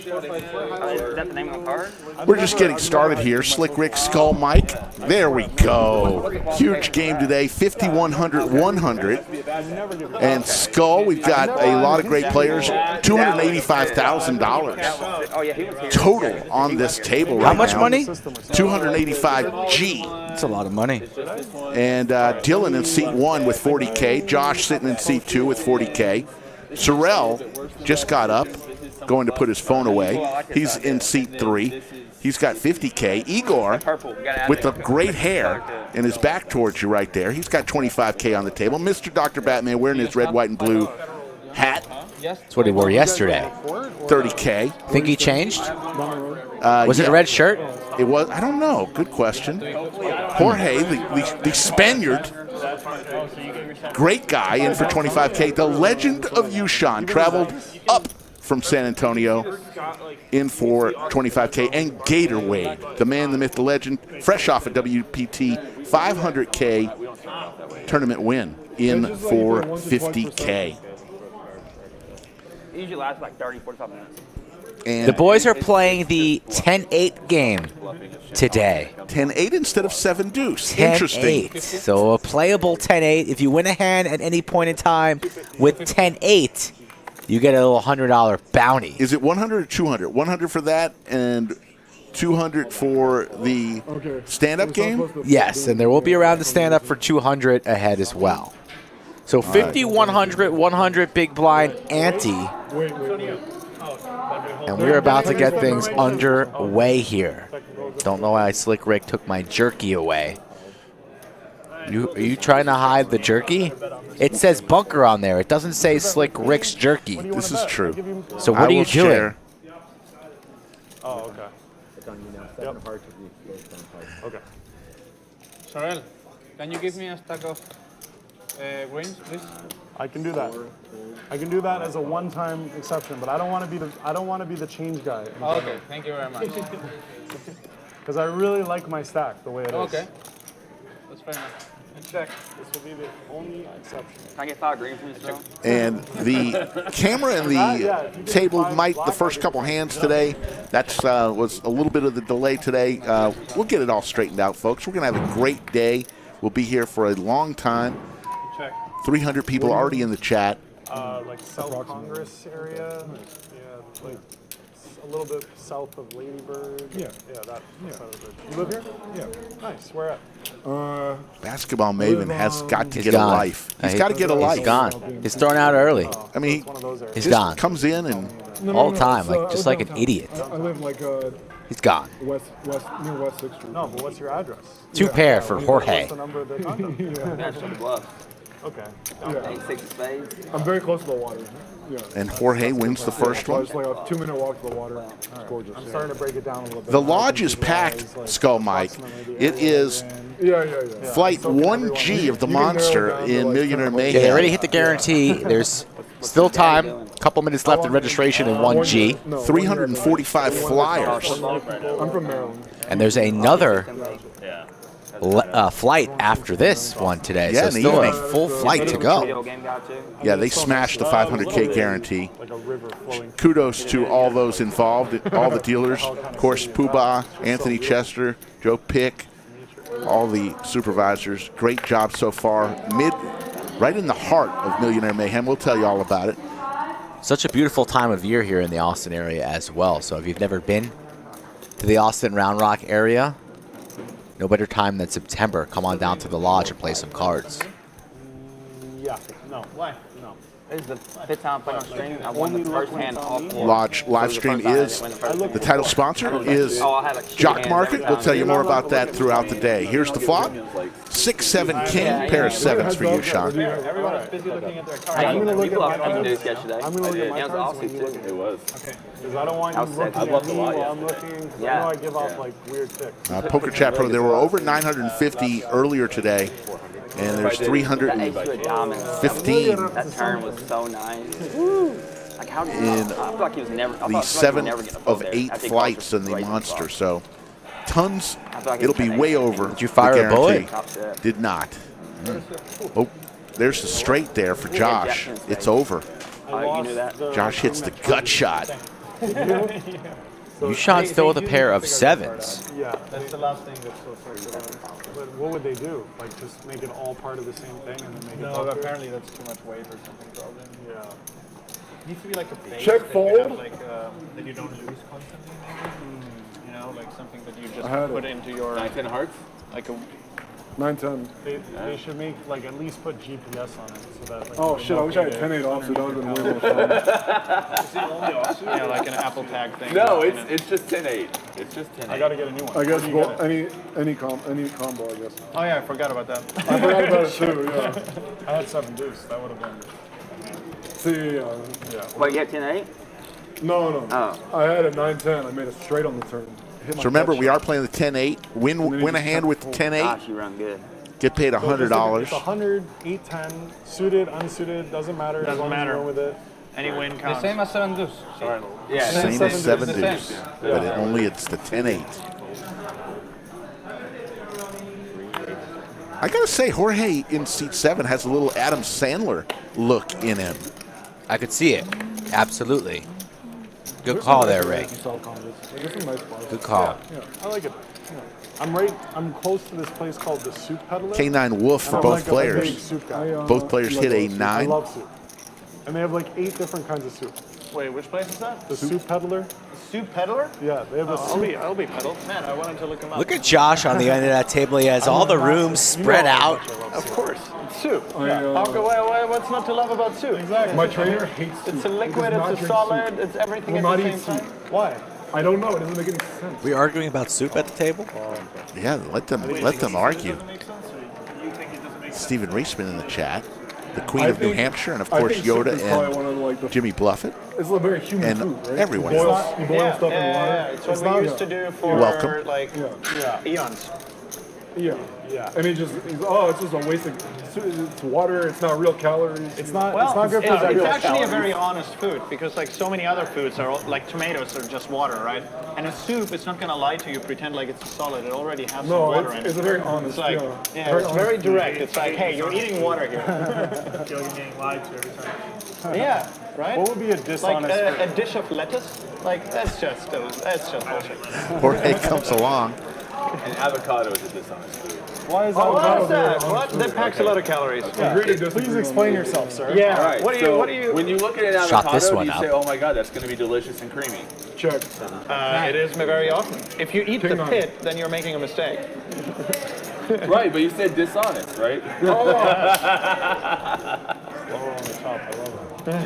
Is that the name of the card? We're just getting started here. Slick Rick, Skull Mike. There we go. Huge game today, 5,100-100. And Skull, we've got a lot of great players. $285,000 total on this table right now. How much money? 285 G. That's a lot of money. And Dylan in seat 1 with 40K. Josh sitting in seat 2 with 40K. Sorrell just got up, going to put his phone away. He's in seat 3. He's got 50K. Igor, with the great hair and his back towards you right there, he's got 25K on the table. Mr. Dr. Batman wearing his red, white, and blue hat. That's what he wore yesterday. 30K. Think he changed? Was it a red shirt? It was. I don't know. Good question. Jorge, the Spaniard, great guy, in for 25K. The legend of YooChan traveled up from San Antonio in for 25K. And Gatorwade, the man, the myth, the legend, fresh off a WPT 500K tournament win in for 50K. It usually lasts like 30, 45 minutes. And the boys are playing the 10-8 game today. 10-8 instead of 7-deuce. 10-8. Interesting. So a playable 10-8. If you win a hand at any point in time with 10-8, you get a little $100 bounty. Is it 100 or 200? 100 for that and 200 for the stand-up game? Yes, and there will be around the stand-up for 200 ahead as well. So 50, 100, 100 big blind ante. And we're about to get things underway here. Don't know why Slick Rick took my jerky away. Are you trying to hide the jerky? It says bunker on there. It doesn't say Slick Rick's jerky. This is true. So what are you doing? Oh, okay. Yep. Okay. Sorrel, can you give me a stack of greens, please? I can do that. I can do that as a one-time exception, but I don't want to be the change guy. Oh, okay, thank you very much. Because I really like my stack the way it is. Okay, that's fair enough. Check. This will be the only exception. Can I get 5 green from you, Joe? And the camera and the table might, the first couple hands today, that was a little bit of the delay today. We'll get it all straightened out, folks. We're going to have a great day. We'll be here for a long time. Check. 300 people already in the chat. Like South Congress area. Yeah, like a little bit south of Lady Bird. Yeah, that side of the bridge. You live here? Yeah. Nice. Where at? Basketball Maven has got to get a life. He's got to get a life. He's gone. He's thrown out early. I mean, he's he gone. Comes in and all the time, like just like an idiot. I live like he's gone. West near West 6th Street. No, but what's your address? 2 pair for Jorge. What's the number of the condo? Okay. Yeah. 6 spades. I'm very close to the water. Yeah. And Jorge wins the first one. It's like a 2-minute walk to the water. It's gorgeous. I'm starting to break it down a little bit. The lodge is packed, Skull Mike. It is flight 1G of the monster in Millionaire Mayhem. Yeah, they already hit the guarantee. There's still time. A couple minutes left in registration in 1G. 345 flyers. I'm from Maryland. And there's another flight after this one today. Yeah, so still a full flight to go. Yeah, they smashed the 500K guarantee. Kudos to all those involved, all the dealers. Of course, Poobah, Anthony Chester, Joe Pick, all the supervisors. Great job so far. Right in the heart of Millionaire Mayhem. We'll tell you all about it. Such a beautiful time of year here in the Austin area as well. So if you've never been to the Austin Round Rock area, no better time than September. Come on down to the lodge and play some cards. Yeah. No. Why? No. This is the 5th time playing on stream. I won the first hand all 4. Lodge live stream is the title sponsor is Jock Market. We'll tell you more about that throughout the day. Here's the flop. 6-7 king, pair of 7s for you, Sean. Everyone's busy looking at their cards. I'm going to look at my news yesterday. I'm going to look at my cards. It was. Okay. Because I don't want you looking at me while I'm looking. Because I know I give off like weird ticks. Poker Chat Pro, there were over 950 earlier today. And there's 315 that turn was so nice. Like how did in I feel like he was never, the 7th of 8 flights in the monster. So tons. It'll be way over. Did you fire a bullet? Did not. Oh, there's the straight there for Josh. It's over. Josh hits the gut shot. YooChan still with a pair of 7s. Yeah. That's the last thing that's so circular. But what would they do? Like just make it all part of the same thing and then make it No, bulkier? apparently that's too much weight or something probably. Yeah. It needs to be like a base Check that you have, fold. like that you don't lose constantly. Maybe. You know, like something that you just had put it. into your 9-10 hearts? like a 9-10. They should make like at least put GPS on it so that like Oh the shit, I wish I had remote 10-8 can off, so that would have been get way more fun. yeah, like an Apple tag thing. No, And it's just 10-8. It's just 10-8. I gotta get a new one. I guess Where do you well, get it? any combo, I guess. oh yeah, I forgot about that. I forgot about it too, yeah. I had 7 deuce. That would have been. See, Yeah. What, you get 10-8? no. Oh. I had a 9-10. I made it straight on the turn. Hit my So remember, gut we shot. are playing the 10-8. Win a hand with 10-8. Gosh, you run good. Get paid It's $100. 100, 810, suited, unsuited, doesn't matter. as Doesn't long matter. as you're with it. Any win The counts. same as 7 deuce. Yeah. Same Seven as 7 deuce. deuce. But only it's the 10-8. I gotta say, Jorge in seat 7 has a little Adam Sandler look in him. I could see it. Absolutely. Good call there, Ray. There's some nice bars. Good call. Yeah, I like it. I'm close to this place called the Soup Peddler. K9 Wolf for I'm both like a big players. soup guy. Both players hit a I 9. love soup. And they have like 8 different kinds of soup. Wait, which place is that? The Soup Peddler. Soup Peddler? Yeah, they have a soup. I'll be peddled. Man, I wanted to look him up. Look at Josh on the end of that table. He has all the rooms spread out. Of course, it's soup. Yeah. What's not to love about soup? Exactly. My trainer hates soup. It's a He liquid, does not it's a drink solid, soup. it's everything Will at not the eat same soup. time. Why? I don't know. It doesn't make any sense. We arguing about soup at the table? Yeah, let them argue. Stephen Reisman in the chat. The Queen of New Hampshire, and of course I think soup Yoda is probably one and of, like, the, Jimmy Bluffett. It's a very human and food, right? everyone You boil, else. you boil stuff in water. It's what we used to do for Welcome. like eons. Yeah. Yeah. And it's just a waste of. It's water. It's not real calories. It's not Well, good for it's everyone. actually a very honest food because like so many other foods are like tomatoes are just water, right? And a soup, it's not gonna lie to you, pretend like it's a solid. It already has some No, water in it. it's a very honest. It's like, it's very direct. It's like, hey, you're eating water here. I feel like you're getting lied to every time. Yeah, right? What would be a Like dishonest a food? dish of lettuce? Like that's just bullshit. Jorge comes along. And avocado is a dishonest food. Why is Oh, that? what is that? What? That packs a lot of calories. Please explain yourself, sir. Yeah. All right, What do you? when you look at an Shot avocado, this do one you up. say, oh my god, that's going to be delicious and creamy? Check. It is very often. If you eat the on. pit, then you're making a mistake. Right, but you said dishonest, right? I thought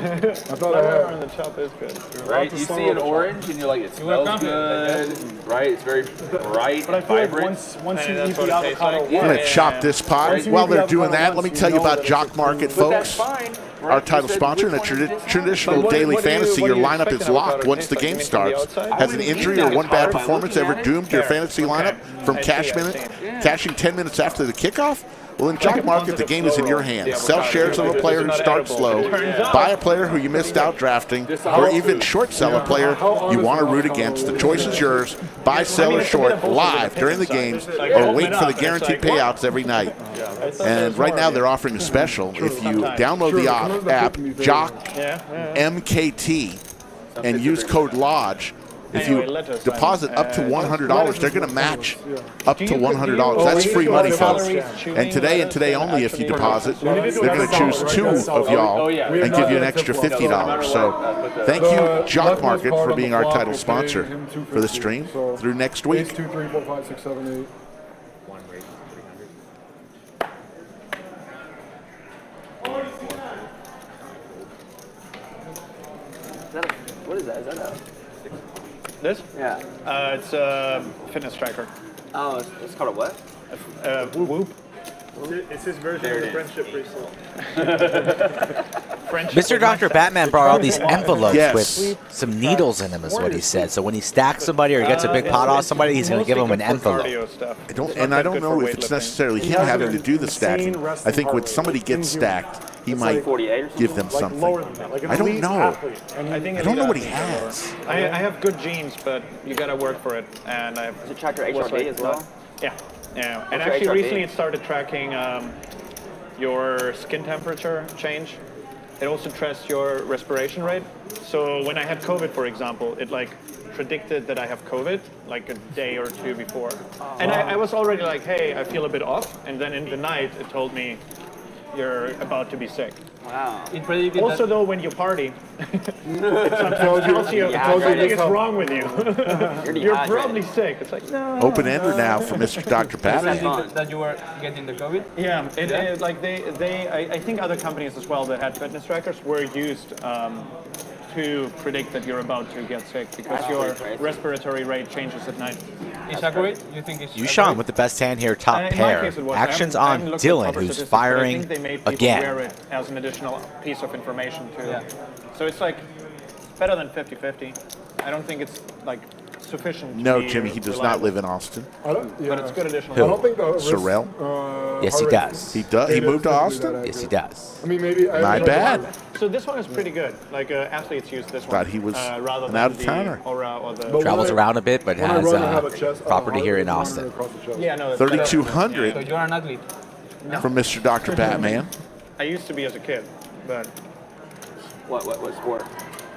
I Flour had. on the top is good. Right? You see an orange and you're like, it smells good, right? It's very bright, But I feel like vibrant. once you Hey, eat that's what the it tastes avocado like. We're going once, to chop this pot. Right. While they're doing that, let me tell you about that Jock it's a Market, food. But that's folks. fine. Our title sponsor and a traditional But daily what do you- fantasy. what Your do you lineup expect is an locked avocado once to the taste game like? You mean from the starts. outside? Has an injury or one bad performance ever doomed your fantasy lineup from I see, cash I minutes, see. cashing 10 minutes after the kickoff? Well, in Jock Market, the game is in your hands. Sell shares of a player who starts slow, buy a player who you missed out drafting, or even short sell a player you want to root against. The choice is yours. Buy, sell, or short live during the games, or wait for the guaranteed payouts every night. And right now they're offering a special. If you download the app, Jock MKT, and use code LODGE, if you deposit up to $100, they're going to match up to $100. That's free money, folks. And today only, if you deposit, they're going to choose 2 of y'all and give you an extra $50. So thank you, Jock Market, for being our title sponsor for the stream through next week. 2, 3, 4, 5, 6, 7, 8. What is that? Is that a... This? Yeah. It's a fitness tracker. Oh, it's called a what? Whoop. It's his version There of it the is. friendship bracelet. Mr. Dr. Batman brought all these envelopes Yes. with some needles in them, is what he said. So when he stacks somebody or he gets a big pot off somebody, he's going to give them an envelope. I don't know if it's necessarily him having to do the stacking. I think when somebody gets stacked, he might 48 or something? give them Like something. lower than that. Like an I don't elite know. athlete. And I think I don't know what he elite has. I have good genes, but you gotta work for it. And I Does it track your was HRV like, as well? Yeah. And What's your actually HRV? recently it started tracking your skin temperature change. it also trusts your respiration rate. So when I had COVID, for example, it like predicted that I have COVID like a day or two before. And I was already like, hey, I feel a bit off. And then in the night, it told me, you're about to be sick. Wow. It predicted Also, that. though, when you party, it sometimes tells you something is wrong with you. You're probably sick. It's like, no. Open-ender now for Mr. Dr. Batman. That you were getting the COVID? Yeah, it, like I think other companies as well that had fitness trackers were used to predict that you're about to get sick because your respiratory rate changes at night. Is accurate? You think it's YooChan with the best hand here, top In my pair. case, it was. Actions I on haven't looked at Dylan, proper who's statistics, but I firing think they made people wear again. it as an additional piece of information too. Yeah. So it's like better than 50-50. I don't think it's like sufficient. No, to be Jimmy, he does not reliable. live in Austin. But it's good additional. Who? I don't think the wrist, Sorrel? Yes, he heart rate does. He does. He data moved to is Austin? that Yes, he accurate. does. I mean, maybe. My bad. So this one is pretty good. Like athletes use this one. Thought he was rather an than out-of-towner. the Aura or the. But Travels when I- around a bit, but when I has run, I have a chest, property heart here rate in monitor Austin. across the chest. Yeah, no. That's better. 3,200 So you're an athlete. from Mr. Dr. Batman. I used to be as a kid, but What sport?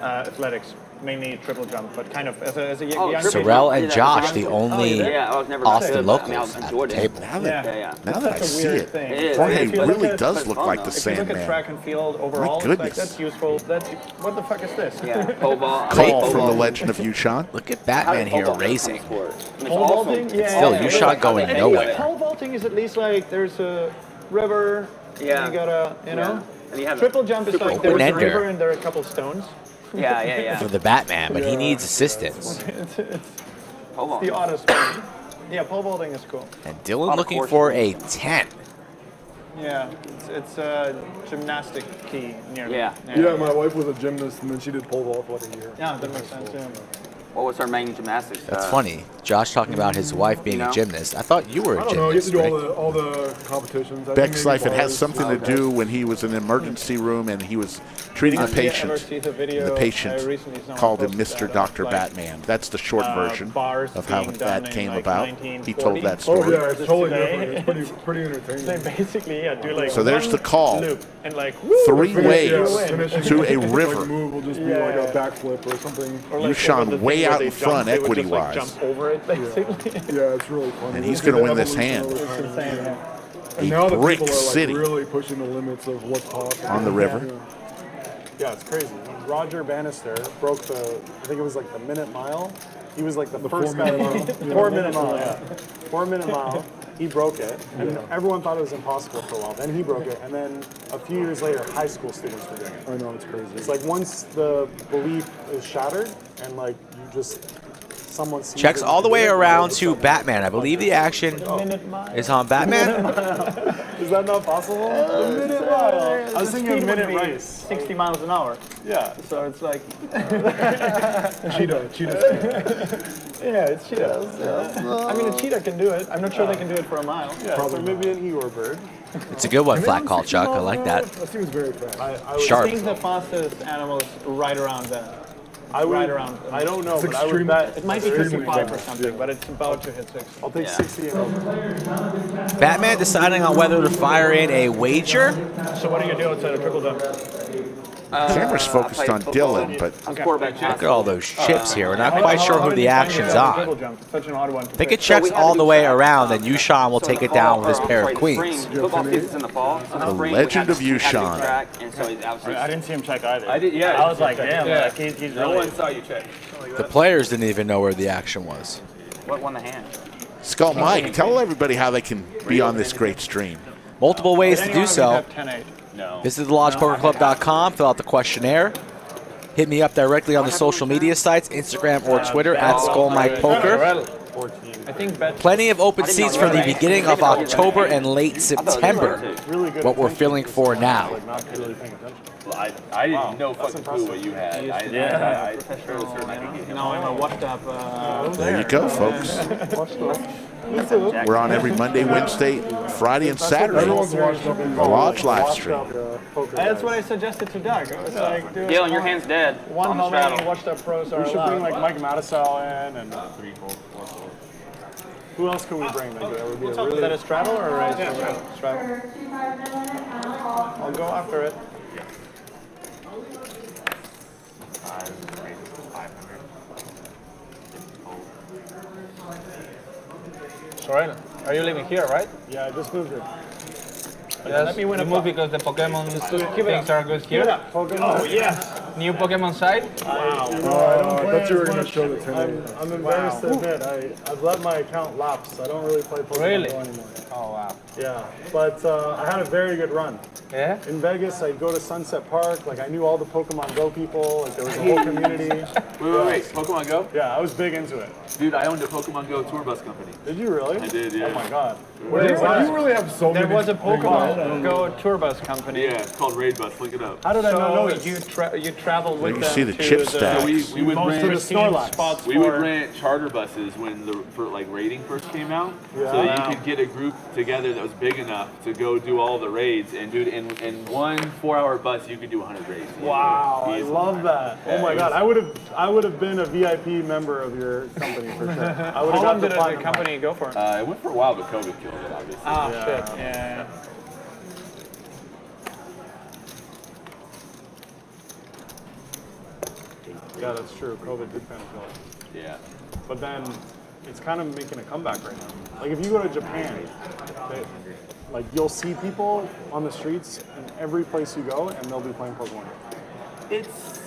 athletics, mainly triple jump, but kind of as a Oh, young triple kid. Sorrel jump. and Josh, the Oh, only yeah, I was never Austin good, but, I mean, I locals at the enjoyed it. table. Now that, Yeah. now that I That's a see weird it, thing. It is. Jorge If you look really at- does but look fun, like though. the If If you look at Sandman. track and field overall, it's goodness. like that's useful. That's what the fuck is this? Yeah, pole ball. I Cole like pole from the ball. Legend of YooChan. Look at How Batman did pole here vault become a racing. sport? I mean, it's Pole awesome. vaulting? Yeah. Still, yeah, YooChan yeah. going And nowhere. Pole vaulting is at least like there's a river. Yeah. And you gotta, you know. And you have Triple jump is like there's a Open-ender. river and there are a couple stones. Yeah. For the Batman, but he needs assistance. Pole vault. The oddest one. Yeah, pole vaulting is cool. And lot Dylan of looking course for rules. a 10. Yeah, it's a gymnastic key nearly. Yeah. Yeah, my wife was a gymnast, and then she did pole vault for like a year. Yeah, that makes sense. Yeah. What was her main gymnastics? That's funny. Josh talking about his wife being You know? a gymnast. I thought you were I a don't know. You have to gymnast, do Rick. all the competitions. I Beck's think life, maybe it has bars. something to do when he was in an emergency room and he was treating a Did you ever patient. see the video? The I patient recently saw called him posted Mr. that, Dr. like, Batman. That's the short version bars of how being that done came in, like, about. He told 1940. that Oh story. yeah, it's totally Today. different. It's pretty entertaining. They basically do like So there's one the call. loop and like 3 ways finishing to a like, river. move will just be Yeah. like a backflip or something. or You like shone over the way thing where out they in jump, front they would just, equity-wise. Like, jump over it basically. Yeah, it's really fun. And he's The gonna win this evolution hand. over time. Insane, yeah. And now that Brick people are like City. really pushing the limits of what's possible On the river. Yeah, it's crazy. Roger Bannister broke the, I think it was like the minute mile. He was like the first guy. 4 minute mile, yeah. 4 minute mile. He broke it, and everyone thought it was impossible for a while. Then he broke it, and then a few years later, high school students were doing it. I know, it's crazy. It's like once the belief is shattered, and like you just, someone sees Checks it, all the way and around it's to like- Batman. I believe the action is on Batman. Is that not possible? A minute mile. I was thinking a Speed would minute be race. 60 miles an hour. Yeah. So it's like, Cheetah. yeah, it's cheetah. I mean, a cheetah can do it. I'm not sure they can do it for a mile. Yeah, so maybe an Igor bird. It's a good one, flat call, Chuck. I like that. That seems very fast. I would, Sharp. I think the fastest animal is right around that. I would, right around. I don't know, but I would extreme- bet It might be Extremely 55 or fast, something, yeah. but it's about to hit 60. I'll take Yeah. 60 and over. Batman deciding on whether to fire in a wager. So what do you do outside of triple jump? Camera's focused on Dylan, but I'm quarterback. Look at all those chips here. We're not quite sure who the action's Triple on. jump. It's such an odd one. I think it checks all the way around, and YooChan will take it down with his pair of queens. Football season's in the fall. So The spring, we legend have of to have YooChan. the track, and so it's obviously- I didn't see him check either. I did, yeah. I was like, damn, Yeah. like he's No really. one saw you check. The players didn't even know where the action was. What won the hand? Skull Mike, tell everybody how they can be on this great stream. Multiple ways to Any do one of you so. have 10-8. No. Visit thelodgepokerclub.com, fill out the questionnaire. Hit me up directly on the social media sites, Instagram or Twitter at SkullMikePoker. I think bet. Plenty of open seats for the beginning of October and late September. Really good. What we're filling for now. Like not really paying attention. I didn't know fucking clue what you had. I fairly certain I could get him. Now I'm a washed up. There you go, folks. We're on every Monday, Wednesday, Friday, and Saturday. Everyone's watched up in The Lodge live stream. That's what I suggested to Doug. I was like, dude, Dylan, your hand's dead. one on the how many straddle. washed up pros are We should bring allowed. like Mike Mattisau in and who else can we bring? Like, that would be a Is really that a straddle or a raise? Straddle. I'll go after it. Sorry, are you living here, right? Yeah, I just moved here. Yes, let me win a you move buck. because the Pokemon things are good here. Pokemon. Oh, yes. New Pokemon side? Wow. You know, I don't play thought you were as gonna much. show the 10. I'm embarrassed to admit, I've let my account lapse. I don't really play Pokemon Really? Go anymore. Oh, wow. Yeah, but I had a very good run. Yeah? In Vegas, I'd go to Sunset Park. Like, I knew all the Pokemon Go people. Like, there was a whole community. Wait. Pokemon Go? Yeah, I was big into it. Dude, I owned a Pokemon Go tour bus company. Did you really? I did, yeah. Oh my god. Wait, you really have so There many. was a Pokemon Go tour bus company. Yeah, it's called Raid Bus. Look it up. How did I not know So this? you traveled with You them see the to chip the stacks. We would most rent the pristine Snorlax. spots We would for- rent charter buses when raiding first came out. Yeah. So Wow. you could get a group together that was big enough to go do all the raids. And dude, in one 4-hour bus, you could do 100 raids. Wow, I Easily. love that. Yeah, Oh my it god, I would have been a VIP member of your company for sure. I would How long have got did the the platinum company go for? It went for a while, but COVID killed it, obviously. Ah, Yeah. shit. Yeah. Yeah, that's true. COVID did kind of kill it. Yeah. But then it's kind of making a comeback right now. Like if you go to Japan, like you'll see people on the streets in every place you go, and they'll be playing Pokemon. It's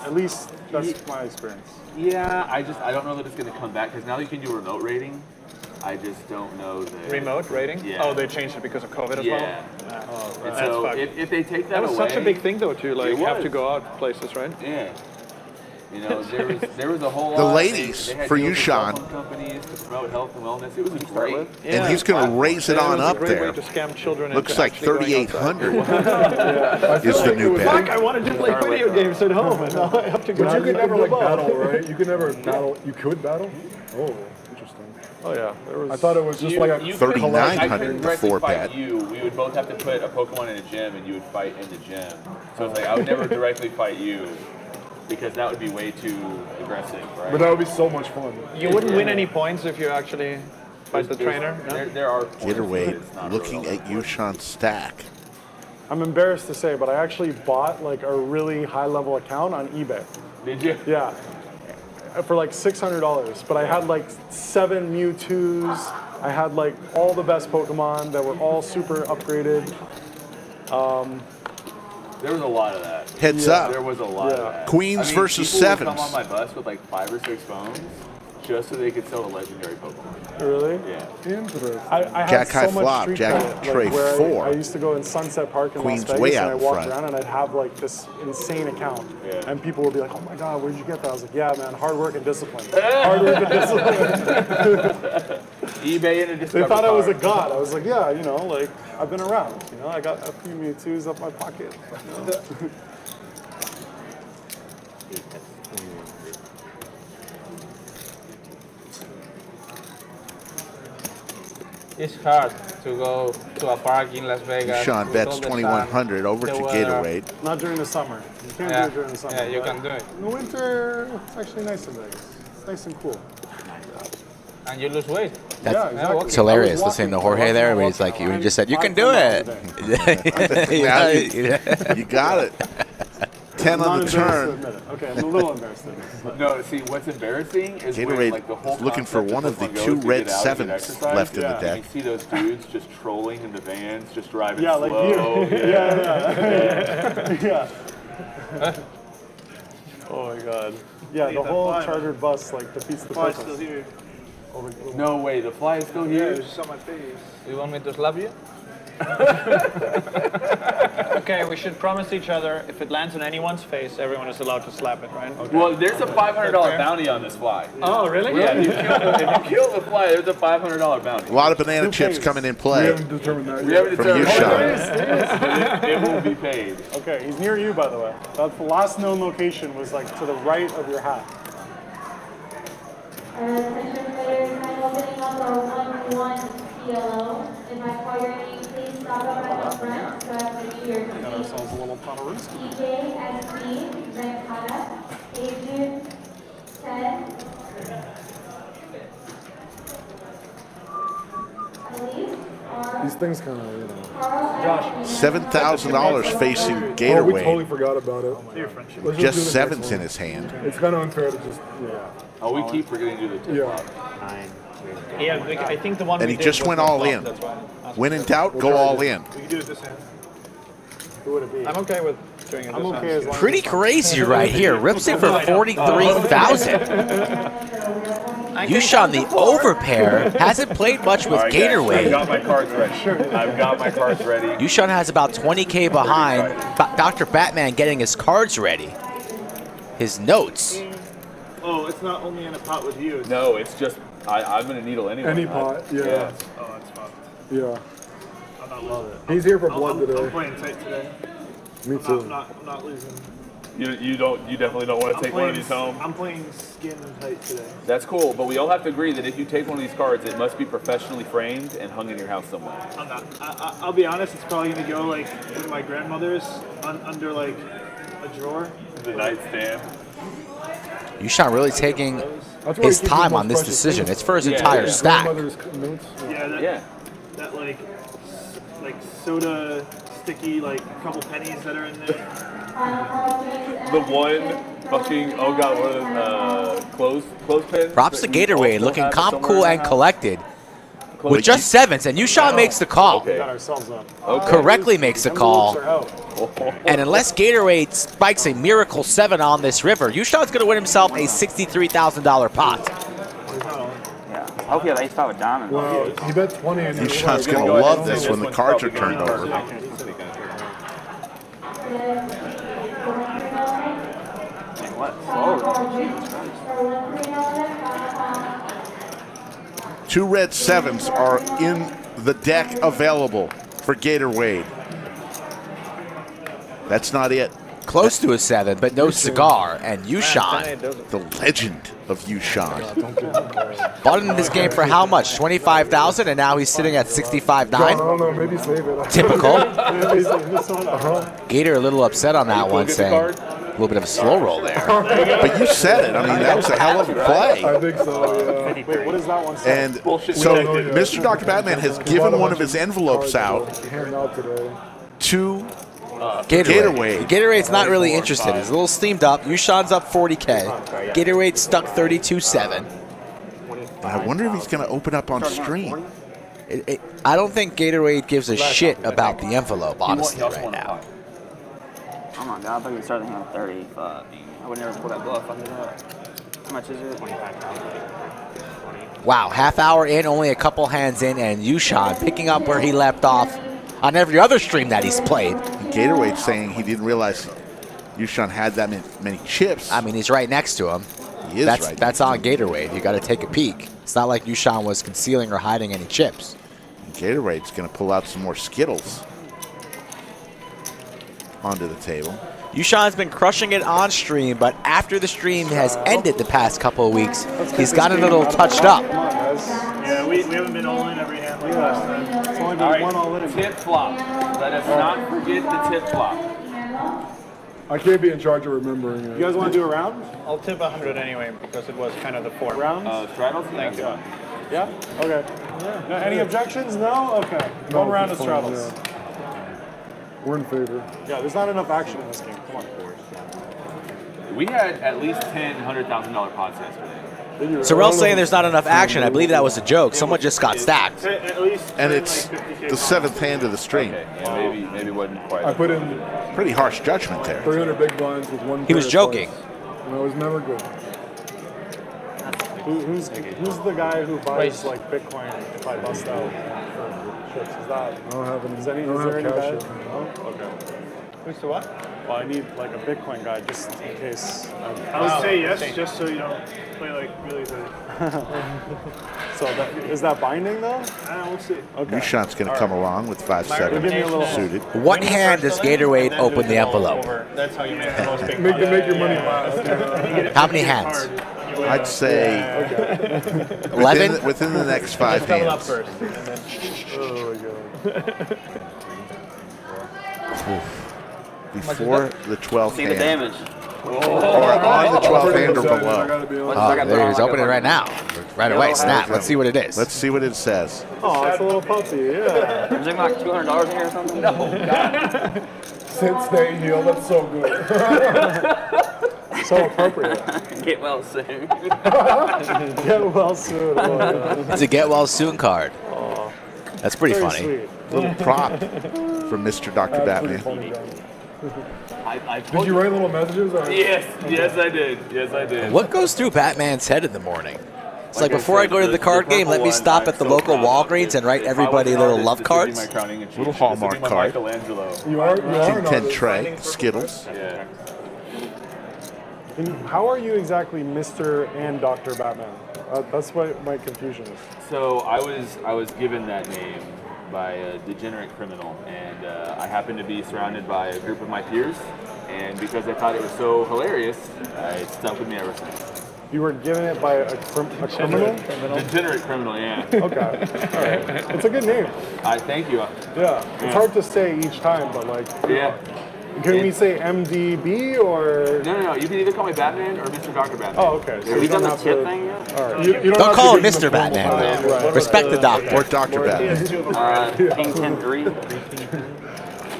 At least that's my experience. yeah. I don't know that it's gonna come back because now you can do remote rating. I just don't know that. Remote rating? Yeah. Oh, they changed it because of COVID as Yeah. well? And That's so fucked. if they take That was away, such a big thing though to like It have to was. go out places, right? Yeah. You know, there was a whole The lot. ladies they had for deals with YooChan. cell phone companies to promote health and wellness. It was great. And he's going to raise it Yeah, on was up a great there. way to scam children Looks into like actually going outside. 3,800 is the new Fuck, bet. I wanted to play video games at home and now I have to go But you out could and never play like ball. battle, right? You could never battle. You could battle. Oh, interesting. Oh yeah, there was. I thought it was just like a. You could- 3,900 I couldn't the directly four fight bet. you. We would both have to put a Pokemon in a gym, and you would fight in the gym. So it's like I would never directly fight you because that would be way too aggressive, right? But that would be so much fun. You wouldn't win any points if you actually fight the trainer? No? There are points, but it's Gatorwade not looking real. at YooChan's stack. I'm embarrassed to say, but I actually bought like a really high level account on eBay. Did you? Yeah. For like $600, but I had like 7 Mewtwo's. I had like all the best Pokemon that were all super upgraded. There was a lot of that. Heads Yeah. up. There was a lot of Yeah. that. Queens versus people would sevens. come on my bus with like 5 or 6 phones just so they could sell a legendary Pokemon. Really? Yeah. Interesting. I had Jack so high much flop, street Jack credit, tray where 4. I used to go in Sunset Park in Queen's Las Vegas, way and out I in walked front. around and I'd have like this insane account, Yeah. and people would be like, "Oh my God, where'd you get that?" I was like, "Yeah, man, hard work and discipline. Hard work and discipline." eBay and a They Discover thought I was a card. god. I was like, "Yeah, you know, like I've been around. You know, I got a few Mewtwo's up my pocket." You know? It's hard to go to a park in Las Vegas. YooChan with bets all the 2,100 over the to weather. Gatorwade. Not during the summer. You can't Yeah. do it during the summer. Yeah, you but can do it. in the winter, it's actually nice in Vegas. It's nice and cool. And you lose weight. That's Yeah, exactly. It's hilarious I was listening to walking- Jorge there, I where was he's like, you walking just said, you can 5 do it. miles a day. Now Yeah. you got it. 10 I'm on not the embarrassed to turn. admit it. Okay, I'm a little embarrassed to admit it. but- No, see, what's embarrassing is when, Gatorade like, the whole is looking for concept one of the Pokemon Go 2 is to red get out and get 7s exercise. left in the Yeah. deck. You see those dudes just trolling in the vans, just driving Yeah, like slow. you. Yeah. Yeah. Oh my God. Yeah, the whole chartered bus like defeats the purpose. No way, the fly is still here. You want me to slap you? Okay, we should promise each other if it lands on anyone's face, everyone is allowed to slap it, right? Okay. Well, there's a $500 bounty on this fly. Oh, really? Yeah, if you kill the fly, there's a $500 bounty. A lot of banana chips coming in We play. haven't determined that We yet. haven't From determined YooChan. but it will be paid. Okay, he's near you, by the way. That's the last known location was like to the right of your hat. Attention players, I'm opening up our 1-1 CLO. If I call your name, please stop up at the front so I can give your Got name. ourselves a little Pomeranian. TJ, SB, Venkata, Adrian, Ted, Elise, R, These things kind of, you know. Carl, and $7,000 facing Oh, we Gatorwade. totally forgot about it. Let's Just do the next 7s one. in his hand. It's kind of unfair to just. Yeah. Oh, we keep forgetting to do the tip flop. Yeah, I think the one And we he did just was went no all flop, in. that's why. When in doubt, go all in. We can do it this hand. Who would it be? I'm okay with doing it this I'm okay hand. as long Pretty crazy right here. Rips it for 43,000. YooChan, the overpair, hasn't played much with All right, guys, I've Gatorwade. got my cards ready. I've got my cards ready. YooChan has about 20K behind. Dr. Batman getting his cards ready. His notes. Oh, it's not only in a pot with you. No, it's just I'm gonna needle anyway. Any pot, yeah. Yeah. Oh, that's fucked. Yeah. I'm not love it. He's here for blood I'm today. playing tight today. Me I'm too. not losing. You definitely don't want to take one of these home. I'm playing skin tight today. That's cool, but we all have to agree that if you take one of these cards, it must be professionally framed and hung in your house somewhere. I'm not. I'll be honest. It's probably gonna go like with my grandmother's under like a drawer. The nightstand. YooChan really taking That's why he his keeps time most on this precious decision. things. It's for his Yeah, entire yeah. stack. Grandmother's notes. Yeah. That like soda sticky like couple pennies that are in there. The one fucking what are those clothespins? Props to that we Gatorwade, also looking have calm, somewhere cool, in and the house? collected. Close- With just sevens, and YooChan makes the call. Okay. Got ourselves up. Correctly makes the call. Envelopes are out. And unless Gatorade spikes a miracle 7 on this river, YooChan's going to win himself a $63,000 pot. Yeah. I hope he had ace-5 with diamonds. Wow, he bet 20 and YooChan's going to love this when the cards are turned over. Man, what? Slow. Jesus Christ. 2 red 7s are in the deck available for Gatorwade. That's not it. Close to a 7, but no cigar. And YooChan The legend of YooChan. bought into this game for how much? 25,000, and now he's sitting at I 65.9. don't know, maybe save it. Typical. Maybe save this one. Gator a little upset on that one, get the saying card? a little bit of a slow roll there. But you said it. I mean, that was a hell of a play. I think so, yeah. Wait, what does that one say? And so Mr. Dr. Batman has given one of his envelopes out Hand out today. to Gatorwade. Gatorade's not really interested. He's a little steamed up. YooChan's up 40K. Gatorade stuck 32.7. I wonder if he's going to open up on stream. I don't think Gatorade gives a shit about the envelope, honestly, right now. Oh my god, I thought we started on 30. Fuck. I would never pull that bluff. Fuck it up. How much is it? 25,000. Wow, half hour in, only a couple hands in, and YooChan picking up where he left off on every other stream that he's played. Gatorwade saying he didn't realize YooChan had that many chips. I mean, he's right next to him. He is right. That's on Gatorwade. You got to take a peek. It's not like YooChan was concealing or hiding any chips. Gatorade's going to pull out some more Skittles onto the table. YooChan's been crushing it on stream, but after the stream has ended the past couple of weeks, he's gotten a little touched up. Yeah, we haven't been all in every hand like last time. It's only been one all in. Tip flop. Let us not forget the tip flop. I can't be in charge of remembering it. You guys want to do a round? I'll tip 100 anyway because it was kind of the 4 Rounds? Straddles? Thank you. Yeah? Okay. No, any objections? No? Okay. No, One round of it's fine, straddles. yeah. We're in favor. Yeah, there's not enough action in this game. Come on. We had at least 10 $100,000 pots yesterday. Sorrell's saying there's not enough action. I believe that was a joke. Someone just got stacked. At least And 10, it's like, 50K the 7th hand of the stream. Okay, yeah, maybe wasn't quite. I put in Pretty harsh judgment there. 300 big blinds with one. He was pair of joking. slides. And it was never good. Who's the guy who buys like Bitcoin if I bust out for chips? Is that? I don't have any. Is there I don't any have guy? cash yet. No? Okay. Who's the what? Well, I need like a Bitcoin guy just in case. I would say yes, just so you don't play like really hurt. So is that binding though? We'll see. Okay. YooChan's going to come along with 5-7 Give me a little suited. What hand does Gatorade open the envelope? That's how you make the most big Make your money pots. last. How many hands? I'd say 11? within the next 5 Double up hands. first. And then Oh my god. Before the 12th See the hand. damage. Or on the 12th hand or I below. gotta be honest. Oh, there he's opening it right now. Right away, snap. Let's see what it is. Let's see what it says. Oh, it's a little puppy. Yeah. Is there like $200 in here or something? No. Sit, stay, heal. That's so good. So appropriate. Get well soon. Get well soon. It's a get well soon card. That's pretty Very funny. sweet. Little prop from Mr. Dr. Batman. Did you write little messages? Or? Yes, I did. Yes, I did. What goes through Batman's head in the morning? It's like before I go to the card game, let me stop at the local Walgreens and write everybody little love cards. Little Hallmark card. You are King an 10 artist. tray, Skittles. Yeah. And how are you exactly Mr. and Dr. Batman? That's what my confusion is. So I was given that name by a degenerate criminal, and I happened to be surrounded by a group of my peers, and because I thought it was so hilarious, it stuck with me ever since. You were given it by a criminal? Degenerate criminal, yeah. Okay. All right. It's a good name. Thank you. Yeah. It's hard to say each time, but like, Yeah. can we say MDB or? No. You can either call me Batman or Mr. Dr. Batman. Oh, okay. So Have you you done don't the have tip to. thing yet? All right. You Don't have call to him give Mr. formal Batman, title. though. Respect the doctor. Or Dr. Batman. King 10-3.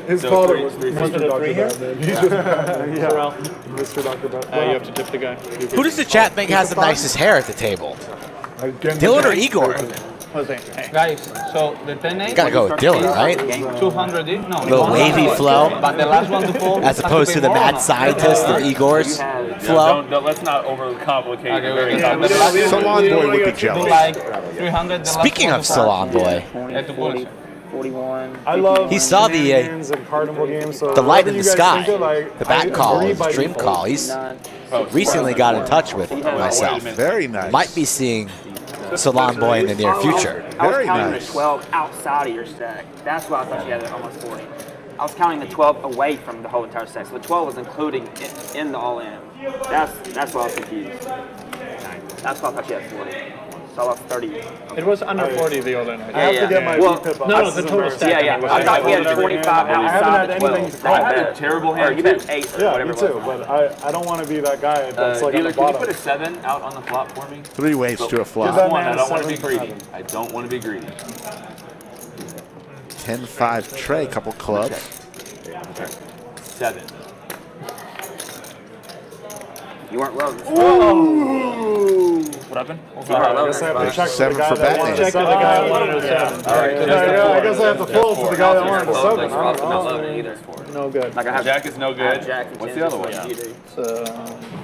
His So father three- was three- Mr. three Dr. here? Batman. He's just, yeah. Mr. Dr. Batman. You have to tip the guy. Who does the chat think has the nicest hair at the table? Dylan or Igor? Jose. Guys, so the 10 Gotta go with Dylan, right? 200 each? No. Little wavy flow. But the last one to fall. As opposed to the mad scientist or Igor's flow. Let's not overcomplicate Okay, the very okay. complicated. Salon Boy would be jealous. Like 300. the last Speaking one of to fall. Salon Boy, At the bullets. 41. I love He saw the, Shenanigans and carnival games. So the light whatever in the you guys sky, think of, like, the I bat call, agree his by dream default. call. He's recently got in touch with myself. Very nice. Might be seeing Salon Boy in the near future. I was Very counting nice. the 12 outside of your stack. That's why I thought you had almost 40. I was counting the 12 away from the whole entire stack. So the 12 was including in the all-in. That's why I was confused. That's why I thought you had 40. So I lost 30. It was under 40 the other night. I have to get my Well, VPIP up. No, This the is total embarrassing. stack. Yeah. I thought we had 25 I haven't outside had the anything 12. to I had a terrible Or hand you too. bet 8 or Yeah, whatever me it was. too. But I don't want to be that guy that's like Dealer, at the can you bottom. put a 7 out on the flop for me? 3 ways to a Give flop. that One, man I a don't want to be 7. greedy. I don't want to be greedy. 10-5 tray, couple clubs. 7. You weren't well. What happened? I guess I have to check Seven the guy for that Batman. wanted Check to to the seven. guy who wanted a 7. All right. I guess I have to fold for the guy that wanted a 7. I Not don't know. loving it either. No good. Like I have Jack is no good. Jack and What's 10s the other one? is what you do.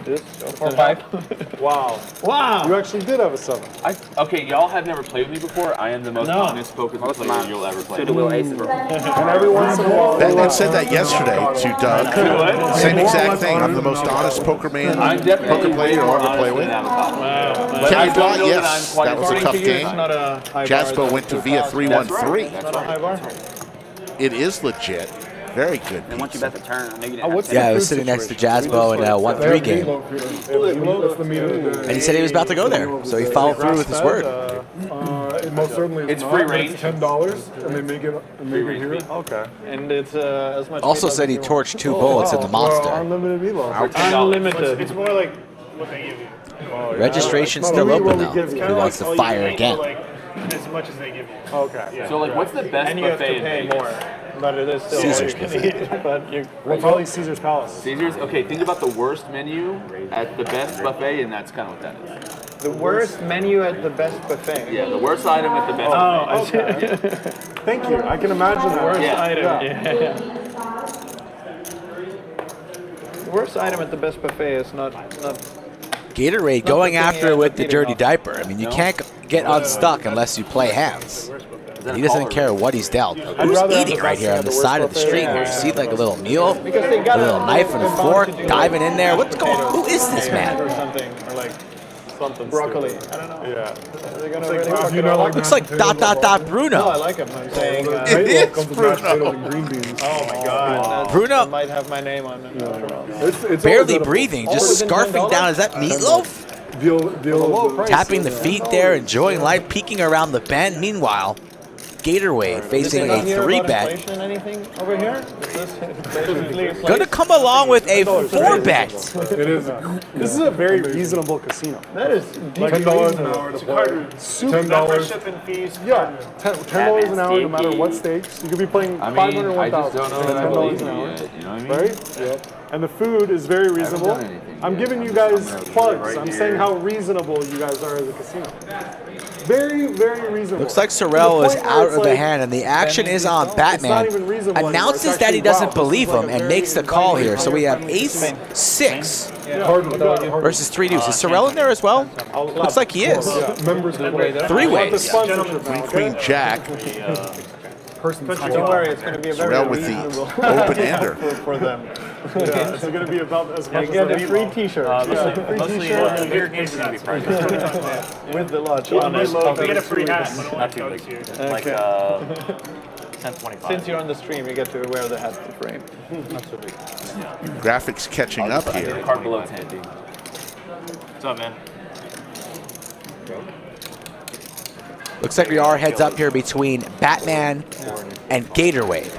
This? 4 5. Wow. Wow. You actually did have a 7. Okay, y'all have never played with me before. I am the most No. honest poker player you'll ever play. Two to wheel aces. And every once in a while, Batman said that yesterday to Doug. Same exact thing. I'm the most honest poker man, I'm definitely poker player you'll ever play with. Kenny Blount, yes, that was a tough game. It's not a high bar. Jaspo went to via 3-1-3. It's not a high bar. It is legit. Very good. And once you bet the turn, I knew you didn't what's have Yeah, I to. was sitting next to Jaspo in a 1-3 game, That's the meat of the and day. he said he was about to go there, so he followed through with his word. It most certainly is It's not, free but range. It's $10, and they make it here. okay. And it's as much. Also meat said he as you torched 2 bullets in the monster. Unlimited Elo. want. Unlimited. It's more like what they give you. Registration's still open though, if he wants to fire again. As much as they give you. Okay. So, like, what's the best And you have to buffet in pay Vegas? more. But it is still Caesar's all you can buffet. eat. But you. Well, probably Caesar's Palace. Caesars? Okay, think about the worst menu at the best buffet, and that's kind of what that is. The worst menu at the best buffet. Yeah, the worst item at the best Oh, buffet. I see. Thank you. I can imagine that. Worst Yeah. item. Yeah. The worst item at the best buffet is not. Gatorade going after it with the dirty diaper. I mean, you can't get unstuck unless you play hands. And he doesn't care what he's dealt. Who's rather have eating the right best here thing on at the the worst side of the buffet. street? You see like a little meal, Because they a got little knife and a fork, diving in there. What's going on? Who is this Or man? something, or like Something broccoli. stupid. I don't know. Yeah. They're gonna Like, really fuck you it know, up. like Looks like dot dot dot No, I Bruno. like him. I'm saying. It is comes with mashed potatoes and green beans. Oh my God. Bruno might have my name on it. It's always barely edible. breathing, All just within scarfing $10? down. Is that meatloaf? Deal. Tapping the feet there, enjoying life, peeking around the bend. Meanwhile, Gatorwade facing a 3-bet. Inflation, anything over here? Is this Gonna come along with a 4-bet. It is. This is a very reasonable casino. That is $10 an hour to play. $10. Yeah, $10 an hour, no matter what stakes. You could be playing I 500, mean, I just 1,000. don't know that I $10 believe an you hour. yet. You know what I mean? Right? Yep. And the food is very reasonable. done anything I'm yet. giving you I'm guys gonna put plugs. it right I'm here. saying how reasonable you guys are as a casino. Very, very reasonable. Looks like To the Sorrell is point where out it's of the like, hand, and the action is on It's Batman. not even reasonable anymore. Announces It's that he actually, doesn't wow, this believe is like him a and very makes the call inviting here. So we have friendly ace 6 Hard versus 3 deuce. Is Sorrell in there as well? Looks like he is. Members of the Three ways. Queen, queen, jack. person. Don't worry, it's going to be a very Sorrell with reasonable the open-ender. for them. Yeah, it's going to be about as much get as a free T-shirt. free T-shirt Your game's gonna be pricey. with the lunch. You get a free hat. Not too big. Like 1025. Since you're on the stream, you get to wear the hat to frame. Not too big. Graphics catching up I did here. a card below 10. What's up, man? Looks like we are heads up here between Batman and Gatorwade.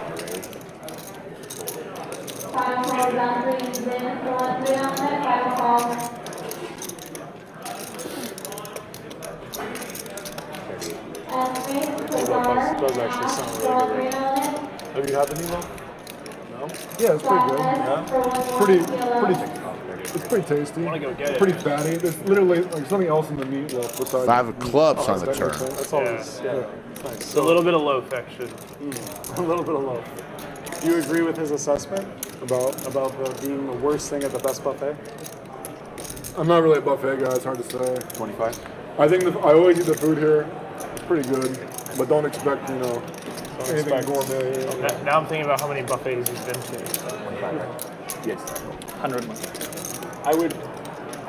Final call is on 3 and Zin. Go on 3 on it. Final call. And Faith, click on her. does actually sound Go on really 3 on it. Have you had the Nemo? Yeah, it's pretty good. Flatness for 1 Pretty, it's pretty tasty. It's pretty fatty. There's literally like something else in the meat besides. 5 of clubs on the turn. That's always, yeah. It's nice. It's a little bit of loaf, actually. A little bit of loaf. Do you agree with his assessment about being the worst thing at the best buffet? I'm not really a buffet guy. It's hard to say. 25? I think I always eat the food here. It's pretty good, but don't expect anything gourmet. Now I'm thinking about how many buffets he's been to. Yes. 100. I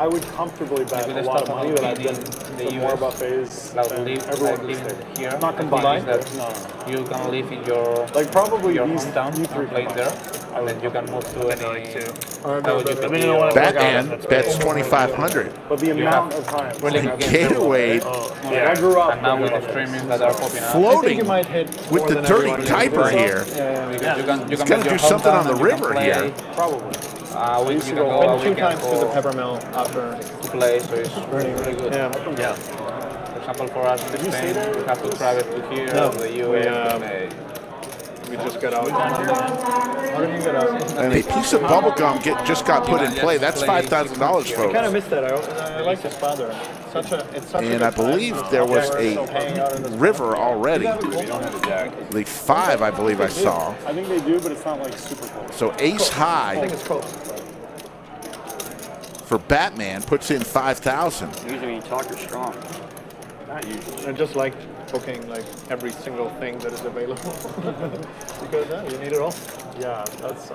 would comfortably bet a lot of money that I've been to more buffets than everyone who's there. Here. Not combined. That you can live in your Like probably your these hometown you and three play there, and then you can move to any. Batman bets 2,500. But the amount of time. Really And good games everywhere. Gatorwade I grew up. And now with the streaming that are popping up, floating might hit with more the than dirty everyone diaper else. here. you can He's gonna bet your do something hometown on the and you can river play, here. Probably. We can go Went a 2 weekend times to the for peppermill after. to play, so it's really good. Yeah. For example, for us in Spain, we have to travel to here, to the US. We just got out. How did you get out? And a piece of bubble gum just got put in play. That's $5,000, I kind of folks. missed that. I like his father. It's such And a I believe there was a river already. The 5, I believe I saw. I think they do, but it's not like super cool. So ace I high think it's cool. for Batman puts in 5,000. Usually when you talk, you're strong. Not usually. I just like booking like every single thing that is available because you need it all. Yeah,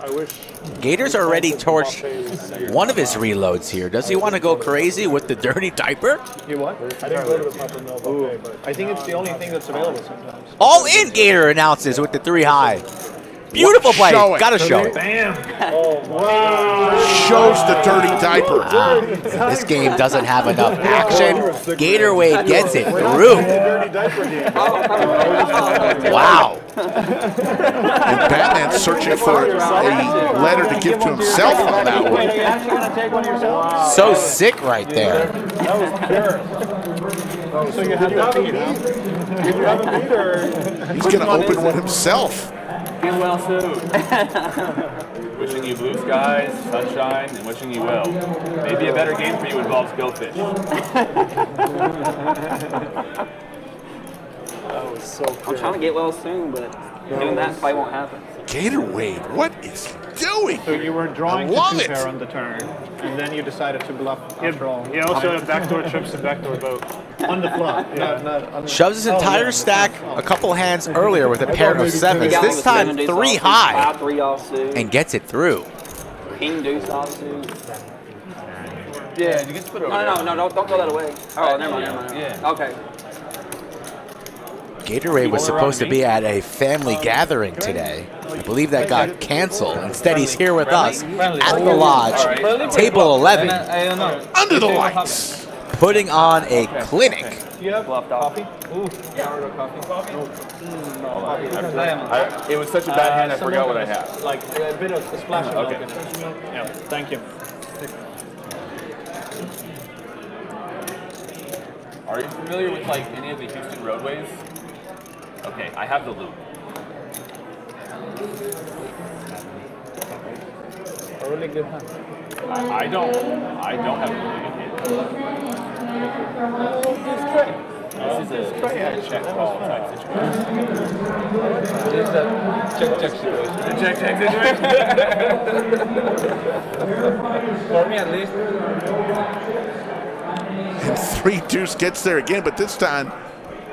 I wish. Gators already torched one of his reloads here. Does he want to go crazy with the dirty diaper? You what? I didn't go to the peppermill buffet, but I think it's the only thing that's available sometimes. All in Gator announces with the 3 high. Beautiful play. Show it. Gotta show it. Shows the dirty diaper. This game doesn't have enough action. Gatorwade gets it through. dirty diaper game. Wow. And Batman's searching for a letter to give to himself on that one. Wait, are you actually gonna take one yourself? So sick right there. That was pure. So you have that feed, huh? Did you have a beat or? He's going to open one himself. Get well soon. Wishing you blue skies, sunshine, and wishing you well. Maybe a better game for you involves GoFish. That was so I'm pure. trying to get well soon, but doing that probably won't happen. Gatorwade, what is he doing? So you were drawing I love to it. 2-pair on the turn, and then you decided to bluff after all. He also had backdoor trips and backdoor boat. On the flop. Not on the Shoves his entire stack a couple hands earlier with a pair of 7s. This time 3 high 5-3 offsuit. and gets it through. King deuce offsuit. Yeah, you can split it over. No, don't throw that away. Oh, never mind. Yeah. Okay. Gatorade was supposed to be at a family gathering today. I believe that got canceled. Instead, he's here with us at the lodge, table 11, I don't know. Under the lights. putting on a clinic. You have coffee? It was such a bad hand, I forgot what I had. Like a bit of a splash of milk Okay. in it. Yeah, thank you. Are you familiar with like any of the Houston roadways? Okay, I have the loop. a really good hand. I don't have a really good hand. This is a check call type situation. This is a check situation. Check situation. For me, at least. And 3 deuce gets there again, but this time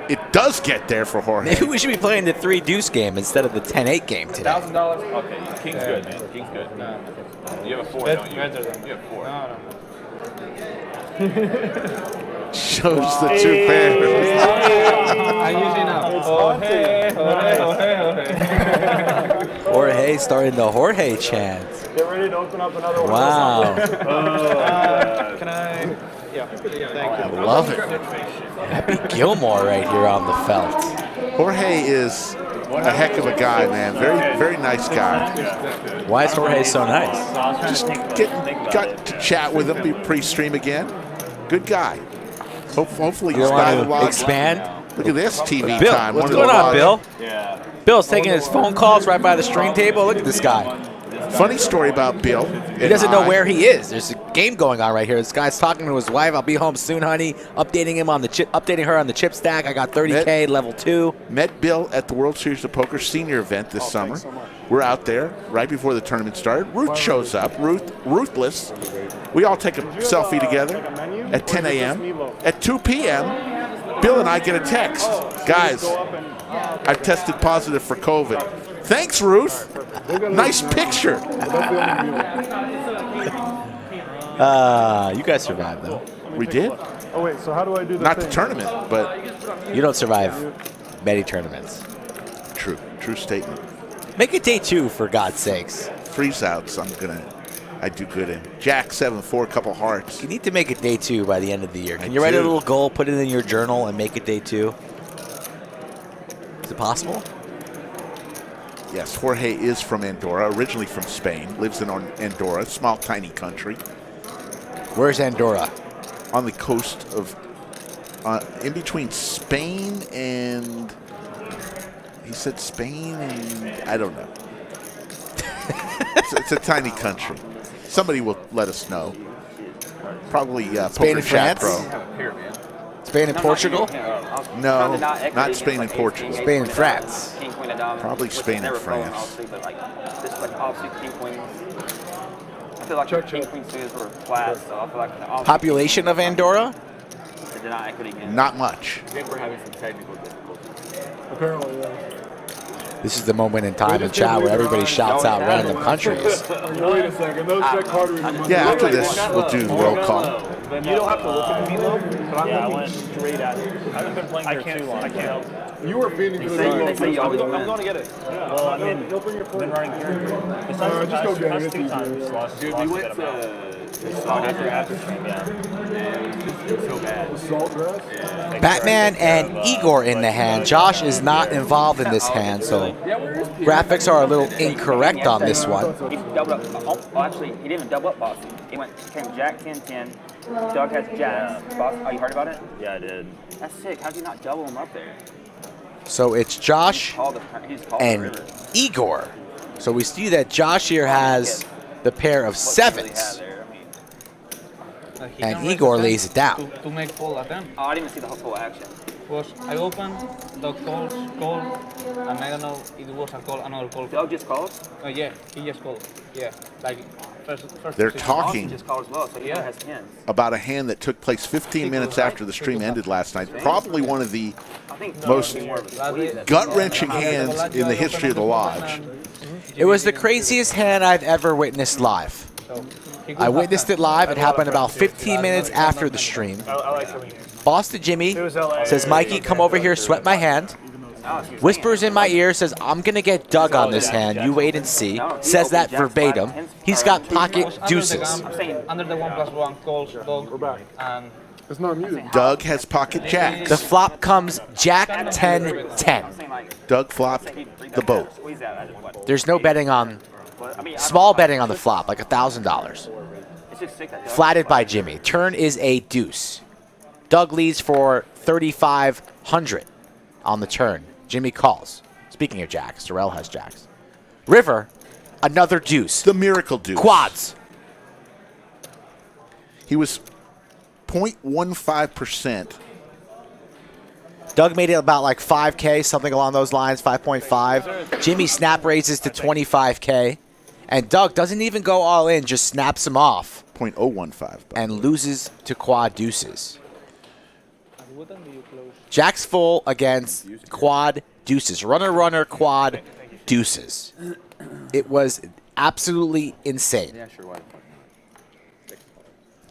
it does get there for Jorge. Maybe we should be playing the 3 deuce game instead of the 10-8 game today. $1,000. Okay, king's good, man. King's good. No. You have a 4, don't you? You have 4. No. Shows the 2 pairs. I'm using now. Jorge. Jorge starting the Jorge chant. Get ready to open up another one. Wow. Can I? Yeah. Thank you. I love it. Happy Gilmore right here on the felt. Jorge is a heck of a guy, man. Very nice guy. Why is Jorge so nice? Just got to chat with him pre-stream again. Good guy. Hopefully You he's don't not want to logged. expand? Look at this TV Bill, time. what's One of the going on, logs. Bill? Yeah. Bill's taking his phone calls right by the stream table. Look at this guy. Funny story about Bill. He doesn't know where he is. There's a game going on right here. This guy's talking to his wife. I'll be home soon, honey. Updating her on the chip stack. I got 30K level 2. Met Bill at the World Series of Poker senior event this summer. We're out there right before the tournament started. Ruth shows up. Ruthless. We all take a selfie together at 10 a.m. At 2 p.m., Bill and I get a text. Guys, I've tested positive for COVID. Thanks, Ruth. Nice picture. You guys survived, though. We did. Oh, wait, so how do I do the Not the thing? tournament, but You don't survive many tournaments. true statement. Make it day 2, for God's sakes. Freeze outs, I do good in. Jack 7-4, a couple hearts. You need to make it day 2 by the end of the year. Can you write a little goal, put it in your journal, and make it day 2? Is it possible? Yes, Jorge is from Andorra, originally from Spain, lives in Andorra, small, tiny country. Where's Andorra? On the coast of, in between Spain and, he said Spain and, I don't know. it's a tiny country. Somebody will let us know. Probably Spain Poker and Chat France? Pro. Spain and Portugal? No, not Spain and Portugal. Spain and France. Probably Spain and France. But like offsuit king queens. I feel like king queen suits were flat, so I feel like the offsuit Population of Andorra? they did not equity again. Not much. I think we're having some technical difficulties. Apparently, yeah. This is the moment in time in chat where everybody shouts out random countries. Wait a second. Those check harder than Yeah, after this, we'll do roll call. You don't have to look at the meatloaf, but I'm looking straight at it. I haven't been playing here too long. I can't help it. You were feeding to the They say you always I'm win. going to get it. Well, I mean, been running here. Besides just go get it. the past 2 times, lost Dude, a we bit went amount. after stream, yeah. It was so bad. salt grass. Batman and Igor in the hand. Josh is not involved in this hand, so graphics are a little incorrect on this one. He doubled up. Oh, actually, he didn't even double up bossy. He came Jack 10-10. Doug has jacks. Boss, oh, you heard about it? Yeah, I did. That's sick. How'd you not double him up there? So it's Josh He just called the and river. Igor. So we see that Josh here has the pair of What he really sevens, had there, I mean, and Igor lays it down. To make full attempt. oh, I didn't even see the whole action. Was I opened, Doug call, and I don't know, it was a call, another call. Doug just called? Oh yeah, he just called. Yeah, like first. They're position. talking He just called as well, so he Yeah. has tens. about a hand that took place 15 minutes after the stream ended last night. Probably one of the I think most Doug would be more of a squeeze that- gut-wrenching hands in the history of the lodge. It was the craziest hand I've ever witnessed live. I witnessed it live. It happened about 15 minutes after the stream. I like coming here. Boston Jimmy says, Mikey, come over here, sweat my hand. Whispers in my ear, says, I'm going to get Doug on this hand. You wait and see. Says that verbatim. He's got pocket deuces. I'm saying Under the 1+1 calls, Doug. We're back. And It's not muted. Doug has pocket jacks. The flop comes Jack 10-10. Doug flopped the boat. squeeze that. I just what? There's no betting on, But, I mean, small betting on the flop, like $1,000. It's just sick that Doug- Flatted by Jimmy. Turn is a deuce. Doug leads for 3,500 on the turn. Jimmy calls. Speaking of jacks, Darrell has jacks. River, Another deuce. The miracle deuce. Quads. He was 0.15%. Doug made it about like 5K, something along those lines, 5.5. Jimmy snap raises to 25K. And Doug doesn't even go all in, just snaps him off. 0.015. And loses to quad deuces. Jack's full against quad deuces. Runner, runner, quad deuces. It was absolutely insane. Yeah, sure. Why?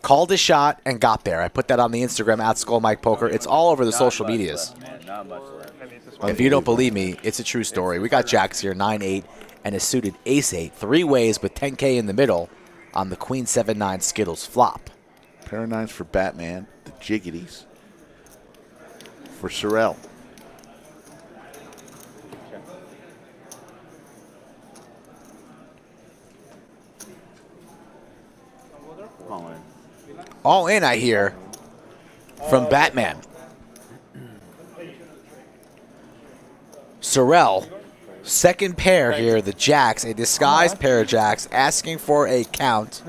Called a shot and got there. I put that on the Instagram at SkullMikePoker. It's all over the social medias. Not much left. If you don't believe me, it's a true story. We got Jacks here, 9-8, and a suited ace-8. 3 ways with 10K in the middle on the Queen 7-9 Skittles flop. Pair of nines for Batman. The jiggities for Sorrel. All in, I hear, from Batman. Sorrel, second pair here, the Jacks, a disguised pair of Jacks, asking for a count.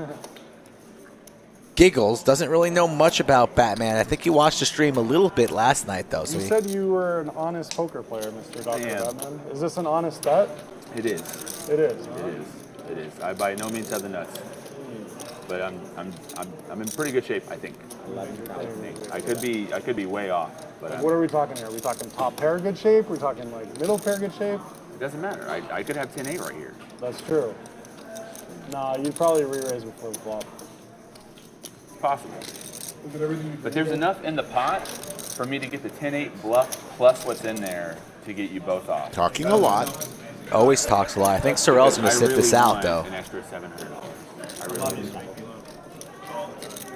Giggles, doesn't really know much about Batman. I think he watched the stream a little bit last night, though. So You said you were an honest poker player, Mr. Dr. Batman. Is this an honest bet? It is. It is. Huh? It is. It is. I by no means have the nuts, but I'm in pretty good shape. I think. I could be way off, but What are we talking here? Are we talking top pair good shape? Are we talking like middle pair good shape? it doesn't matter. I could have 10-8 right here. That's true. Nah, you'd probably re-raise before the flop. Possible. But there's enough in the pot for me to get the 10-8 bluff plus what's in there to get you both off. Talking a lot. Always talks a lot. I think Sorrel's going to sit this out, though. An extra $700. I really do.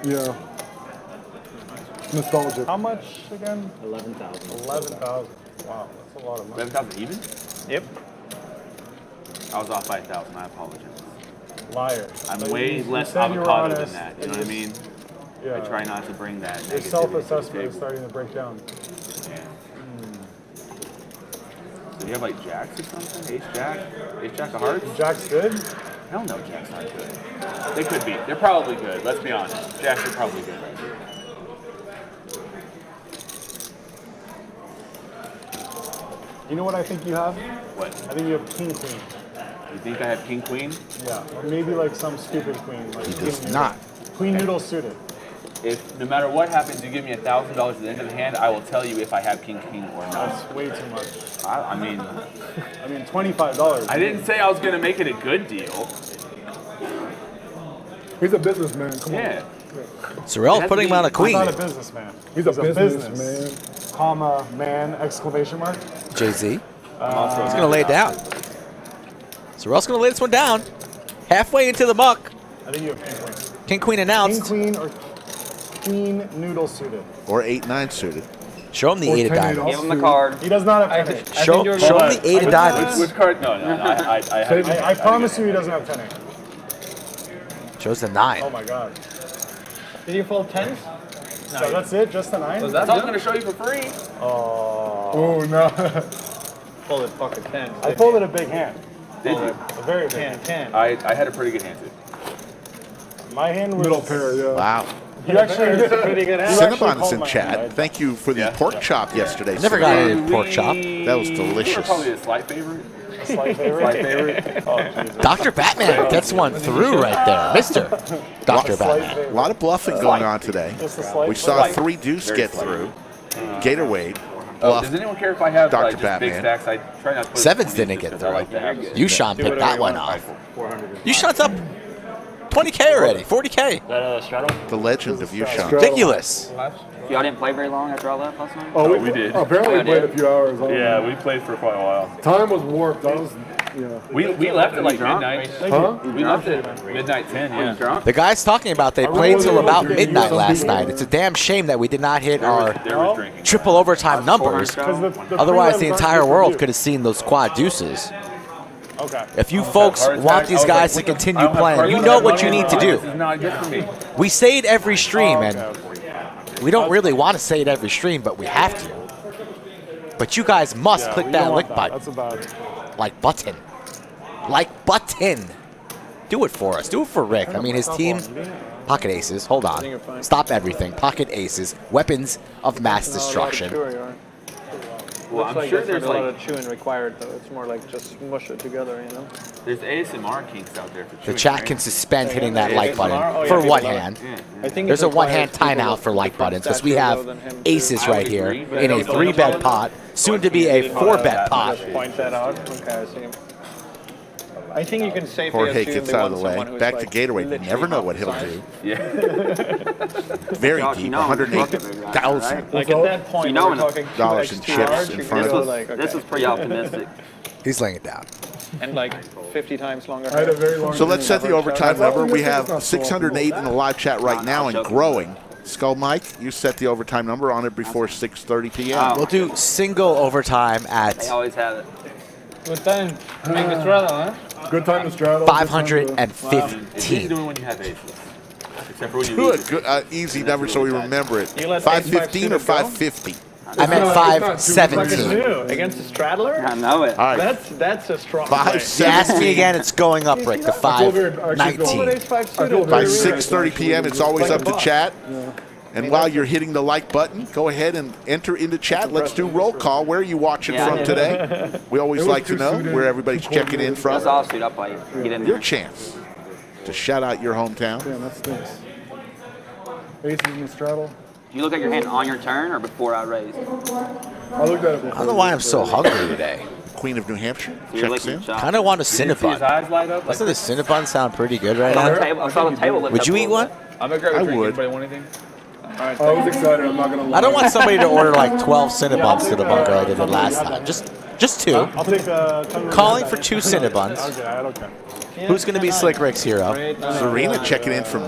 Yeah. Nostalgic. How much again? 11,000. 11,000. Wow, that's a lot of money. 11,000 even? Yep. I was off by 1,000. I apologize. Liar. I'm So way you less said you were avocado than honest, that. You and know what I mean? Yeah. I try not to bring that Your negativity self-assessment to the is table. starting to break down. Yeah. So you have like jacks or something? Ace jack of hearts? Jack's good? Hell no, jacks aren't good. They could be. They're probably good. Let's be honest. Jacks are probably good right here. You know what I think you have? What? I think you have king queen. You think I have king queen? Yeah, or maybe like some stupid queen. Like He king does noodle. not. Queen noodle suited. If no matter what happens, you give me $1,000 at the end of the hand, I will tell you if I have king or not. That's way too much. I mean, $25. I didn't say I was gonna make it a good deal. He's a businessman. Come Yeah. Sorrel's putting him on a He's queen. not a businessman. He's a businessman. business, comma, man, exclamation mark. Jay-Z. He's going to lay it down. Sorrel's going to lay this one down. Halfway into the muck. I think you have king queen. King Queen announced. King queen or queen noodle suited. Or 8-9 suited. Show him the 8 of diamonds. Give him the card. He does not have 10. Show him the 8 of diamonds. Which card? No. I promise you he doesn't have 10. Shows the 9. Oh my god. Did you fold 10s? So that's it? Just the 9? That's all I'm gonna show you for free. Oh, no. Folded fucking 10. I folded a big hand. Did you? A very big hand. 10. I had a pretty good hand too. My hand was... Middle pair, yeah. Wow. You actually... Pretty good hand. Cinnabon in chat. Thank you for the pork chop yesterday. Never got Cinnabon. any pork chop. That was delicious. You were probably a slight favorite. Slight favorite? Slight favorite. Oh, Jesus. Dr. Batman gets one through right there. Mr. Dr. Slight Batman. A favorite. lot of bluffing going on today. Just a slight We saw favorite. 3 deuce Very get slight. through. Gatorwade. Oh, Bluff. does anyone care if I have Dr. like just big Batman. stacks? I try not to put Sevens it didn't just get 'cause I like to have it. YooChan picked that one off. 400. YooChan's up 20K already. 40K. Is that straddle? The legend of YooChan. Ridiculous. Y'all didn't play very long after all that last night? Oh, we did. Apparently Yeah, played a did. few hours. I don't know. we played for quite a while. Time was warped. That was, yeah. We left at like midnight. Huh? We left at midnight 10. Yeah. Drunk? The guy's talking about they played till about midnight last night. It's a damn shame that we did not hit our There was drinking. triple overtime numbers. Because the Otherwise, prelims the aren't entire good for world you. could have seen those quad deuces. Okay. If you folks Heart want attack. these I was guys like, to what the- I continue don't have playing, cards you on know that what you money. need to This do. is not good for me. We say it every stream, Oh, and okay. we don't really want to say it every stream, but we have to. But you guys must Yeah, click we that don't like want that. button. That's about... Like button. Like button. Do it for us. Do it for Rick. I mean, his team, pocket aces. Hold on. Stop everything. Pocket aces. Weapons of mass destruction. Well, I'm sure there's a lot of chewing required, though. It's more like just smush it together, you know? There's ASMR kinks out there for chewing. The chat right? can suspend hitting that like button Oh, yeah, for people one love it. hand. I think There's it a one-hand requires people timeout for like with buttons because we stature have than him, aces too. right here in a 3-bet pot, soon to be a 4-bet pot. Just point that out. Okay, I see. I think you can safely Jorge assume gets they out of want the way. someone who's Back to like Gatorwade. You literally never know half what he'll size. do. Yeah. Very Josh, deep, you know I'm a bucket guy, $108,000. right? Like at that point, You know we're when talking dollars 2x in too chips large, in you front can of go us. like, okay. This was pretty optimistic. He's laying it down. And like 50 times longer. I had a very long So let's set the inning. overtime That's number. We optimistic, have it's not so 608 in the live chat right now and growing. Skull Mike, you set the overtime number on it before 6:30 p.m. We'll do single overtime They at always have it. Good time. Make it straddle, huh? Good time to straddle. good time to- It's easy 515. doing when you have aces. Except for when you Good, lose. good easy number so we remember it. You let 515 or ace-5 suited go? 550? I meant It's not too much. 517. Against a straddler? I know it. All right, That's a strong play. 517. Ask me again, it's going up, Rick, to I feel very- I actually feel- 519. Ace-5 I feel suited. By very 6:30 p.m., it's always Like up a to boss. chat. And while you're hitting the like button, go ahead and enter into chat. Let's do roll call. Where are you watching Yeah. from today? We always It was like to too know suited, where everybody's too checking in That's from. all suit up like get in Your there. chance to shout out your hometown. Damn, that stinks. Aces in the straddle. Do you look at your hand on your turn or before I raise? I looked at it before. I don't know why I'm so hungry today. Queen of New Hampshire You're checks licking in. the shot. Kind of want a Did you see his Cinnabon. eyes light up? Doesn't the Cinnabon sound pretty good right I now? saw the table lift Would up you a eat little one? bit. I'm gonna grab a I drink. would. Anybody want anything? I was excited. I'm not gonna lie. I don't want somebody to order like 12 Cinnabons to the bunker like they did last time. Just two. I'll take a Calling for 2 Cinnabons. Okay, I don't care. Who's going to be Slick Rick's hero? Serena checking in from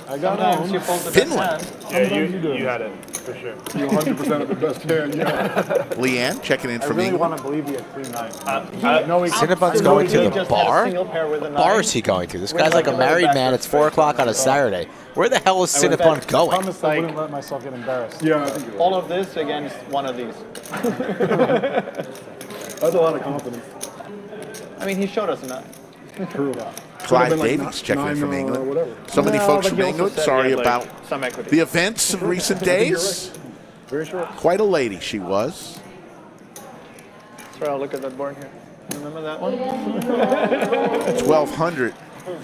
I got Sometimes you it. fold the Finland. best hand. Yeah, you had it for sure. You 100% of the best hand. Yeah. Leanne checking in I from really England. want to believe he had queen nine. No, Cinnabon's going to the Just had a bar? single pair with a What bar nine. is he going to? This guy's like a married man. It's 4 o'clock on a Saturday. Where the hell is Cinnabon I going? promised I wouldn't let myself get embarrassed. Yeah, I think you're right. All of this against one of these. That's a lot of confidence. I mean, he showed us a nine. True. Clyde Could've been like Davies checking in from England. Whatever. So many No, folks but from he also England. said he Sorry had, like, about some equity. the events of recent days. Very short. Quite a lady she was. Sorry, I'll look at that board here. Remember that one? 1,200.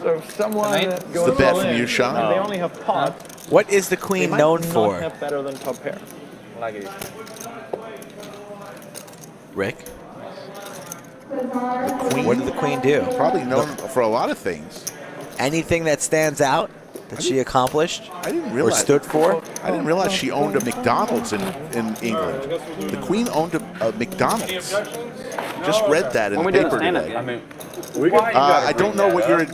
So if someone It's goes the bet all from in, YooChan. and they only have pot, What is the they queen might known not for? have better than top pair. Like it. Rick? The queen. What did the queen do? Probably known for a lot of things. Anything that stands out that she accomplished I didn't or realize. stood for? I didn't realize she owned a McDonald's in England. The Queen owned a McDonald's. Just read that in When the we do the paper stand-up today. game. I mean, I don't know what you're.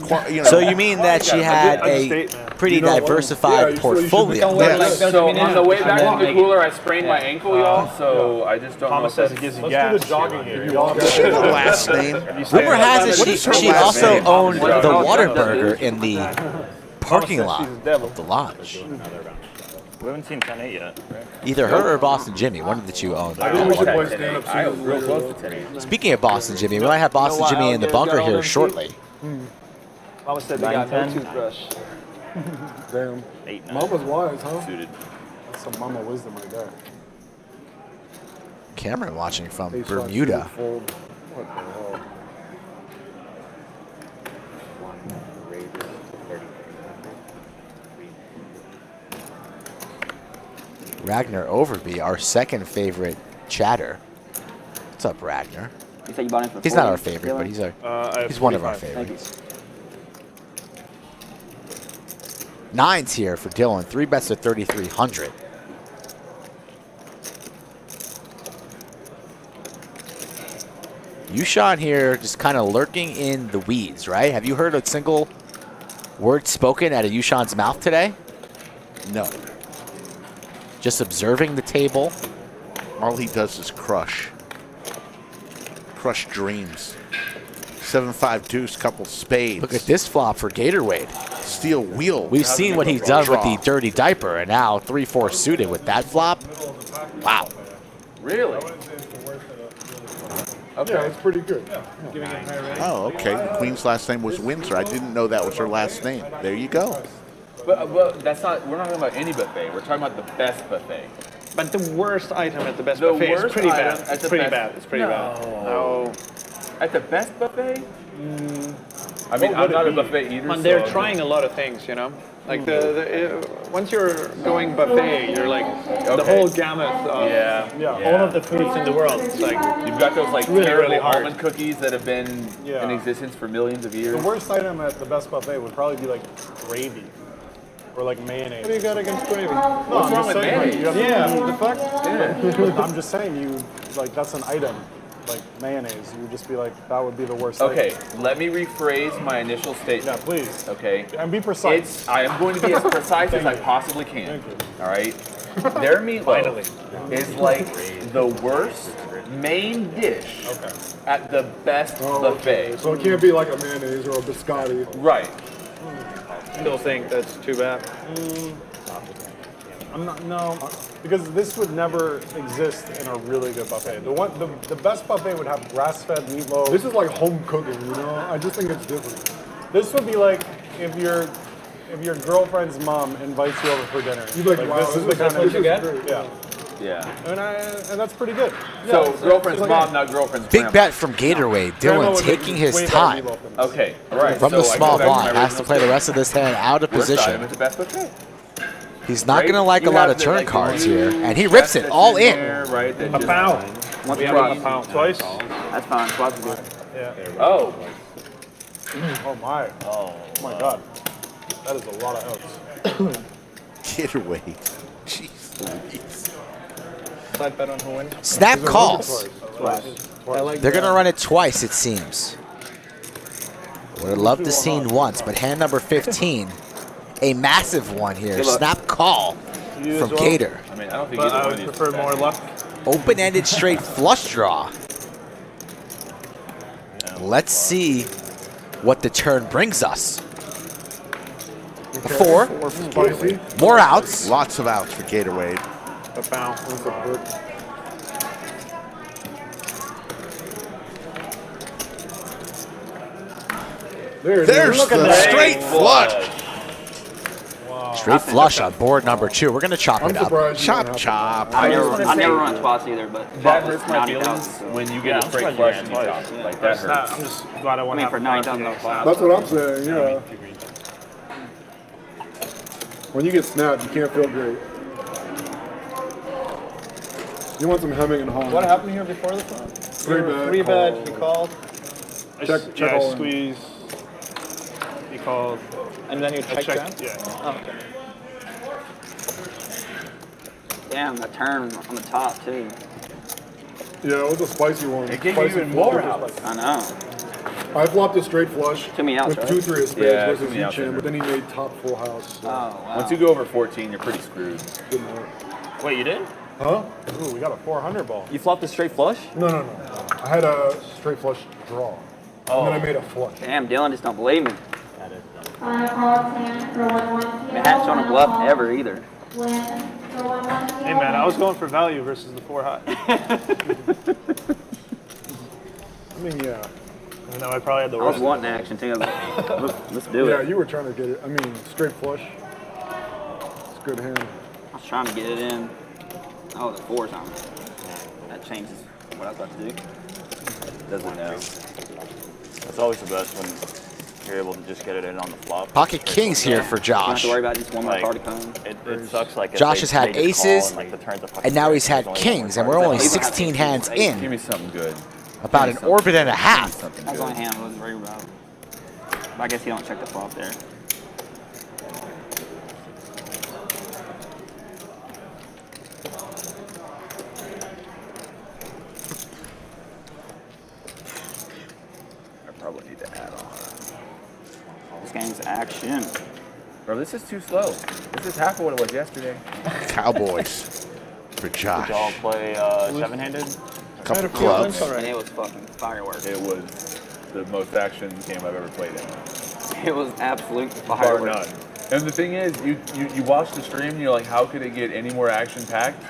So you mean that she had a pretty diversified portfolio? Yes. so on the way back to the cooler, I sprained my ankle, y'all. So I just don't know. Thomas If says it that's- gives you Let's gas. do the jogging here. Does she have a last name? Rumor has it What is her she last also name? owned the Thomas Whataburger in the parking lot she's the devil. of the lodge. We haven't seen 10-8 yet, right? Either her or Boston Jimmy, one of the two owned. I think we should play Okay, stand-up I was singles real later. close to 10. Speaking of Boston Jimmy, we might have Boston Jimmy in the bunker here shortly. Thomas said They got no 9-10. toothbrush. Damn. 8-9. Mama's wise, huh? Suited. That's some mama wisdom right there. Cameron watching from Ace five Bermuda. suited fold. What the hell? Ragnar Overby, our second favorite chatter. What's up, Ragnar? You said you bought him for He's not 40, our favorite, but he's our I have he's one of our 45. favorites. Nines here for Dylan. 3 bets at 3,300. YooChan here just kind of lurking in the weeds, right? Have you heard a single word spoken out of YooChan's mouth today? No. Just observing the table. All he does is crush. Crush dreams. 7-5 deuce, couple spades. Look at this flop for Gatorwade. Steel wheel. We've seen what he's done with Draw. the dirty diaper, and now 3-4 suited with that flop. Wow. Really? Okay. Yeah, it's pretty good. Oh, okay. The queen's last name was Windsor. I didn't know that was her last name. There you go. But that's not. We're not talking about any buffet. We're talking about the best buffet. But the worst item at the best The buffet is worst pretty item bad. at It's the pretty best- bad. It's pretty bad. No. At the best buffet? I mean, I'm not a buffet eater. And they're so trying a lot of things, you know. Like once you're going buffet, you're like the Okay. whole gamut of All of the foods in the world. It's like You've got those like really, terrible really hard. almond cookies that have been in existence for millions of years. The worst item at the best buffet would probably be like gravy. Or like mayonnaise. what do you got against gravy? No, What's I'm wrong just with saying, like, mayonnaise? you have to Yeah, eat- the fuck? Yeah. I'm just saying, you like that's an item, like mayonnaise. You would just be like, that would be the worst. Okay, item. let me rephrase my initial Yeah, statement. please. Okay. And be precise. I am going to be as precise as I possibly can. Thank you. All right. Their meatloaf is like the worst main dish at the best buffet. So it can't be like a mayonnaise or a biscotti. Right. Still think that's too bad. I'm not, no, because this would never exist in a really good buffet. The best buffet would have grass-fed meatloaf. This is like home cooking, you know? I just think it's different. This would be like if your girlfriend's mom invites you over for dinner. You'd be like, wow, this is the kind of great. yeah, Yeah. and that's pretty good. So Yeah, girlfriend's it's mom, not girlfriend's Big grandma. bet from Gatorwade. Grandma Dylan would taking make his way better time. meatloaf than this. Okay. All right. From so the I go small back to my blind, has to original play the statement. rest of this hand out of Worst item position. at the best buffet. He's not Right? going to like a You lot have of the, turn like, cards blue here, and he rips chest it all that's in. there, right, that A just- pound. Once We or have twice. a pound. Twice? That's fine. Twice is good. Oh. Oh my! Oh my God! That is a lot of oats. Gatorwade. Jeez Louise. Side bet on who wins. Snap calls. Twice. They're going to run it twice, it seems. Would have loved to seen once, but hand number 15, a massive one here. Good luck. Snap call You as from well? Gator. I mean, I don't think But either I one would of these. prefer more luck. Open-ended straight flush draw. Let's see what the turn brings us. A 4, Spicy. more outs. Lots of outs for Gatorwade. A pound. There it There's is. the straight flush. Straight flush on board number 2. We're going to chop I'm it up. surprised. you don't Chop, have to- chop. I just wanna never say- run twice either, but That was hurts my 90,000. feelings when you Yeah, get I'm a straight surprised flush you and ran you twice. chop. Like that hurts. I'm just glad I I went mean, half for a pound 9,000 today. $5. That's what I'm saying, yeah. When you get snapped, you can't feel great. You want some hemming and hawing. What happened here before this one? Three bad He called, Check Yeah, I all in. squeeze. He called. and then you I checked checked. that? Yeah. Oh, okay. Damn, the turn on the top too. Yeah, it was a spicy one. It gave Spicy you even flush. more outs. I know. I flopped a straight flush Too many outs, with right? 2-3 of spades Yeah, too versus many outs YooChan, there. but then he made top full house. Oh, wow. Once you go over 14, you're pretty screwed. Good night. Wait, you did? Huh? Ooh, we got a 400 ball. You flopped a straight flush? No. I had a straight flush draw. And then I made a flush. Damn, Dylan just don't believe me. Final call stand for 1-1 I hadn't shown a bluff ever either. Win for 1-1 Hey man, I was going for value versus the 4 high. I mean, yeah. I know I probably had the I was worst. wanting action too. I was like, let's do Yeah, it. you were trying to get it. I mean, straight flush. It's a good hand. I was trying to get it in. Oh, the 4's on. That changes what I was about to do. Doesn't know. It's always the best when you're able to just get it in on the flop. Pocket kings here for You don't have Josh. to worry about just one more Like, card to come. It sucks like if Josh they- has had they just call aces, and, like, the turns are fucking And now he's great. had There's only kings, one and we're card. only Even have 16 aces, hands aces. Give in. me something good. About an orbit and a half. Something That was the only good. hand I wasn't worried about. But I guess he don't check the flop there. I probably need to add on. This game's action. Bro, this is too slow. This is half of what it was yesterday. Cowboys for Did y'all Josh. play 7-handed? Couple clubs. And it was fucking fireworks. It was the most action game I've ever played in. It was absolute Bar fireworks. none. And the thing is, you watch the stream and you're like, how could it get any more action packed?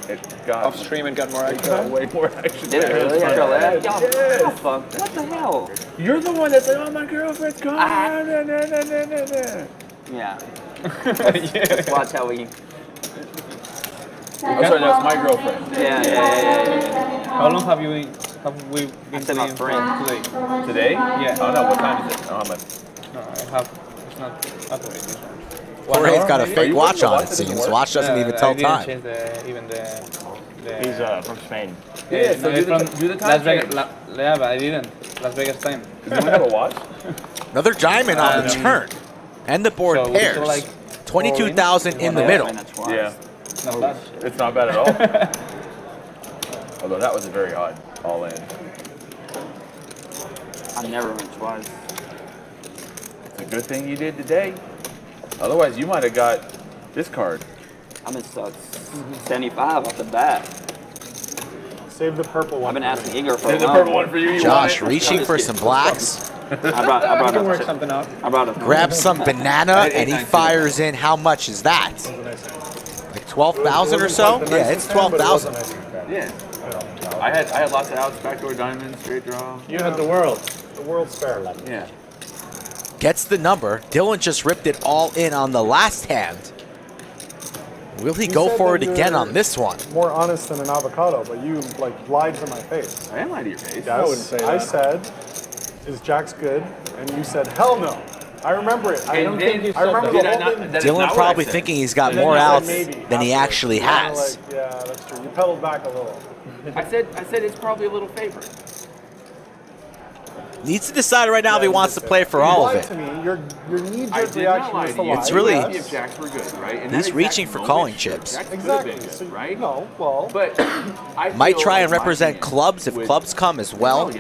it got Off stream, it got more action. way more action. Did it really? After all that? Y'all, what the hell? You're the one that's like, oh, my girlfriend's gone. Yeah. Let's watch how we. I'm sorry, that's my girlfriend. Yeah. How long have we been I said my playing friend. today? Today? Yeah. Oh, no, what time is it? I don't have No, I have. It's not accurate. This one. Jorge's got a Are fake you watch watching the on, watch it that doesn't seems. work? Watch doesn't even tell I didn't time. change even the He's from Spain. Yeah, so it's do the from time Las Vegas. change. Yeah, but I didn't. Las Vegas time. Does anyone have a watch? Another diamond on the turn. And the board So we pairs. saw, like, 22,000 in the middle. Yeah. Not bad. It's not bad at all. Although that was a very odd all in. I never went twice. It's a good thing you did today. Otherwise, you might have got this card. I'm in 75 off the bat. Save the purple one. I've been asking Igor for a There's the while. purple one for you. You Josh want it? reaching for some blacks. I brought Work a, something out. I brought a. Grabs some banana and he fires in. How much is that? Like 12,000 or so? Yeah, it's 12,000. Yeah. I had lots of outs, backdoor diamonds, straight draw. You had the world. The World's Fair. Yeah. Gets the number. Dylan just ripped it all in on the last hand. Will he go said for it that again you're on this one? More honest than an avocado, but you like lied to my face. I am lying to your face. Yes, I wouldn't say I that. said, "Is Jack's good?" And you said, "Hell no." I remember it. I And then- remember Did the I whole not- thing. that is Dylan not what I probably said. thinking he's got And then more you said outs maybe than he afterwards. actually And I'm has. like, yeah, that's true. You pedaled back a little. I said it's probably a little favorite. Needs to decide right now if he wants to play for You all lied of to it. me. Your I knee-jerk did not reaction lie was to to you. lie. It's really- If Yes. Jacks were good, right? In He's that reaching exact for moment, calling sure, chips. Jacks could have Exactly. been good, So, right? No, well, But I Might feel, try and in my represent opinion, clubs if with- clubs come as well.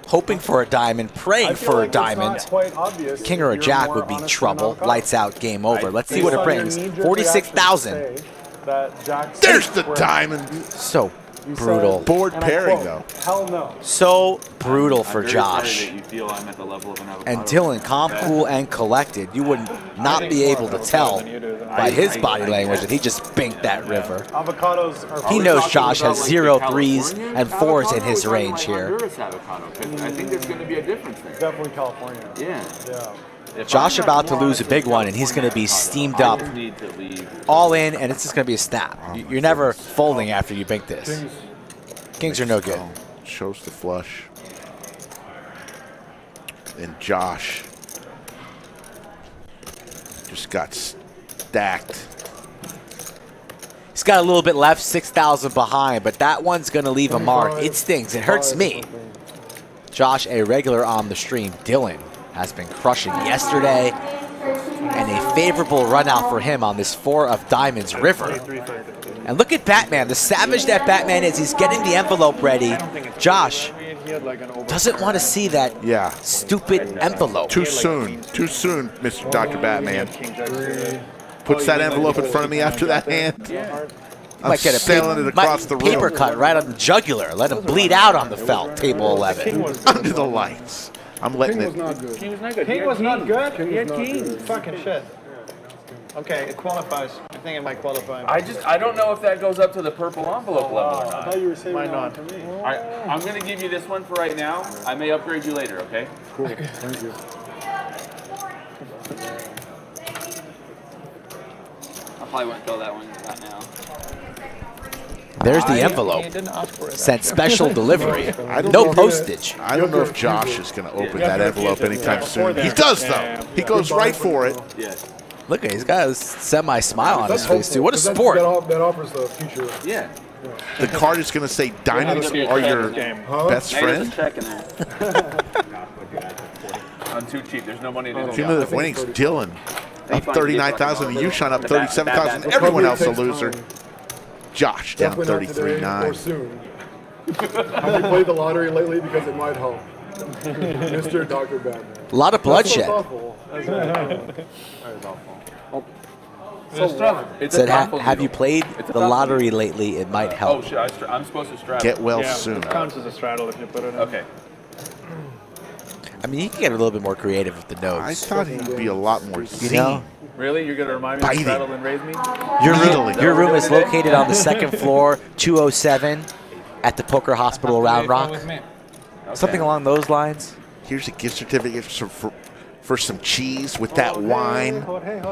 Hoping for a diamond, praying I feel for a like it's not diamond. quite obvious King if or a you're jack more would be honest than trouble. avocado. Lights out, game over. Let's see based what it Based on your brings. knee-jerk 46,000. reaction to say that Jack's There's the were- diamond. So you brutal. said, Board and I pairing, quote, though. Hell no. So brutal I'm for very sorry Josh. that you feel I'm at the level of an avocado. And Dylan, calm, cool, and collected. You would not be able to tell by his body language that he just binked that river. Avocados are. He Are we knows talking Josh about, has like, 0 the threes California and 4s in avocado, his or are we range talking here. Honduras avocado? 'Cause I think there's going to be a difference there. Definitely California. Yeah. Yeah. If Josh I'm about to more lose a honest big with one, and he's going to be California steamed avocado, up I just need to leave. all in, and it's just going to be a snap. You're never folding after you bink this. Kings are no good. Shows the flush. And Josh just got stacked. He's got a little bit left, 6,000 behind, but that one's going to leave a mark. It stings. It hurts me. Josh, a regular on the stream. Dylan has been crushing yesterday, and a favorable run out for him on this 4 of diamonds river. And look at Batman, the savage that Batman is. He's getting the envelope ready. Josh doesn't want to see that stupid envelope. Too soon, Mr. Dr. Batman. Puts that envelope in front of me after that hand. I'm Might get a sailing it across the room. paper cut right on the jugular. Let him bleed out on the felt. Table 11. Under the lights. I'm letting King was it. not good. King was not good. King was not good. King was not good. Fucking shit. Okay, it qualifies. I think it might qualify. I don't know if that goes up to the purple envelope level or I not. thought you were saying Why that not? to me. I'm going to give you this one for right now. I may upgrade you later, okay? Cool. Thank you. I probably wouldn't go that one right now. There's the envelope. He didn't ask for it. Sent special delivery. I don't No know if- postage. I don't know if Josh is going to open that envelope anytime soon. He does, though. He goes right for it. Yes. Look, he's got a semi-smile on his That's face, too. What a hopeful, 'cause sport. That offers the future. Yeah. The card is going to say diamonds are your best Maybe there's friend. a check in there. I'm too cheap. There's no money to do. Cumulative winnings, Dylan. Up 39,000 to YooChan, up 37,000. Everyone else a loser. Josh down Definitely not today or 33.9. soon. Have you played the lottery lately? Because it might help. Mr. Dr. Batman. A lot of bloodshed. That's awful. That is awful. It's Said, a thoughtful have deal. you played It's a the thoughtful lottery deal. lately? It might Oh, help. shit. I'm supposed to straddle. Get well Yeah, soon. it counts as a straddle if you put it in. Okay. I mean, he can get a little bit more creative with the notes. I thought he'd be a lot more You zany. know? Really? You're gonna remind me Biting. to straddle and raise me? Your room is located on the second floor, 207, at the Poker Hospital Round Rock. Something along those lines. Here's a gift certificate for some cheese with that wine.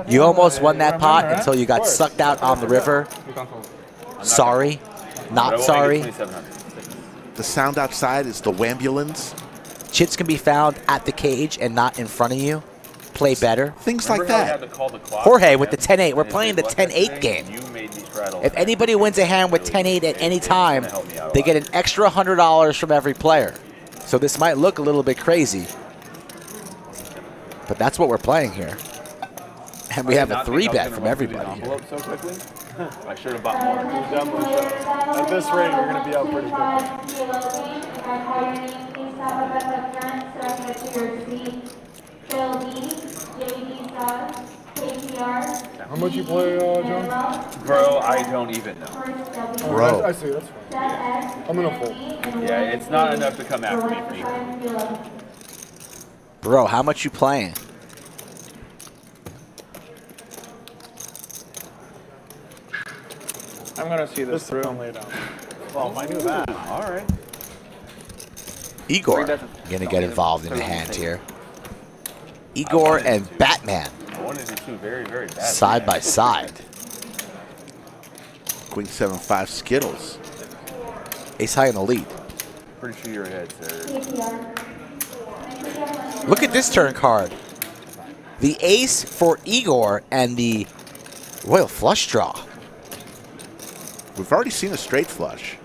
You almost won that pot until you got sucked out on the river. Sorry. Not sorry. The sound outside is the wambulance. Chips can be found at the cage and not in front of you. Play better. Things like that. Jorge with the 10-8. We're playing the 10-8 game. If anybody wins a hand with 10-8 at any time, they get an extra $100 from every player. So this might look a little bit crazy, but that's what we're playing here. And we have a 3-bet from everybody here. So quickly? I should have bought more. Definitely should. At this rate, you're going to be out pretty quick. How much you play, John? Bro, I don't even know. Bro. I see, that's fine. I'm gonna fold. Yeah, it's not enough to come after me for sure. Bro, how much you playing? I'm gonna see this through. Lay down. Well, I knew that. All right. Igor gonna get involved in the hand here. Igor and Batman I wanted to do very, very bad. side by side. Queen 7-5 Skittles. Ace high in the lead. Pretty sure you're ahead, sir. Look at this turn card. The ace for Igor and the royal flush draw. We've already seen a straight flush.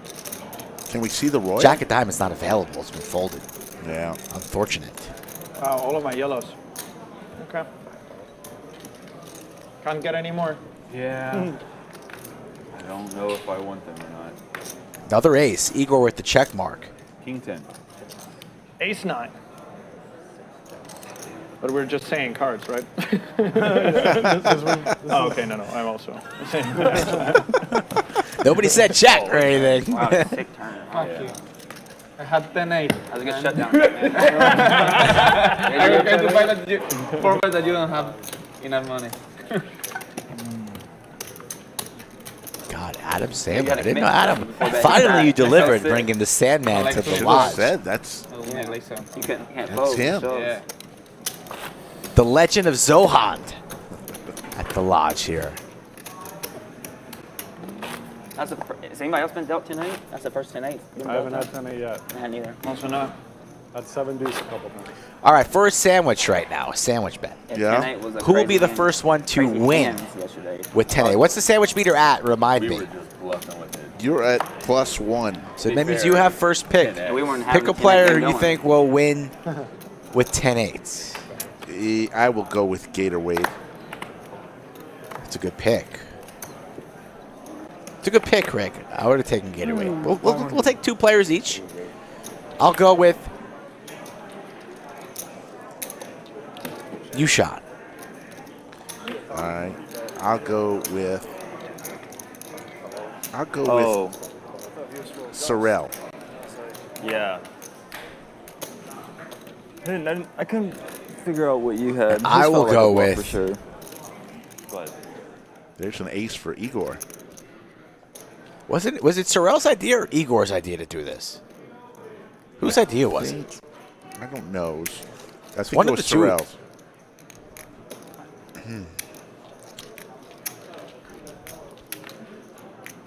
Can we see the royal? Jack of diamonds not available. It's been folded. Yeah. Unfortunate. Wow, all of my yellows. Okay. Can't get any more. Yeah. I don't know if I want them or not. Another ace. Igor with the check mark. King 10. Ace 9. But we're just saying cards, right? Oh, okay, no, I'm also saying Nobody said check or anything. Wow, sick turn. Fuck you. I had 10-8. That's a good shutdown. Are you going to buy that format that you don't have enough money? God, Adam Sandler. gotta I didn't know commit Adam. before that. Finally, you delivered, That's it. bringing the Sandman like to to the do lodge. Said that's Yeah, like so. You can't That's fold. him. So. Yeah. The Legend of Zohan at the lodge here. That's a, has anybody else been dealt 10-8? That's the first 10-8. I haven't had 10-8 yet. I hadn't either. also not. Had 7 deuce a couple times. All right, first sandwich right now. A sandwich bet. Yeah. 10-8 was a Who will be crazy the hand. first one to Crazy win hands yesterday. with 10-8? What's the sandwich beater at? Remind We me. were just bluffing with it. you're at +1. So that means you have first pick. And we weren't having Pick a the 10-8 player game who you going. think will win with 10-8s. I will go with Gatorwade. That's a good pick. It's a good pick, Rick. I would have taken Gatorwade. We'll take 2 players each. I'll go with YooChan. All right. I'll go with Sorrel. Yeah. I couldn't figure out what you had. I His will felt like go a bluff with- for sure. But There's an ace for Igor. Was it Sorrel's idea or Igor's idea to do this? Whose idea was it? I don't know. I think One it of was the two. Sorrel's.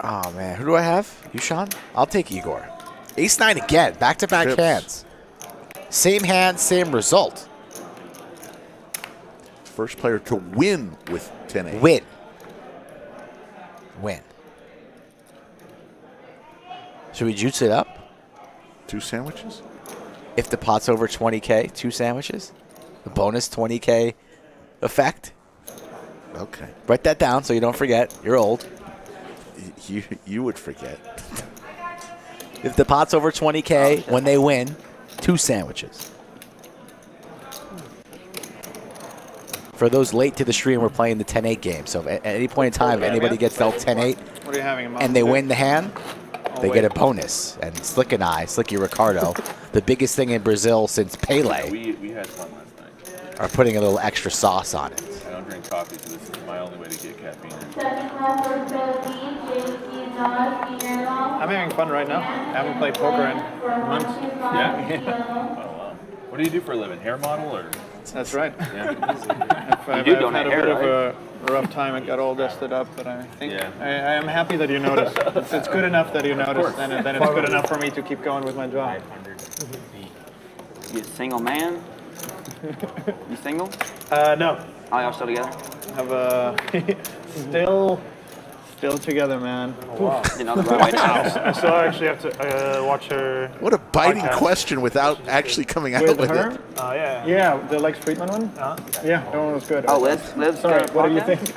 Oh man, who do I have? YooChan? I'll take Igor. Ace-9 again, back-to-back Trips. hands. Same hand, same result. First player to win with 10-8. Win. Should we juice it up? 2 sandwiches? If the pot's over 20K, 2 sandwiches? The bonus 20K effect? Okay. Write that down so you don't forget. You're old. You would forget. If the pot's over 20K, when they win, 2 sandwiches. For those late to the stream, we're playing the 10-8 game. So if at any point in time, anybody gets dealt 10-8 What are you having? A and they Mountain win the hand, they get a bonus. And Slick and I, Slicky Ricardo, the biggest thing in Brazil since Pele, We had fun last night. are putting a little extra sauce on it. I don't drink coffee, so this is my only way to get caffeine. Second class for Philippines, JC Dodge, senior long. I'm having fun right now. I haven't played poker in months. Yeah? Oh, wow. What do you do for a living? Hair model or? That's right. Yeah. I've do had donate a hair, bit of right? a rough time. It got all dusted up, but I think Yeah. I am happy that you noticed. It's good enough that you noticed, and then it's good enough for me to keep going with my job. You a single man? You single? No. Oh, y'all still together? Have still together, man. Wow. You know the right way now. I still actually have to watch her. What a biting Podcast. question without actually coming out With with her? it. Yeah. Yeah, the Lex Friedman one. Yeah, that one was good. Oh, Liv's Sorry, got a what do you podcast?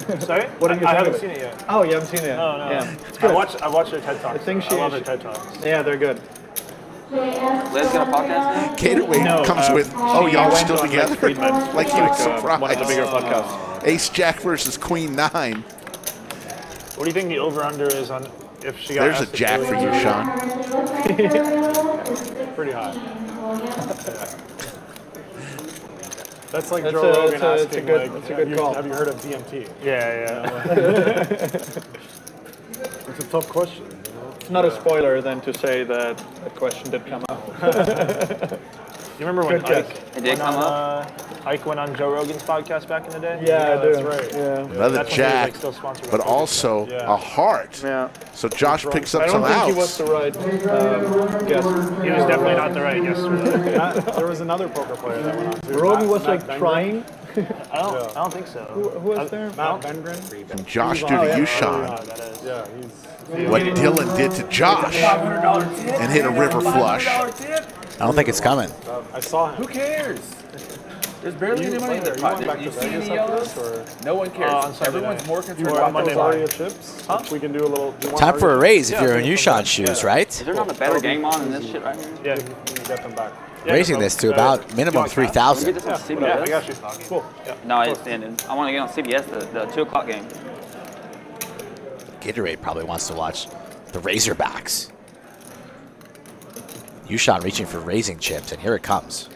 think? Sorry? What did you I think haven't of seen it? it yet. Oh, you haven't seen it yet? No. Yeah, it's good. I watched her TED Talks. I think I love her she- TED Talks. Yeah, they're good. Liv's got a podcast? Gatorwade No, comes with, oh, she y'all went still on Lex together? Friedman, Like he was one of the bigger surprised. podcasts. Ace Jack versus Queen 9. What do you think the over/under is on if she got? There's a asked to jack do for it? you, Sean. Pretty high. That's like That's Joe a- Rogan it's a- it's a asking, good- like, it's a good have, call. you, have you heard of DMT? Yeah. It's a tough question. You know? It's not a spoiler then to say that a question did come up. You remember when Good guess. Ike It did went come on, Ike went on Joe Rogan's podcast back in the day? Yeah, I do. that's right. Yeah. Another That's when he was, jack, like, still sponsored by but Coca-Cola. also Yeah. a heart. Yeah. So Josh picks up I some don't think he was outs. the right guess. He was definitely not the right guess for that. There was another poker player that went on too. Rogan was Matt like Bengren. trying. I don't think so. Who was there? Matt Bengren. And Josh do Oh, to yeah. YooChan That is. Yeah, he's. what Dylan did to Josh and hit a river flush. I don't think it's coming. I saw him. Who cares? There's barely any money in the You pot. went back to You see Vegas any after yellows? this, or No one cares. on Sunday Everyone's night. more you concerned want about Monday the Aria line. chips? We can do a little. Do you want Time for a Aria raise if you're in YooChan shoes, right? Is there not a better game on than this shit right here? Yeah. chips? You can get them back. Raising this to about minimum Can we get 3,000. this on CBS? Yeah, I got you. Cool. No, it's ended. I want to get on CBS, the 2 o'clock game. Gatorade probably wants to watch the Razorbacks. YooChan reaching for raising chips, and here it comes.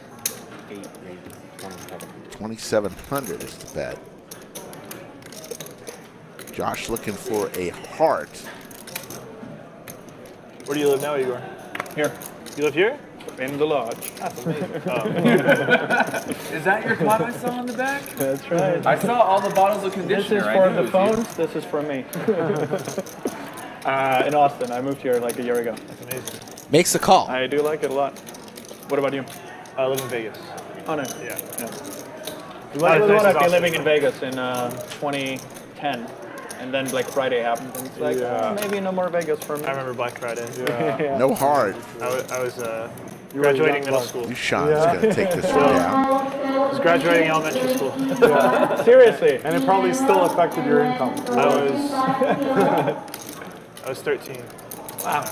2,700 is the bet. Josh looking for a heart. Where do you live now, Igor? Here, You live here? in the lodge. Is that your pot I saw on the back? That's right. I saw all the bottles of This conditioner. is I for knew the it was phones. This is for me. In Austin. I moved here like a year ago. That's amazing. Makes the call. I do like it a lot. What about you? I live in Vegas. Oh, no. Yeah. I Vegas is I've been awesome. living in Vegas in 2010. And then Black Friday happened, and it's like, maybe no more Vegas for me. I remember Black Friday. Yeah. No heart. I was graduating middle school. YooChan's going to take this one down. I was graduating elementary school. Seriously. And it probably still affected your income. I was 13. Wow.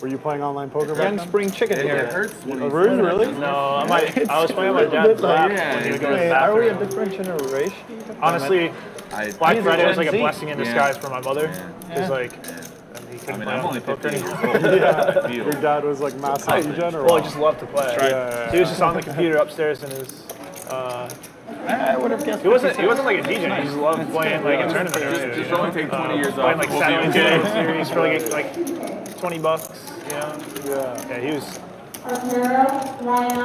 Were you playing online poker back Young then? spring chicken It here. hurts when Oh, were you really? No, I was playing on my dad's lap when he would go to the Wait, are we a bathroom. different generation? Honestly, Black He's a Friday was Gen like a Z. blessing in disguise for my mother. Because like, he couldn't play I'm on only the poker 15 anymore. years old. Your dad was like mass gen or Well, I what? just loved to play. Yeah. He was just on the computer upstairs in his. I would have guessed. He wasn't like a DJ. He just loved playing like in tournaments. Just only take 20 years Playing off. like We'll be Saturday okay. Day series for like $20. You know. Yeah, he was.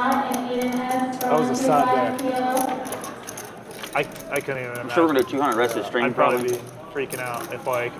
That was a sad day. I couldn't even imagine. I'm sure we're going to do 200 rest of the stream. I'd probably be freaking out if like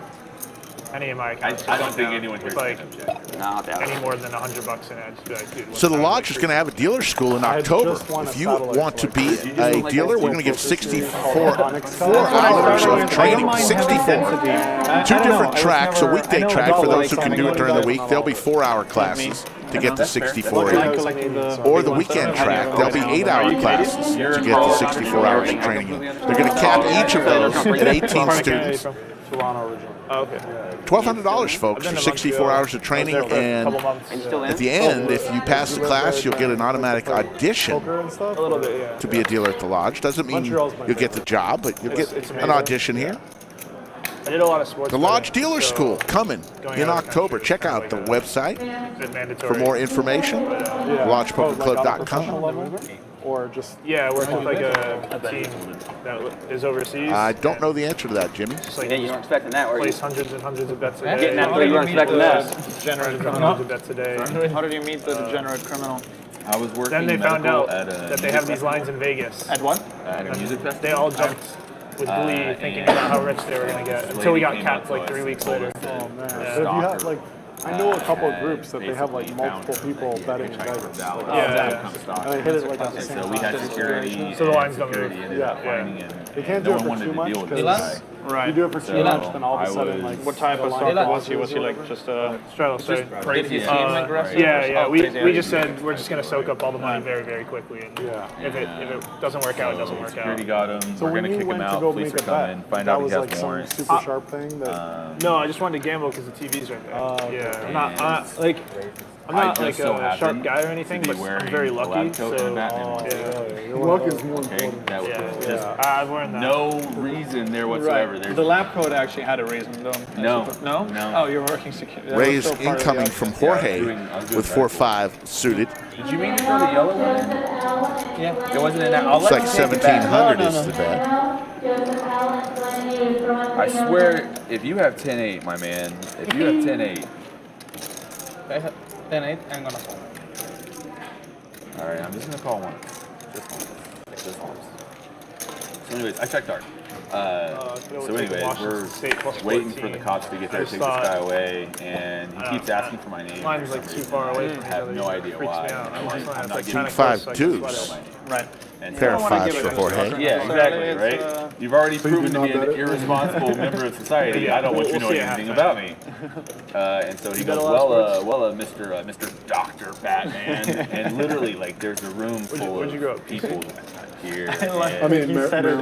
any of my accounts. I don't think anyone here It's is like going to object. No, I doubt any it. more than $100 in it. I'd just be like, dude. So the what's lodge is going to have a dealer school in I had October. just won a If you satellite want to be flight. a dealer, we're going to give 64 Onyx 4 hours I of training. don't mind having 64. density. I Two don't know, different I was tracks, never- a weekday I know track adult for those who likes can do it on during the it. week. There'll be 4-hour classes to get to 64 Like in. collecting the Or the big ones. weekend track, there'll be 8-hour classes to get to 64 hours of training in. They're going to cap each of those at 18 students. Toronto originally. Oh, okay. $1,200, folks, for 64 hours of training, and Couple months. And still in? at the end, if you pass the class, you'll get an automatic audition Poker and stuff? A little bit, yeah. to be a dealer at the lodge. Doesn't mean you'll get the job, but you'll get an audition here. I did a lot of sports. The Lodge betting, Dealer so School coming going in out of the October. country Check is out the kind of website been mandatory. for more information. Yeah. LodgePokerClub.com. Or just I work with like a team that is overseas. I don't know the answer to that, Jimmy. Just like Yeah, you weren't expecting that, were you? place hundreds and hundreds of bets a day. Getting that through, you weren't expecting that. Degenerate Hundreds criminal. of bets a day. How did you meet the degenerate criminal? I was working Then they found out at a that they have these lines in Vegas. At what? at a music festival. They all jumped with glee, thinking about how rich they were going to get, until we got capped like 3 weeks later. Oh man. So if you have like, I know a couple of groups that they have like multiple people betting in Vegas. Like, and they hit it like at the same So we had time. security. So the lines and don't move. security ended Yeah, up yeah. finding him. They can't and do no it one for wanted too to much deal with because this guy. if you do it for too much, then all of a I sudden was- like What type of the stuff line was he? Was he crosses. like just Straddle, crazy yeah, aggressive? yeah. Oh, We crazy just said we're just going to soak up all the money very, very quickly. And Yeah. if it doesn't work out, it doesn't work Security out. got him. So We're when gonna you kick him went to out. go Police make are a bet, coming. Find that out he was has like some warrants. super sharp thing that. No, I just wanted to gamble because the TV's right there. Yeah, I'm not like I'm I not just like so a sharp happened guy or anything, to be but wearing I'm very a lucky. lab coat and a So Batman one. yeah, Your luck is more Okay, important. that was yeah. just I've learned that. no reason there whatsoever. Right. There's The lab coat actually had a reason, though. No. No? No. Oh, you're working security. Rays incoming from Jorge with 4-5 suited. Did you mean to throw the yellow one in? Yeah. It wasn't in that. I'll Looks let like you take it back. 1700 No, is no, the no. bet. Joseph Allen, Glenn Hughes, throwing I 300. swear, if you have 10-8, my man, if you have 10-8, Then I'm gonna call. all right, I'm just gonna call one. Just once. So anyways, I checked dark. So anyways, we're waiting for the cops to get there to take this guy away, and he keeps asking for my name. Mine's like too far away from I each have other. no It idea freaks why. me out. I want I'm not like getting kinda Five close so I can twos. sweat it. Right. And Pair so- of fives for Jorge. Yeah, exactly, It's, right? You've already So you proven do to be not an bet it? irresponsible member of society. Yeah, I don't want you we'll knowing see at anything halftime. about me. And so he goes, Mr. Dr. Batman. And literally, like, there's a room full where'd you grow of up? people here. I mean, He said it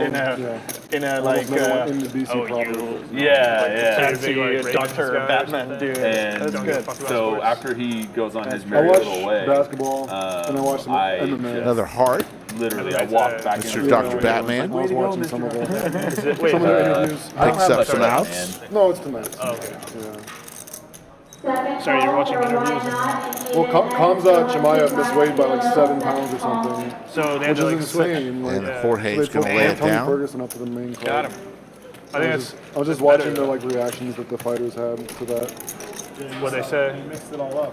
in a almost like no one in the DC oh, proper. Yeah. Big, like, Ravens Dr. guy or Batman something. dude. And That's good. so after he goes on his I merry watch little way, basketball and I watch some I MMA. Another heart. literally, I walked back Mr. into Dr. the room. Batman I was watching some of them. Wait, Some of the interviews. I don't Picks have up much some of that, outs. man. No, it's tonight. Oh, okay. Yeah. Second Sorry, you're call watching for interviews Why Not Well, and Kamzat Chimaev missed weight by like 7 pounds or something, So they had which to is like switch. insane. Like, And Yeah. Jorge's they going to lay it Tony down. Ferguson up to the main card. Got him. I think that's I was just watching the like reactions that the fighters had to that. what they say.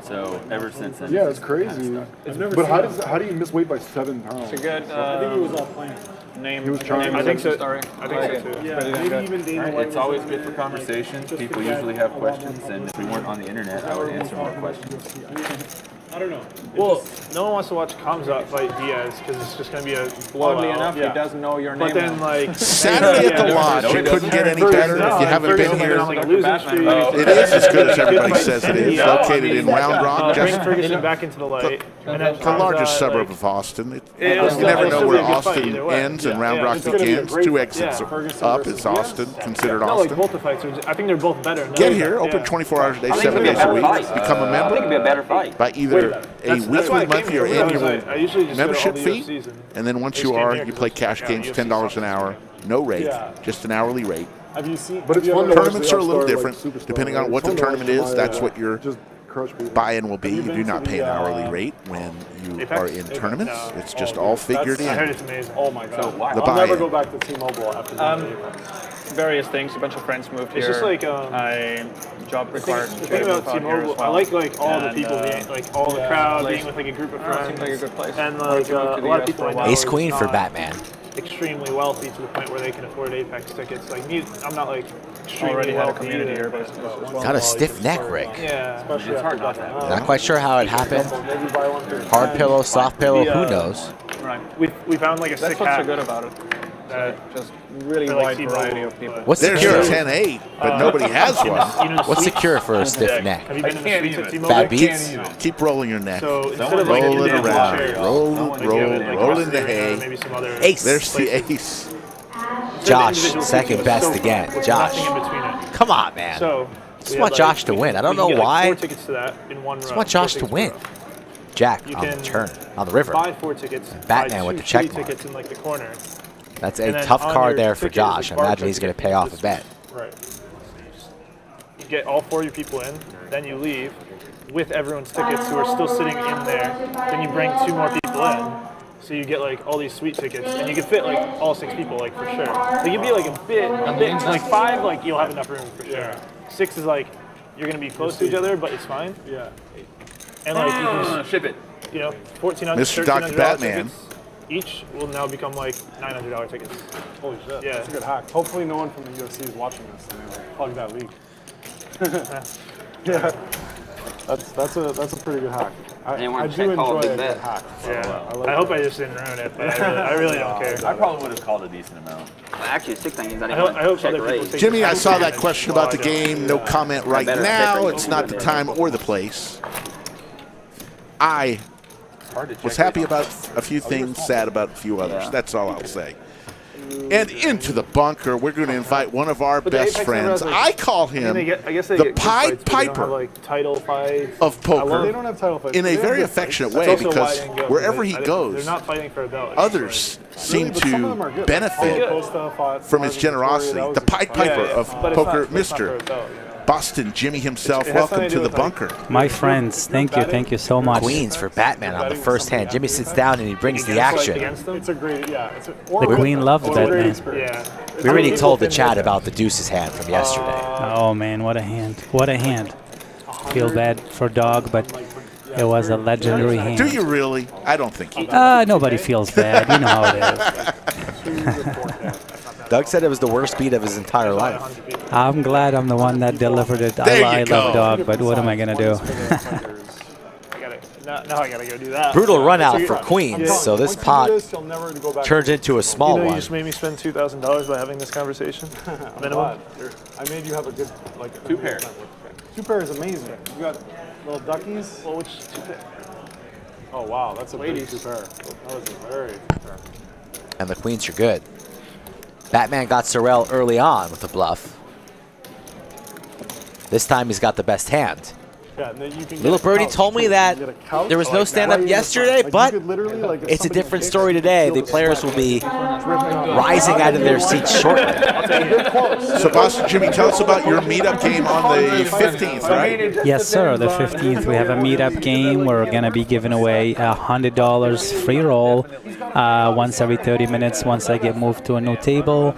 So ever since then, Yeah, it's crazy. But how do you miss weight by 7 pounds? It's a good. I think he was all playing. Name. He was trying I to- think so. Story. I think so too. it's always good for conversation. People usually have questions, and if we weren't on the internet, I would answer more questions. Well, no one wants to watch Kamzat fight Diaz because it's just going to be a blowout. Oddly enough, he doesn't know your name. But then, like, Saturday at the Lodge. You couldn't get any better if you haven't been here. on like a losing streak. It is as good as everybody says it is. Yeah. Located in Round Rock, Bring just Ferguson back into the light. And then the largest Kamzat, suburb like, of Austin. it'll You still- never it'll know still where be a good fight Austin either way. ends and Yeah. Round Yeah, Rock it's gonna be a begins. great 2 fight. exits Ferguson up versus is Austin, considered No, like Austin. both the fights are. I think they're both better. Get here, open 24 hours a day, 7 days a week. Become a I think it'd be a member better fight. by either a weekly, monthly, or annual I usually just membership go to all the fee. UFCs And then once They you came are, here you 'cause play it's cash like, games, UFC $10 an hour, no rate, just an hourly rate. Have you seen? But it's fun to watch Tournaments the are a little upstart, like, different. superstar. Depending on It's what the fun to watch tournament is, Chimaev that's what your just crush people. buy-in will be. You do not pay an hourly rate when you are in tournaments. It's just all figured I heard in. it's amazing. Oh my god. The I'll never buy-in. go back to T-Mobile after various things. A bunch of friends moved here. It's just like I job required. The thing about T-Mobile, I like all the people being like all the crowd being with like a group of friends. Seems like a good place. And like a lot of people I know Ace are Queen for not Batman. extremely wealthy to the point where they can afford Apex tickets. Like me, I'm not like extremely Already had a wealthy community either, here, but but Got a stiff neck, Rick. yeah. It's hard not to have. Not quite sure how it happened. Maybe buy one for Hard pillow, soft pillow, who knows? Right. We found like a That's sick what's so hat good about it. that Just really for, like, wide T-Mobile, variety of people. but- What's the There's cure? your 10-8, but nobody has one. You know, What's the sweets? cure for a stiff neck? Have you been in the can't suites at even. T-Mobile? Bad beats? Keep rolling your neck. So instead of like a Roll it individual around. chair, Roll, like, you roll, have it, like, roll across in the arena, hay. Maybe some other Ace. There's the places. ace. Josh, Individual second tickets best was so again. fun, with Josh. nothing in between it. Come on, man. So Just we want had, Josh to win. I don't we can know get, like, why. 4 tickets to that in one row. Just want Josh 4 to tickets win. per row. Jack You on the can turn, on the river. Buy 4 tickets. Batman buy with 2 the check shitty mark. tickets in like the corner. That's And a then tough on card your there for ticket is Josh. a I bar imagine he's going to ticket. pay off a bet. Right. get all 4 of your people in, then you leave with everyone's tickets who are still sitting in there. Then you bring 2 more people in. So you get like all these sweet tickets, and you can fit like all 6 people, like for sure. So you'd be like a bit, like 5, like you'll have enough room for sure. 6 is like you're gonna be close to each other, but it's fine. Yeah. And like you can ship it. You know, $1,400, Mr. Dr. $1,300 Batman. tickets each will now become like $900 tickets. Holy shit. Yeah. That's a good hack. Hopefully no one from the UFC is watching this and they like, plug that leak. Yeah. That's a pretty good hack. I do enjoy a good hack. Yeah. I hope I just didn't ruin it, but I really don't care. I probably would have called a decent amount. Well, actually, 6 things I I hope check other people rate. take Jimmy, I the saw that advantage. question about the game. No comment right better now. different. It's not the time or the place. I was happy about a few things, sad about a few others. Yeah. That's all I'll say. And into the bunker, we're going to invite one of our But the best Apex friends. never has, I call I him mean, I guess they the get good Pied fights, but they don't have, Piper like title fights. of Well, they poker don't have title fights. in but a they have very good affectionate fights. way Also because wide and go. wherever he They're goes, not fighting for a belt. others seem Really, but some of them to are good. Like, benefit Paulo Costa fought from his Marvin Vettori, generosity. that was The a Pied fight. Piper Yeah, of but it's poker, not for a Mr. belt, Boston Jimmy himself. It has Welcome nothing to to the do with, like, bunker. My friends, thank you so much. Queens for Batman on the first hand. Jimmy sits down and he brings the Against, like, action. against them? It's a great, yeah. It's a, The Queen loves it's a great Batman. experience. Yeah. We already told the chat about the deuces hand from yesterday. Oh man, what a hand. What a hand. Feel bad for Dog, but it was a legendary hand. Do you really? I don't think you do. Nobody feels bad. You know how it is. Doug said it was the worst beat of his entire life. I'm glad I'm the one that delivered it. There you I love go. Dog, but what am I going to do? Now I gotta go do that. Brutal run out So for you- Queens, so this pot turns into a small You know, you one. just made me spend $2,000 by having this conversation. Minimum. I made you have a good, like, 2 pair. 2 pair is amazing. You got little duckies. Well, which 2 pair? Oh, wow. That's a big Ladies. 2 pair. That was a very 2 pair. And the Queens are good. Batman got Sorrel early on with a bluff. This time he's got the best hand. Yeah, and then you can Little get a Birdie couch. told me You that get a couch there was no like stand-up that. yesterday, Like, but you could literally, like, if it's a somebody different kicks, story you could today. feel The players will be rising out of their seats shortly. So, Boston Jimmy, tell us about your meetup game on the 15th, right? Yes, sir. The 15th, we have a meetup game. We're going to be giving away $100 free roll once every 30 minutes once I get moved to a new table.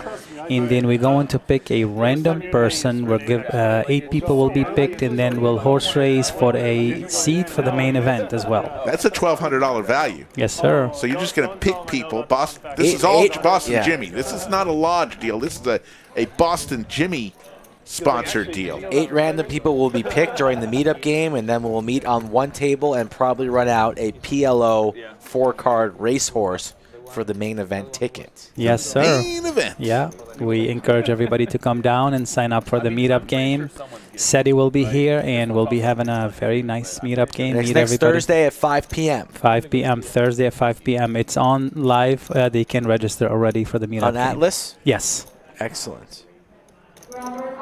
And then we're going to pick a random person. We'll give 8 people will be picked, and then we'll horse race for a seat for the main event as well. That's a $1,200 value. Yes, sir. So you're just going to pick people. Boston. This is all Boston yeah. Jimmy. This is not a lodge deal. This is a Boston Jimmy sponsored deal. 8 random people will be picked during the meetup game, and then we'll meet on one table and probably run out a PLO 4-card racehorse for the main event ticket. Yes, sir. Main event. Yeah, we encourage everybody to come down and sign up for the meetup game. Seti will be here, and we'll be having a very nice meetup game. Next everybody. Thursday at 5 p.m. 5 p.m. Thursday at 5 p.m. It's on live. They can register already for the meetup On game. Atlas? Yes. Excellent.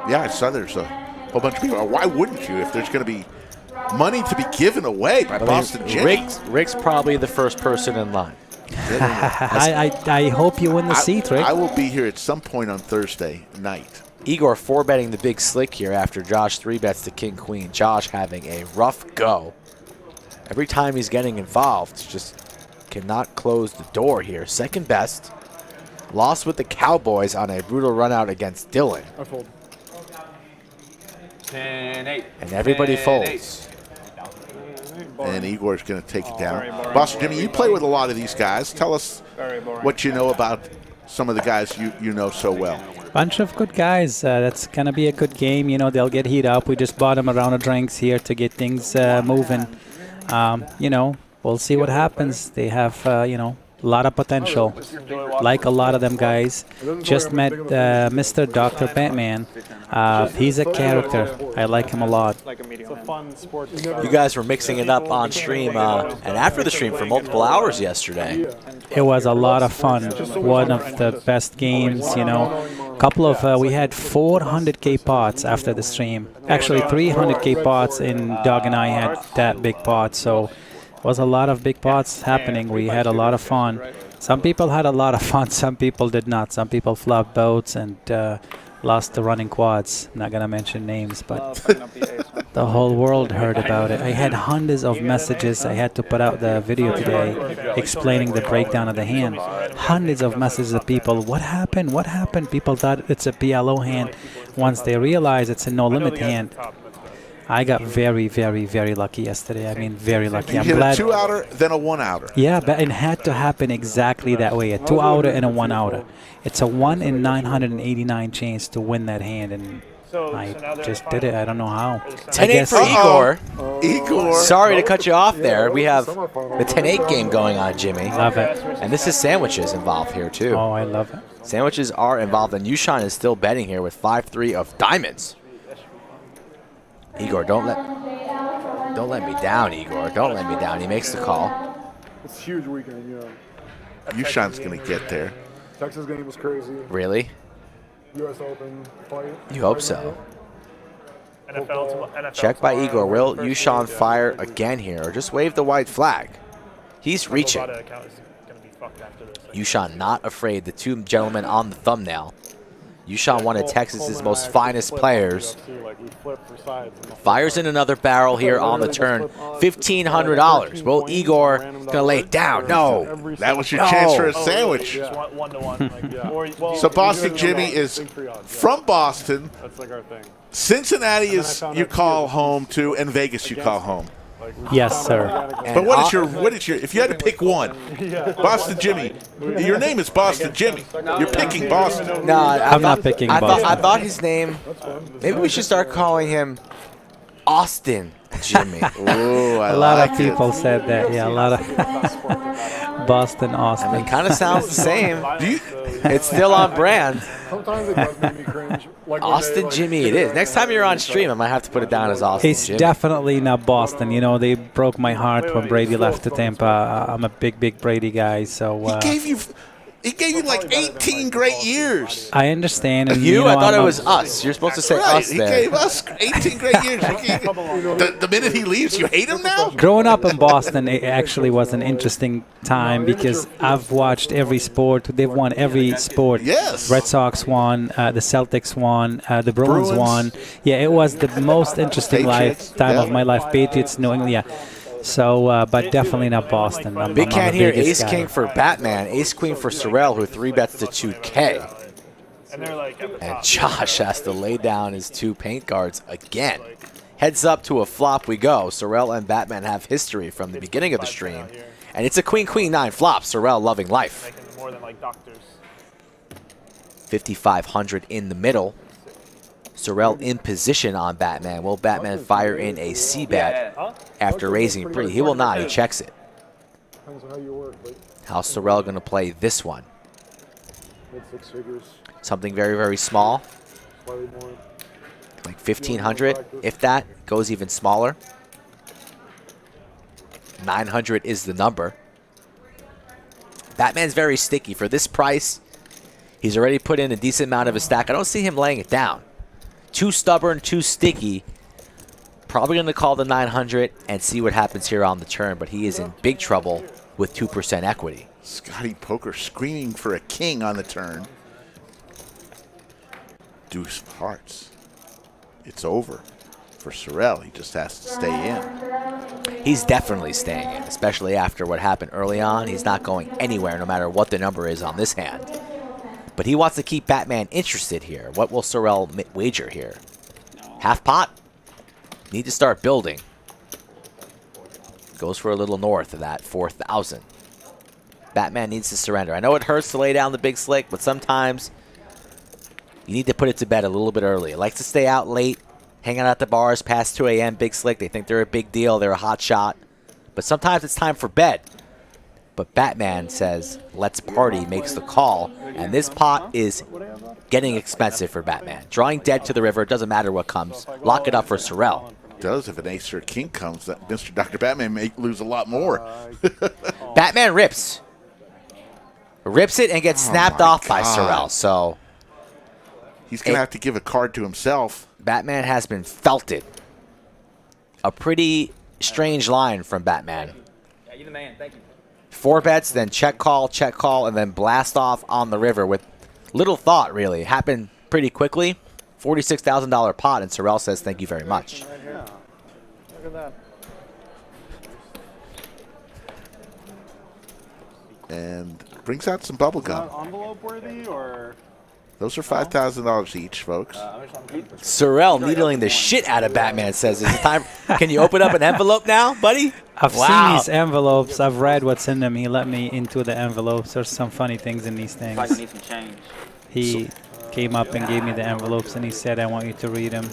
Yeah, I saw there's a whole bunch of people. Why wouldn't you if there's going to be money to be given away by Boston Jimmy? Rick's probably the first person in line. I hope you win the seat, Rick. I will be here at some point on Thursday night. Igor 4-betting the big slick here after Josh 3-bets the king queen. Josh having a rough go. Every time he's getting involved, just cannot close the door here. Second best. Lost with the Cowboys on a brutal run out against Dylan. I fold. 10-8. And everybody 10-8. folds. And Igor's going to take it down. Boston Jimmy, you play with a lot of these guys. Tell us what you know about some of the guys you know so well. Bunch of good guys. That's going to be a good game. You know, they'll get heat up. We just bought them a round of drinks here to get things moving. You know, we'll see what happens. They have, you know, a lot of potential. Like a lot of them guys. Just met Mr. Dr. Batman. He's a character. I like him a lot. It's a fun sport. You guys were mixing it up on stream and after the stream for multiple hours yesterday. It was a lot of fun. One of the best games, you know. Couple of we had 400k pots after the stream. Actually 300k pots, and Doug and I had that big pot. So it was a lot of big pots happening. We had a lot of fun. Some people had a lot of fun. Some people did not. Some people flopped boats, and lost the running quads. I'm not gonna mention names, but the whole world heard about it. I had hundreds of messages. I had to put out the video today explaining the breakdown of the hand. Hundreds of messages of people. What happened? What happened? People thought it's a PLO hand. Once they realize it's a no-limit hand, I got very, very, very lucky yesterday. I mean, very lucky. You I'm hit glad. a 2-outer, then a 1-outer. Yeah, but it had to happen exactly that way. A 2-outer and a 1-outer. It's a 1 in 989 chance to win that hand, and I just did it. I don't know how. 10-8 for Igor. Igor. Sorry to cut you off there. We have the 10-8 game going on, Jimmy. Love it. And this is sandwiches involved here, too. Oh, I love it. Sandwiches are involved, and YooChan is still betting here with 5-3 of diamonds. Igor, don't let me down, Igor. Don't let me down. He makes the call. It's a huge weekend, you know. YooChan's going to get there. Texas game was crazy. Really? U.S. Open fight. You hope so. NFL Check by Igor. Will YooChan fire again here, or just wave the white flag? He's reaching. YooChan not afraid. The two gentlemen on the thumbnail. YooChan, one of Texas's most finest players. Fires in another barrel here on the turn. $1,500. Will Igor gonna lay it down? No. That was your chance for a sandwich. So Boston Jimmy is from Boston. That's like our thing. Cincinnati is you call home to, and Vegas you call home. Yes, sir. But what is your, if you had to pick one, Boston Jimmy, your name is Boston Jimmy. You're picking Boston. No, I'm not picking Boston. I thought his name, maybe we should start calling him Austin Jimmy. Ooh, A lot of people said that. Yeah, a lot of Boston, Austin. I mean, kind of sounds the same. It's still on brand. Sometimes it does make me cringe. Like Austin Jimmy it is. Next time you're on stream, I might have to put it down as Austin It's Jimmy. definitely not Boston. You know, they broke my heart when Brady left to Tampa. I'm a big, big Brady guy, so... He gave you like 18 great years. I understand. And, You? know, I thought I'm it a- was us. You're supposed to say Right, us he there. gave us 18 great years. The minute he leaves, you hate him now? Growing up in Boston, it actually was an interesting time because I've watched every sport. They've won every sport. Yes. Red Sox won, the Celtics won, the Bruins won. Yeah, it was the most interesting Patriots, lifetime yeah. of my life. Patriots, New England, yeah. So, but definitely not Boston. Big I'm can the here, biggest Ace guy. King for Batman, Ace Queen for Sorrel, who 3-bets to 2K. And Josh has to lay down his 2 paint cards again. Heads up to a flop we go. Sorrel and Batman have history from the beginning of the stream. And it's a Queen-Queen-9 flop. Sorrel loving life. 5,500 in the middle. Sorrel in position on Batman. Will Batman fire in a C-bet after raising pre? He will not. He checks it. Depends on how you work, but How's Sorrel going to play this one? mid-6 figures, Something very, very small, slightly more. like 1,500. If that, goes even smaller. 900 is the number. Batman's very sticky. For this price, he's already put in a decent amount of his stack. I don't see him laying it down. Too stubborn, too sticky. Probably going to call the 900 and see what happens here on the turn, but he is in big trouble with 2% equity. Scotty Poker screaming for a king on the turn. Deuce of hearts. It's over for Sorrel. He just has to stay in. He's definitely staying in, especially after what happened early on. He's not going anywhere no matter what the number is on this hand. But he wants to keep Batman interested here. What will Sorrel wager here? Half pot? Need to start building. Goes for a little north of that 4,000. Batman needs to surrender. I know it hurts to lay down the big slick, but sometimes you need to put it to bed a little bit early. It likes to stay out late, hang out at the bars past 2 a.m. Big slick. They think they're a big deal. They're a hot shot. But sometimes it's time for bed. But Batman says, let's party, makes the call. And this pot is getting expensive for Batman. Drawing dead to the river, doesn't matter what comes. Lock it up for Sorrel. Does if an ace or a king comes, that Mr. Dr. Batman may lose a lot more. Batman rips. Rips it and gets snapped off by Sorrel. So he's going to have to give a card to himself. Batman has been felted. A pretty strange line from Batman. Yeah, you're the man. Thank you. 4 bets, then check call, and then blast off on the river with little thought, really. Happened pretty quickly. $46,000 pot, and Sorrel says thank you very much. Right here. Look at that. And brings out some bubble Is that gum. envelope worthy or? Those are $5,000 each, folks. Sorrel needling the shit out of Batman says, is it time? Can you open up an envelope now, buddy? I've seen these envelopes. I've read what's in them. He let me into the envelopes. There's some funny things in these things. Like I need some change. He came up and gave me the envelopes, and he said, I want you to read them.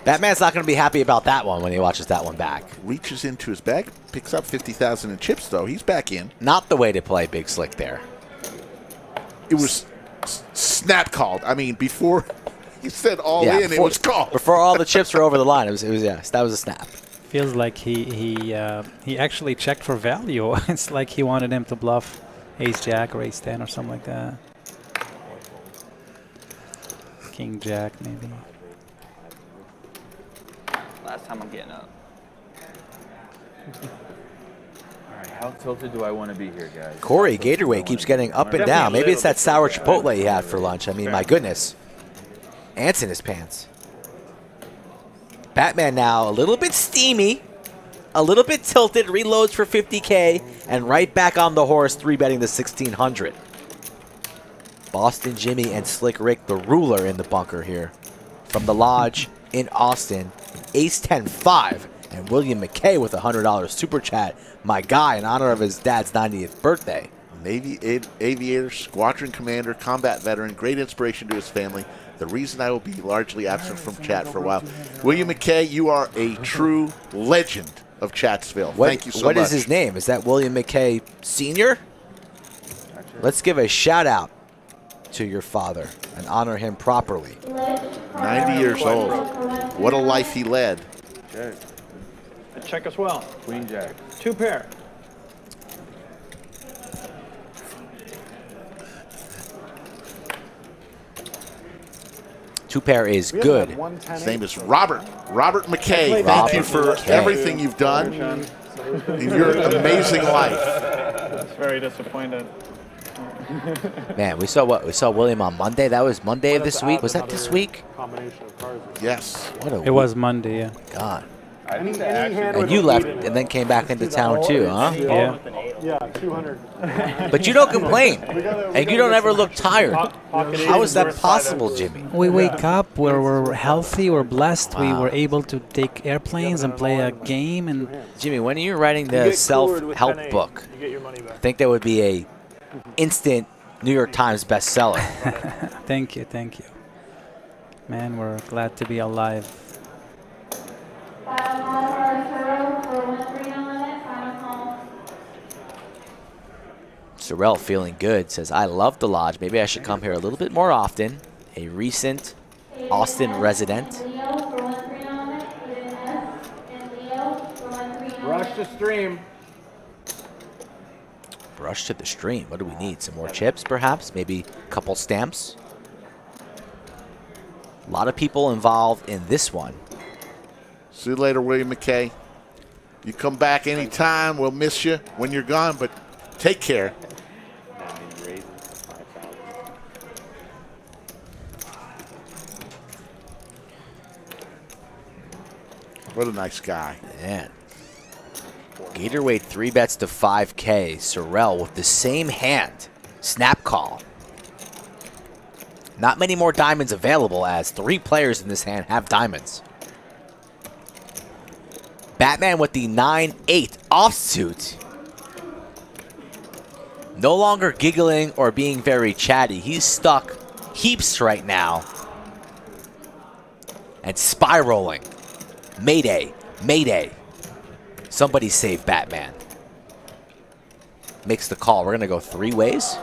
Batman's not going to be happy about that one when he watches that one back. Reaches into his bag, picks up 50,000 in chips, though. He's back in. Not the way to play Big Slick there. It was snap called. I mean, before he said all in, it was called. Before all the chips were over the line, it was yes, that was a snap. Feels like he actually checked for value. It's like he wanted him to bluff Ace Jack or Ace 10 or something like that. King Jack maybe. Last time I'm getting up. All right, how tilted do I want to be here, guys? Corey, Gatorwade keeps getting up and down. Maybe it's that sour chipotle he had for lunch. I mean, my goodness. Ants in his pants. Batman now a little bit steamy, a little bit tilted, reloads for 50K, and right back on the horse, 3-betting the 1,600. Boston Jimmy and Slick Rick, the ruler in the bunker here. From the Lodge in Austin, Ace 10-5, and William McKay with a $100 super chat. My guy, in honor of his dad's 90th birthday. Navy aviator, squadron commander, combat veteran, great inspiration to his family. The reason I will be largely absent from chat for a while. William McKay, you are a true legend of Chatsville. Thank you so much. What is his name? Is that William McKay Sr.? Let's give a shout out to your father and honor him properly. 90 years old. What a life he led. A check as well. Queen Jack. 2 pair. Two pair is good. His name is Robert. Robert McKay. Thank you for everything you've done in your amazing life. That's very disappointed. Man, we saw William on Monday. That was Monday of this week. Was that this week? Combination of cards. Yes. What a It was Monday, yeah. God. And And you left and then came back into town too, huh? Yeah. Yeah, 200. But you don't complain. And you don't ever look tired. How is that possible, Jimmy? We wake up, we're healthy, we're blessed. We were able to take airplanes and play a game. And Jimmy, when are you writing the self-help book? You get your money back. I think that would be a instant New York Times bestseller. Thank you. Man, we're glad to be alive. Sorrel feeling good, says, I love the Lodge. Maybe I should come here a little bit more often. A recent Austin resident. Rush the stream. Brush to the stream. What do we need? Some more chips, perhaps? Maybe a couple stamps? A lot of people involved in this one. See you later, William McKay. You come back anytime. We'll miss you when you're gone, but take care. What a nice guy. Man. Gatorwade 3-bets to 5K. Sorrel with the same hand. Snap call. Not many more diamonds available as 3 players in this hand have diamonds. Batman with the 9-8 offsuit. No longer giggling or being very chatty. He's stuck heaps right now. And spiraling. Mayday. Mayday. Somebody save Batman. Makes the call. We're going to go 3 ways.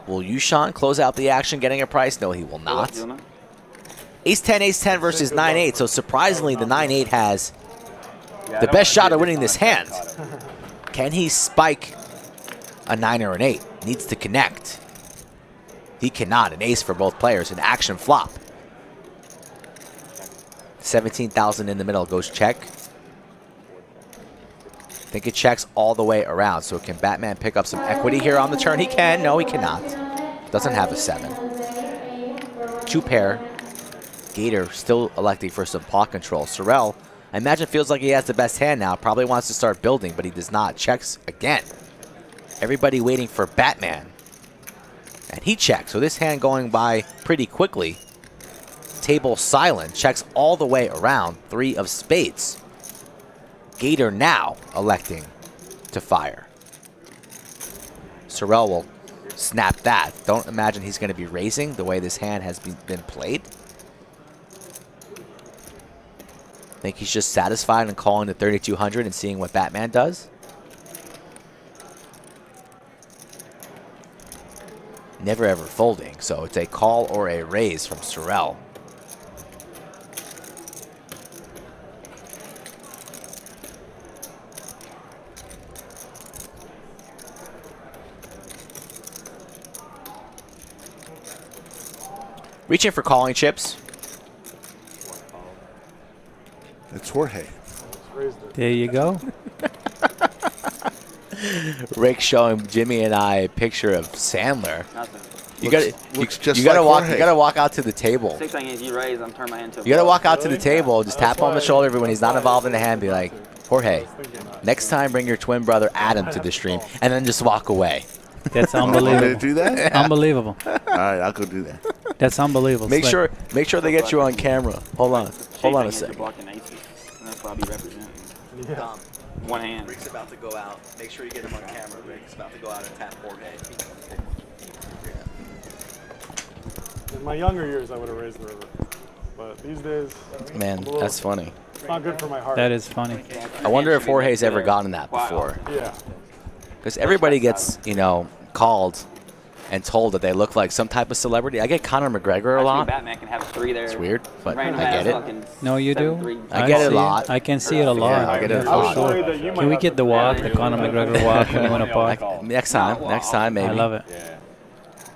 Will YooChan close out the action getting a price? No, he will not. Ace-10 versus 9-8. So surprisingly, the 9-8 has the best shot of winning this hand. Can he spike a 9 or an 8? Needs to connect. He cannot. An ace for both players. An action flop. 17,000 in the middle goes check. I think it checks all the way around. So can Batman pick up some equity here on the turn? He can. No, he cannot. Doesn't have a 7. two pair. Gator still electing for some pot control. Sorel, I imagine, feels like he has the best hand now. Probably wants to start building, but he does not. Checks again. Everybody waiting for Batman. And he checks. So this hand going by pretty quickly. Table silent. Checks all the way around. 3 of spades. Gator now electing to fire. Sorel will snap that. Don't imagine he's going to be raising the way this hand has been played. Think he's just satisfied and calling the 3,200 and seeing what Batman does. Never ever folding, so it's a call or a raise from Sorel. Reaching for calling chips. It's Jorge. There you go. Rick showing Jimmy and I a picture of Sandler. You Looks just gotta like walk. Jorge. You gotta walk out to the table. 6 thing you raise, I'm turning my hand to. You gotta walk out to the table, just tap on the shoulder when he's not involved in the hand. Be like, Jorge, next time bring your twin brother Adam to the stream, and then just walk away. That's Did unbelievable. do that? Unbelievable. All right, I'll go do that. That's unbelievable. Make Slick. sure they get you on camera. Hold on a second. Blocking aces. And that's what I'll be representing. Yeah. One hand. Rick's about to go out. Make sure you get him on camera. Rick's about to go out and tap Jorge. In my younger years, I would have raised the river. But these days, Man, that's funny. it's not good for my heart. That is funny. I wonder if Jorge's ever gotten that before. Yeah. Because everybody gets, called and told that they look like some type of celebrity. I get Conor McGregor a lot. Batman can have a 3 there. It's weird, but Random I ass get it. fucking No, you do? 7-3. I get it a see lot. I can see it a lot. I get it a for lot. sure. Can we get the walk, the Conor McGregor walk when you win a pot? Next time, maybe. I love it.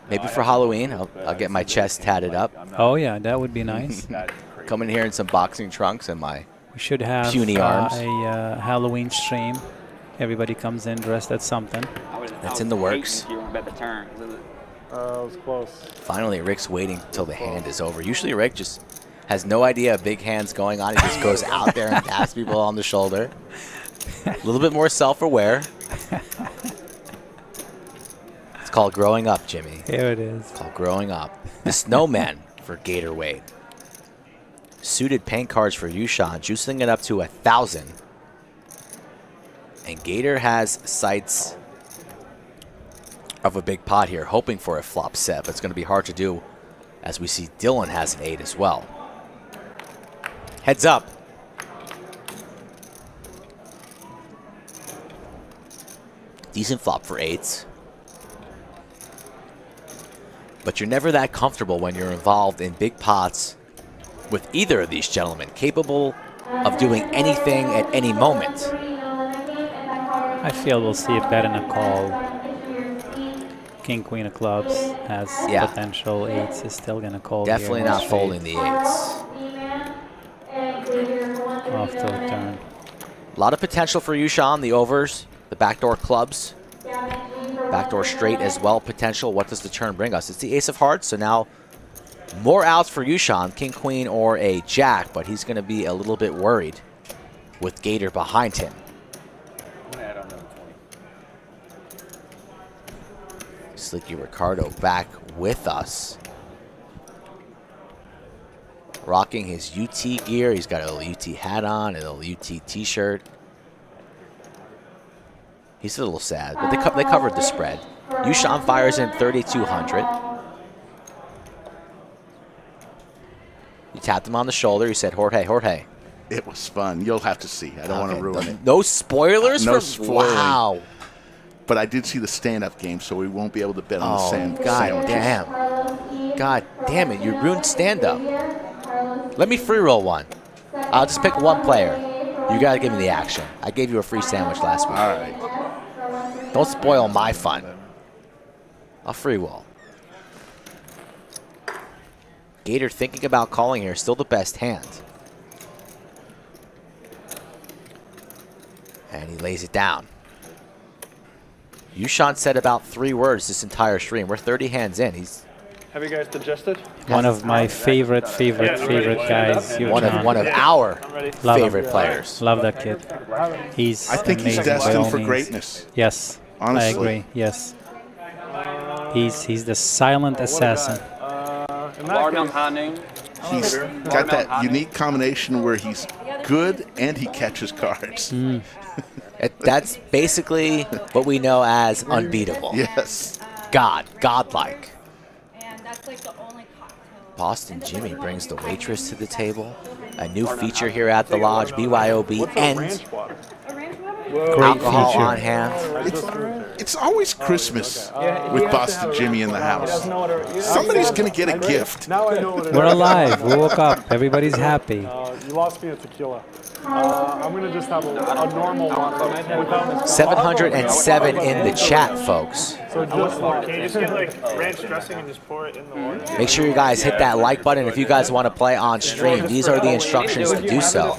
Maybe for Halloween, I'll get my chest tatted up. Oh, yeah, that would be nice. Come in here in some boxing trunks and my We should have puny arms. a Halloween stream. Everybody comes in dressed as something. That's in the works. If you bet the turn. It was close. Finally, Rick's waiting till the hand is over. Usually Rick just has no idea a big hand's going on. He just goes out there and taps people on the shoulder. A little bit more self-aware. It's called growing up, Jimmy. Here it is. It's called growing up. The Snowman for Gatorwade. Suited paint cards for YooChan, juicing it up to 1,000. And Gator has sights of a big pot here, hoping for a flop set, but it's going to be hard to do as we see Dylan has an 8 as well. Heads up. Decent flop for 8s. But you're never that comfortable when you're involved in big pots with either of these gentlemen, capable of doing anything at any moment. I feel we'll see a bet and a call. King, queen of clubs has potential 8s. Is still going to call. Definitely not folding the 8s. Off to a turn. A lot of potential for YooChan, the overs, the backdoor clubs. Backdoor straight as well, potential. What does the turn bring us? It's the ace of hearts, so now more outs for YooChan, king, queen, or a jack, but he's going to be a little bit worried with Gator behind him. Slicky Ricardo back with us. Rocking his UT gear. He's got a little UT hat on and a little UT t-shirt. He's a little sad, but they covered the spread. YooChan fires in 3,200. You tapped him on the shoulder. You said, Jorge, Jorge. It was fun. You'll have to see. I don't want to ruin it. No spoilers? No for spoiling. Wow. But I did see the stand-up game, so we won't be able to bet on the sandwiches. God damn it. You ruined stand-up. Let me free roll one. I'll just pick one player. You got to give me the action. I gave you a free sandwich last week. All right. Don't spoil my fun. I'll free roll. Gator thinking about calling here. Still the best hand. And he lays it down. YooChan said about 3 words this entire stream. We're 30 hands in. Have you guys digested? One of my favorite guys. One of our favorite players. Love that kid. He's I think he's amazing by destined all for means. greatness. Yes, Honestly. I agree. Yes, he's the silent assassin. Watermelon high noon. He's got that unique combination where he's good and he catches cards. That's basically what we know as unbeatable. Yes. Godlike. And that's like the only cocktail. Boston Jimmy brings the waitress to the table. A new feature here at the lodge, BYOB, and alcohol on hand. It's always Christmas with Boston Jimmy in the house. Somebody's going to get a gift. Now I know what it We're is. alive. We woke up. Everybody's happy. You lost me a tequila. I'm going to just have a normal one. Without 707 in the chat, folks. So just Can you just get like ranch dressing and just pour it in the water? Make sure you guys hit that like button if you guys want to play on stream. These are the instructions to do so.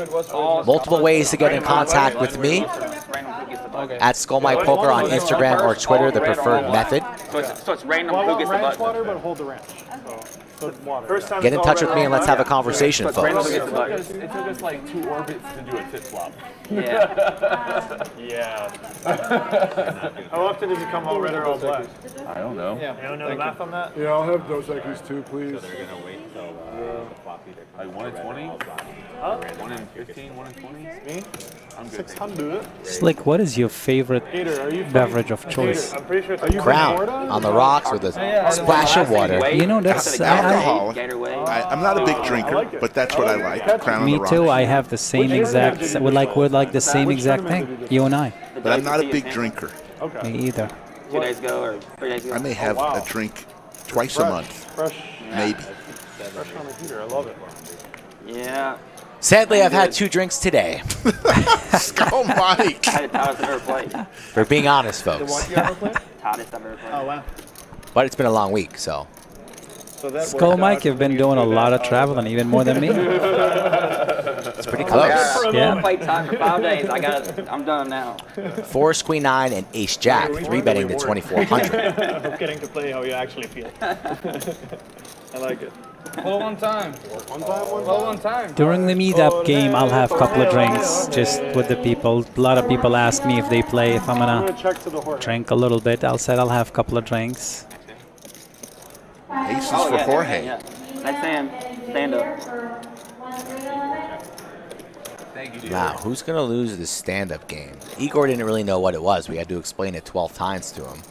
Multiple ways to get in contact with me. At SkullMikePoker on Instagram or Twitter, the preferred method. So it's random who gets the ranch button. water, but hold the ranch. So it's water. Get in touch with me and let's have a conversation, folks. It took us like 2 orbits to do a tip flop. Yeah. Yeah. How often does it come all red or all black? I don't know. You don't know the math on that? Yeah, I'll have Dos Equis too, please. Like 1 in 20? Huh? 1 in 15, 1 in 20? Me? I'm good. 600. Slick, what is your favorite beverage of choice? I'm pretty sure it's Crown on the rocks with a splash of water. You know, that's Alcohol. Gatorwade. I'm not a big drinker, but that's what I like. Crown on me the too. Rocks. I have the same exact. We're like the same exact thing. You and I. But I'm not a big drinker. Me either. 2 days ago or 3 days ago. I may have a drink twice a month, Fresh. maybe. Fresh on the heater. I love it. Yeah. Sadly, I've had 2 drinks today. Skull Mike. I had the tightest I've ever played. For being honest, folks. Tightest I've ever played. Oh, wow. But it's been a long week, so. Skull Mike, you've been doing a lot of traveling, even more than me. It's pretty close. Yeah. I played time for 5 days. I'm done now. 4, Queen 9, and Ace Jack. 3 betting to 2,400. I'm getting to play how you actually feel. I like it. All one time. All one time. During the meetup game, I'll have a couple of drinks just with the people. A lot of people ask me if they play, if I'm gonna Check to the horse. drink a little bit. I'll have a couple of drinks. Aces for Jorge. Yeah. Next time, stand up. Wow, who's going to lose the stand-up game? Igor didn't really know what it was. We had to explain it 12 times to him.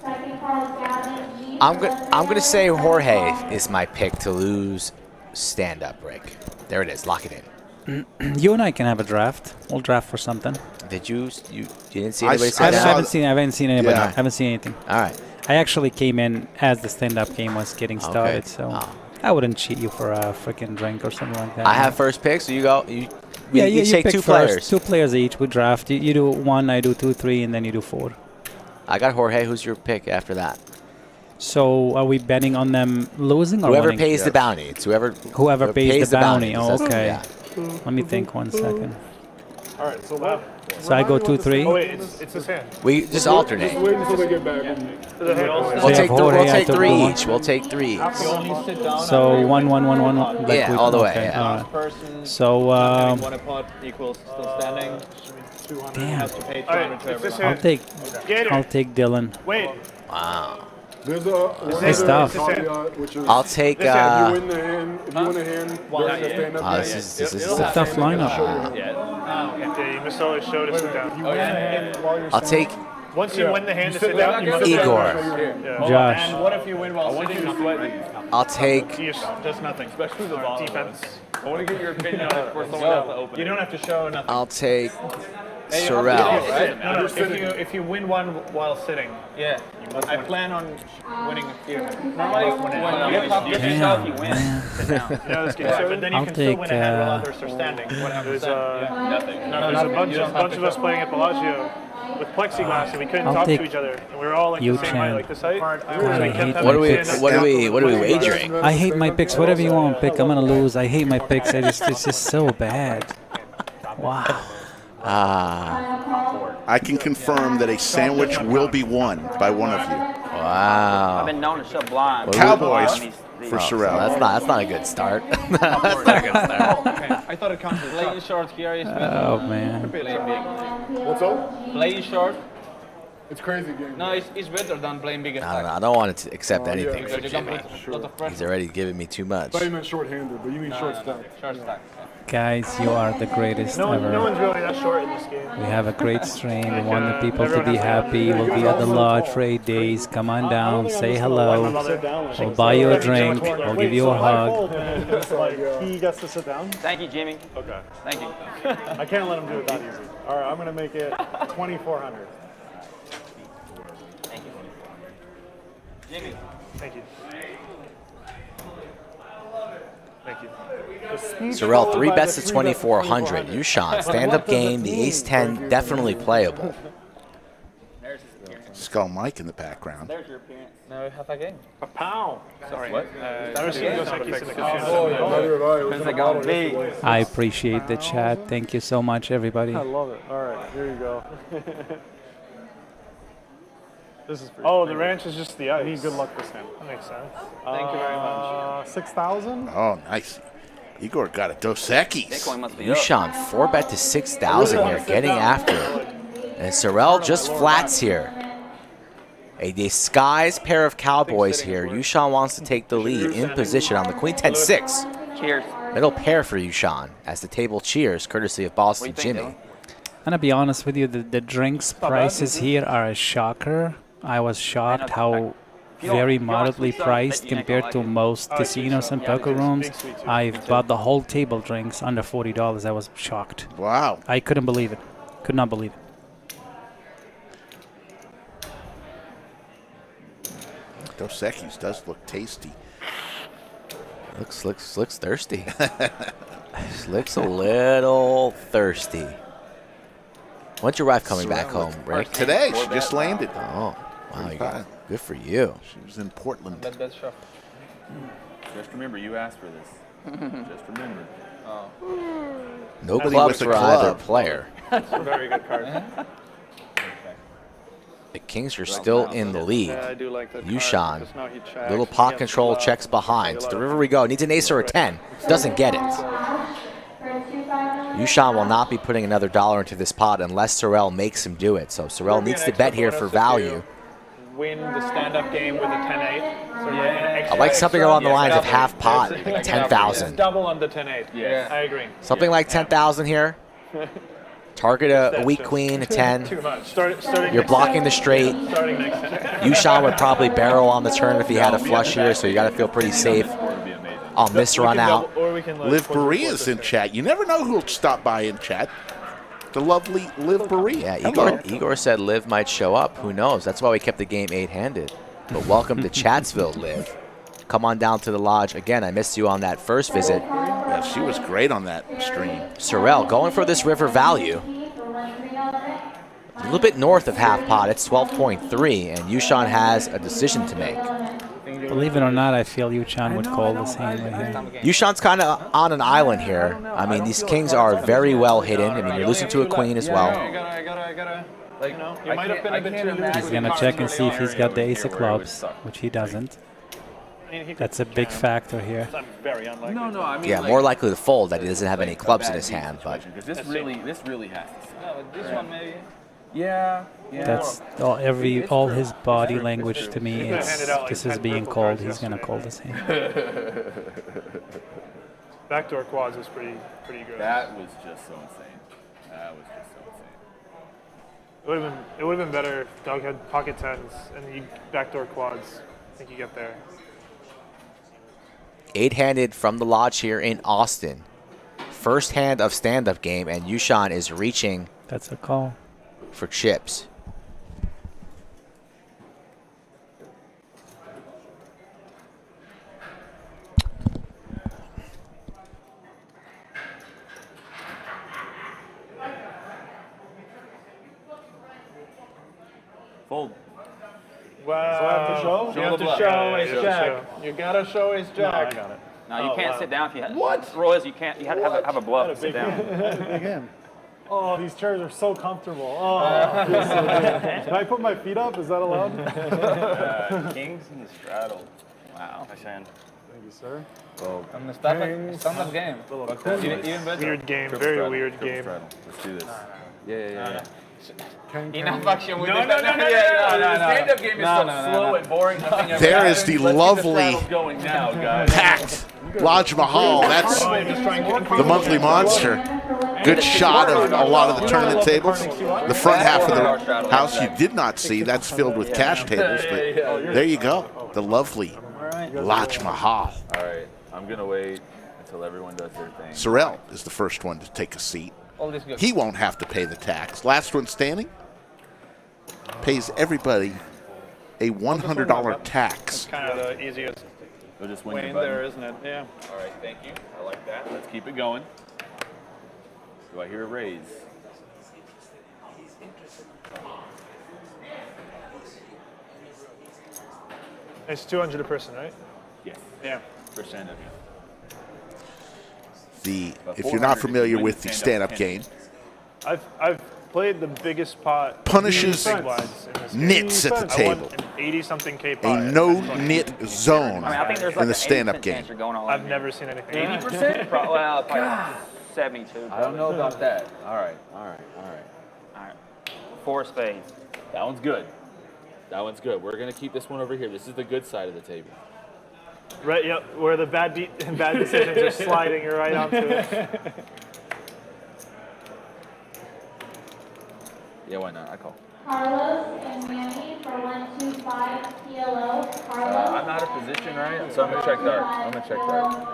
I'm going to say Jorge is my pick to lose stand-up, Rick. There it is. Lock it in. You and I can have a draft. We'll draft for something. Did you didn't see I anybody s- say I I that? haven't seen anybody. Yeah. I haven't seen anything. All right. I actually came in as the stand-up game was getting started, so Oh. I wouldn't cheat you for a freaking drink or something like that. I have first pick, so you go. You you take pick 2 first. players. 2 players each. We draft. You do 1, I do 2, 3, and then you do 4. I got Jorge. Who's your pick after that? So are we betting on them losing or Whoever winning? pays the bounty. It's whoever pays the bounty. Oh, That's- okay. yeah. Let me think 1 second. All right, so what? So I go 2, 3. Oh, wait, it's his hand. We just alternate. Wait until they get back. The hand. We'll have Jorge, we'll I take took 3 1. each. We'll take 3 each. You only sit down. So 1, 1, 1, 1, 1. like Yeah, we- all the way, okay, yeah. all right. Person So having 1 a pot equals still standing. damn, Has to pay All right, 200 to it's this everyone. hand. I'll take Dylan. Wait. Wow. There's It's tough. caveat, which is I'll take. if you win the hand, if you win a hand, during the stand-up game, This is It's a tough lineup. Yeah, you missed always showed us sit down. I'll take Once you win the hand to sit down, you must Igor. Yeah. Josh. And what if you win while sitting? Nothing. I'll take. You just nothing. Especially the defense. I want to get your opinion on it before someone else to open You don't have to show nothing. I'll take. Hey, Sorrel. No, if you win one while sitting, yeah. I plan on winning a few. Normally, Give yourself, you win. Sit down. Yeah, let's get but then you I'll can still take, win a hand while others are standing. What happens There's then? nothing. There's a bunch of us playing at Bellagio with plexiglass, and we couldn't I'll talk to take each other. And we were all like the same height, like this height. God, I hate What are my we? picks. What are we wagering? I hate my picks. Whatever you want to pick, I'm gonna lose. I hate my picks. It's just so bad. Wow. I can confirm that a sandwich will be won by one of you. Wow. I've been known to shove blind. Cowboys for So Sorrel. that's not a good start. That's not a good start. I thought it counted. Playing short here is better. Oh man. Playing big. What's up? Playing short. It's crazy game. No, it's better than playing big I don't attack. know. I don't want to accept Oh, anything yeah. from Because you can Jimmy. put a lot of pressure. He's already giving me too much. I thought you meant short-handed, but you mean short stack. Short stack. Guys, you are the greatest No ever. one's really that short in this game. We have a great stream. We want the people to be happy. We'll be at the lodge for 8 days. Come on down, say hello. We'll buy you a drink. We'll give you a hug. It's like he gets to sit down. Thank you, Jimmy. Okay. Thank you. I can't let him do it that easy. All right, I'm gonna make it 2,400. Thank you. Jimmy. Thank you. Thank you. Sorrel, 3 bets to 2,400. YooChan, stand-up game. The ace-10, definitely playable. Skull Mike in the background. There's your appearance. Now we have a game. A pow. Sorry. What? Never seen Dos Equis in the Who's it gonna be? I appreciate the chat. Thank you so much, everybody. I love it. All right, here you go. This is for you. Oh, the ranch is just the ice. Need good luck this time. That makes sense. Thank you very much. 6,000. Oh, nice. Igor got a Dos Equis. Bitcoin must be up. YooChan, 4 bet to 6,000 here, getting after it. And Sorrel just flats here. A disguised pair of cowboys here. YooChan wants to take the lead in position on the Queen 10-6. Cheers. Middle pair for YooChan as the table cheers, courtesy of Boston What do you think, Jimmy. I'm gonna be honest with you, the drinks prices here are a shocker. I was shocked how very moderately priced compared to most casinos and poker rooms. I've bought the whole table drinks under $40. I was shocked. Wow. I couldn't believe it. Could not believe it. Dos Equis does look tasty. Looks thirsty. Looks a little thirsty. When's your wife coming back home, Rick? Today, she just landed. Oh, wow, you got, good for you. She was in Portland. That's sure. Just remember, you asked for this. Just remember. No Nothing clubs with for a either club. player. That's a very good card. The Kings are still in the lead. Yeah, I do like that. YooChan, little pot control, checks behind. To the river we go. Needs an ace or a 10. Doesn't get it. YooChan will not be putting another dollar into this pot unless Sorrel makes him do it. So Sorrel needs to bet here for value. Win the stand-up game with a 10-8. I like something along the lines of half pot, like 10,000. Double on the 10-8. Yeah. I agree. Something like 10,000 here. Target a weak queen, a 10. Too much. Starting You're blocking the straight. Starting next. YooChan would probably barrel on the turn if he had a flush here, so you got to feel pretty safe on this run out. Liv Baria's in chat. You never know who'll stop by in chat. The lovely Liv Baria. Yeah, Igor said Liv might show up. Who knows? That's why we kept the game 8-handed. But welcome to Chatsville, Liv. Come on down to the lodge. Again, I missed you on that first visit. Yeah, she was great on that stream. Sorrel going for this river value. A little bit north of half pot. It's 12.3, and YooChan has a decision to make. Believe it or not, I feel YooChan would call this hand right here. YooChan's kind of on an island here. I mean, these kings are very well hidden. I mean, you're losing to a queen as well. I gotta. Like, you might have been a bit too loose. He's gonna check and see if he's got the ace of clubs, which he doesn't. That's a big factor here. Very unlikely. No, I mean, Yeah, more likely to fold that he doesn't have any clubs in his hand. But this really has to. No, this one maybe. Yeah. That's all his body language to me. It's this is being called. He's gonna call this hand. Backdoor quads is pretty good. That was just so insane. It would have been better if Doug had pocket tens and you backdoor quads. I think you get there. 8-handed from the lodge here in Austin. First hand of stand-up game, and YooChan is reaching. That's a call for chips. Fold. Wow. So I have to show? You have to show ace jack. You gotta show ace jack. No, I got it. No, you can't sit down if you have. What? Royals, you can't. You had to have a bluff to sit down. Again. Oh, these chairs are so comfortable. Oh, feels so good. Can I put my feet up? Is that allowed? Kings in the straddle. Wow. Thank you, sir. Well, I'm gonna start a standard game. Even better. Weird game, very weird game. Let's do this. Yeah. Enough action with No, this. no, no, no, no, no, no. The stand-up game is so slow and boring. Nothing ever There is the happens. Let's get lovely straddles going now, guys. packed Lodge Mahal. That's the monthly monster. Good shot of a lot of the tournament tables. The front half of the house you did not see. That's filled with cash tables, but there you go. The lovely Lodge Mahal. All right, I'm gonna wait until everyone does their thing. Sorrel is the first one to take a seat. All this good. He won't have to pay the tax. Last one standing pays everybody a $100 tax. Kind of the easiest So just win way your in button. there, isn't it? Yeah. All right, thank you. I like that. Let's keep it going. Do I hear a raise? It's 200 a person, right? Yes. Yeah. For stand-up. If you're not familiar with the stand-up game, I've played the biggest pot. punishes big blinds in this game. nits at the I won table. an 80-something K A pot. no-nit zone I think there's like in the an stand-up 80% game. chance you're going all I've in. never seen anything. 80%? Well, probably like 72. I don't know about that. All right. All right. 4 spades. That one's good. That one's good. We're gonna keep this one over here. This is the good side of the table. Right, yep, where the bad decisions are sliding right onto it. Yeah, why not? I call. Carlos and Manny for 125 PLO. Carlos. I'm out of position, right? So I'm gonna check dark.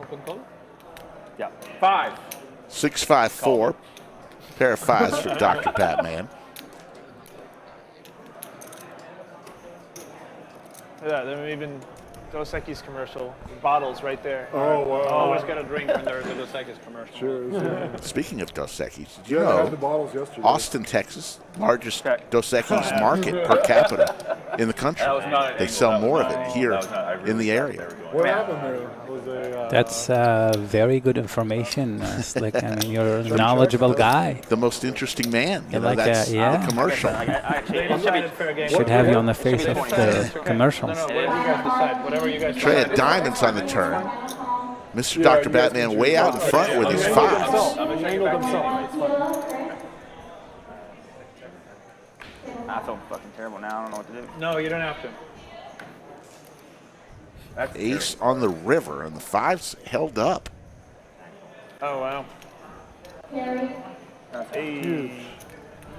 Open call. Yeah. 5. 654. Pair of fives for Dr. Batman. Yeah, then even Dos Equis commercial, bottles right there. Oh, wow. Always got a drink when there's a Dos Equis commercial. Sure. Speaking of Dos Equis, did you Yeah, they had the know bottles yesterday. Austin, Texas, largest Dos Equis market per capita in the country. That was not an They angle. sell That was more of not an it angle. here That was not- I really in the thought area. they were going What down. happened there? Was a, That's very good information, Slick. I mean, you're a knowledgeable guy. The most interesting man. You know, Like, that's yeah. the commercial. Should have you on the face of the commercials. No, whatever you guys decide. Whatever you guys Tray of decide. diamonds on the turn. Mr. Dr. Batman way out in front with his fives. He angled himself. I feel fucking terrible now. I don't know what to do. No, you don't have to. That's Ace on the river, and the fives held up. Oh, wow. Carry. Hey.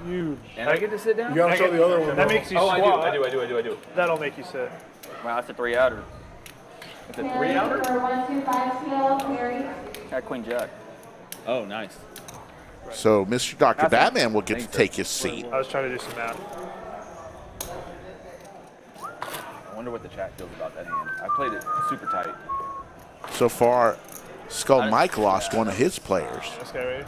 Huge. And I get to sit down? You gotta show the other one. That though. makes you Oh, squat. I do. That'll make you sit. Wow, that's a 3-outer. It's a Carry 3-outer? for 125 PLO. Carry. Got queen jack. Oh, nice. So Mr. Dr. Batman will get to take his seat. I was trying to do some math. I wonder what the chat feels about that hand. I played it super tight. So far, Skull Mike lost one of his players. This guy right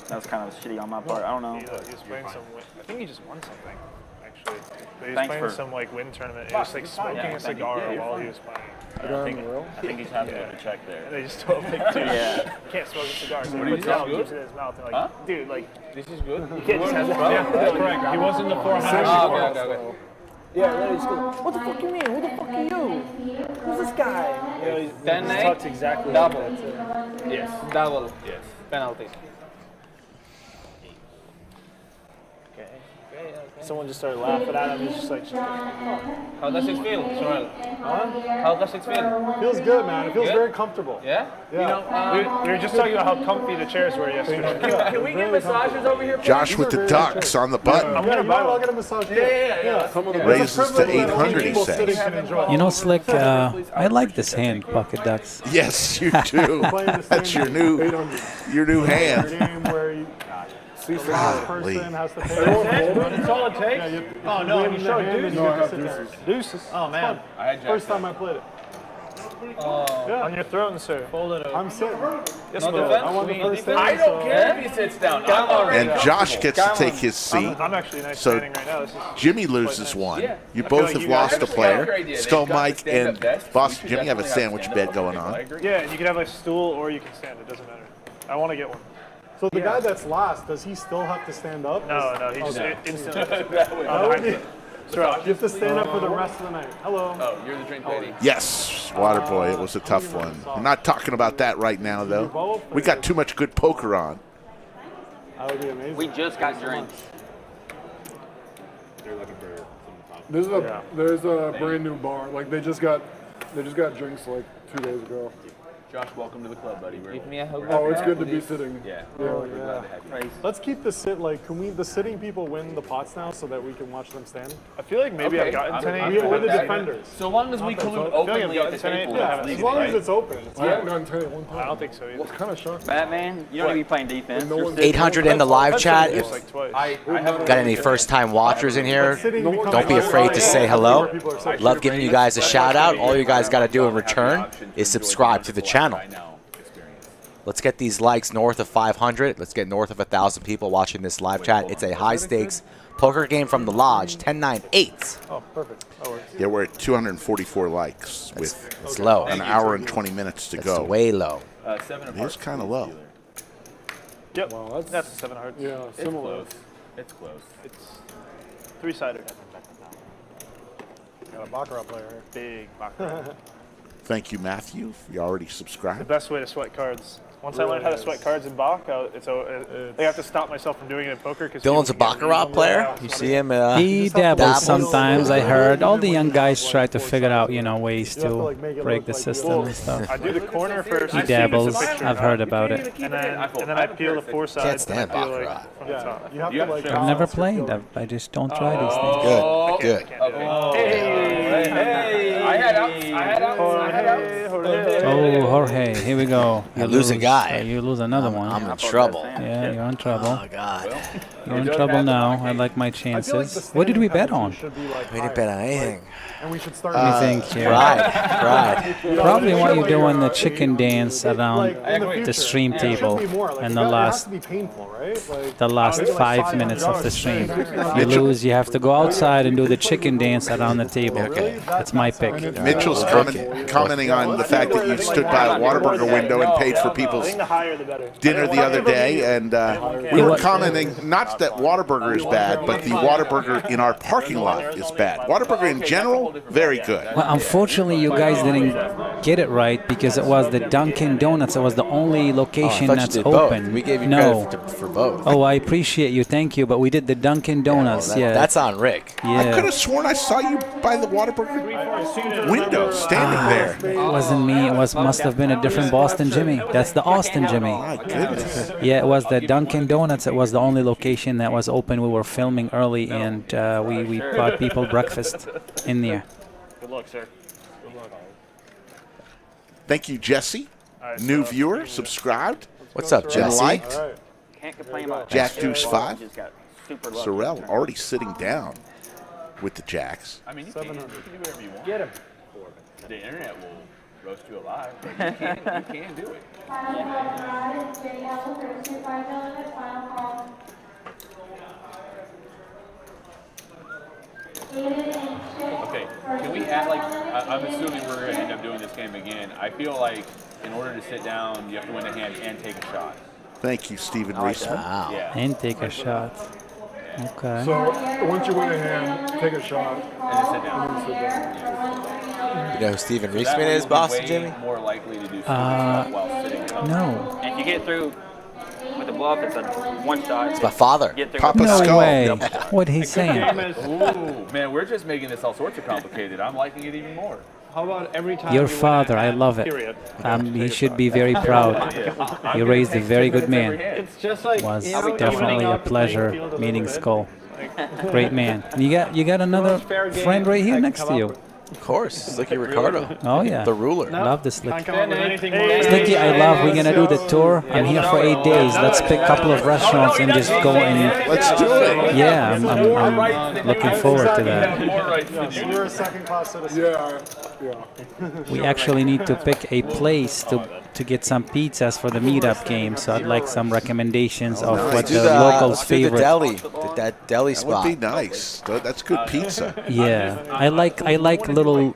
That was kind of shitty on my part. I don't know. here. He was playing some. I think he just won something, actually. But he was Thanks playing for- some like win tournament. He was like smoking a cigar while he was playing. I think he's having a check there. And they just told him, dude, Yeah. you can't smoke a cigar. So What he do puts you it out think? and keeps it in his mouth. And like, dude, like, This is good. you can't just have that. Yeah, that's correct. He was in the 400. Oh, Okay. Yeah, literally just go, what the fuck you mean? Who the fuck are you? Who's this guy? You know, he 10-8, talks exactly double. like that, too. Yes. Double. Yes. Penalty. Someone just started laughing at him. He's just like, How does it feel, Sorel? How does it feel? Feels good, man. It feels Good? very comfortable. Yeah? Yeah. we were just talking about how comfy the chairs were yesterday. Can we get massages over here? Josh with the ducks on the button. I'm gonna buy I'll one. get a massage. Yeah. Some of the Raises to 800, he says. You know, Slick, I like this hand, Pocket Ducks. Yes, you do. That's your new hand. game where you see the Golly. person has to pay. That's all it takes? Oh, no, you showed deuces. No, I have deuces. Deuces. Oh, man. I had jack. First time I played it. On your throne, sir. Fold it over. I'm sitting. Yes, No ma'am. defense? I won the first thing. I don't care if he sits down. I'm already And Josh gets to take his seat. I'm actually nice So standing right now. This is Jimmy loses one. Yeah. You I feel both like have you lost guys- a player. idea. Skull They've got Mike the stand-up and desk. Boston We should Jimmy have a definitely sandwich stand-up bed going I on. agree. yeah, and you can have a stool or you can stand. It doesn't matter. I want to get one. So the guy that's last, does he still have to stand up? No, he just No. instantly. That would- Behind you. You have to stand up for the rest of the night. Hello. Oh, you're the drink lady. Yes, Waterboy, it was a tough one. We're not talking about that right now, though. We got too much good poker on. That would be amazing. We just got drinks. There's a brand new bar. Like they just got drinks like 2 days ago. Josh, welcome to the club, buddy. Give me a hug. Oh, it's good to be sitting. Yeah. Yeah. Let's keep the the sitting people win the pots now so that we can watch them stand? I feel like maybe I've gotten 10-8. We're the defenders. So long as we collude openly at the table. Yeah, as long as it's open. I haven't gotten 10 at one time. I don't think so either. It's kind of shocking. Batman, you don't even be playing defense. 800 in the live chat. If Like twice. got any first-time watchers in here, don't be afraid to say hello. Love giving you guys a shout-out. All you guys got to do in return is subscribe to the channel. Let's get these likes north of 500. Let's get north of 1,000 people watching this live chat. It's a high-stakes poker game from the Lodge, 10-9-8. Oh, perfect. That works. Yeah, we're at 244 likes with It's low. an hour and 20 minutes to That's go. way low. It is kind of low. Yep. Well, That's a 7 hearts. Yeah, similar. It's close. It's 3-sided. Got a baccarat player here. Big baccarat. Thank you, Matthew. You already The subscribed. best way to sweat cards. Once I learned how to sweat cards in Bach, I have to stop myself from doing it in poker. Dylan's a baccarat player. You see him? He dabbles sometimes, I heard. All the young guys try to figure out, ways to break the system and stuff. I do the corner first. He dabbles. I've heard about it. And then I peel the 4 sides. Can't stand and I peel, baccarat. from the top. You have to like. I've never played. I just don't try these things. Good. I had outs. Oh, Jorge, here we go. You lose a guy. You lose another one. I'm in trouble. Yeah, you're in trouble. Oh, God. You're in trouble now. I like my chances. What did we bet on? We didn't bet on anything. And we should start. What do you think here? Pride. Probably what you do in the chicken dance around the the stream table and the It has last to be painful, right? Like, the last 5 minutes of the stream. You lose, you have to go outside and do the chicken dance around the table. Okay. That's my pick. Mitchell's commenting on the fact that you stood by a Whataburger window and paid for people's The higher, the better. dinner the other day, and we were commenting not that Whataburger is bad, but the Whataburger in our parking lot is bad. Whataburger in general, very good. Well, unfortunately, you guys didn't get it right because it was the Dunkin' Donuts. It was the only location that's open. We gave you no. credit for both. Oh, I appreciate you. Thank you. But we did the Dunkin' Donuts. Yeah. That's on Rick. I could Yeah. have sworn I saw you by the Whataburger window standing there. It wasn't me. It must have been a different Boston Jimmy. That's the Austin Jimmy. My goodness. Yeah, it was the Dunkin' Donuts. It was the only location that was open. We were filming early, and we brought people breakfast in there. Good luck, sir. Thank you, Jesse. New viewer, subscribed. What's up, Jesse? Liked. Can't complain about Jack Deuce 5. Just got super lucky. Sorrell already sitting down with the Jacks. I mean, you can do whatever you want. Get him. The internet will roast you alive, but you can do it. Final call is JL for 2.5 limit. Final call. Okay, can we add, I'm assuming we're going to end up doing this game again. I feel like in order to sit down, you have to win a hand and take a shot. Thank you, Stephen Reisman. Wow. Yeah. And take a shot. Okay. So once you win a hand, take a shot. And then sit down. You know who Steven That Reisman way is, you'll be Boston way Jimmy? more likely to do stuff while sitting down. No. And if you get through with the bluff, it's a one shot. It's my father. Get through Papa with No Skull. way. What he's saying? Ooh, man, we're just making this all sorts of complicated. I'm liking it even more. How about every time Your you win a father, I hand, love it. period? He should be very proud. You raised a very good man. It's just like Was every definitely opening a up the playing pleasure field a meeting little bit. Skull. Great man. You got another fair game friend right here I can next come to up you. with. Of course. Slicky Ricardo. Oh yeah. The ruler. Love the Slick. Can't come up with anything more. Slicky, I love. We're gonna do the tour. I'm here for 8 days. Let's pick a couple of restaurants and just go and. Let's do it. Yeah, I'm looking forward to that. You're a second-class citizen. Yeah. We actually need to pick a place to get some pizzas for the meetup game. So I'd like some recommendations of what Do the locals' let's do the favorite. deli. That deli That would spot. be nice. That's good pizza. Yeah, I like little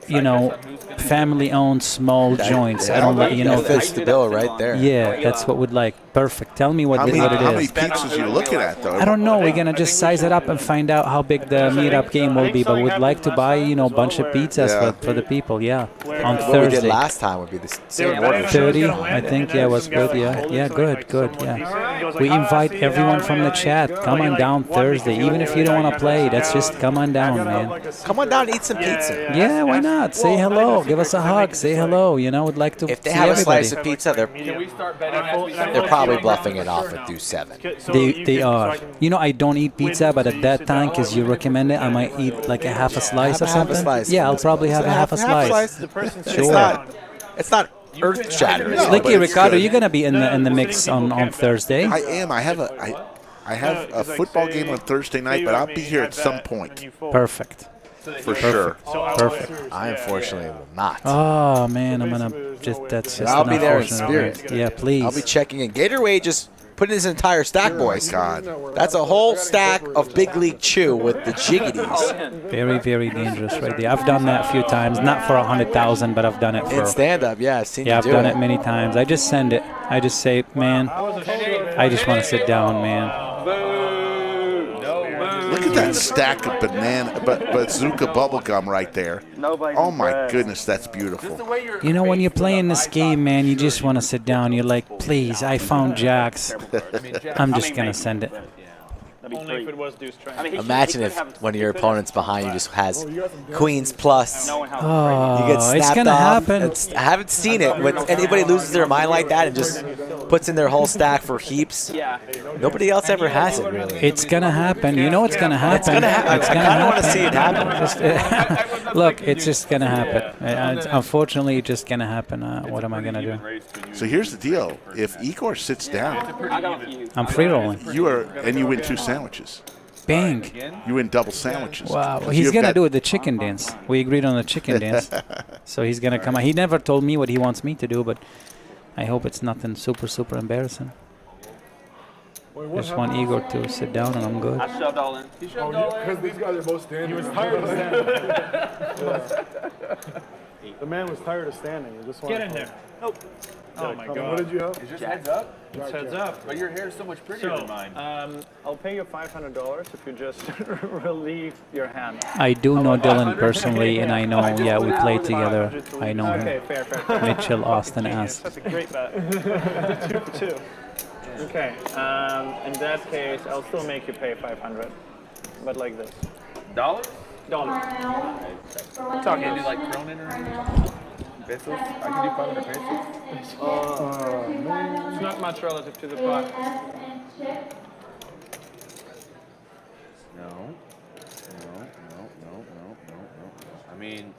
family-owned small joints. I don't like That fits the bill right there. Yeah, that's what we'd like. Perfect. Tell me what How it many is. pizzas are you looking at, though? I don't know. We're gonna just size it up and find out how big the meetup game will be. But we'd like to buy, a bunch of pizzas for the people. Yeah, on What Thursday. we did last time would be the same order. 30, I think. Yeah, was good. Yeah, good. Yeah. We invite everyone from the chat. Come on down Thursday, even if you don't want to play. That's just come on down, man. Come on down and eat some pizza. Yeah, why not? Say hello. Give us a hug. Say hello. We'd like to. If they see have everybody. a slice of pizza, they're probably bluffing it off at do 7. They are. I don't eat pizza, but at that time, because you recommend it, I might eat like a half a slice or something. Yeah, I'll probably have a half a slice. Sure. It's not earth shattering. Slicky Ricardo, you're gonna be in the mix on Thursday. I am. I have a football game on Thursday night, but I'll be here at some point. Perfect. For sure. Perfect. I unfortunately will not. Oh man, I'm gonna that's just. I'll be there in unfortunate. spirit. Yeah, please. I'll be checking in. Gatorwade just put in his entire stack, boys. God. That's a whole stack of Big League Chew with the jiggities. Very, very dangerous right there. I've done that a few times, not for 100,000, but I've done it for. In stand-up, yeah, I've seen you I've do done it many times. I just send it. I just say, man, I just want to sit down, man. Look at that stack of bazooka bubblegum right there. Oh my goodness, that's beautiful. When you're playing this game, man, you just want to sit down. You're like, please, I found jacks. I'm just going to send it. Only if it was deuce tray. Imagine if one of your opponents behind you just has queens plus. Oh, you get snapped it's gonna off. happen. I haven't seen it when anybody loses their mind like that and just puts in their whole stack for heaps. Nobody else ever has it, really. It's gonna happen. It's gonna happen. It's gonna happen. I kind of want to see it happen. Look, it's just gonna happen. Unfortunately, it's just gonna happen. What am I gonna do? So here's the deal: if Igor sits down, I'm free rolling. You win 2 sandwiches. Bang! You win double sandwiches. Wow. He's gonna do the chicken dance. We agreed on the chicken dance, so he's gonna come out. He never told me what he wants me to do, but I hope it's nothing super embarrassing. Just want Igor to sit down and I'm good. I shoved all in. He shoved all in. Because these guys are both standing. He was tired of standing. The man was tired of standing. He just wanted Get in there. Nope. Oh my God. What did you have? It's just heads up. It's heads up. But your hair is so much prettier than mine. I'll pay you $500 if you just relieve your hand. I do know Dylan personally, and I know, we played together. I know him. Okay, fair. Mitchell Austin asked. That's a great bet. 2 for 2. Okay. In that case, I'll still make you pay $500, but like this. Dollars? Dollars. Talking to like Cronin or anything? Pesos? I can do 500 pesos. It's not much relative to the pot. No. I mean,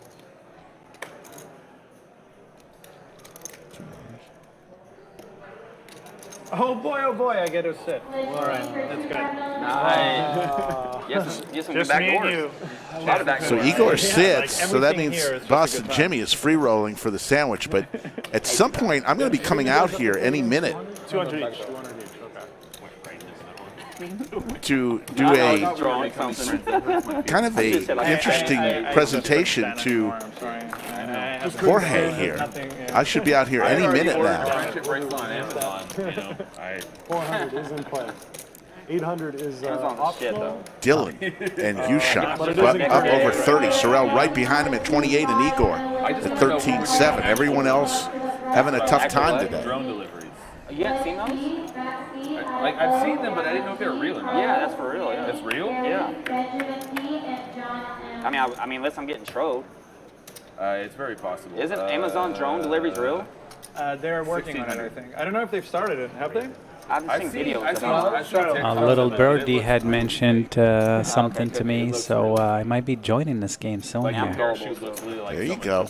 Oh boy, I get to sit. All right, that's good. Nice. Yes, Just me and you. So Igor sits, so that means Boston Jimmy is free rolling for the sandwich. But at some point, I'm going to be coming out here any minute 200 each. to do a kind of a interesting presentation to Jorge here. I should be out here any minute now. 400 is in play. 800 is optional. Dylan and YooChan up over 30. Sorrel right behind him at 28 and Igor at 13-7. Everyone else having a tough time today. Drone deliveries. You haven't seen those? I've seen them, but I didn't know if they were real or not. Yeah, that's for real. Yeah. That's real? Yeah. I mean, unless I'm getting trolled. It's very possible. Isn't Amazon drone deliveries real? They're working on it, I think. I don't know if they've started it. Have they? I've seen videos. A little birdie had mentioned something to me, so I might be joining this game soon here. There you go.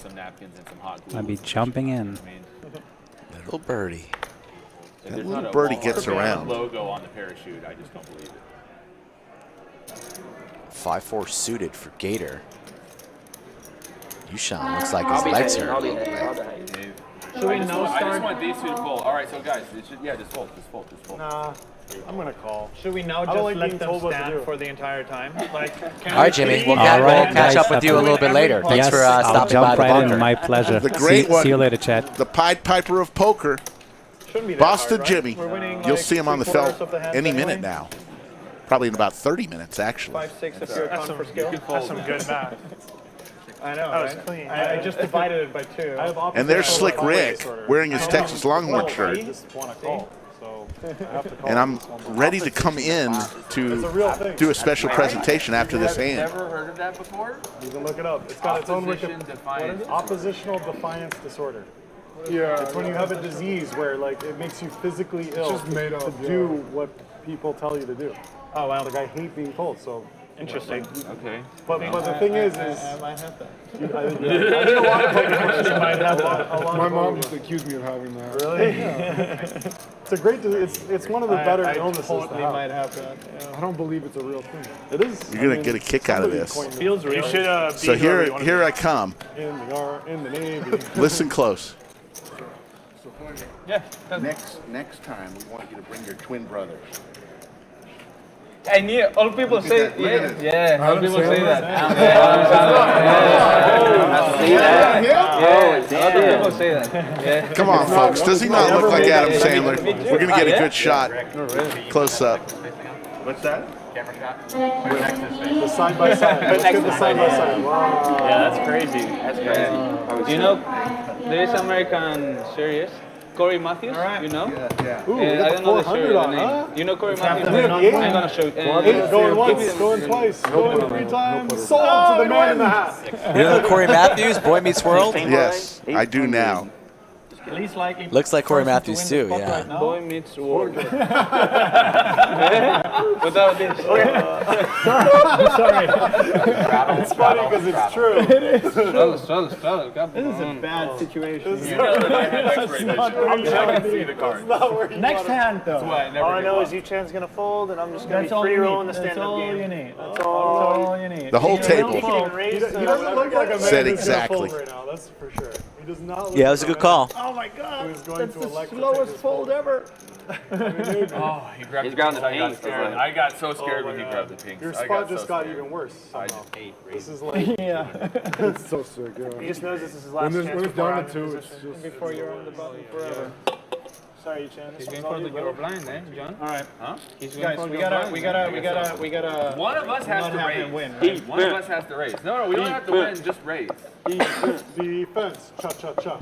I'll be jumping in. Little birdie. That little birdie gets around. Logo on the parachute. I just don't believe it. 5-4 suited for Gator. YooChan looks like his legs hurt a little bit. Should we no I start? just want these two to fold. All right, so guys, just fold. Nah, I'm going to call. Should we now just like let being them told what to stand do. for the entire time? Like, All right, Jimmy. We'll All right, catch up guys, with you a little bit later. Thanks Yes, for I'll stopping by jump the right in. bunker. My pleasure. The great one. See you later, Chad. The Pied Piper of poker. Shouldn't be that Boston hard, right? Jimmy. We're winning, You'll like, see him on the 3/4 felt of the hands any anyway. minute now. Probably in about 30 minutes, actually. 5/6 if you're That's accounting some, for skill. that's some good math. I know, That was right? clean. I just divided it by 2. And there's Slick Rick wearing his Texas Longhorn shirt. Just want to call, so I have to call. And I'm ready to come in to do a special presentation after this hand. Never heard of that before? You can look it up. It's got its own Opposition What defiance is it? Oppositional defiance disorder. Yeah, it's when you have a disease where like it makes you physically ill just made to up, do what people tell you to do. Oh, wow. Like I hate being told, so. Interesting. Okay. But the thing is, I might have that. I think a lot of people might have that. My mom used to accuse me of having that. Really? It's a great. It's one of the better illnesses to Totally have. might have that. I don't believe it's a real thing. It is. You're going to get a kick out of this. Feels real. You should be So here I come. In the Navy. Listen close. Yeah. Next time, we want you to bring your twin brothers. I knew all people say all people say that. All people say that. Yeah. Come on, folks. Does he not look like Adam Sandler? We're going to get a good shot. Close up. What's that? The side by side. Let's get the side by side. Wow. Yeah, that's crazy. That's crazy. You know, there is American series, Corey Matthews. You know? Yeah. Ooh, I don't know the 400 series, on, the name. huh? You know Corey It's Matthews? happening on I'm gonna show you. Going once, going twice, going 3 times. Sold to the man in the hat. You know Corey Matthews, Boy Meets World? Yes, I do now. Least likely. Looks like Corey Matthews too, yeah. Boy Meets World. Without this. Sorry. It's funny because it's true. Struggle. This is a bad situation. I'm checking to see the card. Next hand, though. All I know is YooChan's going to fold, and I'm just going to be free rolling the stand-up game. That's all you need. That's all you need. The whole table He doesn't look like a man said who's gonna exactly. fold right now. That's for sure. He does not look Yeah, it was a like good call. Oh my God! Who's going That's to the elect to slowest take fold ever. Oh, he grabbed He's grabbing the I got pinks. scared. I got so scared when he grabbed the pinks. Your I spot so just got scared. even worse. I somehow. just ate. This is like Yeah. it's so sick. Yeah. He just knows this is his last chance When it's before down I'm to in 2, it's position. just Before you're on the button forever. Sorry, YooChan. He's This going one's all for the you, your brother. blind, John? All right. Huh? He's going Guys, for we your gotta. One of us has not to have raise. him win. One of us has to raise. No, we don't have to win. Just raise. Defense. Cha.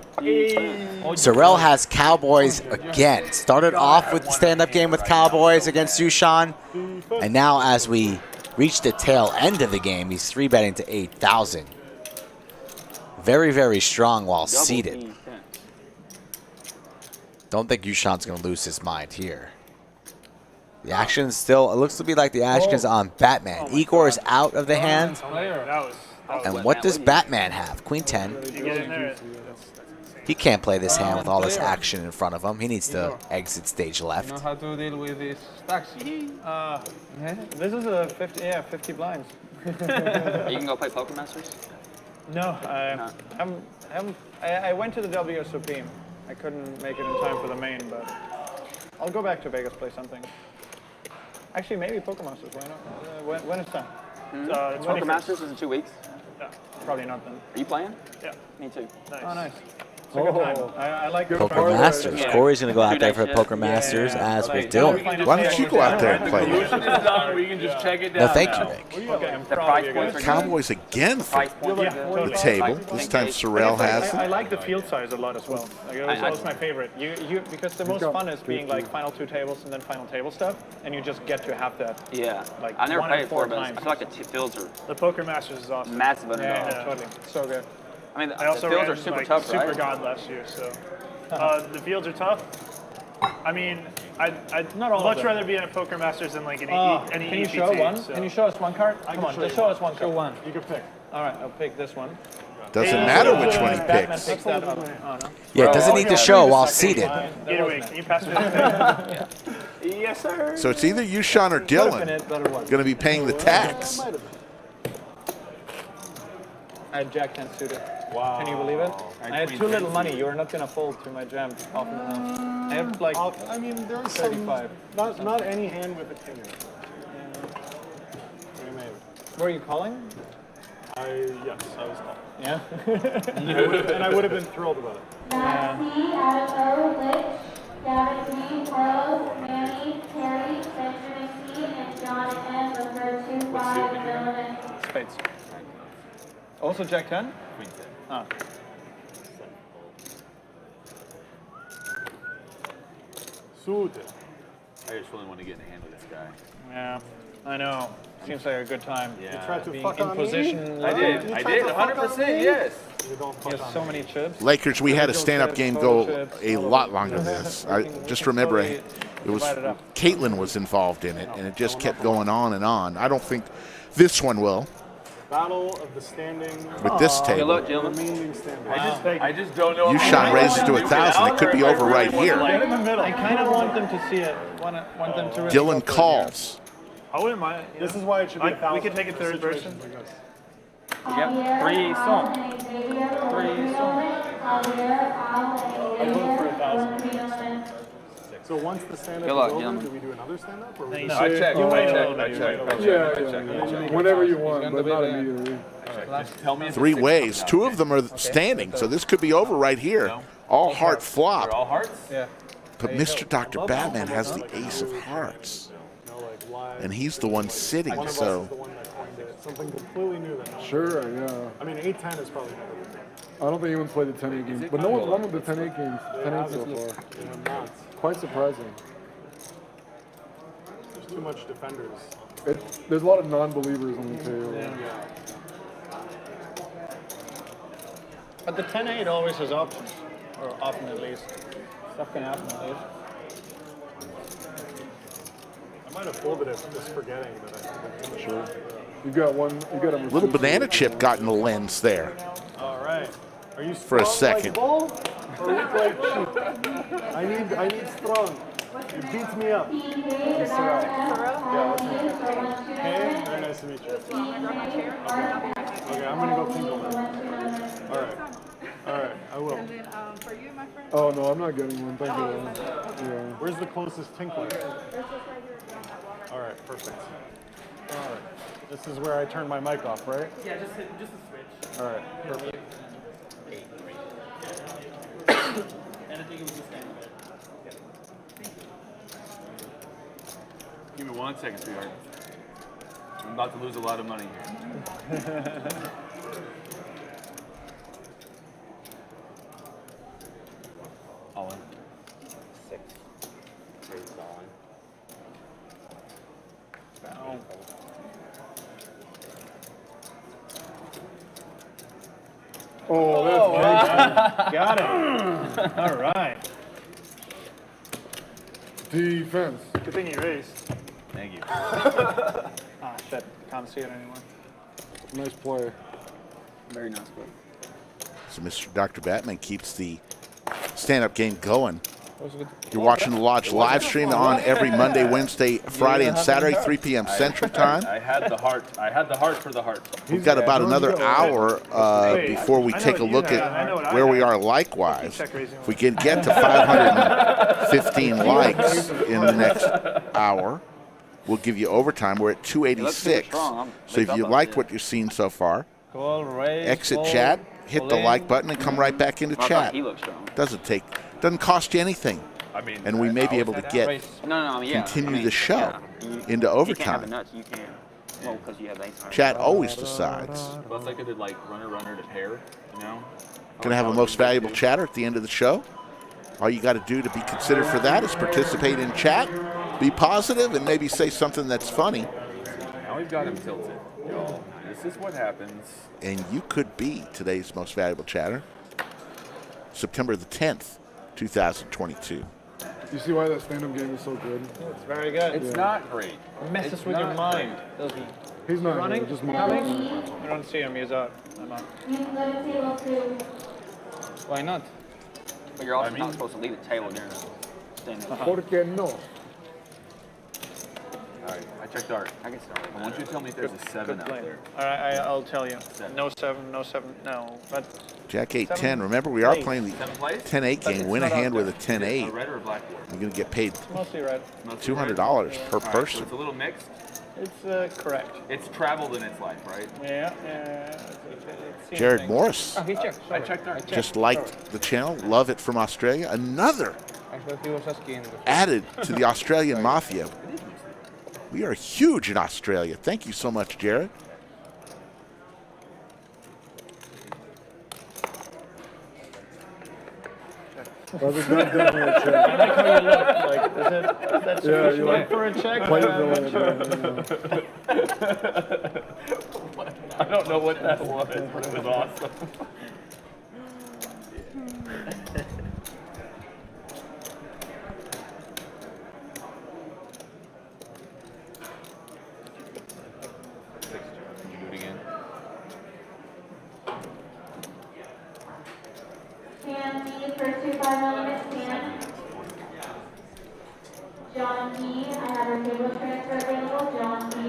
Sorrel has Cowboys again. Started off with the stand-up game with Cowboys against YooChan. And now as we reach the tail end of the game, he's 3-betting to 8,000. Very, very strong while seated. Don't think YooChan's going to lose his mind here. The action's still, it looks to be like the action's on Batman. Igor is out of the hand. That was And what does Batman have? Queen 10. you get in there. He can't play this hand with all this action in front of him. He needs to exit stage You know left. how to deal with these stacks. This is a 50 blinds. You can go play Poker Masters? No, I went to the WSOP. I couldn't make it in time for the main, but I'll go back to Vegas, play something. Actually, maybe Poker Masters. Why not? When it's time? Poker Masters is in 2 weeks. No, probably not then. Are you playing? Yeah. Me too. Nice. Oh, nice. It's a good time. I like good Poker Masters. Corey's going to go out there for the Poker Masters as we're doing. Why don't you go out there and play When that? it's done, we can just check it down. No, thank you, now. Rick. Okay, I'm The proud price of you guys. points are good. Cowboys again for Price points Yeah, are totally. good. the table. This time Sorrel has I it. like the field size a lot as well. Like, it was always my favorite. You because the most fun is being like final 2 tables and then final table stuff, and you just get to have that. Yeah. Like, I never 1 played in it before, 4 but I times. feel like the fields are The Poker Masters is awesome. massive underdog. Yeah, totally. So good. I mean, I the also fields ran are super like tough, Super right? God last year, so the fields are tough. I mean, I'd Not all of much them. rather be in a Poker Masters than like any Can you EPT, show one? so. Can you show us one card? Come on, just show us one card. One. You can pick. All right, I'll pick this one. Doesn't matter which one he Batman picks. picks that up. Oh, no. Yeah, it doesn't need to show while seated. Either way, can you pass me that? Yes, sir. So it's either YooChan or Dylan going to be paying the tax. I had Jack 10 suited. Wow. Can you believe it? I had too little money. You are not going to fold to my jam often enough. I have like I mean, there's 35. not any hand with a king in it. Were you calling? Yes, I was called. Yeah. And I would have been thrilled about it. Matt C. out of O, Lich. Gavin D, Rose, Manny, Terry, Benjamin C, and John M. referred to 5 million. Spades. Also Jack 10? Queen 10. Ah. Suited. I just really want to get in the hand with this guy. Yeah, I know. Seems like a good time. Yeah. You tried to Being fuck in on position. me? I did, 100%, yes. You don't He fuck has on so me. many chips. Lakers, we had a stand-up chips, game photo go chips, a all lot of longer than it. this. I We can just remember totally it was divide it up. Caitlin was involved in it, and it just kept going on and on. I don't think this one will Battle of the standing. with this Good table. luck, gentlemen. Remaining standing. I just don't know. YooChan raises to 1,000. It could be over right here. Get in the middle. I kind of want them to see it. Want them to really go Dylan for it. calls. I wouldn't mind. This is why it should be 1,000. We could take it third person. Yep. 3 song. 3 song. I vote for 1,000. So once the stand-up Good luck, is over, gentlemen. do we do another stand-up? Or we No, I check. You wait a little I bit. check. Yeah. Whenever you want, but not immediately. Just tell me. if Three it's ways. 6 Two of them are standing, so this could be over right here. All heart They're flop. all hearts. Yeah. But Mr. Dr. Batman has the ace of hearts, You know, like live. and he's the one sitting, One of us so is the one that coined it. Something completely new that no one- Sure, yeah. I mean, 8-10 is probably never been done. I don't think anyone's played the 10-8 game, but no one's won with the 10-8 games. 10-8 so far. They're not. Quite surprising. There's too much defenders. There's a lot of non-believers on the table. But the 10-8 always has options, or often at least. Stuff can happen at least. I might have folded it just forgetting that I Sure. You got one. You got a little banana chip got in the lens there All right. Are you for a strong second. like bull or weak like sheep? I need strong. It beats me up. It's Sarai. Yeah, what's your name? Hey, very nice to meet you. Okay, I'm gonna go tinkle then. All right, I will. And then for you, my friend. Oh no, I'm not getting one. Thank you. Yeah. Where's the closest tinkler? All right, perfect. All right. This is where I turn my mic off, right? Yeah, just a switch. All right, perfect. And I think it was just standing there. Give me 1 second, sweetheart. I'm about to lose a lot of money here. All in. 6. Raise all in. Oh, that's Got it. All right. defense. Good thing you raised. Thank you. Ah, shit. Can't see it anymore. Nice play. Very nice play. So Mr. Dr. Batman keeps the stand-up game going. That was a good. You're watching the Lodge live stream on every Monday, Wednesday, Friday, and Saturday, 3 p.m. Central Time. I had the heart. I had the heart for the heart. We've got about another hour before we take a look at where we are likewise. If we can get to 515 likes in the next hour, we'll give you overtime. We're at 286. So if you liked what you've seen so far, exit chat, hit the like button, and come right back into chat. He looks strong. Doesn't cost you anything. I mean, And we may be able to get I mean, yeah. continue the show You- into If you can't have the overtime. nuts, you can. Well, because you have the ace high. Chat always decides. Plus, I could do like runner to pair. You know. Gonna have a most valuable chatter at the end of the show. All you got to do to be considered for that is participate in chat, be positive, and maybe say something that's funny. Now we've got him tilted. Y'all. This is what happens. And you could be today's most valuable chatter. September the 10th, 2022. You see why that stand-up game is so good? It's very good. It's not great. It messes It's with your not mind, doesn't it? He's not Running? Just Coming? moving. I don't see him. He's out. I'm out. You can go to table 2. Why not? But you're also not supposed to leave the table during the stand-up. ¿Por qué no? All right, I checked art. I can start. I want you to tell me if there's a 7 out there. All right, I'll tell you. No 7, no. But Jack 8-10. Remember, we are playing the 7 plays? 10-8 game. Win a hand with a 10-8. Red or blackboard? You're going to get paid mostly red. $200 per So person. it's a little mixed. It's correct. It's traveled in its life, right? Yeah. It Jared Morris Oh, he checked. I checked art. just liked the channel. Love it from Australia. Another I thought he was asking. added to the Australian mafia. We are huge in Australia. Thank you so much, Jared. Well, that's definitely a check. I like how you look. Like, is that sufficient you like for a check? I don't know what that was, but it was awesome. Can you do it again? Can be for 2.5mm can. John E. I have a table transfer available. John E.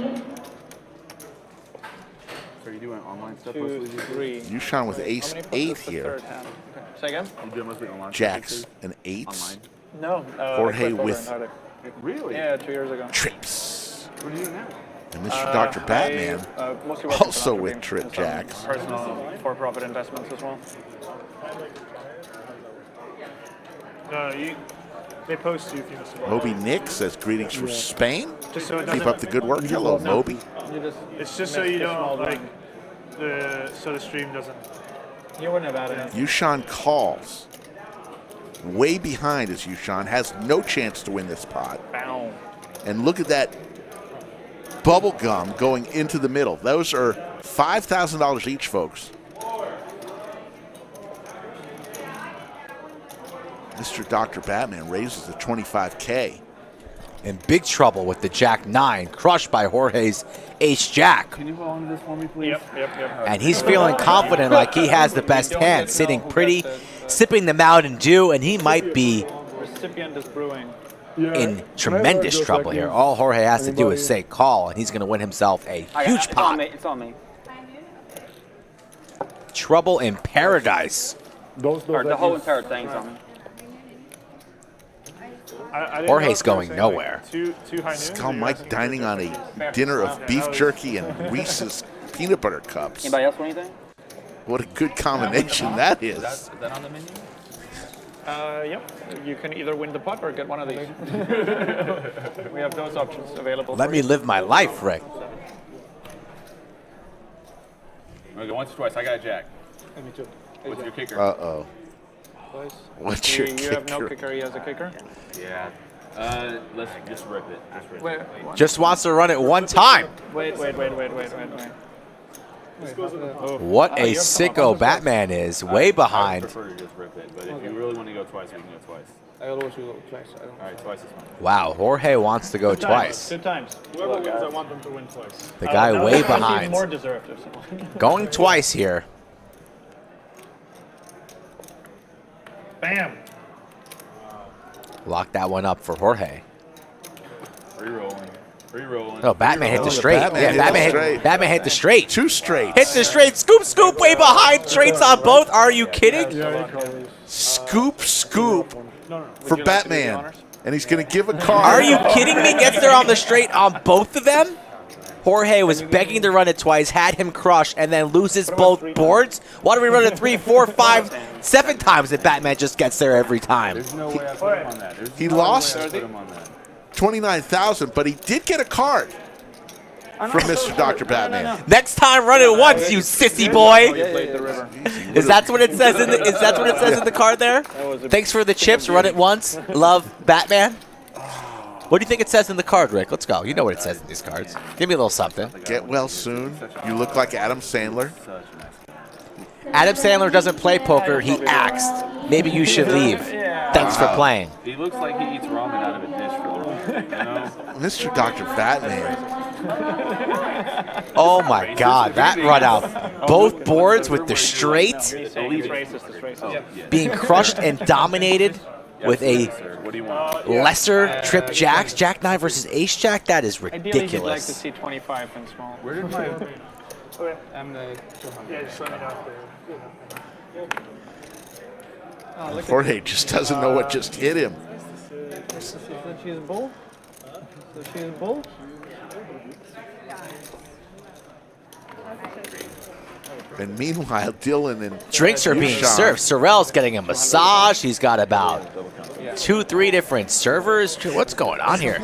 So are you doing online stuff 2, mostly? 3. YooChan with ace How many 8 puts is the here. third hand? Okay. Say again? You do mostly online Jacks stuff and 8s. online? No. Jorge I quit poker with entirely. Really? Yeah, 2 years ago. trips. What are you doing now? And Mr. Dr. Batman, mostly work also with with Dr. trip Beam and some jacks. Personal for-profit investments as well. No, they post you if you miss a ball. Moby Nick says greetings from Spain. Just so it Keep doesn't. up the good work. Hello, Moby. It's just so you don't like so the stream doesn't. You wouldn't have added it. YooChan calls. Way behind is YooChan. Has no chance to win this pot. Bow. And look at that bubble gum going into the middle. Those are $5,000 each, folks. Mr. Dr. Batman raises the 25K. In big trouble with the Jack 9, crushed by Jorge's Ace Jack. Can you hold on to this for me, please? Yep. And he's feeling confident like he has the best hand, sitting pretty, sipping them out in dew, and he might be Recipient is brewing. in tremendous trouble here. All Jorge has to do is say call, and he's going to win himself a huge pot. It's on me. Trouble in paradise. Or the whole entire thing's on me. I didn't Jorge's know if they were going saying, nowhere. Too high noon. Skull Mike dining on a dinner of beef jerky and Reese's peanut butter cups. Anybody else want anything? What a good combination that is. Is that on the menu? Yep. You can either win the pot or get one of these. We have those options available. Let for me you. live my life, Rick. I'm gonna go once or twice. I got a jack. Me too. What's your kicker? Uh-oh. Twice. What's your You have no kicker? kicker. He has a kicker. Yeah. Let's just rip it. Just rip it. Wait. Just wants to run it one time. Wait. What a sicko Batman is, way I behind. prefer to just rip it, but if you really want to go twice, we can go twice. I always go twice. I don't. All right, twice is fine. Wow, Jorge wants to go twice. Two times. Whoever wins, I want them to win twice. The guy That way would be behind. More deserved if someone. Going twice here. Bam. Lock that one up for Jorge. Re-rolling. Oh, Batman hit the straight. Batman hit the straight. Two straight. Hit the straight. Scoop, way behind. Straights on both. Are you kidding? Scoop for Batman. And he's going to give a card. Are you kidding me? Gets there on the straight on both of them? Jorge was begging to run it twice, had him crushed, and then loses both boards? Why do we run it 3, 4, 5, 7 times if Batman just gets there every time? There's no way I put him on that. He lost Put him on that. 29,000, but he did get a card from Mr. Dr. Batman. Next time, run it once, you sissy boy. Is that what it says in the? Is that what it says in the card there? Thanks for the chips. Run it once. Love, Batman. What do you think it says in the card, Rick? Let's go. You know what it says in these cards. Give me a little something. Get well soon. You look like Adam Sandler. Adam Sandler doesn't play poker. He acts. Maybe you should leave. Thanks for playing. He looks like he eats ramen out of a dish for the you know? Mr. Dr. Batman. Oh my God, that run out. Both boards with the straight. Being crushed and dominated with a lesser trip jacks. Jack 9 versus Ace Jack. That is Ideally, he'd like to ridiculous. see 25 and small. Where did my... I'm the. Yeah, just let me know if they're. Jorge just doesn't know what just hit him. So she's bull? So she's bull? And meanwhile, Dylan and Drinks are being YooChan. served. Sorrell's getting a massage. He's got about 2-3 different servers. What's going on here?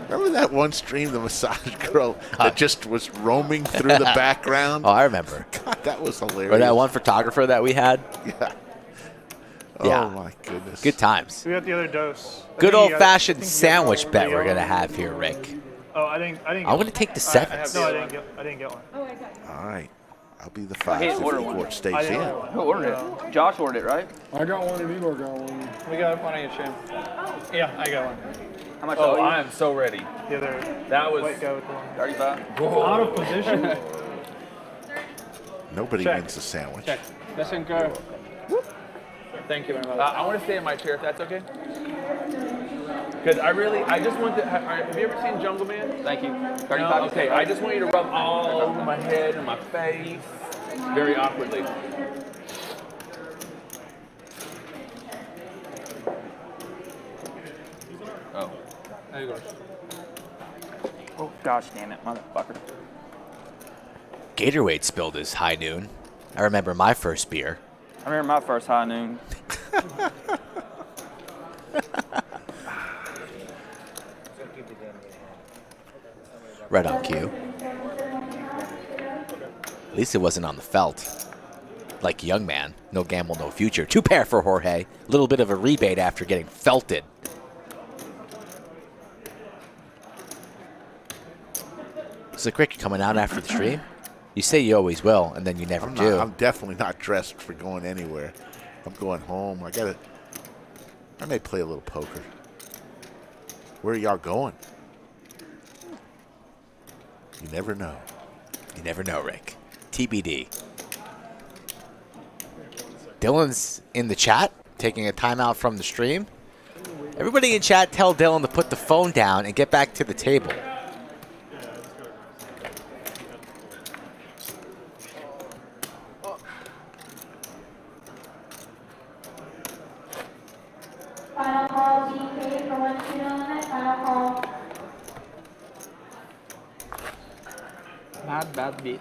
Remember that one stream, the massage girl that just was roaming through the background? Oh, I remember. God, that was hilarious. Or that one photographer that we had. Yeah. Yeah. Oh, my goodness. Good times. We got the other dose. Good old-fashioned sandwich bet we're going to have here, Rick. Oh, I didn't. I'm going to take the sevens. No, I didn't get one. All right. I'll be the I five didn't if order the one. court stays I didn't in. order one. Who ordered it? Josh ordered it, right? I got one and Igor got one. We got one on your chin. Yeah, I got one. How much? Oh, I am so ready. The other That was white guy with the one. 35. Out of position. Nobody Check. wins the sandwich. Check. Listen, girl. Thank you very much. I want to stay in my chair if that's okay. Because I just want to. Have you ever seen Jungle Man? Thank you. 35. No? Okay, I just want you to rub all over my head and my face, very awkwardly. Oh. There you go. Oh, gosh damn it, motherfucker. Gatorwade spilled his high noon. I remember my first beer. I remember my first high noon. Right on cue. At least it wasn't on the felt. Like young man, no gamble, no future. 2 pair for Jorge. A little bit of a rebate after getting felted. So, Crick, you coming out after the stream? You say you always will, and then you never do. I'm definitely not dressed for going anywhere. I'm going home. I may play a little poker. Where are y'all going? You never know. You never know, Rick. TBD. Dylan's in the chat, taking a timeout from the stream. Everybody in chat, tell Dylan to put the phone down and get back to the table. Final call, GK for 1 2 limit. Final call. Bad beat.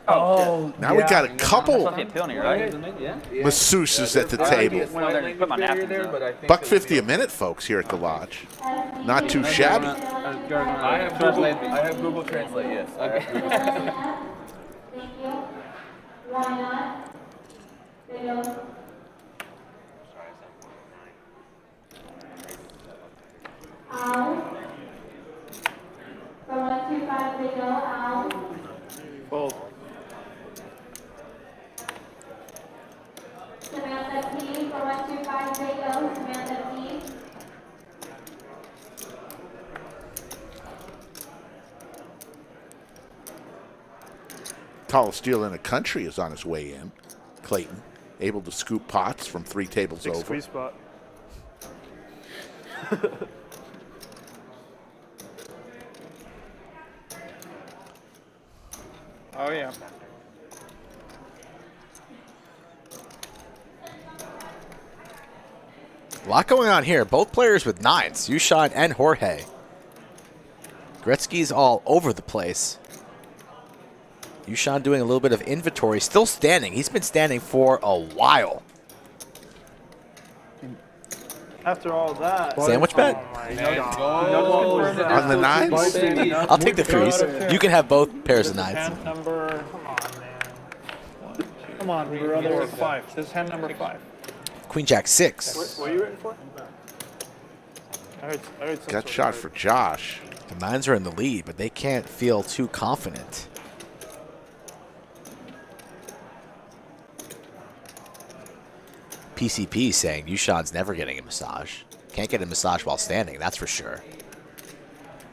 Oh, now we got a couple Supposed to be a penalty, right? masseuses at the table. Went over there and put my napkins there, but I think $1.50 a minute, folks, here at the lodge. Not too shabby. I have Google Translate, yes. I have Google Translate. Thank you. Why not? Video. Out. For 125 video, out. Fold. Samantha P for 125 video, Samantha P. Tallest dealer in the country is on his way in. Clayton, able to scoop pots from 3 tables Big over. squeeze spot. Oh, yeah. A lot going on here. Both players with 9s, YooChan and Jorge. Gretzky's all over the place. YooChan doing a little bit of inventory, still standing. He's been standing for a while. After all that. Sandwich bet? On the 9s? I'll take the 3s. You can have both pairs of 9s. Hand number. Come on, brother. 5. This is hand number 5. Queen Jack 6. What are you waiting for? I heard some Gut sort shot of for Josh. The 9s are in the lead, but they can't feel too confident. PCP saying YooChan's never getting a massage. Can't get a massage while standing, that's for sure.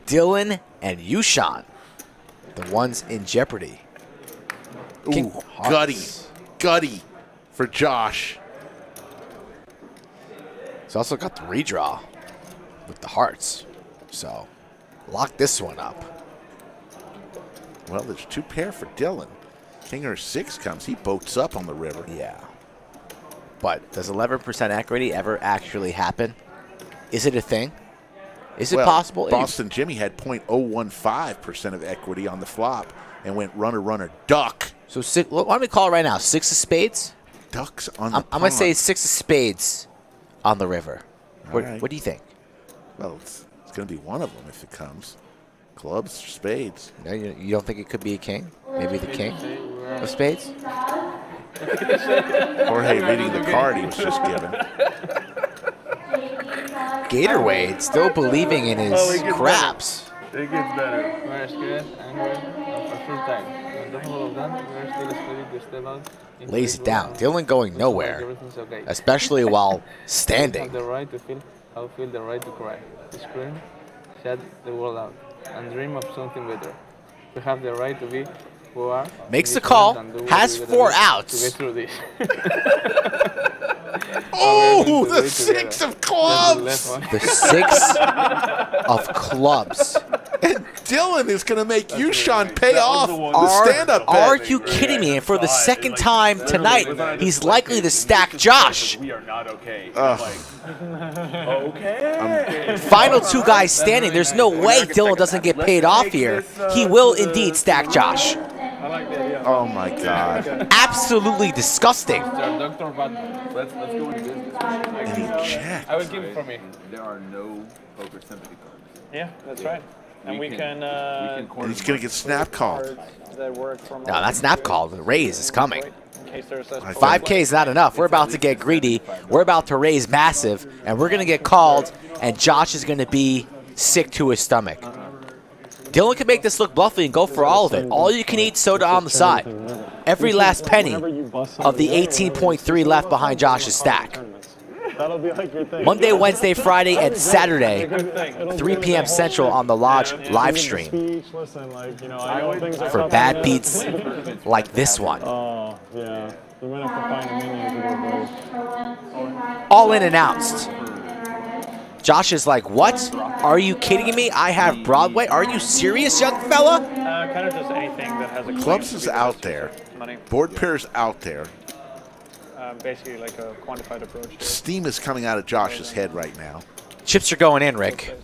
Dylan and YooChan, the ones in jeopardy. Ooh, gutty for Josh. He's also got the redraw with the hearts. So, lock this one up. Well, there's 2 pair for Dylan. King or 6 comes. He boats up on the river. Yeah. But does 11% equity ever actually happen? Is it a thing? Is it Well, possible? Boston Jimmy had .015% of equity on the flop and went runner, runner, duck. So why don't we call it right now? 6 of spades? Ducks on the I'm going to say 6 of spades on the river. Right. What do you think? Well, it's going to be one of them if it comes. Clubs, spades. No, you don't think it could be a king? Maybe the king of spades? Jorge reading the card he was just given. Gatorwade still believing in his craps. It gets better. We're scared and we're for sure time. The whole of them, we're still scared to step out. Lays it down. Dylan going nowhere, especially while standing. You have the right to feel the right to cry, to scream, shut the world out, and dream of something better. We have the right to be who are. Makes the call, has 4 outs. To get through this. Oh, the 6 of clubs! The 6 of clubs. And Dylan is going to make YooChan pay off the stand-up bet. Are you kidding me? And for the second time tonight, he's likely to stack Josh. We are not okay. Okay. Final 2 guys standing. There's no way Dylan doesn't get paid off here. He will indeed stack Josh. Oh, my God. Absolutely disgusting. Let's go into business. And he checked. I would give it for me. There are no poker sympathy cards. Yeah, that's right. And we can And he's going to get snap called. that work from No, that's snap call. The raise is coming. in case there's a 5K is not enough. We're about to get greedy. We're about to raise massive, and we're going to get called, and Josh is going to be sick to his stomach. Dylan can make this look bluffy and go for all of it. All you can eat soda on the side. Every last penny of the 18.3 left behind Josh's stack. That'll be like your thing. Monday, Wednesday, Friday, and Saturday, 3 p.m. Central on the Lodge live stream Listen, like, you know, I know things are for tough. bad beats like this one. Oh, yeah. You might have to find a minion to do both. All in announced. Josh is like, what? Are you kidding me? I have Broadway? Are you serious, young fella? kind of just anything that has a claim Clubs to is be out the there. money. Board pairs out there. Basically like a quantified approach. To it. Steam is coming out of Josh's head right now. Chips are going in, Rick.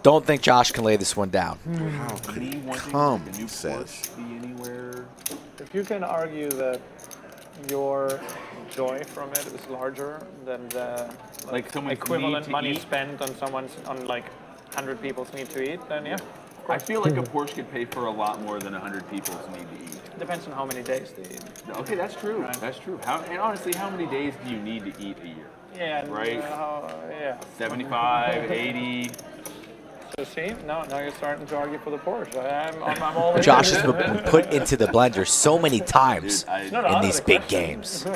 Don't think Josh can lay this one down. How could he come, he says. If you can argue that your joy from it is larger than the like someone's equivalent need to money eat? spent on someone's on like 100 people's need to eat, then yeah. I feel like a Porsche could pay for a lot more than 100 people's need to eat. Depends on how many days they eat. Okay, that's true. Right. That's true. And honestly, how many days do you need to eat a year? Yeah. Right? Yeah. 75, 80. So see, now you're starting to argue for the Porsche. I'm all in. Josh has been put into the blender so many times Dude, in these big games.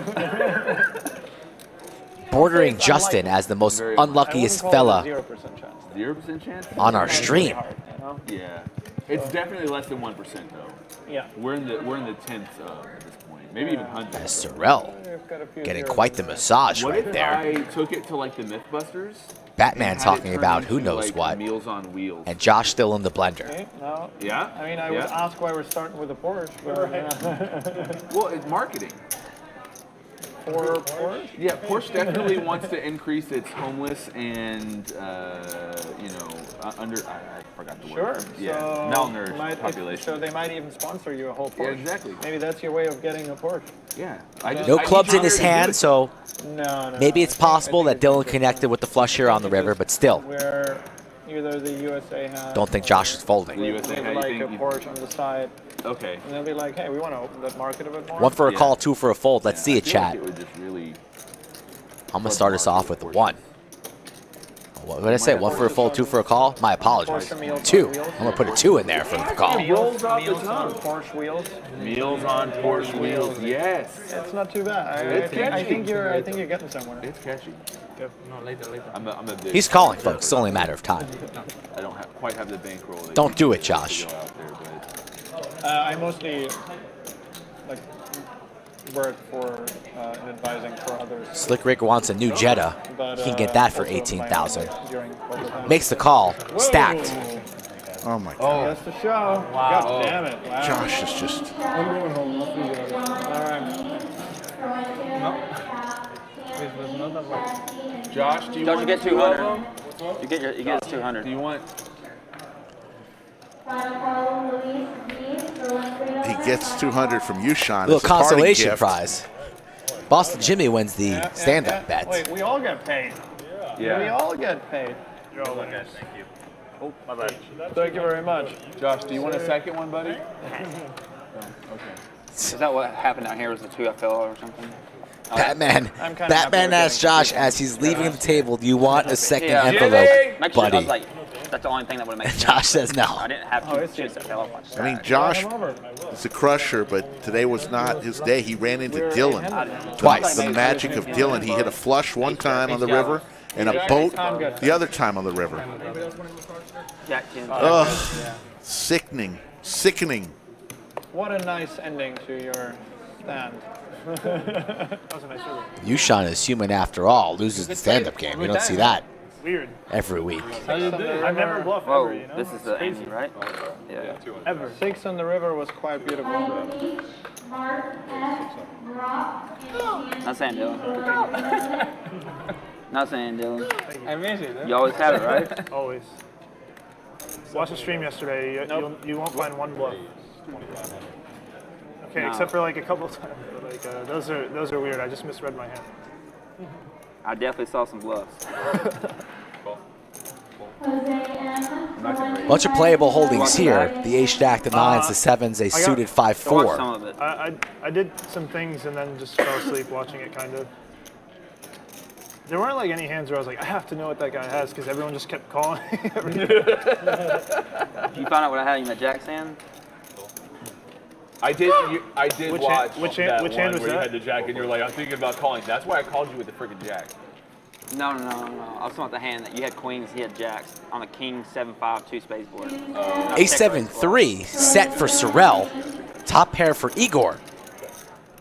Bordering Justin as the most unluckiest fella 0% chance? on our stream. Yeah. It's definitely less than 1% though. Yeah. We're in the tenths at this point. Maybe even hundreds. As Sorrell getting quite the massage What right if there. I took it to like the Mythbusters? Batman and had talking it turn about who into, knows like, what. Meals on Wheels. And Josh still in the blender. Okay, no. Yeah? I mean, I would ask why we're starting with a Porsche. But, Well, it's marketing. For Porsche? Yeah, Porsche definitely wants to increase its homeless and, under, I forgot the Sure. word. Yeah, So malnourished population. So they might even sponsor you a whole Porsche. Yeah, exactly. Maybe that's your way of getting a Porsche. Yeah. No clubs in his hand, so No. maybe it's possible that Dylan connected with the flush here on the river, but still, Where either the USA has. don't think Josh is folding. Maybe like a Porsche on the side. Okay. And they'll be like, hey, we want to open that market a bit more. 1 for a call, 2 for a fold. Let's see it, I feel chat. like it would just really I'm going to start us off with the 1. What did I say? 1 for a fold, 2 for a call? My apologies. 2. I'm going to put a 2 in there for the call. Meals on the Meals on tongue. Porsche wheels. Meals on Porsche wheels. Yes. It's not too bad. It's I catchy. think you're getting somewhere. It's catchy. No, later. I'm a big He's calling, folks. It's only a matter of time. I don't quite have the bankroll. that Don't you do it, need Josh. to go out there, but I mostly like work for in advising for others. Slick Rick wants a new Jetta. But, He can get that for also my 18,000. during overtime. Makes the call. Stacked. Oh, my God. That's the show. Wow. God damn it. Wow. Josh is just... I'm going home. Nothing good. All right. Josh, do you Don't want you get two of 200? them? You get 200. Do you want? He gets 200 from YooChan. A little as a parting consolation gift. prize. Boston Jimmy wins the stand-up bet. Wait, we all get paid. Yeah. We all get paid. You're all guys. Thank you. Oh, my bad. Thank you very much. Josh, do you want a second one, buddy? Okay. Is that what happened out here? Was the 2 I fell or something? Oh, Batman. I'm kinda Batman happy asks Josh as he's leaving the table, do you want a second Yeah. envelope, Make sure, I buddy? was like, that's the only thing that would have made sense. Josh says no. I didn't have to chips that fell off my stack. I mean, Josh is a crusher, but today was not his day. He ran into Dylan. Twice. The magic of Dylan. He hit a flush one time on the river and a boat the other time on the river. Ugh. Sickening. Sickening. What a nice ending to your stand. That was a nice river. YooChan is human after all. Loses the stand-up game. You don't see that Weird. every week. I've never bluffed Whoa, ever, you know? this is the Amy, right? Yeah. Ever. 6 on the river was quite beautiful. Not saying Dylan. Not saying Dylan. I miss it. You always have it, right? Always. Watch the stream yesterday. You won't find one bluff. Okay, No. except for like a couple times. But like those are weird. I just misread my hand. I definitely saw some bluffs. Bunch of playable holdings here. The ace stack, the nines, the sevens, a suited 5-4. Some of it. I did some things and then just fell asleep watching it, kind of. There weren't like any hands where I was like, I have to know what that guy has because everyone just kept calling. Did you find out what I had in that Jack's hand? I did Which watch hand- which hand- that which one hand was where you that? had the jack and you were like, I'm thinking about calling. That's why I called you with the freaking jack. No. I was talking about the hand that you had queens, he had jacks on a king 7-5 2 space board. A7-3 set for Sorrel. Top pair for Igor.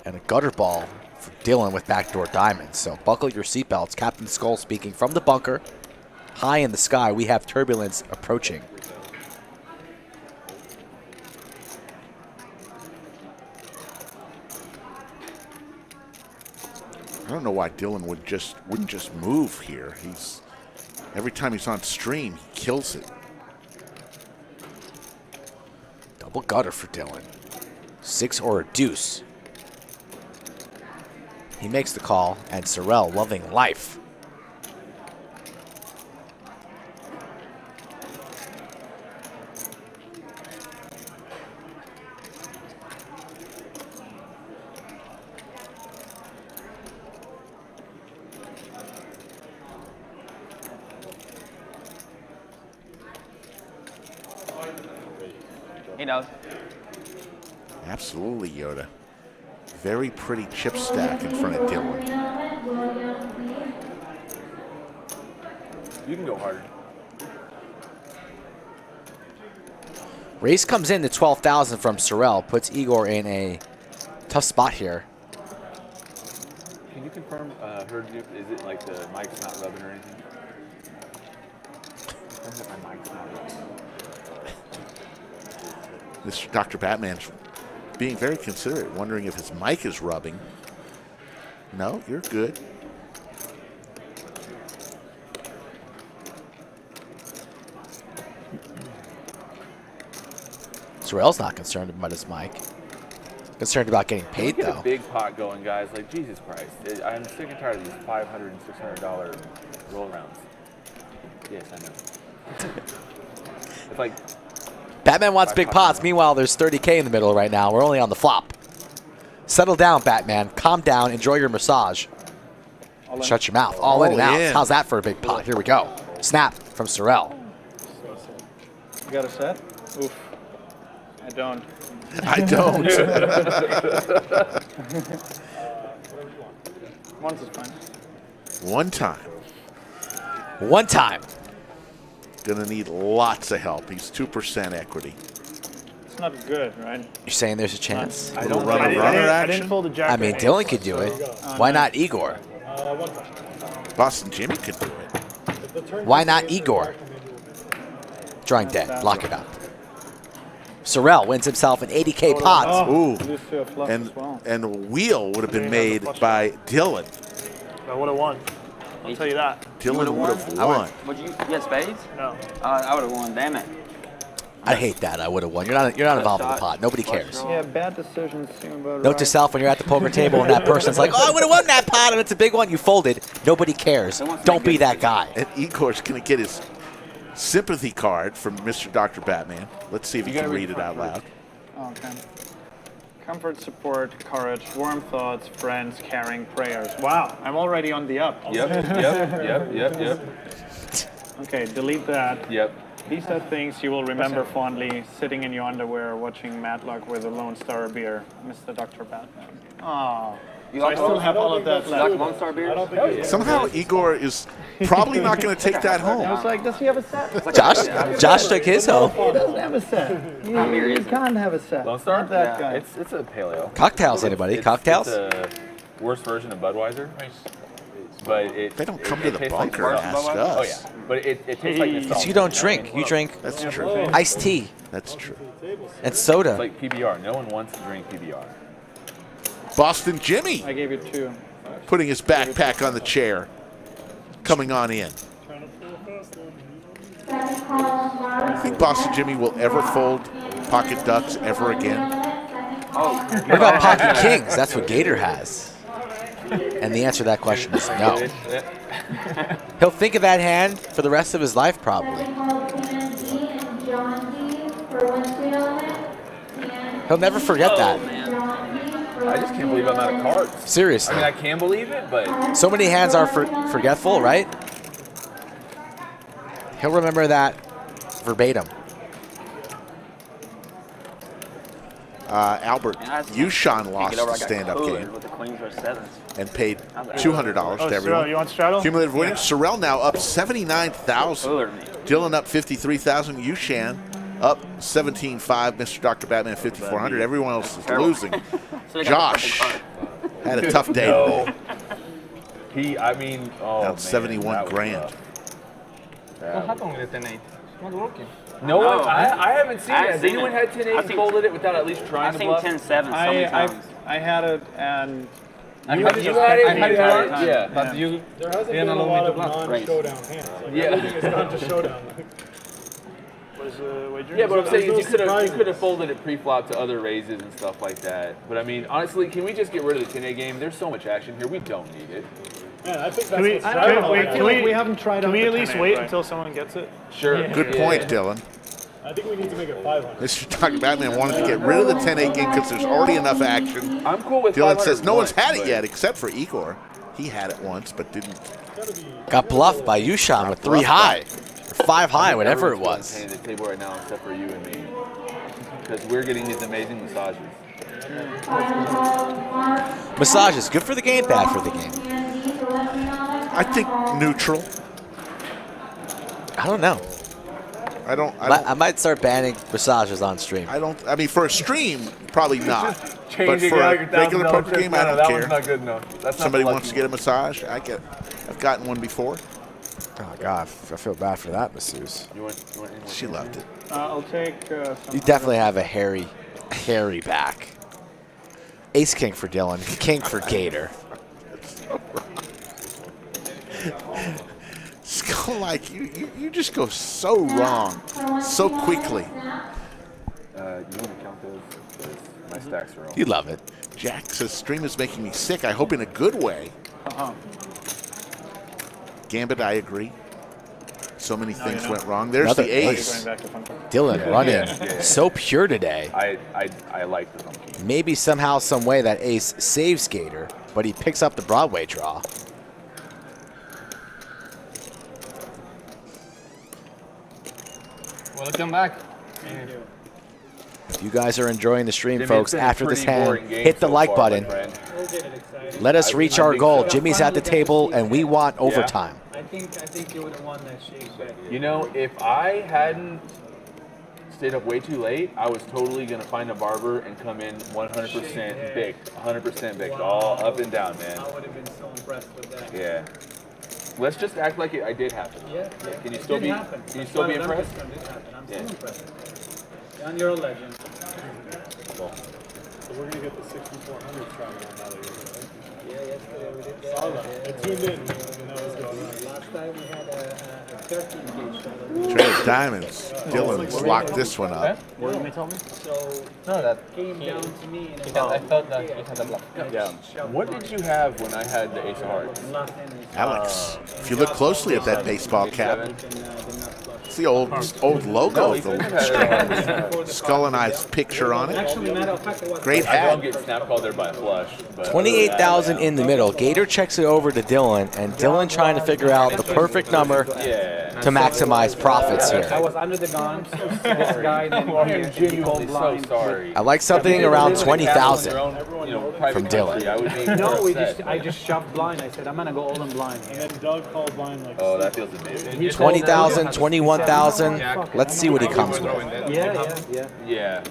And a gutter ball for Dylan with backdoor diamonds. So buckle your seatbelts. Captain Skull speaking from the bunker. High in the sky, we have turbulence approaching. I don't know why Dylan wouldn't just move here. Every time he's on stream, he kills it. Double gutter for Dylan. 6 or a deuce. He makes the call, and Sorrel loving life. He knows. Absolutely, Yoda. Very pretty chip stack in front of Dylan. You can go harder. Race comes in to 12,000 from Sorrel. Puts Igor in a tough spot here. Can you confirm, heard you, is it like the mic's not rubbing or anything? Confirm that my mic's not rubbing. This Dr. Batman's being very considerate, wondering if his mic is rubbing. No, you're good. Sorrel's not concerned about his mic. Concerned about getting paid, Get though. a big pot going, guys. Like, Jesus Christ. I'm sick and tired of these $500 and $600 roll rounds. Yes, I know. It's like... Batman wants big pots. Meanwhile, there's 30K in the middle right now. We're only on the flop. Settle down, Batman. Calm down. Enjoy your massage. Shut your mouth. All in and out. How's that for a big pot? Here we go. Snap from Sorrel. You got a set? Oof. I don't. I don't. Once is fine. One time. One time. Gonna need lots of help. He's 2% equity. It's not good, right? You're saying there's a chance? I Little runner action. didn't fold a jack. I mean, Dylan could do it. Why not Igor? Boston Jimmy could do it. Why not Igor? Drawing dead. Lock it up. Sorrel wins himself an 80K pot. Ooh. Lose to a flush as well. And a wheel would have been made by Dylan. I would have won. I'll tell you that. Dylan would have I won. Would you get spades? No. I would have won. Damn it. I hate that. I would have won. You're not involved in the pot. Nobody cares. Yeah, bad decisions seem about Note right. to yourself when you're at the poker table and that person's like, "Oh, I would have won that pot, and it's a big one." You folded. Nobody cares. Don't be that guy. And Igor's going to get his sympathy card from Mr. Dr. Batman. Let's see if he can read it out loud. Okay. Comfort, support, courage, warm thoughts, friends, caring, prayers. Wow, I'm already on the up. Yep. Okay, delete that. Yep. These are things you will remember fondly, sitting in your underwear, watching Matlock with a Lone Star beer, Mr. Dr. Batman. Oh, so I still have all of that left. Lone Star beers? Somehow Igor is probably not going to take that I home. was like, does he have a set? Josh took his home. He doesn't have a set. You can't have a set. Lone Star? Not that guy. It's a paleo. Cocktails, anybody? Cocktails? It's a worse version of Budweiser. But They don't come to the tastes bunker and ask nostalgia. us. Oh yeah, but it tastes like nostalgia. You don't drink. You drink That's true. iced tea That's true. and soda. It's like PBR. No one wants to drink PBR. Boston Jimmy I gave you 2. putting his backpack on the chair, coming on in. I think Boston Jimmy will ever fold pocket ducks ever again. What about pocket kings? That's what Gator has. And the answer to that question is no. He'll think of that hand for the rest of his life, probably. He'll never forget that. I just can't believe I'm out of cards. Seriously. I mean, I can believe it, but So many hands are forgetful, right? He'll remember that verbatim. Albert, YooChan lost the stand-up game With the queens or sevens. and paid $200 to everyone. You want straddle? Cumulative winnings, Sorrell now up 79,000. Dylan up 53,000. YooChan up 17.5. Mr. Dr. Batman 5,400. Everyone else is losing. Josh had a tough day today. down Down 71 grand. What happened with the 10-8? It's not working. No one, I haven't seen I've it. Has seen anyone it. had 10-8 and folded it without at least trying I've to seen bluff? 10-7 so many times. I had it, and You had it? Yeah. But you There hasn't didn't been a allow lot me to of bluff. non-showdown hands. Like, Yeah. everything is not just showdown. Was the wager? Yeah, but I'm saying no you could surprises. have folded it pre-flop to other raises and stuff like that. But I mean, honestly, can we just get rid of the 10-8 game? There's so much action here. We don't need it. Man, I think that's Can we, what's I driving don't know, all wait, that. can we haven't tried Can out we the at least 10-8, wait right? until someone gets it? Sure. Good point, Dylan. I think we need to make it 500. Mr. Dr. Batman wanted to get rid of the 10-8 game because there's already enough action. I'm cool with Dylan 500 says no one's had it but- yet except for Igor. He had it once but didn't. Got bluffed by YooChan with 3 high. Or 5 high, whatever it was. Everyone's at the table right now except for you and me. Because we're getting these amazing massages. Massages, good for the game, bad for the game. I think neutral. I don't know. I might start banning massages on stream. I mean, for a stream, probably not. But Changing for out a your regular $1,000 poker trip game, I planner, don't that one's care. not good enough. That's Somebody not the wants to lucky get a massage. I've gotten one before. Oh, God, I feel bad for that masseuse. You want anyone? She loved it. I'll take some. You definitely have a hairy back. Ace King for Dylan, King for Gator. Skull like you just go so wrong so quickly. You want to count those? 'Cause my stacks are all. You love it. Jack says stream is making me sick. I hope in a good way. Gambit, I agree. So many things went wrong. There's Another the ace. Dylan running so pure today. I like the funky. Maybe somehow, some way that ace saves Gator, but he picks up the Broadway draw. Welcome back. If you guys are enjoying the stream, Jimmy, folks, it's been a after this pretty hand, boring game hit the so like far, my button. friend. Let us reach our goal. Jimmy's at the table, and we want overtime. I think you would have won that shake bet. You know, if I hadn't stayed up way too late, I was totally gonna find a barber and come in 100% baked, 100% baked, all up and down, man. I would have been so impressed with that. Yeah. Let's just act like I did happen. Yeah. Can you still be? Can you still be impressed? I'm Yeah. still impressed. And you're a legend. Cool. So we're going to get the 6,400 travel on now that you're here, right? Yeah, yesterday we did that. Saw that. I tuned in when that was going on. Last time we had a 13 gauge. Trade. Diamonds. Dylan's locked this one up. What did they tell me? No, that Came down to me and I thought that he had a bluff. Yeah. What did you have when I had the ace of hearts? Alex, if you look closely at that baseball cap, it's the old logo of the skull and eyes picture on it. Great I don't hat. get snap called there by a flush. But 28,000 in the middle. Gator checks it over to Dylan, and Dylan trying to figure out the perfect number to maximize profits here. I was under the gun. This guy then here, genuinely so sorry. I like something around 20,000 from Dylan. I just shoved blind. I said, I'm going to go all in blind. And then Doug called blind like. Oh, that feels amazing. 20,000, 21,000. Let's see what he comes with. Yeah.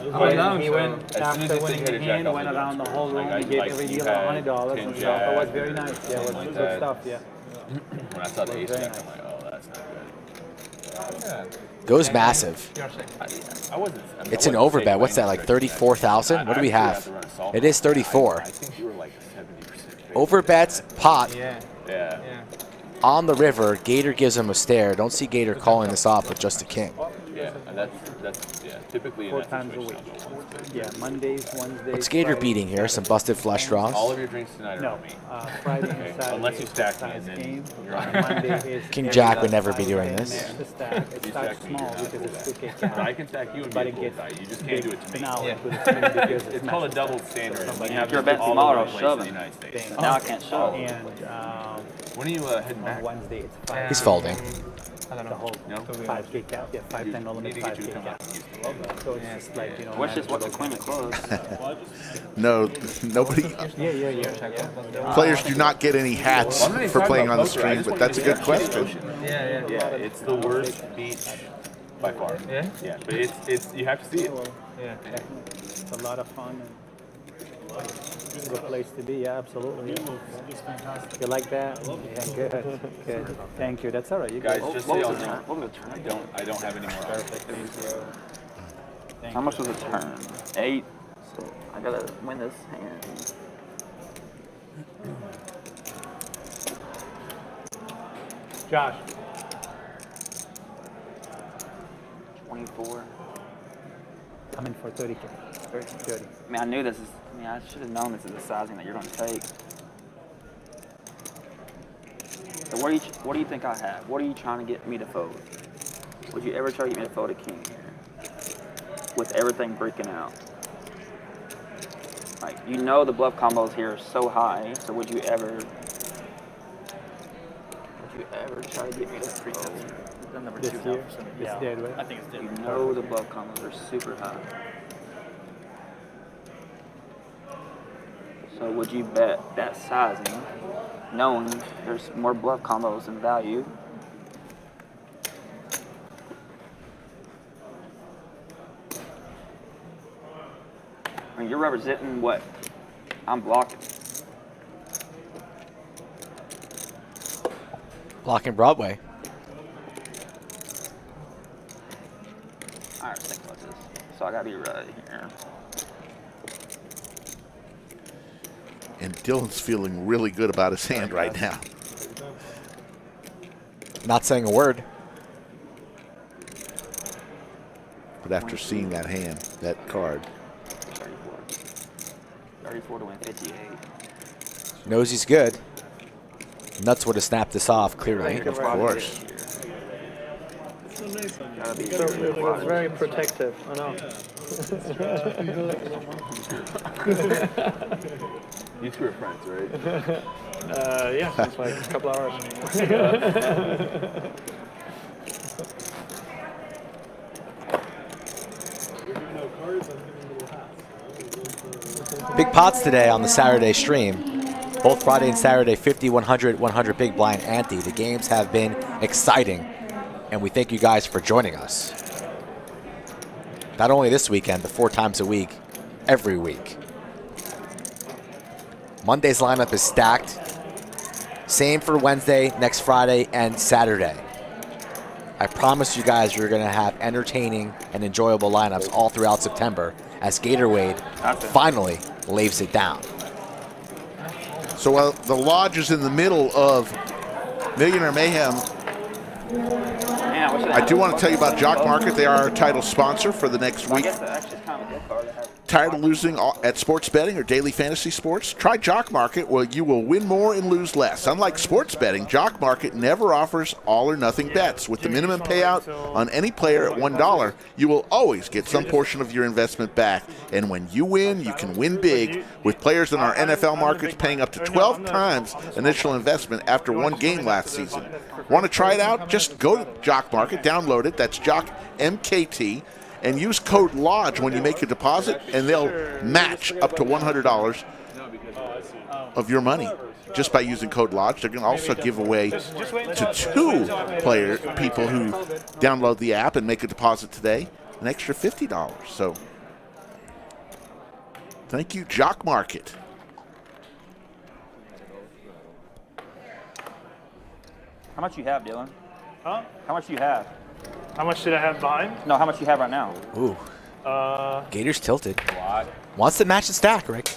He went after winning the hand, went around the whole room. He gave every dealer $100 and stuff. It was very nice. Yeah, it was good stuff. Yeah. When I saw the ace jack, I'm like, oh, that's not good. Goes massive. It's an overbet. What's that, like 34,000? What do we have? It is 34. I think you were like 70%. Overbets, pot. Yeah. On the river, Gator gives him a stare. Don't see Gator calling this off with just a king. Yeah, and that's typically in that situation. Yeah, Mondays, Wednesdays. What's Gator beating here? Some busted flush draws. All of your drinks tonight are on me. Friday Okay, and Saturday. unless you stack me, and then you're on me. Monday is King Jack would never be doing this. the stack. It starts small because it's 2K count. I can stack you and But be a it cool gets guy. You just can't do it to me. now Yeah. because It's called a double standard. We have If you're this betting all smaller, over I'll the place shove in the it. United States. Now I can't shove. And When are you heading on back? Wednesday it's 5. He's folding. The whole 5K cap. Yeah, 5 10 limit 5K cap. So it's just like, you know. What's just what's the queen of clubs? No, nobody. Yeah. Players do not get any hats for playing on the stream, but that's a good question. Yeah, it's the worst beach by far. Yeah, but it's you have to see it. Yeah, it's a lot of fun. It's a good place to be, yeah, absolutely. It's fantastic. You like that? Yeah, good. Thank you. That's all right. You Guys, go. just so y'all know, I don't have any more. How much was the turn? 8. So I gotta win this hand. Josh. 24. I'm in for 30K. 30. I mean, I knew this is. I mean, I should have known this is the sizing that you're going to take. So what do you think I have? What are you trying to get me to fold? Would you ever try to get me to fold a king here? With everything breaking out. Like, you know the bluff combos here are so high, so would you ever try to get me to fold? This year? It's dead, right? I think it's dead. You know the bluff combos are super high. So would you bet that sizing, knowing there's more bluff combos in value? I mean, you're representing what I'm blocking. Blocking Broadway. All right, let's think about this. So I gotta be right here. And Dylan's feeling really good about his hand right now. Not saying a word. But after seeing that hand, that card. 34 to win 58. Knows he's good. Nuts would have snapped this off, clearly. Of course. It was very protective, I know. You two are friends, right? Yeah, it's like a couple hours. Big pots today on the Saturday stream. Both Friday and Saturday, 50, 100, 100 big blind ante. The games have been exciting, and we thank you guys for joining us. Not only this weekend, but 4 times a week, every week. Monday's lineup is stacked. Same for Wednesday, next Friday, and Saturday. I promise you guys you're going to have entertaining and enjoyable lineups all throughout September as Gatorwade finally lays it down. So while the Lodge is in the middle of Millionaire Mayhem, Man, I wish I I do want to tell you about Jock Market. They are our title sponsor for the next week. Tired of losing at sports betting or daily fantasy sports? Try Jock Market, where you will win more and lose less. Unlike sports betting, Jock Market never offers all or nothing bets. With the minimum payout on any player at $1, you will always get some portion of your investment back. And when you win, you can win big, with players in our NFL markets paying up to 12 times initial investment after one game last season. Want to try it out? Just go to Jock Market, download it. That's Jock MKT. And use code LODGE when you make a deposit, and they'll match up to $100 of your money just by using code LODGE. They're going to also give away to 2 people who download the app and make a deposit today an extra $50. So thank you, Jock Market. How much you have, Dylan? Huh? How much do you have? How much did I have behind? No, how much you have right now? Ooh. Gator's tilted. A lot. Wants to match the stack, Rick.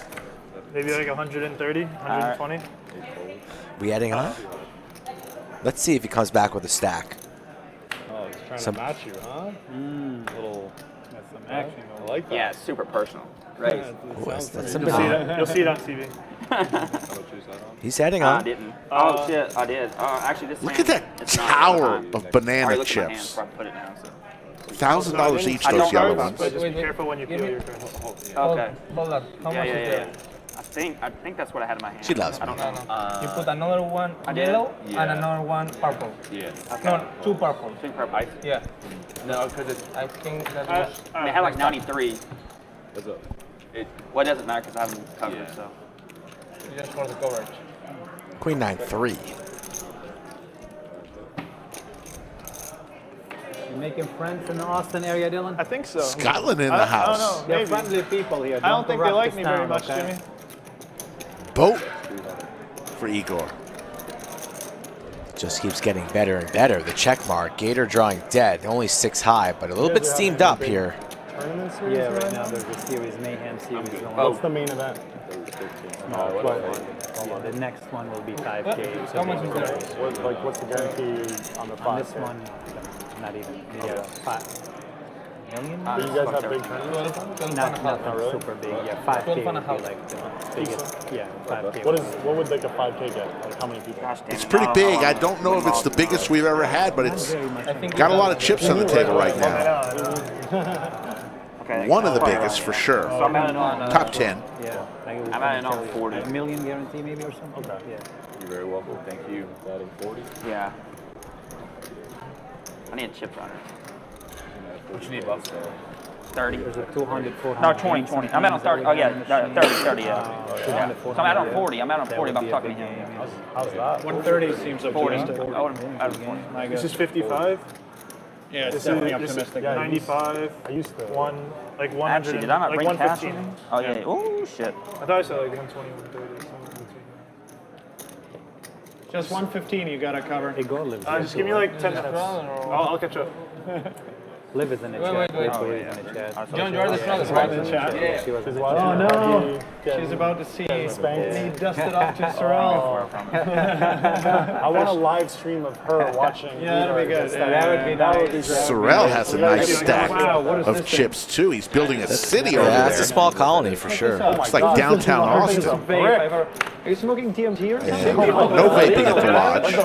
Maybe like 130, 120. We adding on? Let's see if he comes back with a stack. Oh, he's trying to match you, huh? Little. That's some action. I like that. Yeah, it's super personal. Right. That's You'll see it on TV. He's heading I on. didn't. Oh, shit, I did. Actually, this Look at that tower of banana chips. $1,000 each, those yellow ones. Just be careful when you peel your cards. Okay. Hold on. How much is there? I think that's what I had in my hand. She loves I don't know. You put another one yellow and another one purple. Yes. No, 2 purple. 2 purple. Yeah. No, because it's. I think that was. They had like 93. What's up? Well, it doesn't matter because I haven't covered, Yeah. so. Just for the coverage. Queen 9-3. You making friends in the Austin area, Dylan? I think so. Scotland in the I house. don't know. They're Maybe. friendly people here. I don't think they corrupt like this me very town, much, okay? Jimmy. Boat for Igor. Just keeps getting better and better. The check mark. Gator drawing dead. Only 6 high, but a little bit steamed up here. Tournament series Yeah, right right now there's a series, Mayhem series going on. What's the main event? Yeah, the next one will be 5K. How much is there? What's the guarantee on the 5K? On this one, not even. Yeah, 5 million? Do you guys have big tournaments? Not super big. Yeah, 5K would be like the biggest. Yeah, 5K. What would like a 5K get? Like how many people? It's pretty big. I don't know if it's the biggest we've ever had, but it's got a lot of chips on the table right now. One of the biggest for sure. So I'm at on Top 10. Yeah. I'm at on 40. A million guarantee maybe or something? Okay. Yeah. You're very welcome. Thank you. Batting 40. Yeah. I need a chip runner. What you need, Buff? 30. There's a 200, 400. No, 20. I'm at on 30. Oh, yeah. 30, yeah. Yeah. So I'm out on 40. I'm out on 40, but I'm talking to him. How's that? 130 seems 40. optimistic. I would have 40. My This guess. is 55. Yeah, it's This definitely is optimistic. yeah, 95. I used to. 100. Actually, did I not like bring cash 115. in? Oh, yeah. Oh, shit. I thought I said like 120, 130, something between. Just 115 you gotta cover. Hey, go live. Just give me like 10 minutes. I'll catch up. Liv is in the chat. Liv is in the chat. John, you are the strongest, right? In the chat. She was in the Oh chat. no! She's about to see Spanked. me dust it off to Sorrel. I want a live stream of her watching. Yeah, that'd be good. That would be nice. Sorrel has a nice stack Wow, what is of this chips too. He's building a city over Yeah, that's a there. small colony for sure. Looks like downtown Austin. Are you smoking TMT or something? No vaping at the lodge.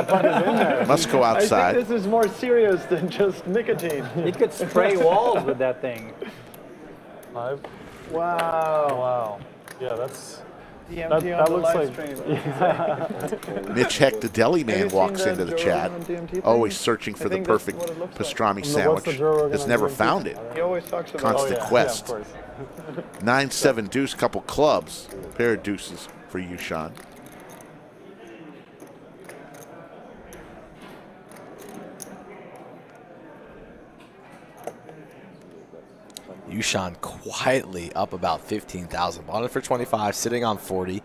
Must go I outside. think this is more serious than just nicotine. You could spray walls with that thing. Live? Wow. Wow. Yeah, that's. TMT That on the looks live like. stream. Mitch Heck, the deli Have man, you walks seen into the Joe chat, Rogan on TMT always thing? searching for I the think that's perfect what it looks like. pastrami What's sandwich. the Joe Rogan Has on never TMT? found it. He always talks about Constant Oh, yeah, quest. Yeah, of course. 9-7 deuce, couple clubs, pair of deuces for YooChan. YooChan quietly up about 15,000. Bought it for 25, sitting on 40.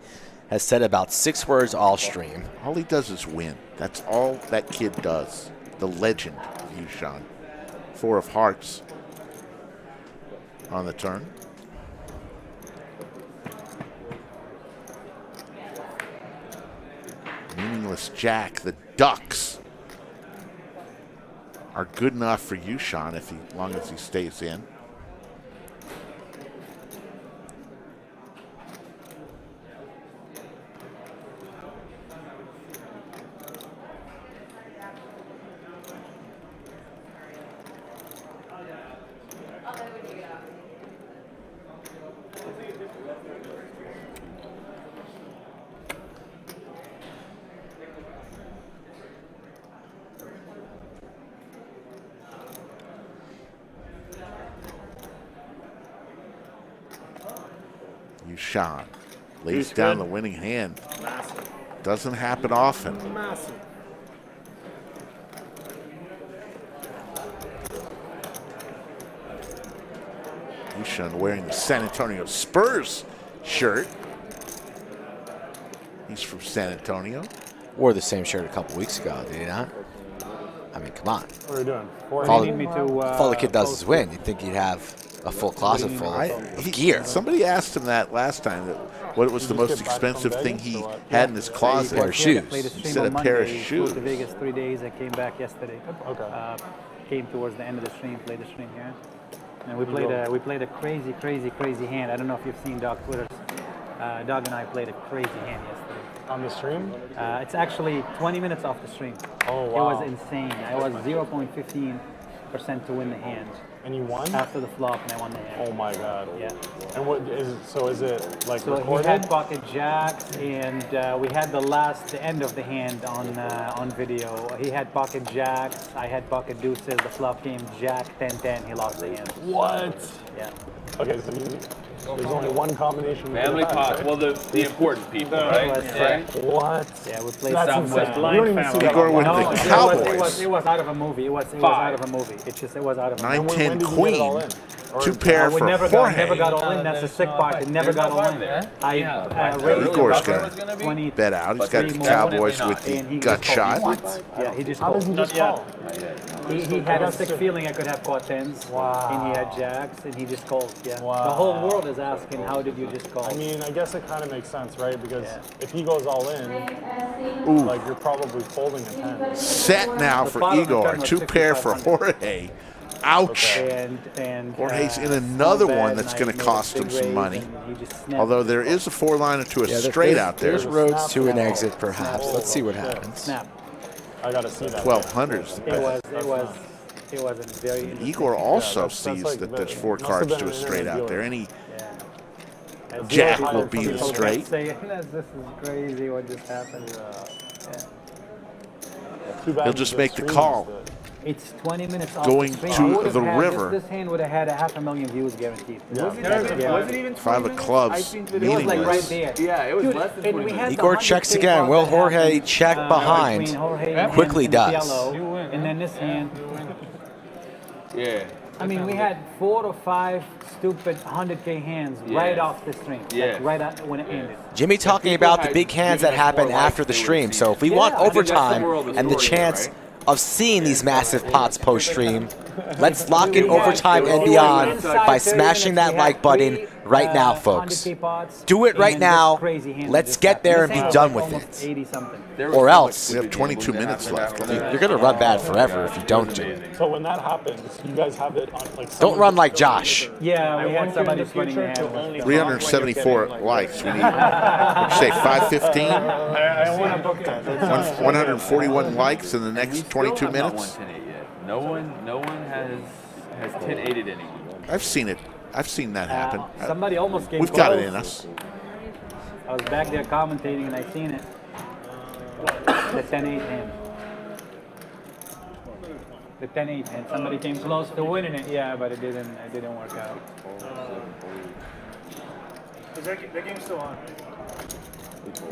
Has said about 6 words all stream. All he does is win. That's all that kid does. The legend of YooChan. 4 of hearts on the turn. Meaningless Jack. The Ducks are good enough for YooChan as long as he stays in. YooChan lays down the winning hand. Massive. Doesn't happen often. Massive. YooChan wearing the San Antonio Spurs shirt. He's from San Antonio. Wore the same shirt a couple weeks ago, did he not? I mean, come on. What are we doing? All the kid does is win. You'd think he'd have a full closet full of gear. Somebody asked him that last time, that what was the most expensive thing he had in his closet. Pair of shoes. He said a pair of shoes. To Vegas 3 days. I came back yesterday. Okay. Came towards the end of the stream, played the stream here. And we played a crazy hand. I don't know if you've seen Dog Twitter's. Dog and I played a crazy hand yesterday. On the stream? It's actually 20 minutes off the stream. Oh, wow. It was insane. I was 0.15% to win the hand. And you won? After the flop, and I won the hand. Oh my God. Yeah. And what is it, so is it like So recorded? he had pocket jacks, and we had the end of the hand on video. He had pocket jacks, I had pocket deuces. The flop came jack 10-10. He lost the hand. What? Yeah. Okay, so there's only one combination. Family pot. Well, the important people, right? What? Yeah, we played That's some insane. blind You don't even see family. that. Igor with No, the Cowboys. It was out of a movie. It was out of a movie. It was out of a movie. 9-10 Queen. Two pair we for never Jorge. got all in. That's the sick part. It never got all in. Igor's going to bet out. He's got the Cowboys with the gut shot. Yeah, he just How does he just call? He had a sick feeling I could have caught tens. Wow. And he had jacks, and he just called. Yeah. Wow. The whole world is asking, how did you just call? I mean, I guess it kind of makes sense, right? Because if he goes all in, like you're probably folding a 10. Set now for Igor. Two pair for Jorge. Ouch. And Jorge's in another one that's going to cost him some money. Although there is a 4-liner to a straight out there. There's roads to an exit, perhaps. Let's see what happens. Snap. I got to see that. 1200s. It was a very Igor also sees that there's 4 cards to a straight out there. Any jack will be the straight. This is crazy what just happened. He'll just make the call. It's 20 minutes off Going the to the river. This hand would have had 500,000 views guaranteed. Was it even 5 of clubs, It was like right meaningless. there. Yeah, it was less than 20 minutes. Igor checks again. Will Jorge check behind? Quickly does. And then this hand. Yeah. I mean, we had 4 or 5 stupid 100K hands right off the stream. Yeah. Like right out when it ended. Jimmy talking about the big hands that happen after the stream. So if we want overtime and the chance of seeing these massive pots post-stream, let's lock in overtime and beyond by smashing that like button right now, folks. Do it right now. Let's get there and be done with it. Or else, We have 22 minutes left. you're going to run bad forever if you don't do it. So when that happens, you guys have it on like. Don't run like Josh. Yeah, we had somebody spinning the hand. 374 likes. We need, what'd you say, 515? I want to book that. 141 likes in the next 22 minutes? 10-8 yet. No one has 10-8'd anyone. I've seen it. I've seen that happen. Somebody almost came We've got it in us. I was back there commentating and I seen it. The 10-8 hand. The 10-8 hand. Somebody came close to winning it, yeah, but it didn't work out. Is that game's still on?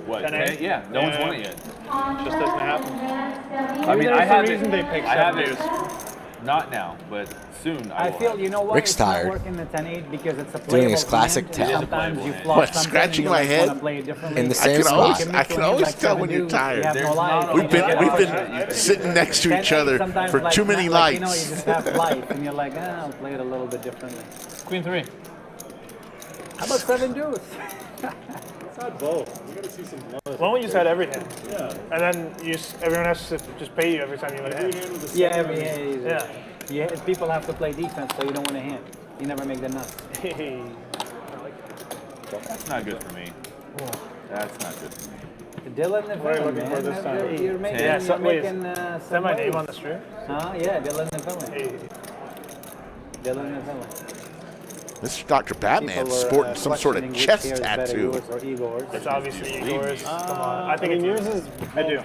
What? 10-8? Yeah, no one's won it yet. Just doesn't happen. I mean, I There's a have reason it. they picked I have 7 it. days. Not now, but soon. I will feel, have you know what? Rick's it's not tired. working the 10-8 because it's a Doing his playable classic hand. tap. Sometimes you flop What, something scratching and you my like head? wanna play it differently. In the same spot. I can always tell when you're tired. We've been sitting next to each other for too many lights. You know, you lights. just have life and you're like, I'll play it a little bit differently. Queen 3. How about 7 deuce? Let's add both. We gotta see some blood. Why don't we just add every hand? Yeah. And then everyone has to just pay you every time you win a hand. Yeah, every hand. Yeah. Yeah, people have to play defense, so you don't win a hand. You never make the nuts. That's not good for me. That's not good for me. Dylan the What are you villain, looking man. for this time? You're making, Yeah, you're wait, making is some that my name waves. on the stream? Huh? Yeah, Dylan the villain. Dylan the villain. This Dr. Batman's sporting some sort of chest tattoo. It's obviously Igor's. Come on. I think yours is. I do.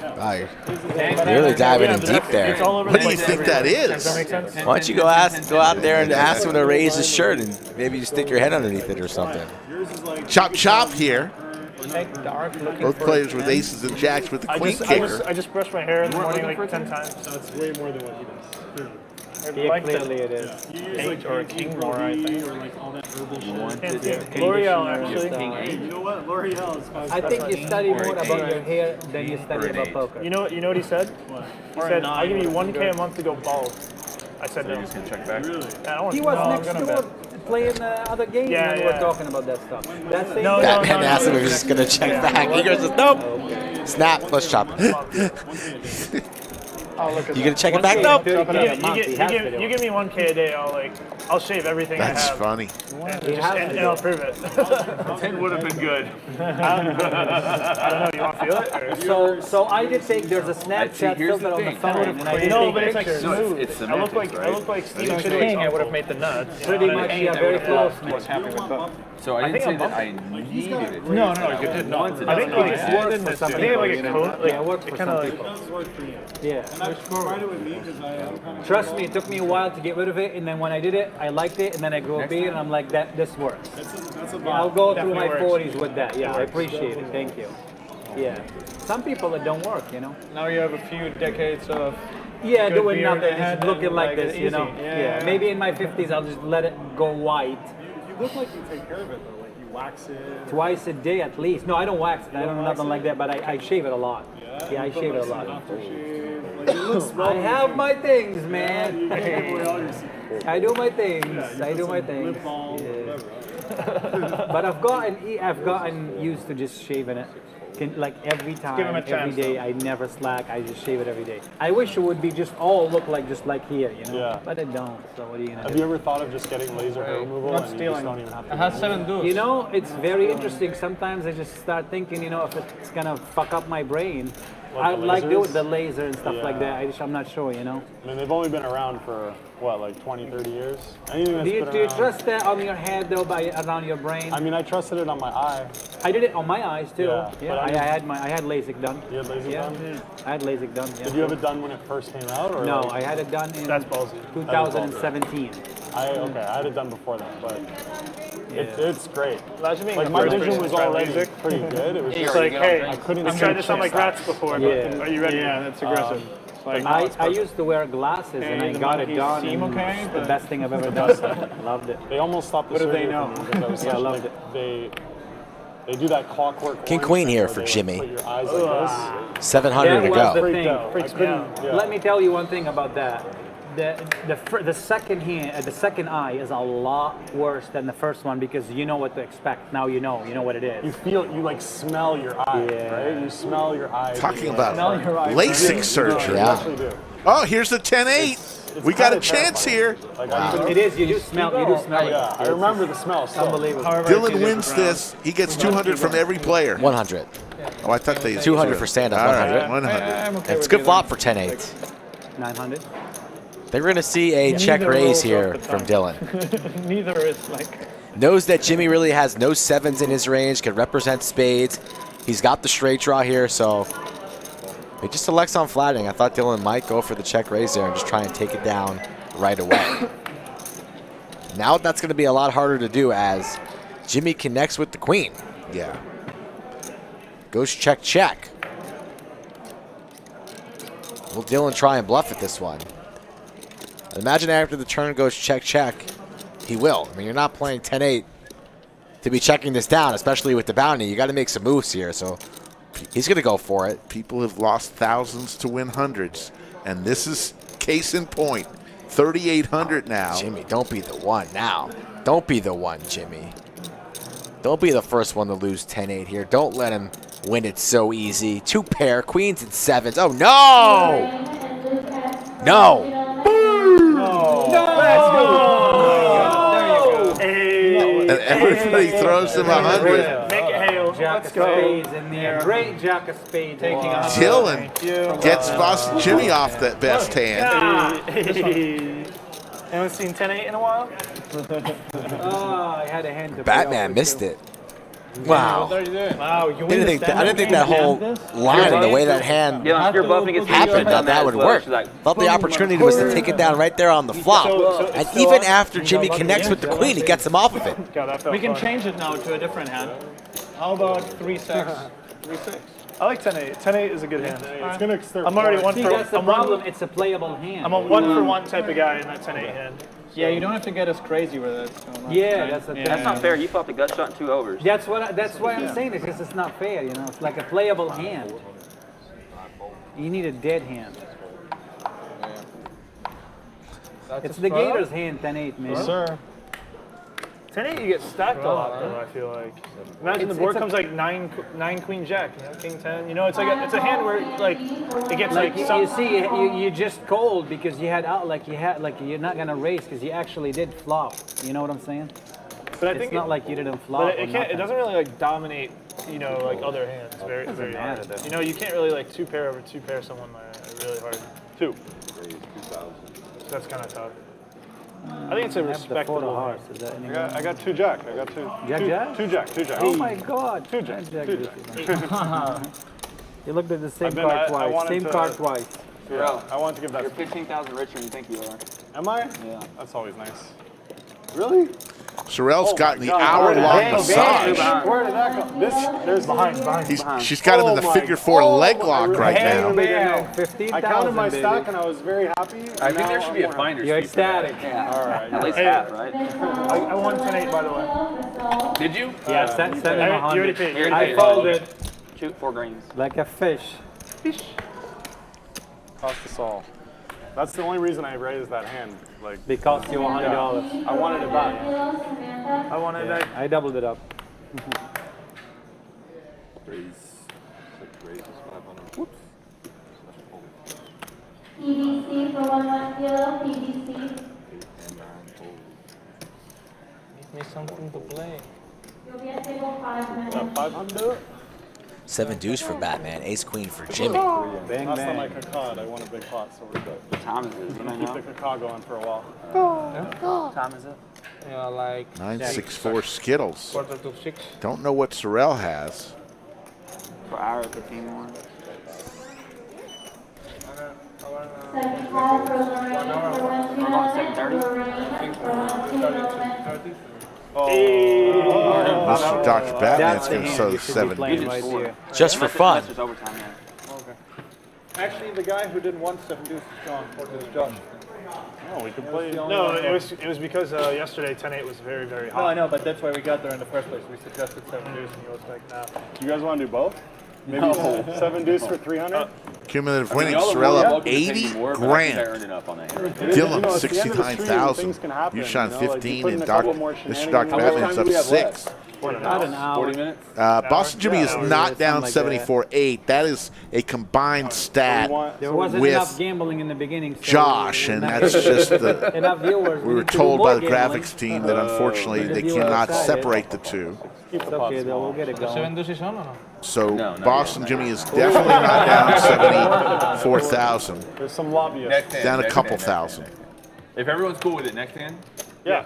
You're really diving in deep there. What do you think that is? Does that make sense? Why don't you go out there and ask him to raise his shirt and maybe you stick your head underneath it or something. Chop chop here. Dark Both players with aces and jacks with the queen kicker. I just brushed my hair in the morning like 10 times. So it's way more than what he does. Clearly. Yeah, clearly it is. Yeah. 8 or a king more, I think. Or like all that herbal shit. L'Oreal, actually. You know what? L'Oreal is I think you study more about your hair than you study about poker. You know what he said? He said, I'll give you 1K a month to go bald. I said no. You're just gonna check back? Really? He was next door playing other games when we were talking about that stuff. Batman asked him if he's just going to check back. Igor says, nope. Snap, plus chop. You gonna check it back? Nope. You give me 1K a day, I'll shave everything I have. That's funny. And I'll prove it. It would have been good. I don't know. You want to feel it? Or? So I did take. There's a Snapchat filter on the phone, and I did No, take but it's like pictures. smooth. I look like Stephen King. I would have made the nuts. Pretty much, yeah, very close. Was happy with both. So I didn't say that I needed it. No, you did not. I think it just worked for some people. Like a code. Yeah, it works for some people. Yeah. Trust me, it took me a while to get rid of it, and then when I did it, I liked it, and then I grew a beard, and I'm like, this works. I'll go through my 40s with that. Yeah, I appreciate it. Thank you. Yeah. Some people it don't work, you know. Now you have a few decades of doing nothing, ahead just looking and, like this, you know. Yeah. Maybe in my 50s I'll just let it go white. You look like you take care of it though. Like you wax it. Twice a day at least. No, I don't wax it. I don't do nothing like that, but I shave it a lot. Yeah, I shave it a lot. I have my things, man. I do my things. I do my things. Yeah. But I've gotten used to just shaving it. Like every time, every day, I never slack. I just shave it every day. I wish it would be just all look like just like here, you know. Yeah. But it don't. So what are you gonna do? Have you ever thought of just getting laser hair removal Not and you stealing. just don't even have to? It has 7 dudes. You know, it's very interesting. Sometimes I just start thinking, you know, if it's gonna fuck up my brain. I like doing the laser and stuff like that. I'm not sure, you know. I mean, they've only been around for what, like 20, 30 years? Anything that's Do you been around. trust that on your head though, around your brain? I mean, I trusted it on my eye. I did it on my eyes too. Yeah, Yeah, but I had LASIK done. You had LASIK done? I had LASIK done. Yeah. Did you have it done when it first came out? Or No, like, I had it done in That's ballsy. 2017. I had it done before that, but it's great. Imagine being Like the my first vision person was to try already LASIK. pretty good. It was It's just like, hey, I couldn't I've see tried this on my shit. grats before, but are you ready? Yeah, that's aggressive. Like, I used to wear glasses and I the got it monkeys done. seem and okay, it's the but- best thing I've ever done. Loved it. They almost stopped the What do they surgery know? for me because I was Yeah, I such, loved like, They do that clockwork. King orange Queen thing here where for they, like, Jimmy. put your eyes like this. 700 That to was go. the Freaked thing. out. Freaks I me out. couldn't- yeah. Let me tell you one thing about that. The second hand, the second eye is a lot worse than the first one because you know what to expect. Now you know what it is. You like smell your eyes, right? You smell your eyes. Talking and, about Smell your eyes. LASIK surgery. You actually do. Oh, here's the 10-8. We got a kinda chance here. Like, I couldn't- It is. You do smell. You do smell it. Yeah, I remember the smell. Still. Unbelievable. Dylan wins this. He gets 200 from every player. 100. Oh, I thought they 200 for stand-up, All 100. right, 100. I'm okay It's with good either. flop for 10-8. 900. They're going to see a check Neither raise rolls here off the from tongue. Dylan. Neither is like. Knows that Jimmy really has no 7s in his range, can represent spades. He's got the straight draw here, so he just selects on flatting. I thought Dylan might go for the check raise there and just try and take it down right away. Now that's going to be a lot harder to do as Jimmy connects with the queen. Yeah. Goes check, check. Will Dylan try and bluff at this one? Imagine after the turn goes check, check, he will. I mean, you're not playing 10-8 to be checking this down, especially with the bounty. You got to make some moves here, so he's going to go for it. People have lost thousands to win hundreds, and this is case in point. 3,800 now. Jimmy, don't be the one now. Don't be the one, Jimmy. Don't be the first one to lose 10-8 here. Don't let him win it so easy. 2 pair, queens and sevens. Oh, no! No! And everybody throws him 100. Make it hail. Jack of spades in there. Great jack of spades. Dylan gets Boston Jimmy off that best hand. Anyone seen 10-8 in a while? Oh, I had a hand to Batman missed it. Wow. Wow, you I didn't think that whole line and the way that hand happened that would work. Thought the opportunity was to take it down right there on the flop. And even after Jimmy connects with the queen, he gets him off of it. We can change it now to a different hand. How about 3-6? 3-6. I like 10-8. 10-8 is a good hand. It's gonna extend. I'm already one See, for that's the I'm problem. one- It's a playable hand. I'm a 1-for-1 type of guy in that 10-8 hand. Yeah, you don't have to get us crazy with it. So Yeah, that's the thing. That's not fair. You flopped a gut shot in 2 overs. That's why I'm saying it, because it's not fair, you know. It's like a playable hand. You need a dead hand. It's the Gators' hand, 10-8, man. Yes, sir. 10-8, you get stacked a lot, though, I feel like. Imagine the board comes like 9 queen jack, you know, king 10. You know, it's like it's a hand where like it gets like you see, you just cold because you had out you're not gonna race because you actually did flop. You know what I'm saying? But I It's think not like you didn't flop. But it doesn't really like dominate, you know, like other hands very hard. matter, though. You know, you can't really like 2 pair over 2 pair someone really hard. 2. That's kind of tough. I think it's a respectable hand. I got 2 jack. I got 2. Jack? 2 jack. 2 jack. Oh my God! 2 jack. 2 jack. You looked at the same I card twice. wanted Same to- card twice. Yeah, I wanted to give that. You're 15,000 richer than you think you are. Am I? Yeah. That's always nice. Really? Sorrell's gotten the God. hour-long Hey, massage. Where did that go? There's behind. She's got him in the figure 4 leg lock right now. Man, I counted my stack and I was very happy. I think there should be a finder's You're fee for that. ecstatic. All right. At least half, right? I won 10-8, by the way. Did you? Yeah, send him You already 100. paid. You already I paid. folded Shoot 4 greens. like a fish. Cost us all. That's the only reason I raised that hand. Like They cost you $100. I wanted it back. I wanted that. I doubled it up. PVC for 1 kilo, PVC. Give me something to play. You'll be at table 5 minutes. 500. 7 deuce for Batman, ace queen for Jimmy. Bang, Last time I bang. cacawed, I won a big pot, so we're good. What time is it? You don't Keep know? the cacaw going for a while. What time is it? Yeah, like 964 Skittles. 4:45. Don't know what Sorrell has. For hour 15 more. Second call for Lorraine for 1 kilo. We're going 7:30? Lorraine for 1 kilo. Mr. Dr. Batman's That's the going to hand sow you the should be 7 playing deuce. right here. Just for fun. That's just overtime, yeah. Actually, the guy who didn't want 7 deuce is John. Or is Josh? Oh, we can play. No, it was because yesterday 10-8 was very, very hot. No, I know, but that's why we got there in the first place. We suggested 7 deuce, and he was like, nah. You guys want to do both? Maybe 7 deuce for 300. Cumulative winnings, Y'all are Sorrell more up welcome to pay me 80 more, but I think I grand. earned enough on that hand. Dylan, It's the end of the stream, 69,000. things can happen, YooChan, you know, like you 15, put in and a couple more Mr. shenanigans. Dr. How much Batman's time up do we have 6. About an hour. 40 minutes? Boston Jimmy is not down something like that. 74-8. That is a combined stat There wasn't with enough gambling in the beginning. So Josh, and that's just the. enough viewers. We were need to do told by more the gambling. graphics team that unfortunately they viewer cannot outside, separate the two. It's okay, though. We'll get it The 7 going. deuce is on or no? So No, not Boston yet. Jimmy is definitely not down 74,000. There's some lobbyists. Next hand, Down a next couple hand, next thousand. hand. If everyone's cool with it, next hand? Yeah.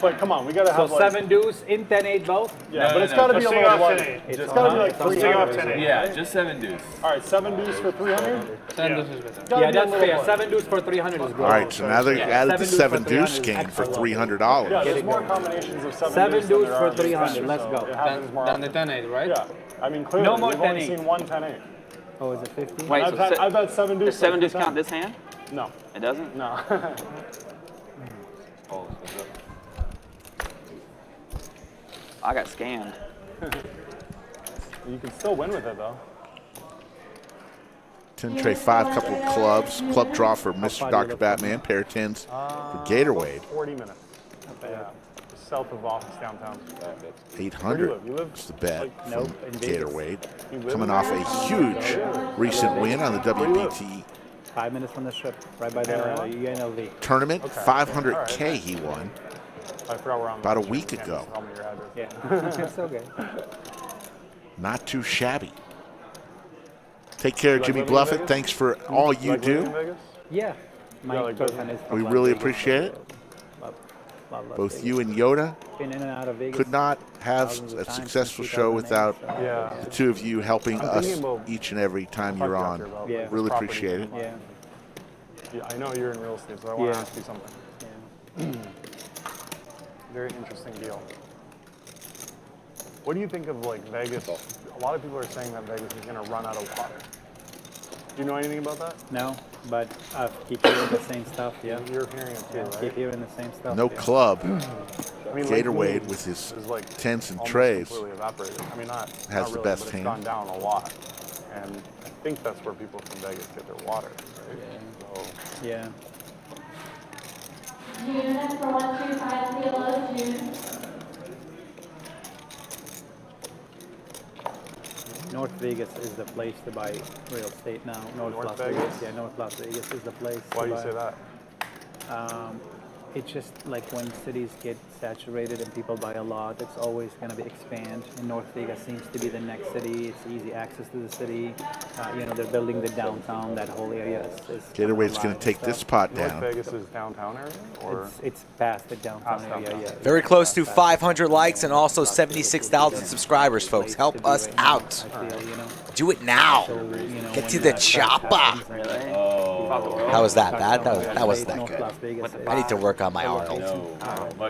But come on, we gotta So have like. 7 deuce in 10-8 both? Yeah, No, but no, it's no. gotta be a Let's take little off wide. 10-8. It's gotta be like Let's take off 300. 10-8. Yeah, just 7 deuce. All right, 7 deuce for 300. 7 deuce is better. Gotta Yeah, be a that's little fair. wide. 7 deuce for 300 is good. All right, so now they added the 7 7 deuce deuce for game for $300. $300. Yeah, there's more combinations of 7 7 deuce deuce than there for are 300. deuces, Let's so go. It happens more Than the often. 10-8, right? Yeah, I mean clearly No more we've only 10-8. seen one 10-8. Oh, is it 50? Wait, so I've had 7 deuce. does 7 deuce 50%. count this hand? No, It doesn't? no. I got scammed. You can still win with it though. 10 tray 5, couple of clubs. Club draw for Mr. Dr. Batman. Pair of 10s for Gatorwade. 40 minutes. Yeah. south of office downtown. 800 You live? is the bet Like, from in Vegas. Gatorwade. You live Coming in off a Vegas? huge recent win on the WPT 5 minutes from the strip, right by the UNLV. tournament. Okay. 500K he won I forgot where I'm about a at. week You can't ago. just tell me your address. Yeah, it's okay. Not too shabby. Take care, like Jimmy living in Bluffett. Vegas? Thanks for all you Like living in do. Vegas? Yeah, my like girlfriend is from We Las really Vegas. appreciate it. Love Las Both Vegas. you and Yoda Been in and out of Vegas could not have thousands of a times successful since show 2008, without so- Yeah. the two of you helping I'm us thinking about each and every time Talk you're to you on. after about, Yeah. like, Really property. appreciate it. Yeah. Yeah, I know you're in real estate, so I want to Yeah. ask you something. Yeah. Very interesting deal. What do you think of like Vegas? A lot of people are saying that Vegas is going to run out of water. Do you know anything about that? No, but I keep hearing the same stuff. Yeah. You're hearing it too, Yeah, right? keep hearing the same stuff. No yeah. club. I mean, Gatorwade Lake with his is like tents and almost trays completely evaporated. I mean, not has not the really, best but team. it's gone down a lot, and I think that's where people from Vegas get their water. Right? So, Yeah. June for 125 kilo, June. North Vegas is the place to buy real estate now. North North Las Vegas. Vegas? Yeah, North Las Vegas is the place. why to do you buy. say that? It's just like when cities get saturated and people buy a lot, it's always going to be expand. And North Vegas seems to be the next city. It's easy access to the city. They're building the downtown. That whole area is Gatorwade's going to take this spot North down. Vegas is downtown area, or It's past the downtown Past area. downtown. Yeah. Very close to 500 likes and also 76,000 subscribers, folks. Help us out. Do it now. Get to the chopper. How was that? Bad? That wasn't that good. I need to work on my arm.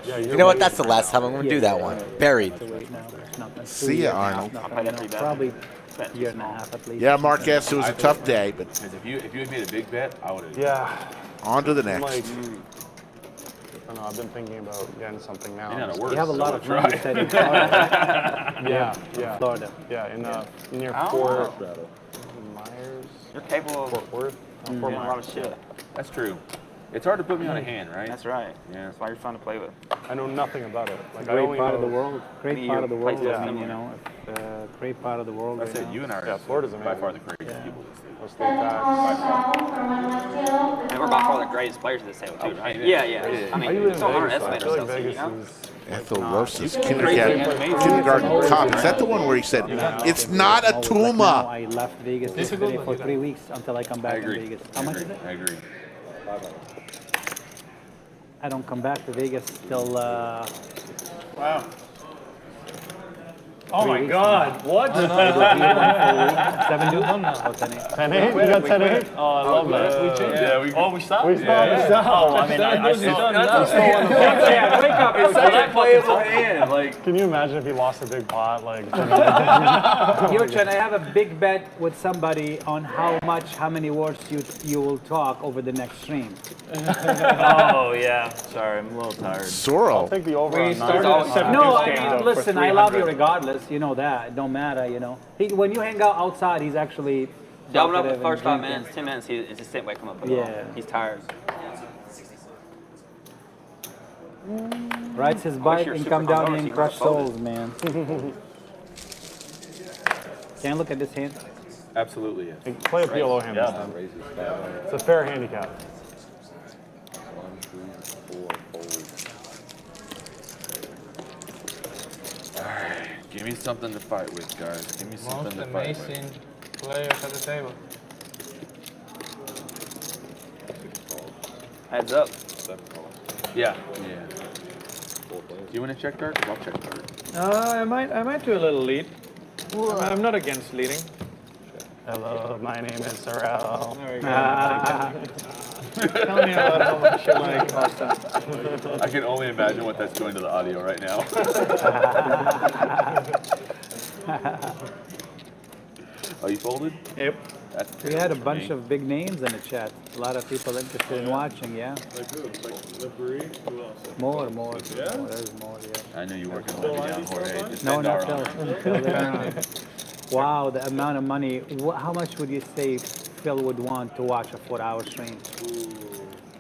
You know what? That's the last time I'm going to do that one. Buried. See ya, Arnold. Probably a year and a half at least. Yeah, Marquez, it was a tough day, but If you had made a big bet, I would have. yeah. on to the I'm next. like, I don't know. I've been thinking about getting something now. Ain't out of work. You have a lot of so money you said in Florida. Yeah. Florida. Yeah, near I don't Fort know. Myers, You're capable of Fort Worth. doing a lot of shit. That's true. It's hard to put me on a hand, right? That's right. Yeah. That's why you're fun to play with. I know nothing about it. Like, I Great only part of know the world. Great Me, part your of the world. place is I mean, similar. great part of the world. I right said now. you and I are Yeah, Florida's by amazing. far the craziest people in the state. No state tax. And we're by far the greatest players in this table, too, right? Yeah. I mean, I live in don't Vegas. underestimate I feel like ourselves, Vegas you know? is Ethel You kindergarten cop. Is that the one where he said, "It's not a Now tumor"? I left Vegas yesterday for 3 weeks until I come I back in agree. Vegas. How much is it? I agree. I don't come back to Vegas till Wow. Oh my God! What? 7 2? Oh, 10-8. 10-8. You got 10-8. Oh, I love that. We changed Yeah, it. Oh, we stopped? We stopped. Oh, I mean, I still. Yeah, wake up. It's such a playable hand. Like, Can you imagine if he lost a big pot? Like, YooChan, I have a big bet with somebody on how many words you will talk over the next stream. Oh, yeah. Sorry, I'm a little tired. I'll Sorrel. take the over on started 9. at 7. No, Stand I up mean, for listen, I love you 300. regardless. You know that. It don't matter, you know. When you hang out outside, he's actually Double up the talkative first and 5 minutes, 10 minutes, it's just sit wake him up. Put it Yeah. on. He's tired. rides his bike you're and super come down controlled, here and you crush got souls, man. Can I look at this hand? absolutely, yes. Play a PLO hand this time. Raises It's a fair handicap. 1, 2, 4, fold. Alright, give me something to fight with, guys. Give me something Most to fight amazing with. players at the table. Heads up. Yeah. Do you want to check dark? I'll check dark. I might do a little lead. I'm not against leading. Hello, my name is Sorrel. Tell me about how much you like Austin. I can only imagine what that's doing to the audio right now. Are you folded? Yep. That's We had a terrible for bunch me. of big names in the chat. A lot of people interested in watching, yeah. Like who? Like Liberty? Who else? More. Yeah? There's more, yeah. I knew you weren't going to let me down, Jorge. Just No, send not our Phil. Wow, the amount of money. How much would you say Phil would want to watch a 4-hour stream?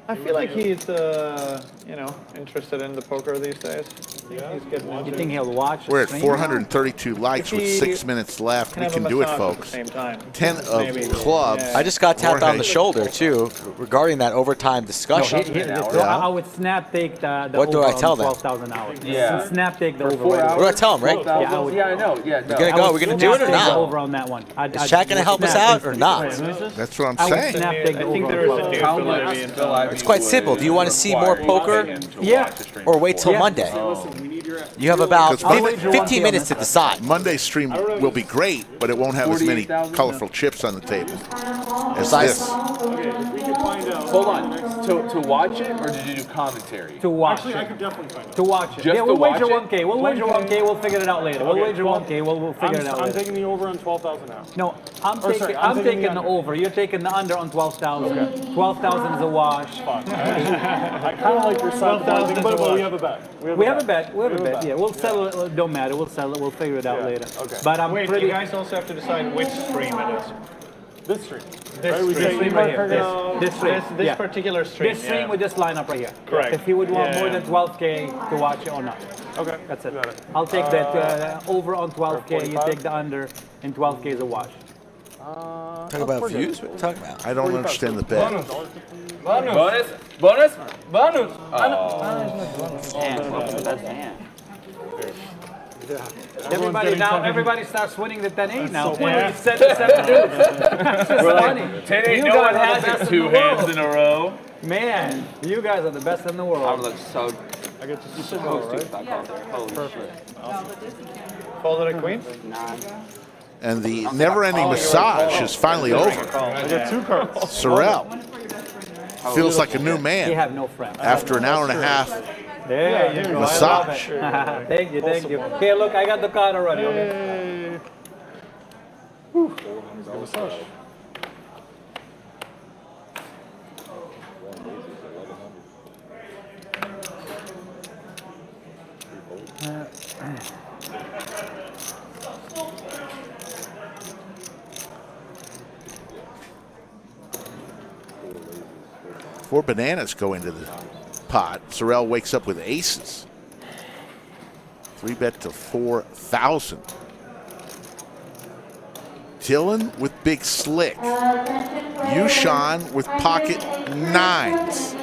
I feel like he's, you know, interested in the poker these days. He's getting into You think he'll watch? We're at stream? 432 likes with 6 minutes left. We can do it, folks. 10 of clubs. I just got tapped on the Jorge. shoulder too regarding that overtime discussion. I would snap take the What do over I tell on them? 12,000 hours. Yeah. Snap take the For over. 4 right hours? away. What do I tell them, Rick? Yeah, I would. Yeah, I know. Yeah, We're gonna go. We're gonna do it or snap take the not? over on that one. Is Shaq gonna help us out or not? That's what I'm I would saying. snap take the I think over there on is a 12,000. new Philadelphia and It's quite simple. Do you want to see more poker Yeah. or wait till Monday? You have about 15 minutes to decide. Monday's stream will be great, but it won't have as many colorful chips on the table as this. Hold on. To watch it, or did you do commentary? To watch Actually, I it. could definitely find out. To watch it. Just Yeah, to we'll watch wager it? 1K. We'll wager 1K. We'll figure it out later. We'll Okay, wager 1K. We'll figure it out I'm later. taking the over on 12,000 now. No, I'm Or taking sorry, I'm I'm taking taking the the over. You're taking the under on 12,000. 12,000 is a wash. I kind of like your side, but we have a bet. We have a bet. We have a bet. Yeah, we'll settle it. It don't matter. We'll settle it. We'll figure it out later. Okay. But I'm Wait, pretty. you guys also have to decide which stream it is. This stream. This we stream. stream right here. This stream. This Yeah. particular stream. This stream yeah. we just line up right here. Correct. If he would want Yeah, more yeah. than 12K to watch it or not. Okay. That's it. Got it. I'll take that over on 12K. You 45? take the under, and 12K is a wash. Talk about views? What are you talking about? I don't understand the bet. Bonus? Bonus? Bonus? Everybody starts winning the 10-8 now. Yeah. It's 7-7. It's funny. 10 You no guys one are the has best it in 2 the hands world. in a row. Man, you guys are the best in the world. look so I get to sit down, right? holy shit. Folded a queen? And the never-ending massage is finally over. I get 2 cards. Sorrel feels like a new You man have no friends. after an hour and a half There you go. massage. Thank you, thank you. Okay, look, I got the card already. Okay. Good massage. Four bananas go into the pot. Sorrel wakes up with aces. 3-bet to 4,000. Dylan with big slick. YooChan with pocket nines.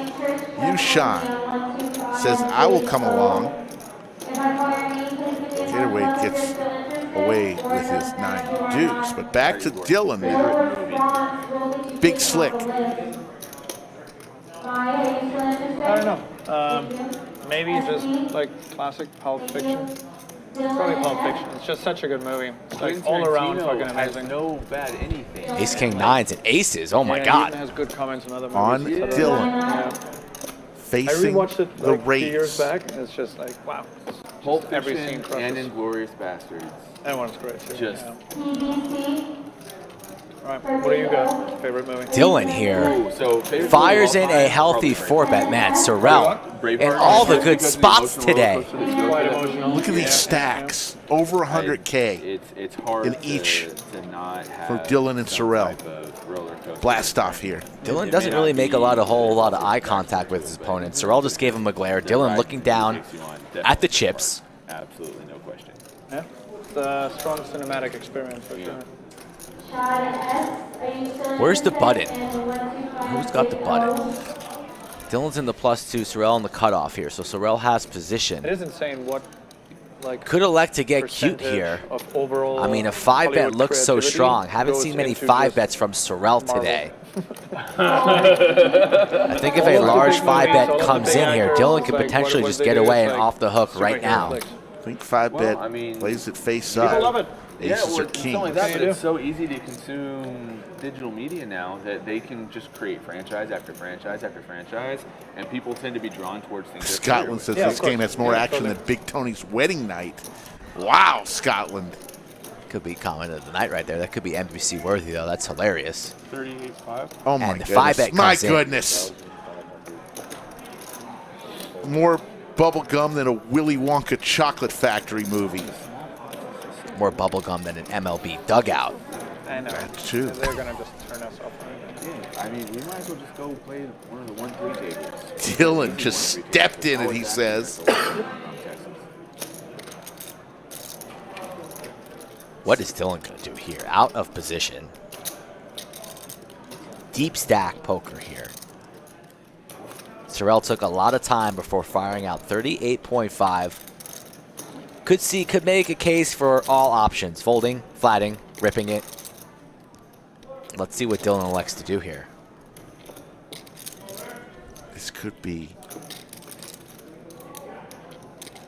YooChan says, I will come along. Gatorwade gets away with his 9 deuce. But back to Dylan. Big slick. I don't know. Maybe just like classic Pulp Fiction. It's probably Pulp Fiction. It's just such a good movie. It's like all around fucking has amazing. no bad anything. Ace King nines and aces. Oh my Yeah, God. He even has good comments on other movies. On Dylan. Yeah. I Facing rewatched it the like 2 years race. back, and it's just like wow. Pulp Every Fiction scene crushes. and Inglourious Bastards. That one's great too. Just All right, what do you got? Favorite movie? Dylan here Ooh, so favorite fires movie in of all a time, healthy probably 4-bet. Man, Sorrel Braveheart. in all the good Because of spots emotional today. roller coaster that goes Quite with it. emotional. Look at these stacks. Over 100K It's hard in each to not have for Dylan and some Sorrel. type of roller coaster. Blast off here. Dylan doesn't really make a whole lot of eye contact with his opponent. Sorrel just gave him a glare. Dylan looking down at the chips. Absolutely no question. Yeah, it's a strong cinematic experience for sure. Where's the button? Who's got the button? Dylan's in the +2, Sorrel in the cutoff here. So Sorrel has position. It is insane what like Could elect to get cute percentage here. of overall I mean, a 5-bet Hollywood looks so creativity strong. Haven't goes seen many into 5-bets from Sorrel Marvel. today. I think if a large 5-bet comes in here, Dylan could potentially just get away and off the hook right now. I think 5-bet Well, I mean, plays it face People up. love it. Aces well, are it's kings. not only that, but Yeah. it's so easy to consume digital media now that they can just create franchise after franchise after franchise, and people tend to be drawn towards things. they're familiar Scotland with. says Yeah, this of course. game has more Yeah, action totally. than Big Tony's wedding night. Wow, Scotland. Could be comment of the night right there. That could be NBC worthy though. That's hilarious. 38.5. Oh my And the goodness. 5-bet My comes in. goodness. More bubble gum than a Willy Wonka chocolate factory movie. More bubblegum than an MLB dugout. I know. Too. They're gonna just turn us off. Yeah, I mean, we might as well just go play one of the 1-3 tables. Dylan just stepped in it, he says. What is Dylan going to do here? Out of position. Deep stack poker here. Sorrell took a lot of time before firing out 38.5. Could make a case for all options. Folding, flatting, ripping it. Let's see what Dylan elects to do here. This could be,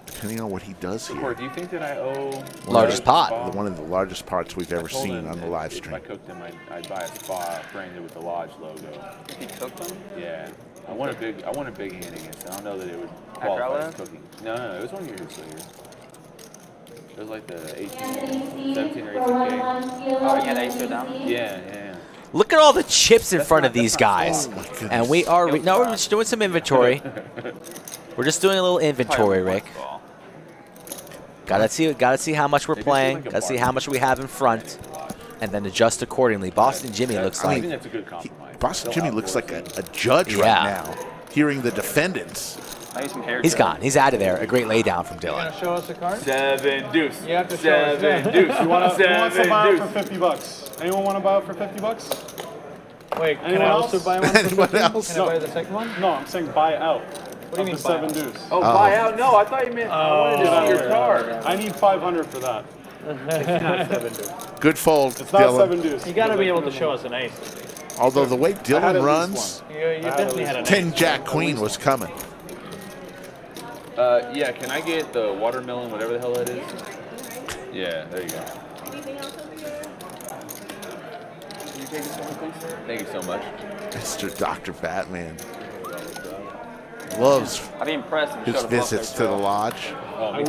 depending on what he does here. Do you think that I owe largest pot? One of the largest parts we've ever seen on the live If stream. I cooked them, I'd buy a spa branded with the Lodge logo. You cooked them? Yeah. I want a big hand against it. I don't know that it would qualify as cooking. No, it was 1 year this year. It was like the 17 or 18K. Oh, yeah, they stood down? Yeah. Look at all the chips in front of these guys. And we're just doing some inventory. We're just doing a little inventory, Rick. Gotta see how much we're playing. Gotta see how much we have in front, and then adjust accordingly. Boston Jimmy looks I like think that's a good compromise. Boston Jimmy looks like a judge right now, hearing the defendants. he's gone. He's out of there. A great laydown from Dylan. Show us a card. 7 deuce. You have to show us. 7 deuce. You want to buy it for deuce. $50? Anyone want to buy it for $50? Wait, can Anyone I else? also buy one for Anyone 50? else? Can I buy the second one? No, I'm saying buy out. What do you mean the buy 7 out? deuce. Oh, buy out? No, I thought you meant I wanted to see your card. I need 500 for that. It's not 7 deuce. Good fold, It's not Dylan. 7 deuce. You gotta be able to show us an ace. Although the way I had Dylan at least runs, You definitely had an 10 Jack Queen was coming. Yeah, can I get the watermelon, whatever the hell that is? Yeah, there you go. Can you take this one, please? Thank you so much. Mr. Dr. Batman loves I'd be impressed if you his showed a visits to the lodge. I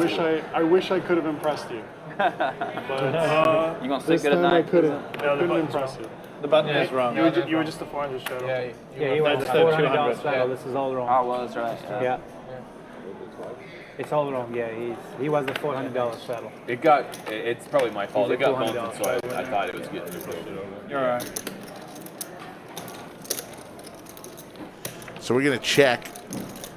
wish I could have impressed you. But You gonna this sleep good at time I night? couldn't impress you. The button is wrong. You were just a 400 shadow. Yeah, he was That's the $400 200, straddle. This is all wrong. Oh, well, that's right. Yeah. It's all wrong. Yeah, he was the $400 straddle. It's probably my fault. He's It got $400. bumped, so I thought it was getting moved over. You're all right. So we're going to check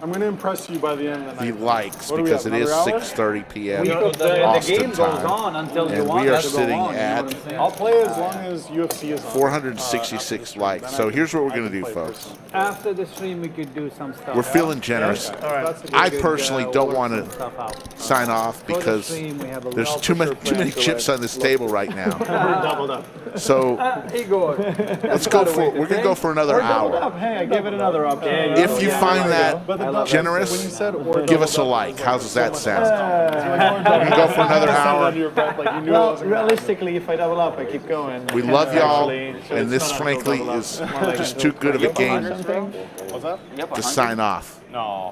I'm going to impress you by the end of the the night. likes What do we because have, it is another hour? 6:30 p.m. The Austin game goes time. on until you And want we it are to go sitting on, you know at what I'm saying? I'll play as long as UFC is on. 466 likes. So here's what we're going to do, folks. After the stream, we could do some stuff. We're feeling generous. All right. I personally don't want to stuff out. sign off For the because stream, we have a there's lot too of many chips on this table right now. We're doubled up. So Igor. let's go for we're going to go for another hour. Hey, I gave it another option. If you find that But the generous, when you said or give us a doubled up, like. How does that sound? we're We're going to go for another hour. under your breath like you knew it Well, wasn't gonna realistically, if I double up, I keep going. We love y'all, Actually, so and it's this not frankly double up. is More like just a too good of a game something. What's that? Yep, to sign off. No,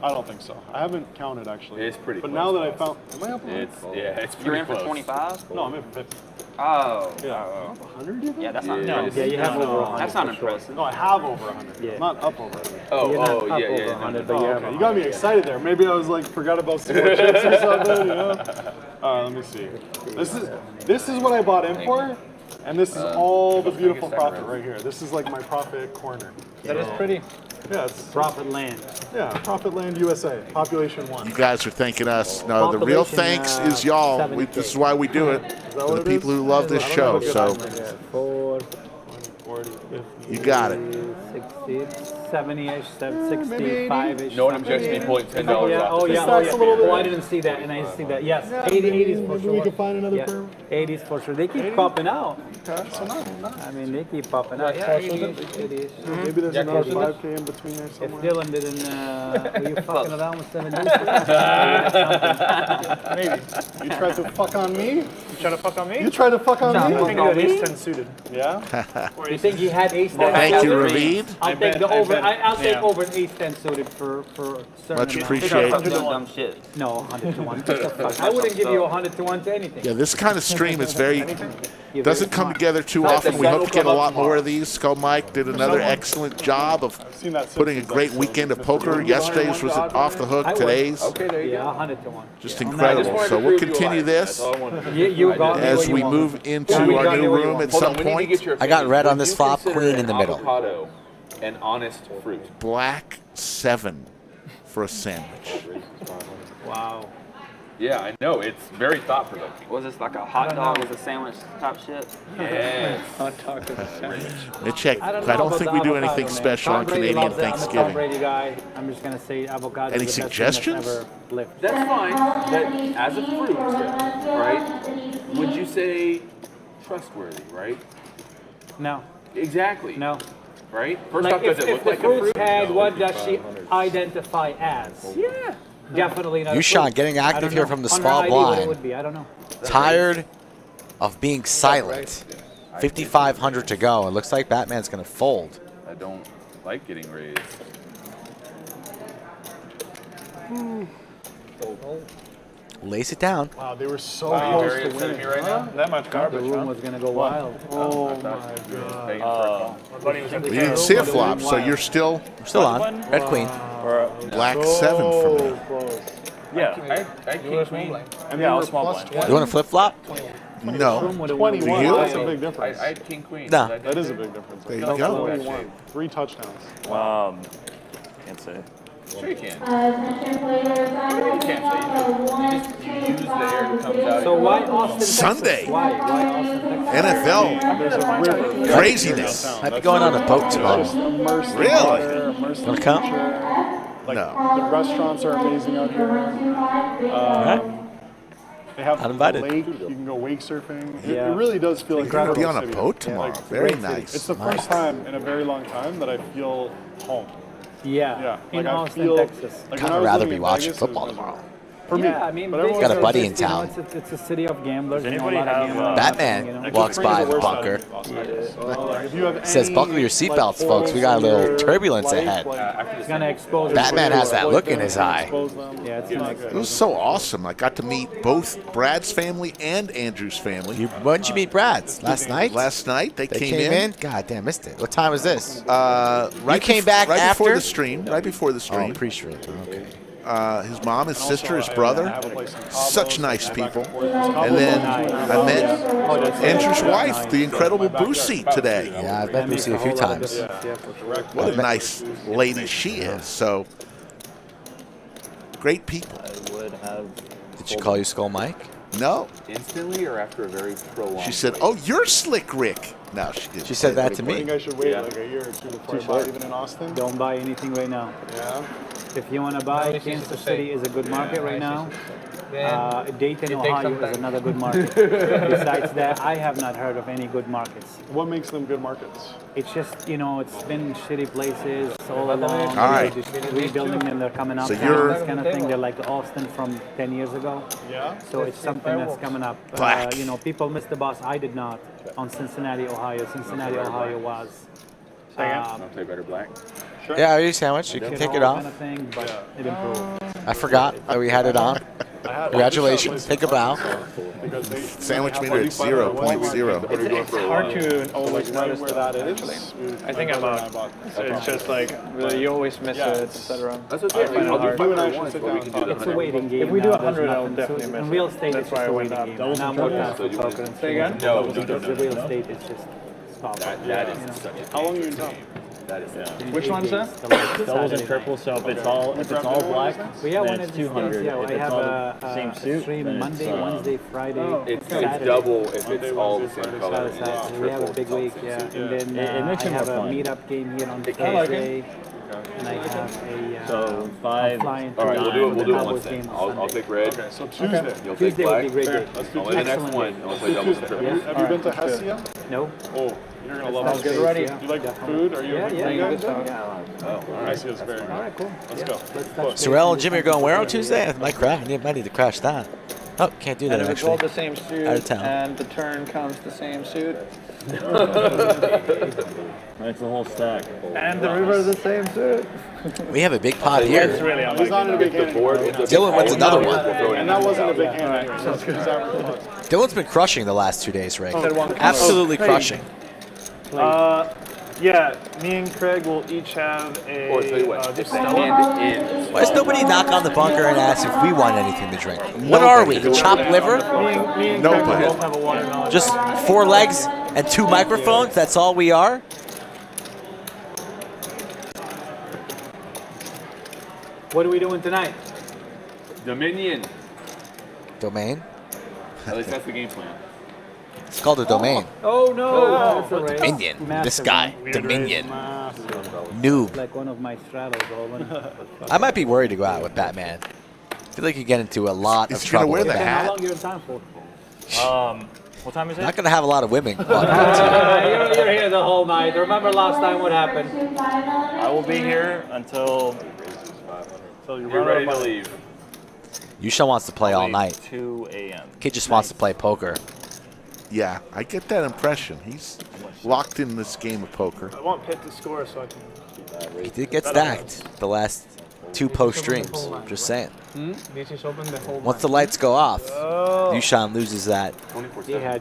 I don't think so. I haven't counted actually. It's pretty But close. now that I found, am I up? It's You're pretty in for close. 25? No, I'm in for 50. Oh. Yeah. 100 you think? Yeah, that's not. Yeah, No, Yeah, you have over 100. that's not for sure. impressive. No, I have over 100. Yeah. I'm not up over 100. Oh, You're not yeah, up over yeah. 100, no. but you're Okay, you got me excited there. Maybe I was like forgot about some more chips or something. You know? All right, let me see. This is what I bought in for, and this is all the beautiful profit right here. This is like my profit corner. That is pretty. Yeah, it's Profit land. Profit Land USA, population 1. You guys are thanking us. No, the real Population, thanks is y'all. 70K. This is why we do it. For what the it people is? who love this show. So 4, 40, 50. you got it. 60, 70-ish, 65-ish. No one objects to me pulling $10 Yeah, off. oh the yeah, table. oh yeah. Oh, I didn't see that, and I didn't see that. Yes, 80s for Maybe sure. we could find another Yeah, pair. 80s for sure. They keep popping out. Okay, so not. I mean, they keep popping out. Yeah, 80s, 80s. Maybe there's another close 5K in between there If somewhere. Dylan didn't, were you fucking around with 70s? Maybe. You tried to fuck on me? You trying to fuck on me? You tried to fuck on I me? think you had ace 10 suited. Yeah? You think he had ace 10? Thank you, Ravid. I'll take the over I'll take over an 8-10 suited for certain Much amount. appreciated. Dumb shit. No, 100 to 1. What the fuck? I wouldn't give you 100 to 1 to anything. Yeah, this kind of stream is doesn't come together too often. We hope to get a lot more of these. Skull Mike did another excellent job of putting a great weekend of poker. Yesterday's was off the hook. Today's Yeah, 100 to 1. just incredible. So we'll continue this as we move into our new room at some point. I got red on this flop, queen in the middle. Avocado and honest fruit. Black 7 for a sandwich. Wow. Yeah, I know. It's very thought-provoking. Was this like a hot dog with a sandwich type shit? Yes. Hot dog with a sandwich. Mitchek, I don't think we do anything special on Canadian Thanksgiving. I'm a Tom Brady guy. I'm just gonna say avocado. Any is the best suggestions? thing that's ever lived. That's fine. That as a fruit, right? Would you say trustworthy, right? No. Exactly. No. Right? First Like off, does if it look the like a fruit fruit? tag, what does she identify as? Yeah. Definitely not. YooChan getting I active don't here know. from the On her small ID, what it blind. would be, I don't know. Tired of being silent. 5,500 to go. It looks like Batman's going to fold. I don't like getting raised. Lace it down. Wow, they were so Wow, close very to upset winning. at me right now. That much The garbage, room huh? was gonna go wild. Oh my God. My buddy was in the You didn't see a flop, so you're still Still on. Red queen. black 7 for me. close. Yeah. I king queen. And Yeah, they I'll were small plus blind. 20. You want to flip flop? No. 21. Do you? That's a big difference. I had king queen. No. That is a big difference. There you go. 21. 3 touchdowns. Can't say. Sure you can. Attention players, I will You can't say you use the air that comes out. So why Austin, Sunday. Texas? Why Austin, Texas? NFL There's a river. craziness. Might be going on a boat tomorrow. Immersed in Really? water, immersed in Wanna come? nature. Like, No. the restaurants are amazing out here. They have a Uninvited. lake. You can go wake surfing. It Yeah. really does feel like You're going to be on a city. boat tomorrow. Very nice. It's the first time in a very long time that I feel home. Yeah, Yeah, in like I Austin, feel- Texas. Like I'd when I was rather living be in watching Vegas, it football was tomorrow. For me, Yeah, I mean, but everyone Got a Vegas buddy is, in you know, town. it's a city of gamblers. Does you know, anybody a lot of have, gambling, Batman you know. walks by the bunker. If you have Says, any, buckle your seatbelts, like, folks. We got a little holes in your turbulence life, ahead. like, It's gonna expose. Batman has that look in his eye. expose them. Yeah, it's gonna It was so awesome. I got to meet both Brad's family and Andrew's family. When did you meet Brad's? Last night? Last night they They came in. God damn, missed it. What time was this? Right came back right before after? the stream. Right before the stream. Oh, pre-stream. Okay. His mom, his sister, his brother, such nice people. Cabo And then Boat. I met Andrew's wife, the incredible Brucey, today. Yeah, I've met Lucy a few times. What a nice lady she is. So great people. Did she call you Skull Mike? No, Instantly or after a very prolonged she said, "Oh, you're Slick Rick." No, she didn't. She said that to I me. think I should wait like a year or two before I buy even in Austin. Don't buy anything right now. Yeah. If you want to buy, Kansas City is a good market right now. Dayton, Ohio is another good market. Besides that, I have not heard of any good markets. What makes them good markets? It's just, you know, it's been shitty places all along. All right. They're just rebuilding them, they're coming up. So now, you're- this kind of thing. They're like Austin from 10 years ago. Yeah. So it's something that's coming up. Black. You know, people missed the bus. I did not on Cincinnati, Ohio. Cincinnati, Ohio was. I'll play better black. Yeah, are you sandwich? You can take it off. Kind of thing, but it improved. I forgot that we had it on. Congratulations. Take a bow. Sandwich meter at 0.0. It's hard to always notice Where that. that is. I think I'm out. So it's just like you always miss it, etc. That's okay. I'll do 500 once, but we can do the It's a waiting game. If we do now, 100, there's I'll nothing. definitely So miss in it. real estate, That's it's why just I a went waiting up. game. Doubles Now and more triples. time for poker and Say again? No, because the real estate is just stop. That is such a How long are you in town? That is Which one's that? Doubles and triples. So if it's all black, But yeah, then one it's of these 200. days, yeah, If I it's have all a the same suit, stream then Monday, it's, Wednesday, Friday, It's Saturday. double if it's all the same color. Saturday. We have a big week, yeah. And then It makes I it have a more fun. meetup game here on I like Thursday. it. And I have a So 5. flying All right, to we'll do it Cowboys once game then. on I'll Sunday. take red. Okay, so Tuesday. You'll take Tuesday would black. be a great day. Only the next Excellent one. day. I'll play doubles and Tuesday. triples. Have you been to Hessia? No? Oh, you're gonna love Sounds it. good already. You like food? Are you a big food guy? Oh, all right. Hessia's very good. All right, cool. Let's go. Sorrel and Jimmy are going where on Tuesday? I might crash. I might need to crash that. Oh, can't do that And if it's all actually. the same suit Out of town. and the turn comes the same suit, That's a whole stack. And the river is the same too. We have a big pot here. It's really on He's on a big hand. Dylan wins another one. And that wasn't a big hand. So it's good. Dylan's been crushing the last 2 days, Rick. Absolutely crushing. Yeah, me and Craig will each have a. Or tell you what, just Why does nobody knock on the bunker and ask if we want anything to drink? What are we? Chopped liver? Me and Nobody. Craig will both have a watermelon. Just 4 legs and 2 microphones? That's all we are? What are we doing tonight? Dominion. Domain? At least that's the game plan. It's called a domain. Oh no! Dominion. This guy. Dominion. It's Noob. like one of my straddles. I might be worried to go out with Batman. I feel like you get into a lot Is of he gonna trouble. wear with the that. hat? How long you in time for? What time is it? Not going to have a lot of women. You're here the whole night. Remember last time what happened? I will be here until You're ready to leave. YooChan wants to play all night. 2 a.m. Kid just wants to play poker. Yeah, I get that impression. He's locked in this game of poker. I want Pitt to score so I can. He did get stacked the last 2 post streams. Just saying. Once the lights go off, YooChan loses that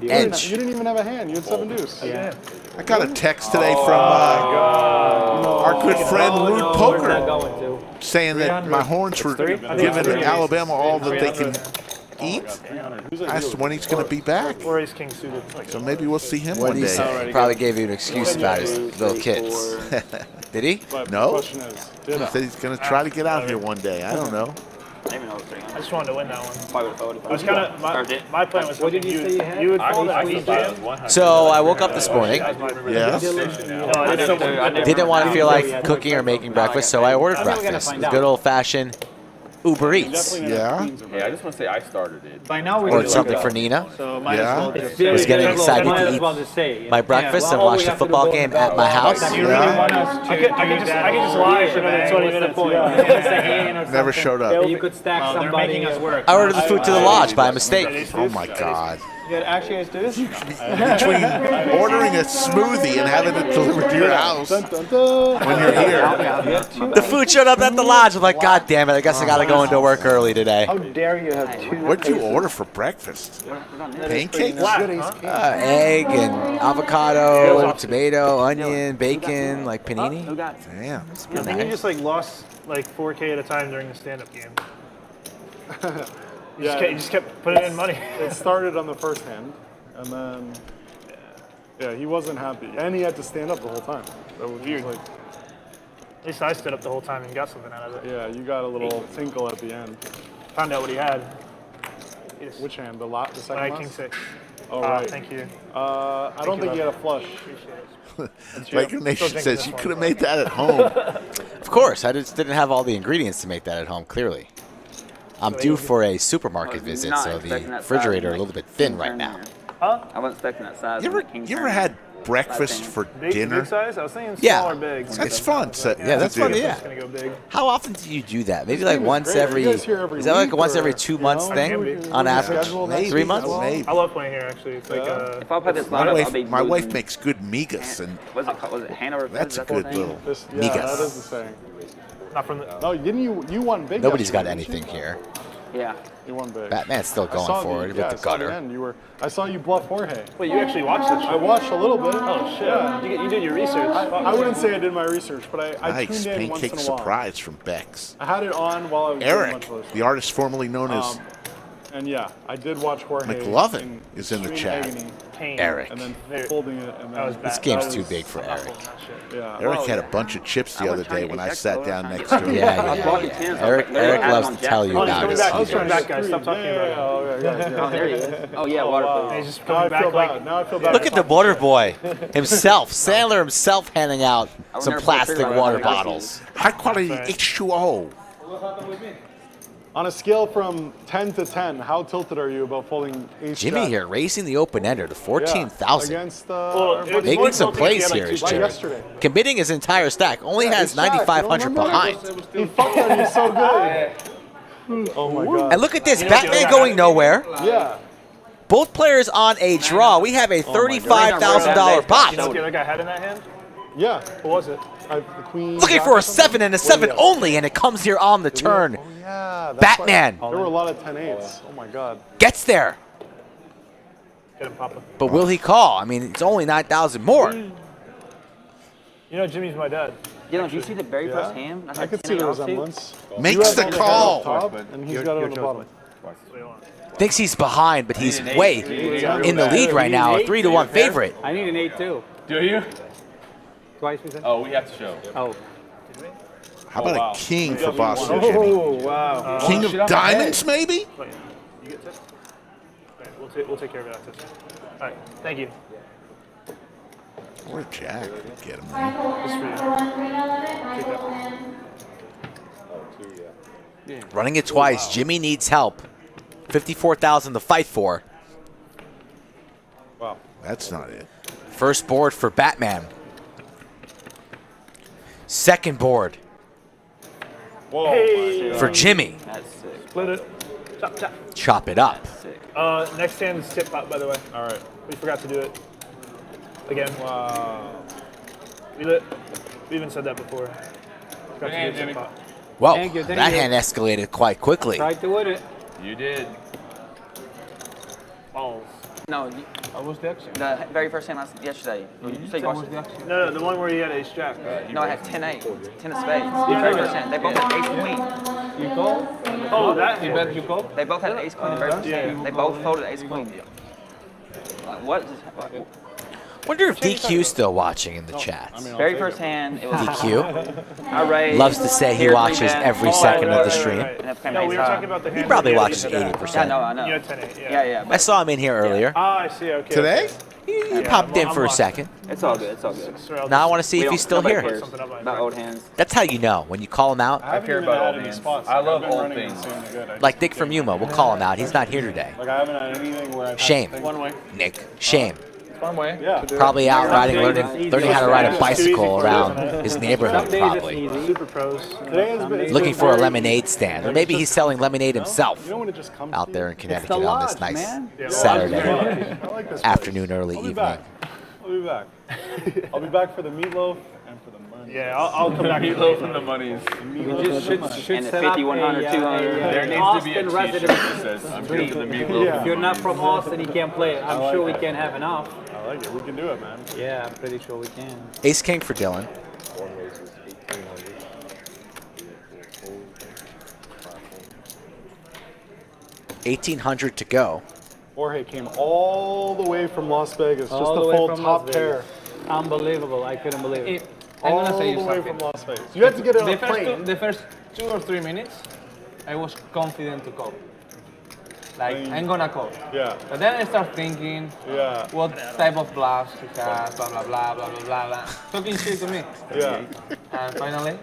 edge. You didn't even have a hand. You had 7 deuce. Yeah. I got a text today from our good friend Rude Poker saying that my horns were giving Alabama all that they can eat. I asked him when he's going to be back. Or ace king suited. So maybe we'll see him What one did he day. say? He probably gave you an excuse about his little kids. Did he? No. He said he's going to try to get out here one day. I don't know. I just wanted to win that one. I I was kind of my plan was What did you say you had? you would call that week jam. So I woke up this morning. Yeah. Didn't want to feel like cooking or making breakfast, so I ordered breakfast. It was good old-fashioned Uber Eats. Yeah. Hey, I just want to say I started it. By now we Ordered something for Nina. So might Yeah. as well just I was getting excited Might to as eat well just say. my breakfast and watch the football game at my house. You really want us to I could just lie for another 20 minutes. Never showed up. You could stack they're somebody. making us work. I ordered the food to the lodge by mistake. Oh my God. You had actually guys do this? Between ordering a smoothie and having it delivered to your house when you're here. The food showed up at the lodge. I'm like, God damn it, I guess I got to go into work early today. How dare you have 2 What'd you order for breakfast? Pancakes? Egg and avocado, tomato, onion, bacon, like panini. Damn. It's I pretty think you nice. just like lost like 4K at a time during the stand-up game. You just kept putting in money. It started on the first hand, and then yeah, he wasn't happy, and he had to stand up the whole time. That was Weird. like, At least I stood up the whole time and got something out of it. yeah, you got a little tinkle at the end. Found out what he had. Yes. Which hand? The second My last? king 6. Oh right. Thank you. I don't think he had a flush. Laker Nation says you could have made that at home. Of course, I just didn't have all the ingredients to make that at home, clearly. I'm due for a supermarket visit, so the refrigerator a little bit thin right now. Huh? I wasn't expecting that size. You ever had breakfast for dinner? Big size? I was thinking Yeah. small or big. That's fun. Yeah, that's fun. do. Yeah. It's gonna go big. How often do you do that? Maybe like game is once great. every. You guys here every Is that like week once every or, 2 you months know? thing on average? Maybe. 3 months? Maybe. I love playing here actually. It's like If I put this My lineup, I'll be wife losing. makes good migas, and What's it called? Was it Hanover? that's a good little Yeah, that is migas. the saying. not from the. No, didn't you won big? Nobody's got yesterday, didn't anything you? here. Yeah. You won big. Batman's still I going saw forward yeah, with I the saw gutter. end. I saw you bluff Jorge. Wait, you actually watched this? I watched a little bit. Oh shit! Yeah. You did your research. I wouldn't say I did my research, but I Nice tuned in once pancake in a while. surprise from Bex. I had it on while I was doing Eric, lunch roast. the artist formerly known as And yeah, I did watch Jorge. McLovin is in the extreme chat. agony, Pain. Eric. and then folding it, and That was then bad. This game's That too was- big for I'm not Eric. pulling that shit. yeah. Eric had a bunch of chips the other day when I sat down next to him. Yeah. Eric loves to tell you Oh, he's about coming his back. He's secrets. coming back, guys. Stop talking about it. Oh, there he is. Oh, yeah, water wow. food. He's just Now I coming back feel like. bad. Now I feel bad. Look at the water boy himself, Sandler himself handing out would some never pull the plastic trigger on water that. bottles. High quality H2O. On a scale from 10 to 10, how tilted are you about folding ace Jimmy jack? here raising the open-ender to Yeah, 14,000. against Well, it was Making more some tilting if he plays had, like, here two is like Jimmy. yesterday. Committing his entire stack. Only has Ace jack, 9,500 you don't remember? behind. He fucking, he's so good. Oh my god. And look at this, You know what the Batman other going guy- nowhere. Yeah. Both players on a draw. We have a $35,000 pot. You know what I had in that hand? Yeah. What was it? The queen. Looking for a 7 and a 7 only, and it comes here on the turn. Oh, yeah. Batman. There were a lot of 10-8s. Oh, my God. Gets there. Get him, Papa. But will he call? I mean, it's only 9,000 more. You know, Jimmy's my dad. You know, did you see the very first hand? I could see the resemblance. Makes the call. Top, and he's got it on the bottom. Thinks he's behind, but he's way in the lead right now. A 3-1 favorite. I need an 8 too. Do you? Twice we said? Oh, we have to show. Oh. How about wow. a king for Boston Jimmy? Oh, wow. King of diamonds, maybe? Wait, you get this? Okay, we'll take care of it after this. All right, thank you. Or Jack. Get him. Running it twice. Jimmy needs help. 54,000 to fight for. Wow. That's not it. First board for Batman. Second board Whoa. for Jimmy. That's sick. Split it. Chop, chop. Chop it up. Sick. Next hand is tip pot, by the way. All right. We forgot to do it. Again. Wow. We even said that before. Forgot to do tip pot. Whoa, Thank you, thank that you. hand escalated quite quickly. Tried to win it. You did. Balls. No, What was the action? the very first hand yesterday. You say What was Boston. the action? No, the one where he had ace jack. No, I had 10-8, 10 of spades. The very first hand. They both had ace queen. You call? Oh, that You hand. bet you call? They both had ace queen the very first hand. They both folded ace queen. What? Wonder if DQ's still watching in the chat. Very first hand, it was DQ I raised. loves to say he here, watches 3-bet. every second of the stream. And it became No, we ace were high. talking about the hand. He probably where watches had ace jack. 80%. I know, I know. You had 10-8, yeah. Yeah. I saw him in here earlier. Ah, I see, okay. Today? Okay. He popped in for a locked. second. It's all good. It's all good. Now I want to see We if don't- he's still nobody here. cares about old hands. That's how you know. When you call him out, I care haven't about even old had any hands. spots. I Like, love I've been old running things. insanely good. I like just Dick from Yuma, we'll call him out. He's not here today. Like, I haven't had anything where I've Shame. had to One way. Nick, shame. Fun way. Yeah. Probably out riding, learning how to ride a It's too easy bicycle for around him. his neighborhood, Some days probably. it's easy. Super pros. Today has been, Looking for a lemonade stand, or maybe he's selling lemonade himself You know when it just comes out to there you? in Connecticut on this lodge, nice man. Saturday I like this afternoon, early I'll be evening. back. I'll be back. I'll be back for the meatloaf and for the money. Yeah, I'll come back. Meatloaf and the monies. We just should And the set up 50, 100, 200. There needs to be a Austin t-shirt resident. that says, I'm here for the meatloaf. If you're not from Austin, you can't play it. I'm sure we can have enough. I like it. We can do it, man. Yeah, I'm pretty sure we can. Ace King for Dylan. $1,800 to go. Jorge came all the way from Las Vegas, just All to the way fold from top Las pair. Vegas. Unbelievable. I couldn't believe it. I'm All gonna say you the way something. from Las Vegas. You had to get it on a plane. The first 2 or 3 minutes, I was confident to call. Like, I'm gonna call. Yeah. But then I start thinking, Yeah. what type of bluffs he has, blah, blah, blah, blah, blah, blah, blah. Talking shit to me. Yeah. And finally,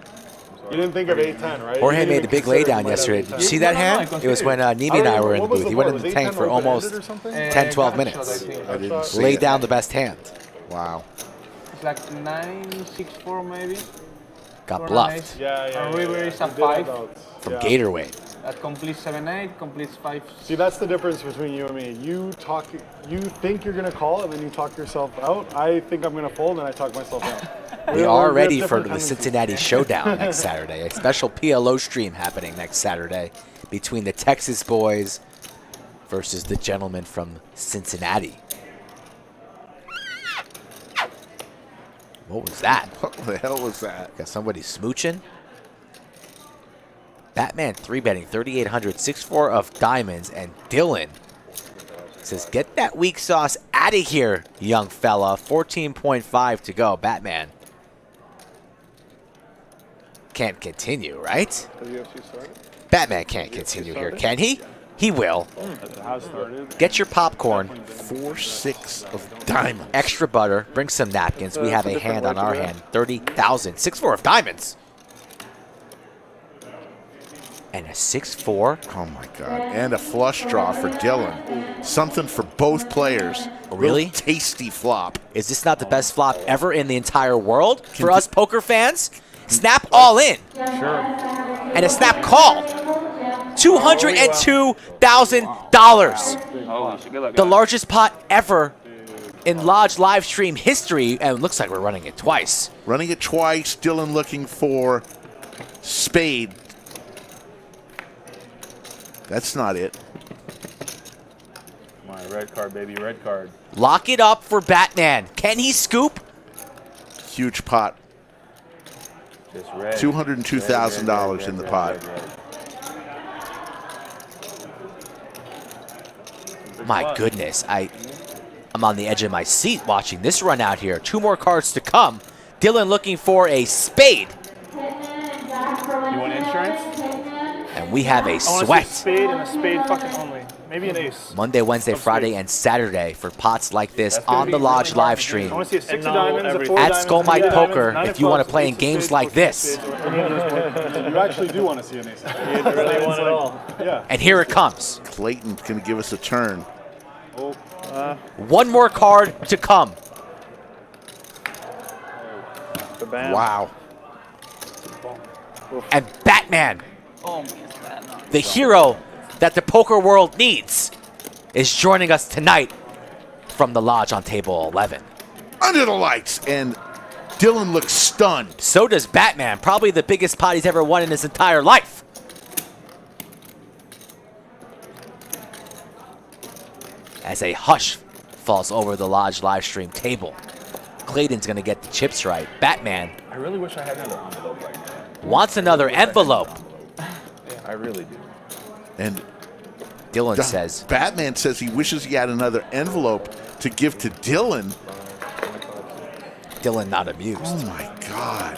You didn't think of 8-10, right? Jorge You didn't made a even big consider laydown he might have yesterday. 8-10. Did you see that hand? It was when Nemi and I were in the What was booth. He board? went in the Was tank 8-10 for almost open-ended or something? 10, 12 gut minutes. shot, I think. I didn't see Laid it. down the best hand. Wow. It's like 9-6-4 maybe. Got for bluffed an ace. Yeah. And river is a We did have 5. outs. from Yeah. Gatorwade. That completes 7-8, completes 5. See, that's the difference between you and me. You think you're gonna call, and then you talk yourself out. I think I'm gonna fold, and I talk myself out. We We're are good ready for different the tendencies. Cincinnati Showdown next Saturday. A special PLO stream happening next Saturday between the Texas boys versus the gentleman from Cincinnati. What was that? What the hell was that? Got somebody smooching? Batman 3-betting 3,800, 6-4 of diamonds, and Dylan says, get that weak sauce out of here, young fella. 14.5 to go. Batman can't continue, right? Has the UFC started? Batman can't continue here, can he? He will. It has started. Get your popcorn. 4-6 of diamonds. Extra butter. Bring some napkins. We have a hand on our hand. 30,000. 6-4 of diamonds. And a 6-4. Oh my God. And a flush draw for Dylan. Something for both players. Really? Real tasty flop. Is this not the best flop ever in the entire world for us poker fans? Snap all in. Sure. And a snap call. $202,000. Holy shit, good luck, The guys. largest pot ever in Lodge live stream history, and it looks like we're running it twice. Running it twice. Dylan looking for spade. That's not it. Come on, red card, baby, red card. Lock it up for Batman. Can he scoop? Huge pot. Just red. $202,000 in the pot. My goodness, I'm on the edge of my seat watching this run out here. 2 more cards to come. Dylan looking for a spade. You want insurance? And we have a I want to see a sweat. spade and a spade fucking only. Maybe an ace. Monday, Wednesday, Friday, and Saturday for pots like this on the Lodge live stream. I want to see a 6 of diamonds, a 4 At diamonds, Skull 3 Mike diamonds, Poker 9 of if you want to clubs, play in ace of games spades, like 14 this. spades, or any of those points. You actually do want to see an ace. You really want it all. Yeah. And here it comes. Clayton's going to give us a turn. One more card to come. Bam. Wow. And Batman, the hero that the poker world needs, is joining us tonight from the Lodge on table 11. Under the lights, and Dylan looks stunned. So does Batman, probably the biggest pot he's ever won in his entire life. As a hush falls over the Lodge live stream table. Clayton's going to get the chips right. Batman I really wish I had another envelope right now. wants another envelope. I really do. And Dylan says, Batman says he wishes he had another envelope to give to Dylan. Dylan not amused. Oh my God.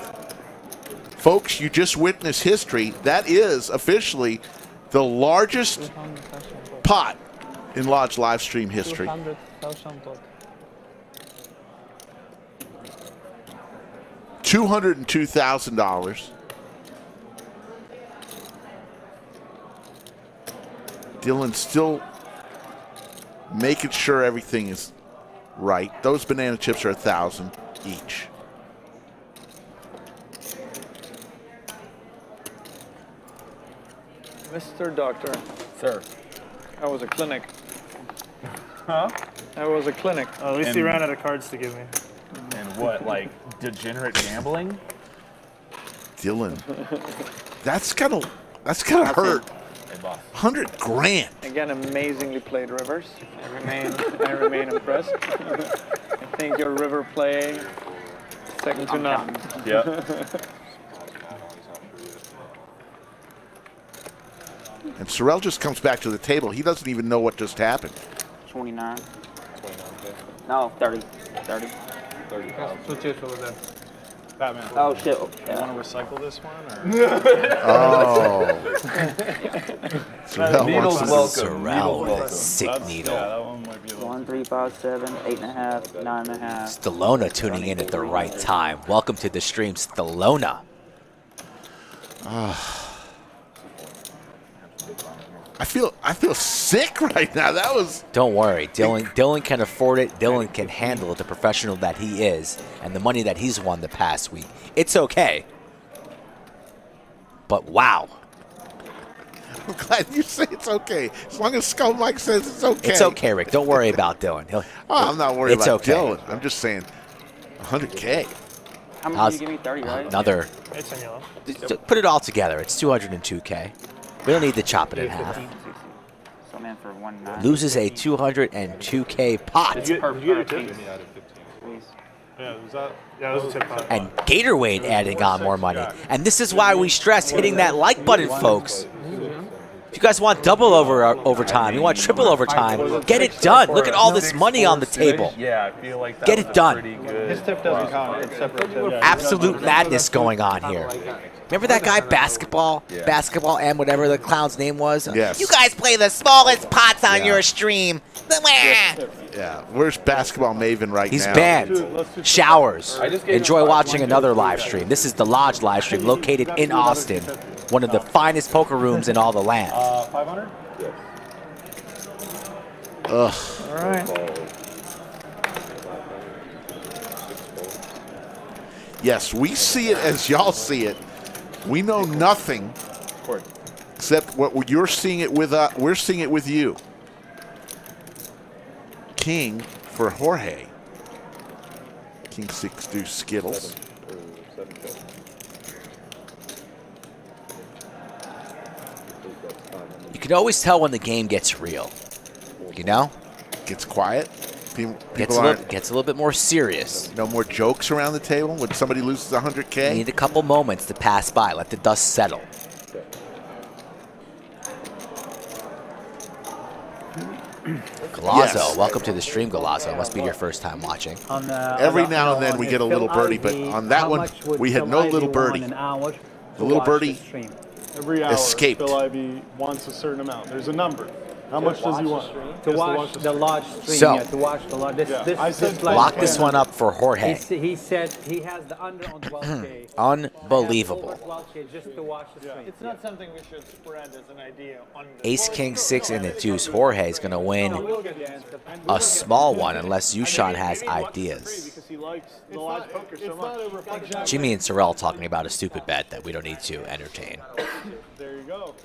Folks, you just witnessed history. That is officially the largest pot in Lodge live stream history. $202,000. Dylan still making sure everything is right. Those banana chips are $1,000 each. Mr. Doctor, Sir. that was a clinic. Huh? That was a clinic. Oh, at least he ran out of cards to give me. And what, like degenerate gambling? Dylan, that's gotta hurt. Hey, boss. $100,000. Again, amazingly played rivers. I remain impressed. I think your river play second to none. Yep. And Sorrell just comes back to the table. He doesn't even know what just happened. 29. No, 30. 30. 2 chips over there. Batman. Oh, shit. You Yeah. want to recycle this one? Or? Oh. Sorrell Needles wants to welcome. Sorrel Needles with sick needle. Yeah, that one might be a little. 1, 3, 5, 7, 8.5, 9.5. Stallona tuning in at the right time. Welcome to the stream, Stallona. I feel sick right now. That was Don't worry, Dylan can afford it. Dylan can handle it, the professional that he is, and the money that he's won the past week. It's okay. But wow. I'm glad you say it's okay. As long as Skull Mike says it's okay. It's okay, Rick. Don't worry about Dylan. I'm not worried It's about okay. Dylan. I'm just saying $100K. How much How's- did you give me? 30, right? Another. It's in yellow. Put it all together. It's 202K. We don't need to chop it in half. So, man, for 1.9. Loses a 202K pot. Did you get your tip? Please. Yeah, was that? Yeah, it was a tip pot. And Gatorwade adding on more money. And this is why we stress hitting that like button, folks. If you guys want double overtime, you want triple overtime, get it done. Look at all this money on the table. Yeah, I feel like that Get was it done. pretty good. His tip doesn't count. It's separate tip. Absolute madness going on here. Remember that guy, Basketball? Yeah. Basketball and whatever the clown's name was? Yes. You guys play the smallest pots on your stream. Yeah. Where's Basketball Maven right He's now? banned. Showers. Enjoy watching another live stream. This is the Lodge live stream located in Austin, one of the finest poker rooms in all the land. 500? Ugh. All right. Yes, we see it as y'all see it. We know nothing Except what you're seeing it with, we're seeing it with you. King for Jorge. King 6 deuce Skittles. You can always tell when the game gets real. You know? Gets quiet. Gets a little bit more serious. No more jokes around the table when somebody loses 100K. You need a couple moments to pass by. Let the dust settle. Galazzo, welcome to the stream, Galazzo. Must be your first time watching. Every now and then we get a little birdie, but on that one we had no little birdie. The little birdie Every hour, escaped. Phil Ivey wants a certain amount. There's a number. How much does he want? To watch the large stream. So, yeah, to watch the large. Lock this one up for Jorge. He said he has the under on 12K. Unbelievable. 12K just to watch the stream. It's not something we should spread as an idea on Ace, King, 6 in the deuce. Jorge is going to win a small one unless YooChan has ideas. Because he likes the large poker so much. Jimmy and Sorrell talking about a stupid bet that we don't need to entertain. There you go.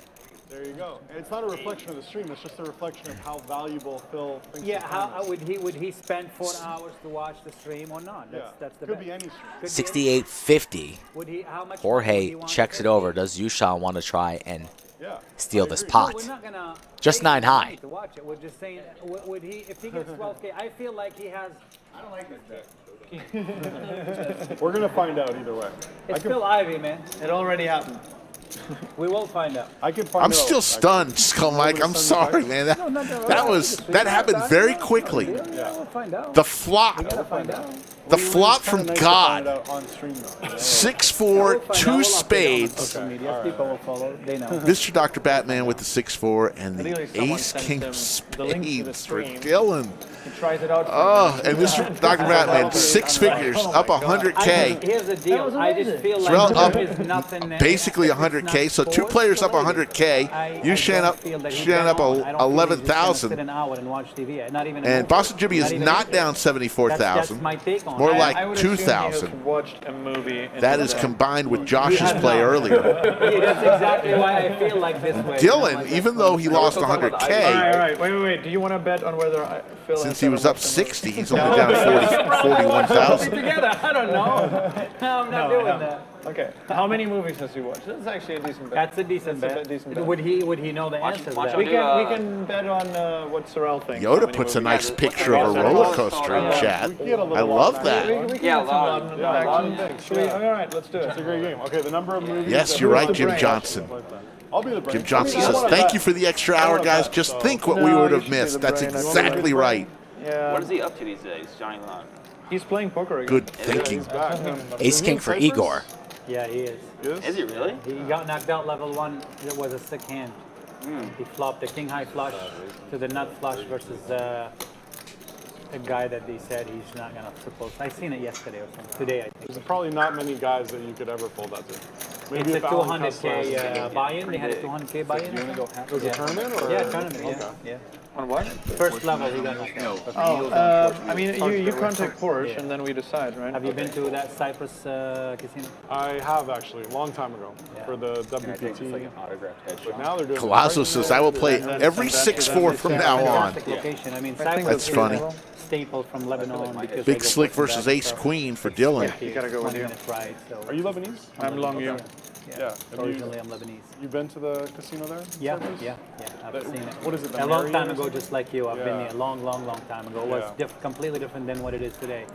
There you go. It's not a reflection of the stream. It's just a reflection of how valuable Phil thinks. Yeah, how would he spend 4 hours to watch the stream or not? That's the Could bet. be any stream. 68.50. Jorge checks it over. Does YooChan want to try and steal this pot? We're not gonna Just 9 high. to watch it. We're just saying, would he, if he gets 12K, I feel like he has. I don't like this bet. We're gonna find out either way. It's Phil Ivey, man. It already happened. We will find out. I can find I'm still stunned, Skull Mike. I'm sorry, man. That happened very quickly. We'll find out. The flop. The flop from God. On stream, 6-4, 2 spades. People will follow. They know. Mr. Dr. Batman with the 6-4 and the Ace King of Spades for Dylan. He tries it out. Oh, and Mr. Dr. Batman, 6 figures, up 100K. Here's the deal. I just feel like Sorrell up there is nothing there. basically 100K, so 2 players up 100K. YooChan up 11,000. And Boston Jimmy is not down 74,000. More like 2,000. Watched a movie. That is combined with Josh's play earlier. That's exactly why I feel like this way. Dylan, even though he lost 100K, All right, wait. Do you want to bet on whether Phil? since he was up 60, he's only down 41,000. Together, I don't know. No, I'm not doing that. Okay. How many movies has he watched? This is actually a decent bet. That's a decent bet. Would he know the answer to that? We can bet on what Sorrell thinks. Yoda puts a nice picture of a roller coaster in chat. I love that. We can all right, let's do it. It's a great game. Okay, the number of movies. Yes, you're right, Jim Johnson. I'll be the brain. Jim Johnson says, thank you for the extra hour, guys. Just think what we would have missed. That's exactly right. Yeah. What is he up to these days, Johnny Lon? He's playing poker again. Good thinking. Ace King for Igor. Yeah, he is. Is he really? He got knocked out level 1. It was a sick hand. He flopped the king high flush to the nut flush versus a guy that they said he's not gonna suppose. I seen it yesterday or something. Today, I think. There's probably not many guys that you could ever fold that to. Maybe It's a if Alan Kessler 200K buy-in. They had a 200K buy-in. was it a tournament or? Yeah, tournament. Yeah. On what? First level, he got knocked out. I mean, you contact Porsche and then we decide, right? Have you been to that Cyprus casino? I have actually, a long time ago, for the WPT. But now they're doing. Collazo says, I will play every 6-4 from now on. Location. I mean, That's funny. Staple from Lebanon. Because Big Slick versus Ace Queen for Dylan. You gotta go with you. Right, so. Are you Lebanese? I'm long you. Yeah. Originally, I'm Lebanese. You been to the casino there? Yeah. I've seen it. What is it? A long time ago, just like you. I've been Yeah. there a long time ago. It was completely different than what it is today.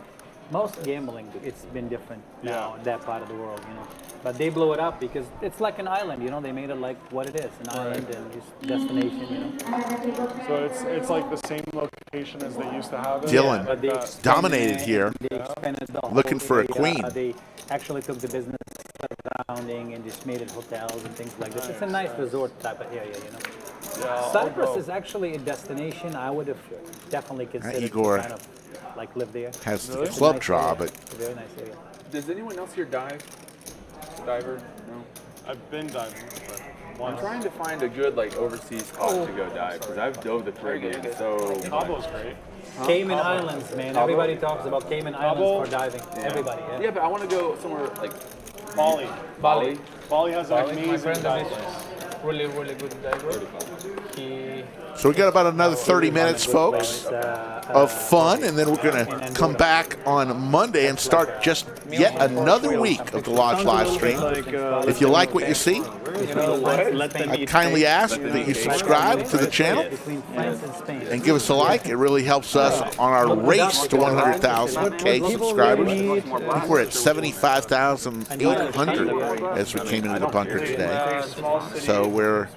Most gambling, it's been different now in that part of the world, you know. But they blew it up because it's like an island, you know. They made it like what it is, an island and just destination, you know. So it's like the same location as they used to have it. Dylan But they dominated here, They expanded the looking whole for a area. queen. They actually took the business surrounding and just made it hotels and things like this. It's a nice resort type of area, you know. Yeah, Cyprus is actually a destination I would have definitely considered Igor to kind of like live there. has the It's a club nice draw, area. but It's a very nice area. Does anyone else here dive? Diver? No. I've been diving. But I'm trying to find a good overseas spot to go dive because I've dove the Caribbean so much. Cabo's great. Cayman Islands, man. Cabo? Everybody talks about Cayman Islands for diving. Everybody, Yeah, but I want to go somewhere like Bali. Bali. Bali has an My amazing friend dive is- place. really, really good diver. He So we got about another 30 minutes, folks, of fun, and then we're going to come back on Monday and start just yet another week of the Lodge live stream. If you like what you see, I kindly ask that you subscribe to the channel and give us a like. It really helps us on our race to 100,000 subscribers. I think we're at 75,800 as we came into the bunker today. So we're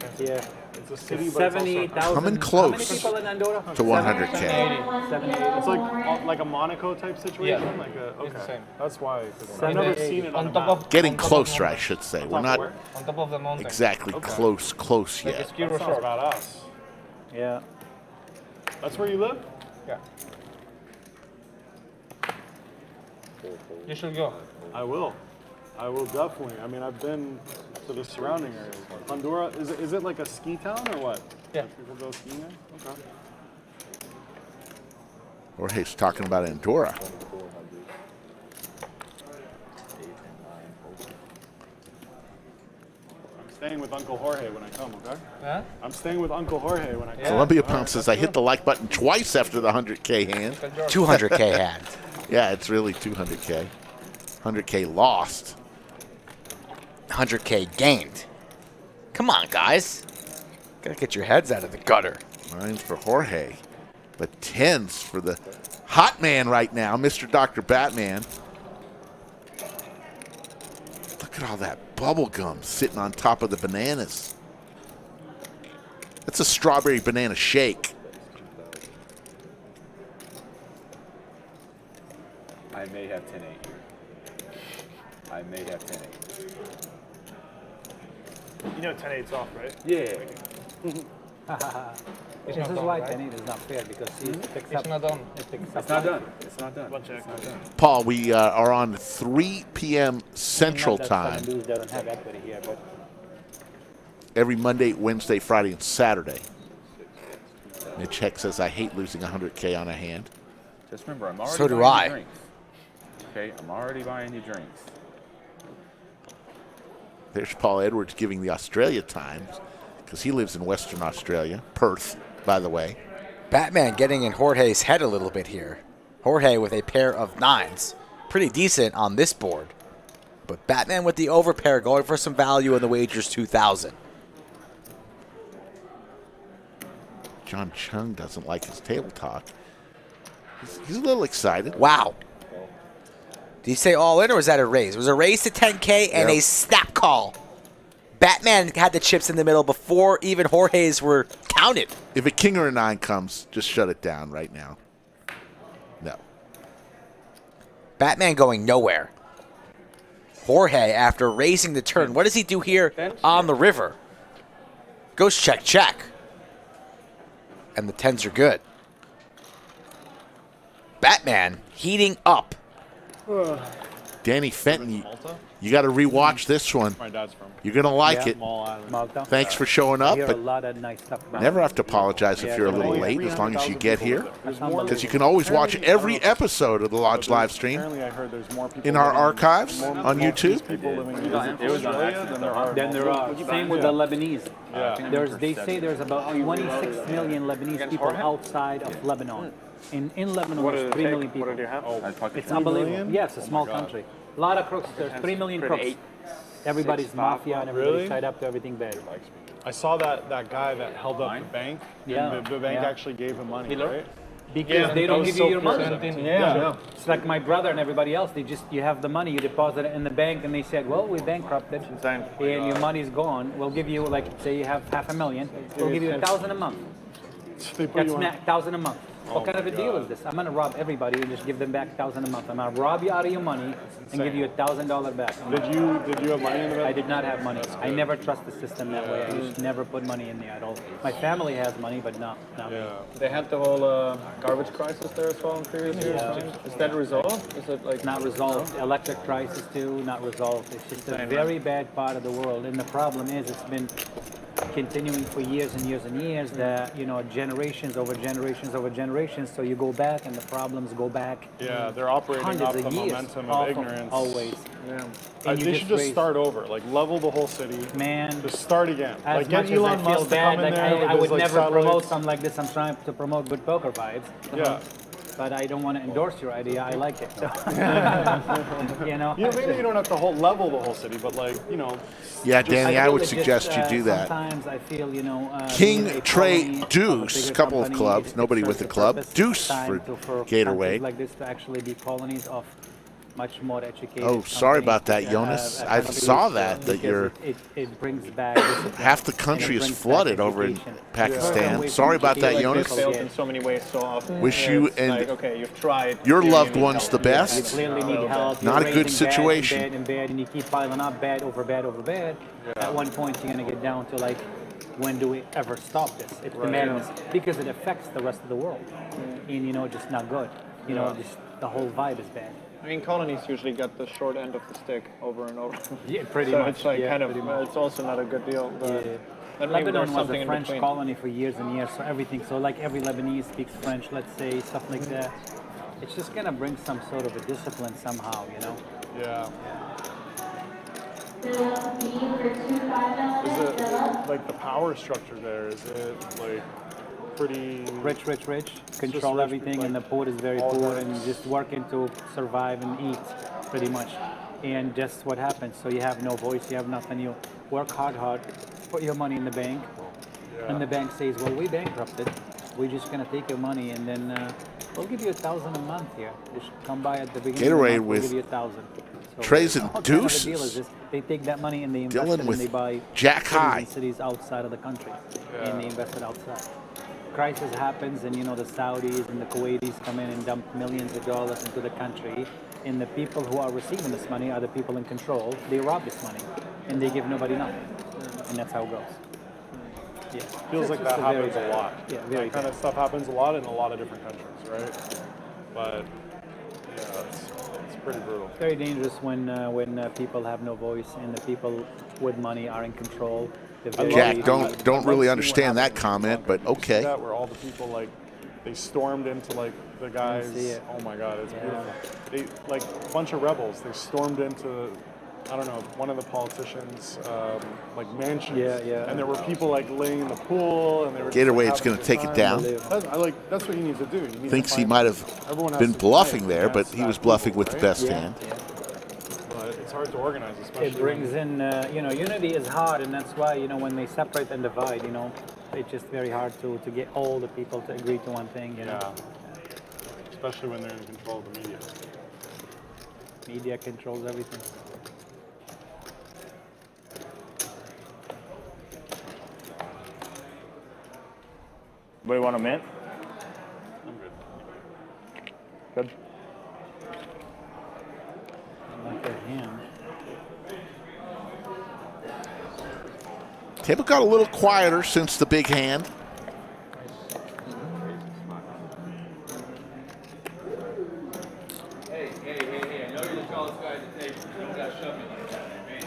coming close to 100K. It's like a Monaco type situation. Yeah. Like a, It's the same. That's why. I've never seen it on top of. Getting closer, I should say. We're not on top of the mountain. exactly close Like a yet. ski That sounds resort. badass. Yeah. That's where you live? Yeah. You should go. I will. I will definitely. I mean, I've been to the surrounding areas. Honduras, is it like a ski town or what? Yeah. People go skiing there? Okay. Jorge's talking about Andorra. I'm staying with Uncle Jorge when I come, okay? Huh? I'm staying with Uncle Jorge when I come. Columbia Pump says I hit the like button twice after the 100K hand. 200K hand. Yeah, it's really 200K. 100K lost. 100K gained. Come on, guys. Gotta get your heads out of the gutter. 9s for Jorge, but 10s for the hot man right now, Mr. Dr. Batman. Look at all that bubble gum sitting on top of the bananas. That's a strawberry banana shake. I may have 10-8 here. I may have 10-8. You know 10-8's off, right? Yeah. This is why 10-8 is not fair because he picks up. It's not done. It picks It's up. not done. It's not done. Bunch of It's not done. Paul, we are on 3 p.m. Central Not that Time Southern Blues doesn't have equity here, but every Monday, Wednesday, Friday, and Saturday. Mitch Heck says, I hate losing 100K on a hand. Just remember, I'm already So do buying I. you drinks. Okay, I'm already buying you drinks. There's Paul Edwards giving the Australia times because he lives in Western Australia, Perth, by the way. Batman getting in Jorge's head a little bit here. Jorge with a pair of 9s. Pretty decent on this board. But Batman with the overpair going for some value in the wagers 2,000. John Chung doesn't like his table talk. He's a little excited. Wow. Did he say all in or was that a raise? It was a raise to 10K and Yep. a snap call. Batman had the chips in the middle before even Jorge's were counted. If a king or a 9 comes, just shut it down right now. No. Batman going nowhere. Jorge, after raising the turn, what does he do here on the river? Goes check, check. And the 10s are good. Batman heating up. Danny Fenton, you got to rewatch this one. My dad's from. You're going to like Yeah. it. Malta. Thanks for showing up, I hear a but lot of nice stuff about never it. have to apologize if you're a little late as long as you get here. Because you can always watch Apparently, every episode of the Lodge live stream Apparently, I heard there's more people in our living- archives more on YouTube. people living in It was on Australia accident, than there are. Then there are same with the Lebanese. Yeah. They say there's about 26 million Lebanese people outside of Lebanon. In Lebanon, there's 3 million people. What did you have? It's unbelievable. Yeah, it's a small country. A lot of crooks. There's 3 million crooks. Everybody's mafia and everybody's Really? tied up to everything bad. I saw that guy that held up the bank. Yeah. And the bank Yeah. actually gave him money, right? Because they don't give you your money. Yeah. It's like my brother and everybody else. They just, you have the money, you deposit it in the bank, and they said, well, we bankrupted, and your money's gone. We'll give you, like, say you have $500,000, we'll give you $1,000 a month. They put That's you on. $1,000 a month. What kind of a deal is this? I'm gonna rob everybody and just give them back $1,000 a month. I'm gonna rob you out of your money and give you $1,000 back. Did you have money in the bank? I did not have money. I never trust the system that way. I just never put money in there at all. My family has money, but not me. They had the whole garbage crisis there as well in previous years. Is that resolved? Is it like Not resolved. Electric prices too, not resolved. It's just a very bad part of the world. And the problem is it's been continuing for years and years and years, that generations over generations over generations. So you go back, and the problems go back. Yeah, they're operating off hundreds the of years, momentum off of ignorance. Always. Yeah. And They should just start over, like level the whole city. Man, just start again. As Like get much as Elon I Musk feel to bad, come in like there with I his, would like, never satellites. promote something like this. I'm trying to promote good poker vibes. Yeah. But I don't want to endorse your idea. I like it. So. Maybe you don't have to level the whole city, but Yeah, Danny, I would Just, suggest you do that. Sometimes I feel, King, Trey, Deuce, a couple of clubs, nobody with a club. Deuce for Gatorwade. Like this to actually be colonies of much more educated. Oh, sorry about that, Jonas. I saw that you're it brings back half the country is flooded over in Pakistan. Sorry about that, Jonas. Failed in so many ways so often. Wish you and like, okay, you've tried. your Here you loved need ones help. the best. You clearly need help. Not You're a good raising situation. Bad and bad, and you keep piling up bad over bad over bad. At one point, you're going to get down to like, when do we ever stop this? It's the madness, because it affects the rest of the world, and just not good. Just the whole vibe is bad. I mean, colonies usually got the short end of the stick over and over. Yeah, pretty so much. it's like yeah, it's also not a good deal. But maybe Lebanon there's was something a in French between. colony for years and years, so everything. So like every Lebanese speaks French, let's say, stuff like that. It's just gonna bring some sort of a discipline somehow, Yeah. Is it like the power structure there? Is it like pretty rich, control rich, everything, like, and the poor is very all poor rich. and just working to survive and eat, pretty much. And just what happens. So you have no voice, you have nothing. You work hard, put your money in the bank, and the bank says, "Well, we bankrupted. We're just gonna take your money, and then we'll give you $1,000 a month here. Just come by at the beginning Gatorade of the month, we'll with give you $1,000." So Trays and what kind of a deal deuces. is this? They take that money and they invest Dylan it, and with they buy Jack cities High. and cities outside of the country, and they invest it outside. Crisis happens, and the Saudis and the Kuwaitis come in and dump millions of dollars into the country, and the people who are receiving this money are the people in control. They rob this money, and they give nobody nothing, and that's how it goes. Yeah, Feels like that happens a lot. Yeah, very that kind of stuff happens a lot in a lot of different countries, right? But yeah, it's pretty brutal. Very dangerous when people have no voice and the people with money are in control. Jack, don't really understand that comment, but okay. That where all the people they stormed into the guys. Oh my God, it's beautiful. They like a bunch of rebels. They stormed into, I don't know, one of the politicians' mansions. Yeah. And there were people laying in the pool, and they were. Gatorade's going to take it down. That's what you need to do. You need Thinks to he find- might have everyone has been to bluffing unite there, but against he was that bluffing people, with the right? best hand. But it's hard to organize, especially. It brings in, unity is hard, and that's why, when they separate and divide, it's just very hard to get all the people to agree to one thing, Yeah. Especially when they're in control of the media. Media controls everything. Anybody want a mint? I'm good. Good. I like that hand. Table got a little quieter since the big hand. Hey, I know you're the tallest guy at the table. You don't got to shove me like that, man.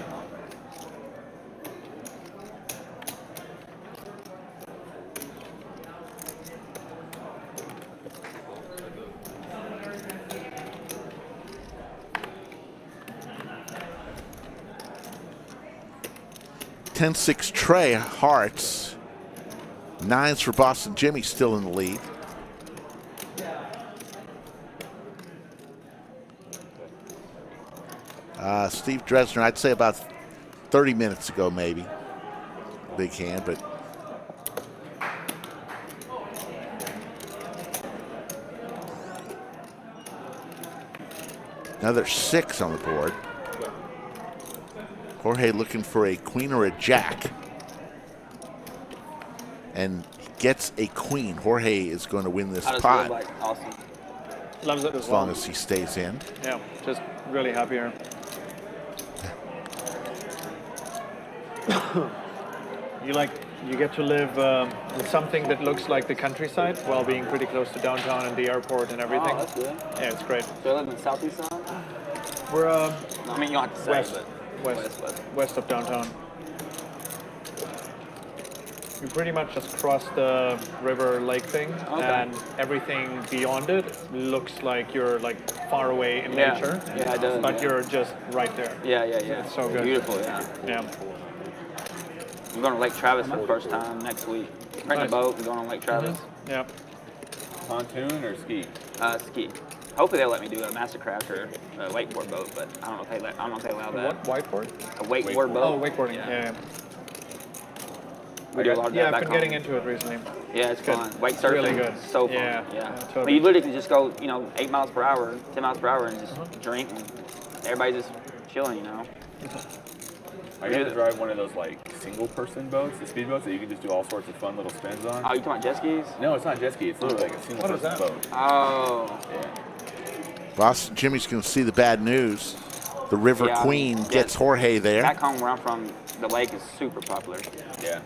(10-6) Trey, hearts. 9s for Boston Jimmy, still in the lead. Steve Dresner, I'd say about 30 minutes ago, maybe. Big hand, but another 6 on the board. Jorge looking for a queen or a jack. And gets a queen. Jorge is going to win this pot. Awesome. Loves it As long as he stays in. Yeah, just really happy here. You get to live with something that looks like the countryside while being pretty close to downtown and the airport and everything. Oh, that's good. Yeah, it's great. So you live in the southeast side? We're I mean, you don't have to say, west, but west of downtown. You pretty much just cross the river lake thing, Okay. and everything beyond it looks like you're like far away in Yeah. nature. Yeah, it does, But yeah. you're just right there. Yeah. It's so good. Beautiful, yeah. Yeah. I'm going to Lake Travis for the first time next week. Renting Nice. a boat and going on Lake Travis. Yeah. Pontoon or ski? Ski. Hopefully they'll let me do a Mastercraft or a wakeboard boat, but I don't know if they allow that. What? Whiteboard? A wakeboard boat. Oh, wakeboarding. Yeah. We do a lot of that Yeah, I've back been home. getting into it recently. Yeah, it's good. fun. Wake It's surfing, really good. so fun. Yeah, But totally. you literally can just go, 8 miles per hour, 10 miles per hour, and just drink, and everybody's just chilling, I got to drive one of those like single-person boats, the speedboats that you can just do all sorts of fun little spins on. Oh, you talking about jet skis? No, it's not jet ski. It's literally like a single-person boat. Oh. Yeah. Boston Jimmy's going to see the bad news. The River Yeah, Queen yeah. gets Jorge there. Back home where I'm from, the lake is super popular. Yeah.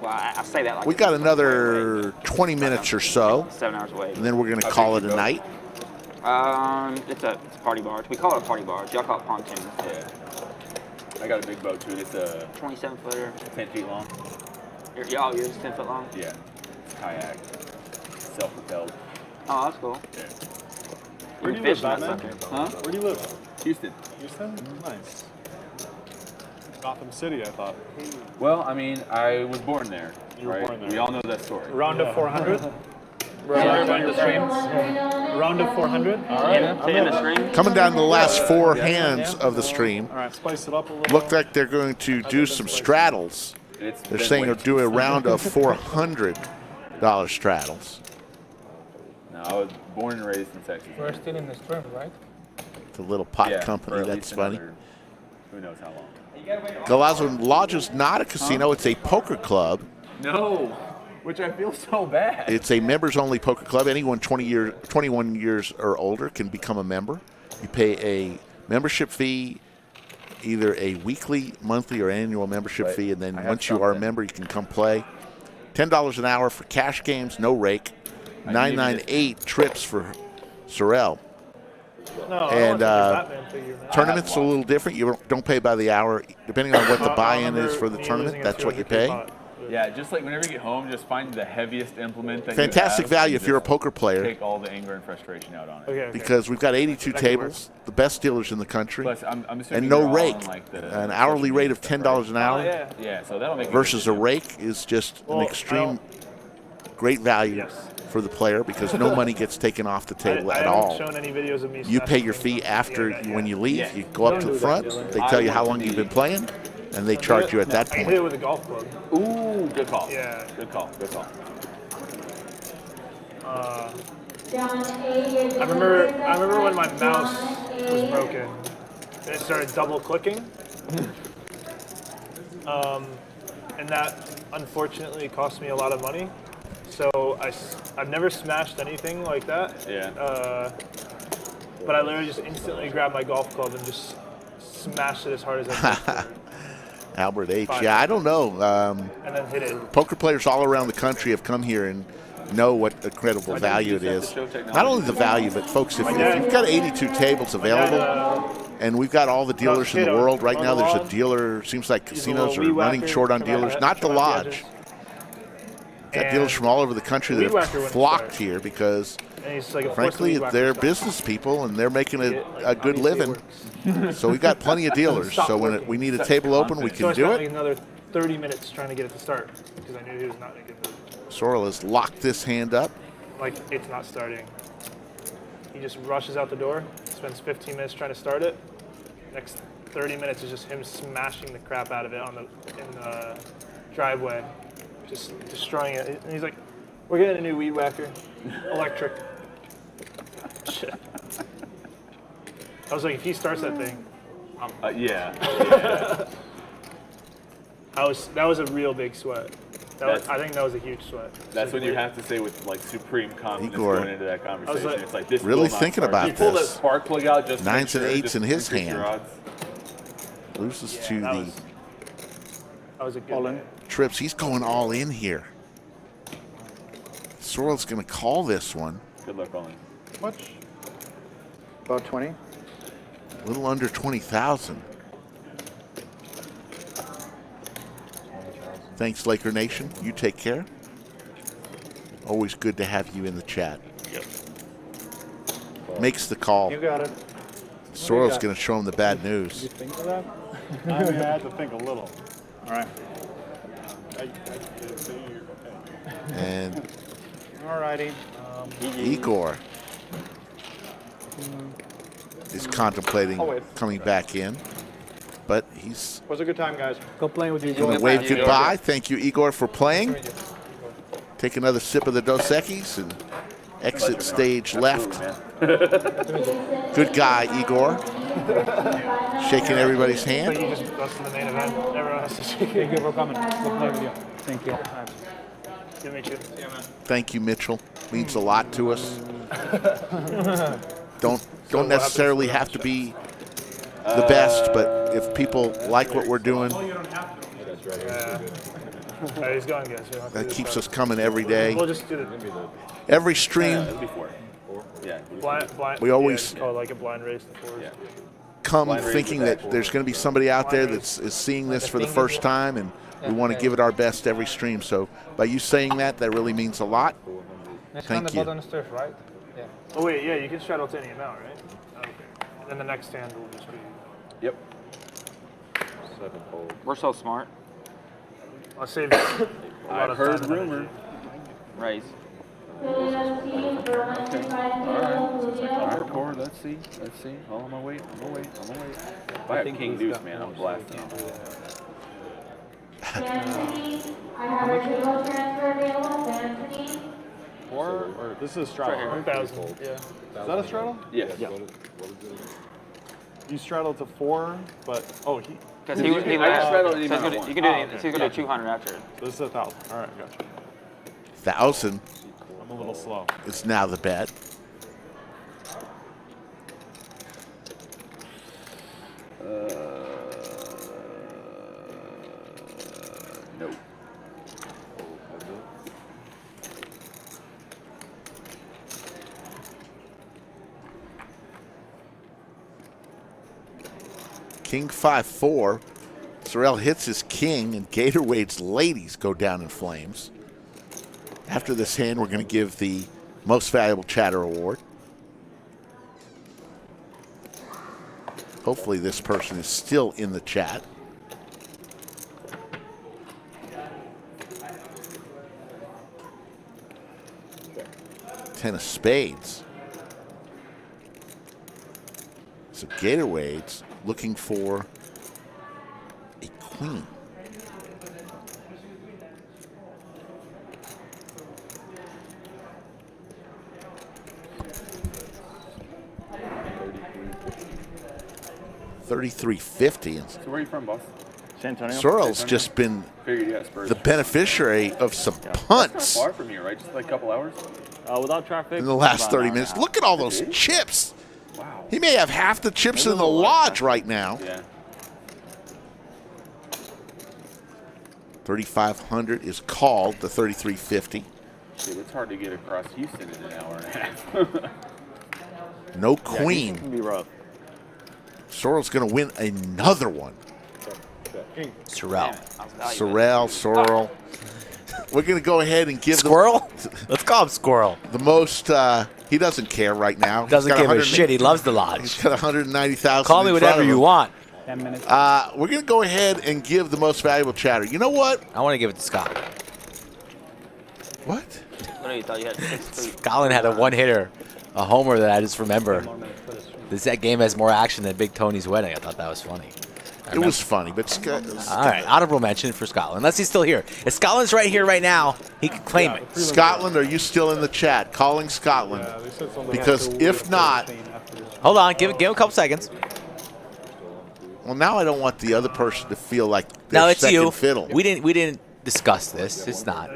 Well, I say that like We got another 20 minutes or so, 7 hours away. and then we're going to call it a night. It's a party barge. We call it a party barge. Y'all call it pontoon. Yeah. I got a big boat too. It's a 27-footer. 10 feet long. Yours is 10 foot long? Yeah. It's kayak. Self-propelled. Oh, that's cool. Yeah. Where do you live, Batman? Huh? Where do you live? Houston. Houston? Nice. Gotham City, I thought. Well, I mean, I was born there. You were right? born there. We all know that story. Round of 400. Everybody the streams. Round of 400. All right. In the stream. Coming down the last four hands of the stream. All right, spice it up a little. Looked like they're going to do some straddles. It's They're been saying way they'll do too a round of $400 straddles. No, I was born and raised in Texas. We're still in the stream, right? The little pot Yeah, company, for at that's least funny. another, who knows how long. Galazzo Lodge is not a casino, it's a poker club. No, which I feel so bad. It's a members-only poker club. Anyone 21 years or older can become a member. You pay a membership fee, either a weekly, monthly, or annual membership Right. fee, and then I have once you are a something. member, you can come play. $10 an hour for cash games, no rake. $998 trips for Sorrel. No, And Batman figure, man. tournament's a little different. You don't pay by the hour. Depending on what the I buy-in is remember for the me tournament, losing a that's what you 200K pay. pot. Yeah, just like whenever you get home, just find the heaviest implement that Fantastic you have value and if you're a just poker player. Take all the anger and frustration out on it. Okay. Because we've got 82 That could work. tables, the best dealers in the country, Plus, I'm assuming and no you're all rake. on, like, the An social hourly media rate of stuff, $10 right? an hour Yeah. Yeah, so that'll make versus a rake is just Well, an I extreme don't- great value Yes. for the player because no money gets taken off the table I at haven't all. shown any videos of me You pay smashing your things fee on after the internet when yet. you leave. Yeah. You go up Don't to do the that, front. Dylan. They I tell you how want long to you've be- been playing, and they charge you at that I did it point. with a golf club. Ooh, good call. Yeah. Good call. Good call. I remember when my mouse was broken and it started double clicking. And that unfortunately cost me a lot of money. So I've never smashed anything like that. Yeah. But I literally just instantly grabbed my golf club and just smashed it as hard as I could. Albert H. Fine. Yeah, I don't know. And then hit it. Poker players all around the country have come here and know what incredible value it is. Not only the value, but folks, if you've got 82 tables available, and we've got all the dealers in the world right now, there's a dealer. Seems like casinos are running short on dealers. Not the lodge. Got dealers from all over the country that have flocked here because, And he's like, frankly, they're business people and they're making a good living. So we've got plenty of dealers. So when we need a table open, we So I can spent do like it. another 30 minutes trying to get it to start because I knew he was not in a good mood. Sorrel has locked this hand up. Like, it's not starting. He just rushes out the door, spends 15 minutes trying to start it. Next 30 minutes is just him smashing the crap out of it in the driveway, just destroying it. And he's like, "We're getting a new weed whacker, electric." Shit. I was like, if he starts that thing, Yeah. that was a real big sweat. I think that was a huge sweat. That's what you have to say with like supreme confidence Igor, going into that conversation. like- It's like this. really will not thinking start. about You pull this. that spark plug out just to make Nines and sure, eights just in his increase your hand. odds. Loses to that the was a good day. trips. He's going all in here. Sorrel's going to call this one. Good luck, Olin. Much? About 20. A little under 20,000. Thanks, Laker Nation. You take care. Always good to have you in the chat. Yep. Makes the call. You got it. Sorrell's going to show him the bad news. You think of that? I had to think a little. All right. And all righty. Igor is contemplating coming back in, but he's Was a good time, guys. Go playing with you. going to wave goodbye. Thank you, Igor, for playing. Take another sip of the Dos Equis and exit stage left. Good guy, Igor. Shaking everybody's hand. But you just that's the main event. Everyone has to shake Thank it. you for coming. Go play with you. Thank you. Good to meet you. Yeah, man. Thank you, Mitchell. Means a lot to us. Don't necessarily have to be the best, but if people like what we're doing, Yeah. All right, he's going, guys. that keeps us coming every day. We'll just do Every stream, blind. We always- call it like a blind race. The fours. come thinking that there's going to be somebody out there that is seeing this for the first time, and we want to give it our best every stream. So by you saying that really means a lot. Thank you. Right? Yeah. Oh wait, yeah, you can straddle to any amount, right? Okay. And then the next hand will just be. Yep. 7 fold. We're so smart. I'll save a lot I've of heard time and rumor. energy. Raise. Alright, Core, let's see. Oh, I'm gonna wait. If I have King Deuce, man, I'm blasting. I have a table transfer available, Anthony. Or this is a straddle. 1,000. Yeah. Is that a straddle? Yes. Yeah. You straddle to 4, but he. Because he I just straddled any amount I you can do he's going to do 200 after. This is 1,000. All right, gotcha. 1,000 I'm a little slow. is now the bet. Nope. King 5-4. Sorrell hits his king, and Gatorwade's ladies go down in flames. After this hand, we're going to give the Most Valuable Chatter Award. Hopefully this person is still in the chat. Ten of spades. So Gatorwade's looking for a queen. $33.50. So where are you from, boss? San Antonio. Sorrell's just been Figured, yeah, Spurs. the beneficiary of some That's punts not far from here, right? Just like a couple hours? Without traffic. in the last about 30 an hour minutes. and a half. Look at all those chips. Wow. He may have half the chips in the lodge right now. Yeah. 3,500 is called the 33.50. Dude, it's hard to get across Houston in an hour and a half. No Yeah, queen. it can be rough. Sorrell's going to win another one. Sorrell. Sorrell. We're going to go ahead and give Squirrel? Let's call him Squirrel. the most. He doesn't care right now. Doesn't He's got give a 100 shit. He loves the He's lodge. got 190,000. Call me in front whatever of you him. want. 10 minutes. We're going to go ahead and give the most valuable chatter. You know what? I want to give it to Scott. What? What do you thought you had? 6-3. Colin had a one-hitter, a homer that I just remember. That game has more action than Big Tony's wedding. I thought that was funny. It was funny, but Scott. All right, honorable mention for Scotland, unless he's still here. If Scotland's right here right now, he can claim it. Scotland, are you still in the chat? Calling Scotland. Because if not, Hold on, give him a couple seconds. well, now I don't want the other person to feel like they're Now it's second you. fiddle. We didn't discuss this. It's not.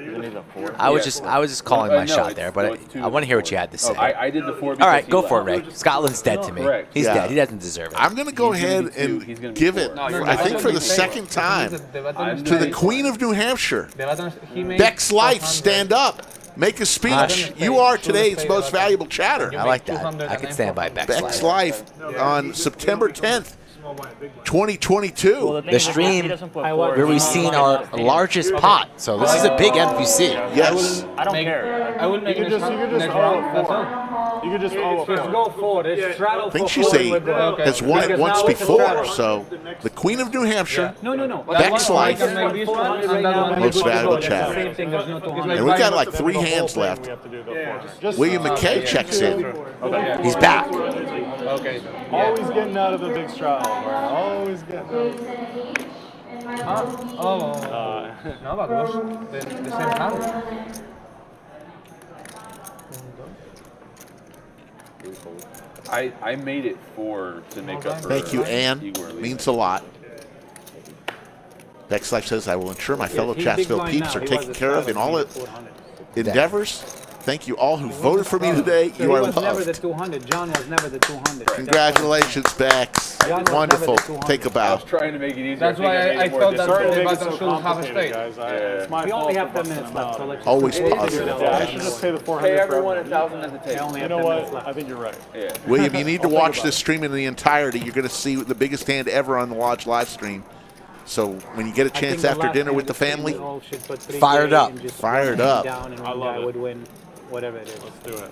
I was just calling my shot there, but I want to hear what you had to say. I did the 4 All because right, he go left. for it, Ray. Scotland's dead to me. Correct. He's Yeah. dead. He doesn't deserve it. I'm going to go He's gonna ahead be 2. and He's gonna be give 4. it, No, I think for the second time, to the Queen of New Hampshire. Beck's Life, stand up. Make a speech. You are today's most valuable chatter. I like that. I can stand by Beck's Beck's Life on September 10th. 2022. The stream where we've seen our largest pot. So this is a big MVC. Yes. I don't care. I will make You could just round. That's all. You could just go for it. Straddle I think she's has won it once before. So the Queen of New Hampshire, Beck's Life, most valuable chat. And we've got like 3 hands left. William McKay checks in. He's back. Okay. Always getting out of the big straddle. Always getting out. No, but was the same hand. I made it 4 to make up for Thank you, Ann. Igor leaving. Means a lot. Beck's Life says, I will ensure my fellow Chatsville peeps are taken care of in all endeavors. Thank you all who voted for me today. You are was never the loved. 200. John was never the 200. Congratulations, Bex. Wonderful. Take a I bow. was trying to make it easier. That's why I thought that the button should have a state. It's my We fault only have for 10 minutes left, so let's Always just positive. I should just pay the 400 Pay for everyone everyone. 1,000 at the I table. only You have know 10 minutes what? left. I think you're right. Yeah. William, you need to I'll think watch about this stream in the entirety. You're going to see the biggest hand ever on the Lodge live stream. So when you get a I think chance the after last dinner hand with the of stream, family, we all should put 3K Fired up. and just Fired one up. down and I one love guy it. would win whatever it is. Let's do it.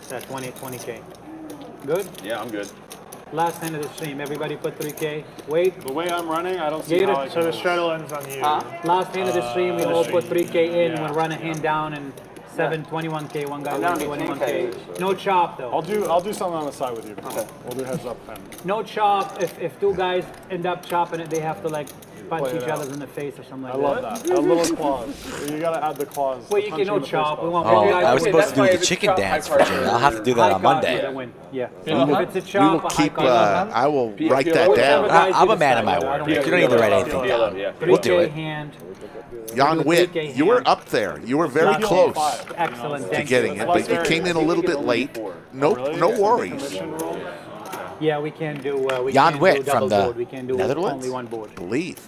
That's 20K. Good? Yeah, I'm good. Last hand of the stream, everybody put 3K. Wait. The way I'm running, I don't see Gator, how I So can the lose. straddle ends on you. Last hand of the stream, we all put 3K in. Yeah. We'll run a hand down and 21K. One guy I'm wins down to 21K. No chop though. I'll do something on the side with you. Okay. We'll do heads up then. No chop. If 2 guys end up chopping it, they have to like punch Play it each out. other in the face or something like I that. love that. A little claws. You gotta add the claws. Well, the you punch can no in the face chop. We claws. want Oh, one guy I was to supposed to win. do the chicken dance for Jimmy. I'll have to do that on Monday. Yeah. Uh-huh. If it's a we will chop, a high keep, card. I will write that down. I'm a man of my word. You don't need to write anything down. Yeah. We'll do 3K it. hand. Jan Witt, you were up there. You were very close Excellent. to Thank getting you. it, but you came in a little bit late. No worries. Yeah, we can do. We Jan can Witt do from double the board. We can do Netherlands? only one board. Believe.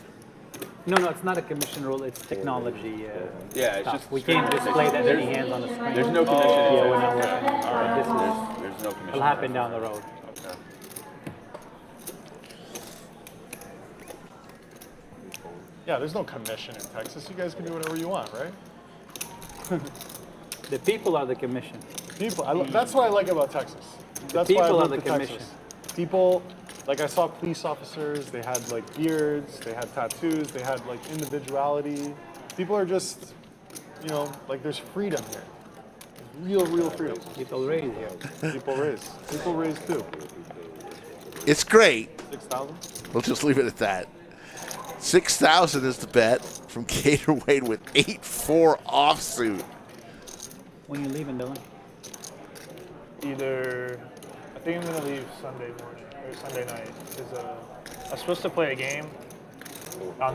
No, it's not a commission rule. It's technology. Yeah, it's stuff. just We can't display that many hands on the screen. There's no commission. Yeah, we're not working. This There's no commission. will happen down the road. Yeah, there's no commission in Texas. You guys can do whatever you want, right? The people are the commission. People. That's what I like about Texas. That's people why I are moved the to commission. Texas. People, like I saw police officers. They had like beards. They had tattoos. They had like individuality. People are just, like there's freedom here. Real freedom. People raise here. People raise. People raise too. It's great. 6,000. We'll just leave it at that. 6,000 is the bet from Gatorwade with 8-4 offsuit. When you leaving, Dylan? I think I'm gonna leave Sunday morning or Sunday night because I was supposed to play a game. I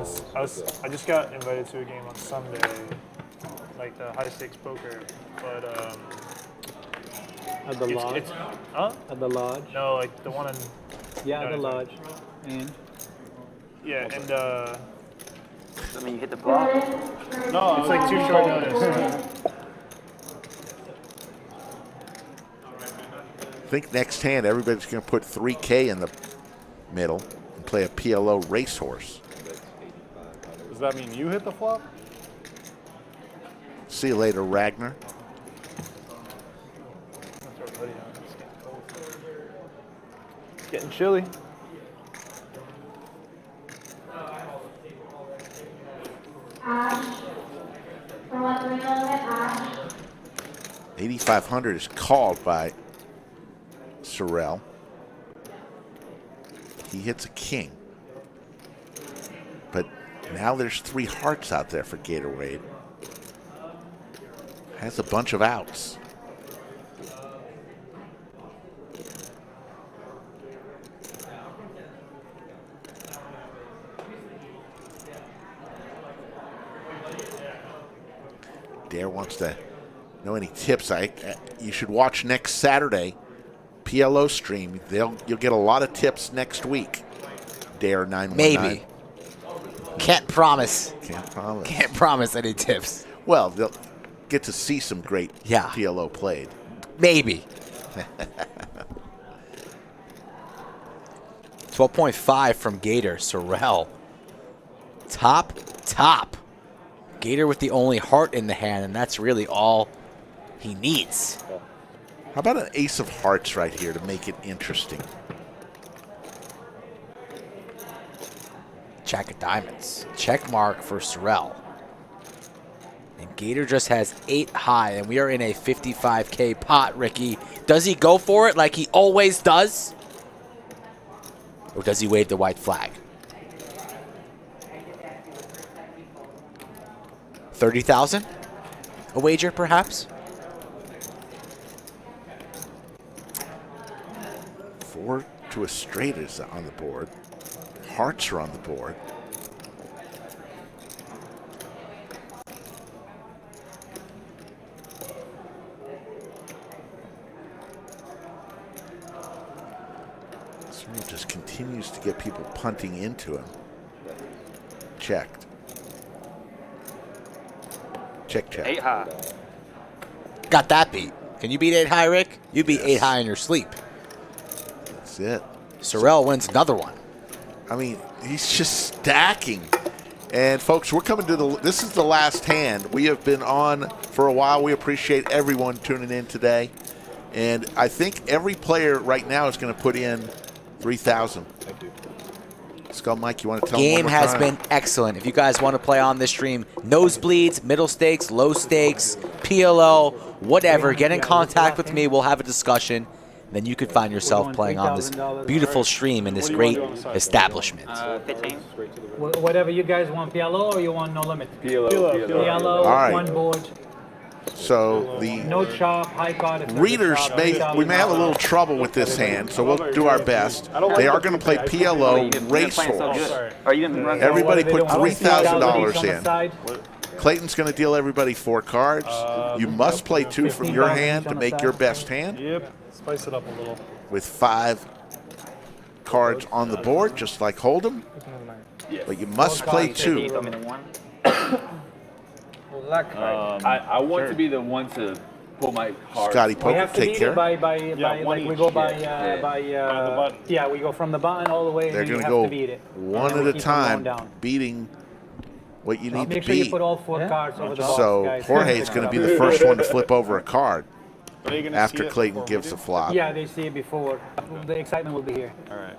just got invited to a game on Sunday, like the high stakes poker, but At the lodge? At the lodge? No, like the one in. Yeah, at the lodge. And? Yeah, and I mean, you hit the block. no, it's like too short notice. I think next hand everybody's going to put 3K in the middle and play a PLO racehorse. Does that mean you hit the flop? See you later, Ragnar. It's getting chilly. Ash. For 1-3 Ash. 8,500 is called by Sorrell. He hits a king. But now there's 3 hearts out there for Gatorwade. Has a bunch of outs. Dare wants to know any tips. You should watch next Saturday PLO stream. You'll get a lot of tips next week. Dare 919. Maybe. Can't promise. Can't promise. Can't promise any tips. Well, they'll get to see some great PLO played. Maybe. 12.5 from Gator. Sorrel. Top. Gator with the only heart in the hand, and that's really all he needs. How about an ace of hearts right here to make it interesting? Jack of diamonds. Check mark for Sorrel. And Gator just has 8 high, and we are in a 55K pot, Ricky. Does he go for it like he always does? Or does he wave the white flag? 30,000? A wager, perhaps? 4 to a straight is on the board. Hearts are on the board. Sorrel just continues to get people punting into him. Checked. Check. 8 high. Got that beat. Can you beat 8 high, Rick? You beat 8 high in your sleep. That's it. Sorrel wins another one. I mean, he's just stacking. And folks, we're coming to this is the last hand. We have been on for a while. We appreciate everyone tuning in today. And I think every player right now is going to put in 3,000. Skull Mike, you want to tell them Game one more has time? been excellent. If you guys want to play on this stream, nosebleeds, middle stakes, low stakes, PLO, whatever, get in contact with me. We'll have a discussion. Then you could find yourself playing on this beautiful stream in this great establishment. 15. Whatever you guys want, PLO or you want no limit? PLO. All right. One board. So the No chop, high card. readers we may have a little trouble with this hand, so we'll do our best. They are going to play PLO Racehorse. Everybody put $3,000 in. Clayton's going to deal everybody 4 cards. You must play 2 from your hand to make your best hand. Yep. Spice it up a little. With 5 cards on the board, just like Hold'em. But you must play 2. I want to be the one to pull my card. Scotty We Poker, have to take beat care. it by like we go by yeah, we go from the button all the way. They're and going you to have go to beat it. one And at we a keep on going time, down. beating what you need Make to sure you beat. put all 4 cards over the box, So guys. Jorge's going to be the first one to flip over a card Are you gonna after see it Clayton before gives we the do? flop. Yeah, they see it before. The excitement will be here. All right.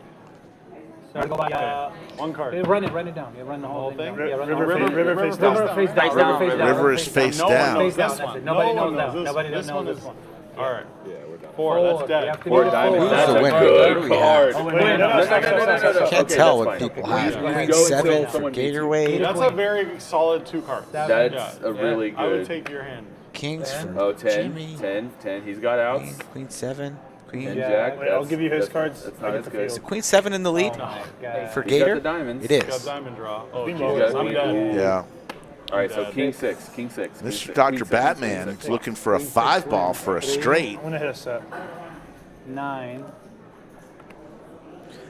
So I go by, One card. run it down. You run the whole thing down. Yeah, run the whole thing. River face down. River face down. River is face No one down. knows Face down. this That's one. it. Nobody No one knows that. knows Nobody this knows one. this one. All right. Yeah, we're done. 4. That's You dead. have to 4 beat it diamonds. forward. That's the a winner? good What do we card. have? Wait, no. Can't Okay, tell that's what fine. people have. We Queen go until 7 for someone beats you. Gatorwade. That's a very solid 2 cards. That's a really I would good. take your hand. Kings for Oh, 10, Jimmy. 10. He's got outs. Queen 7. Queen. And Yeah, Jack. wait, I'll that's- give you his that's- cards. That's I not get as the good. Is Queen 7 in the lead God. for He's got Gator? the diamonds. It Got is. diamond draw. Oh, Bingo. Jesus. I'm dead. Yeah. All right, so Dead. King 6. King 6. King Mr. 6, Dr. King 6, Batman King 6. is looking for a 5 ball for a straight. I'm going to hit a set. 9.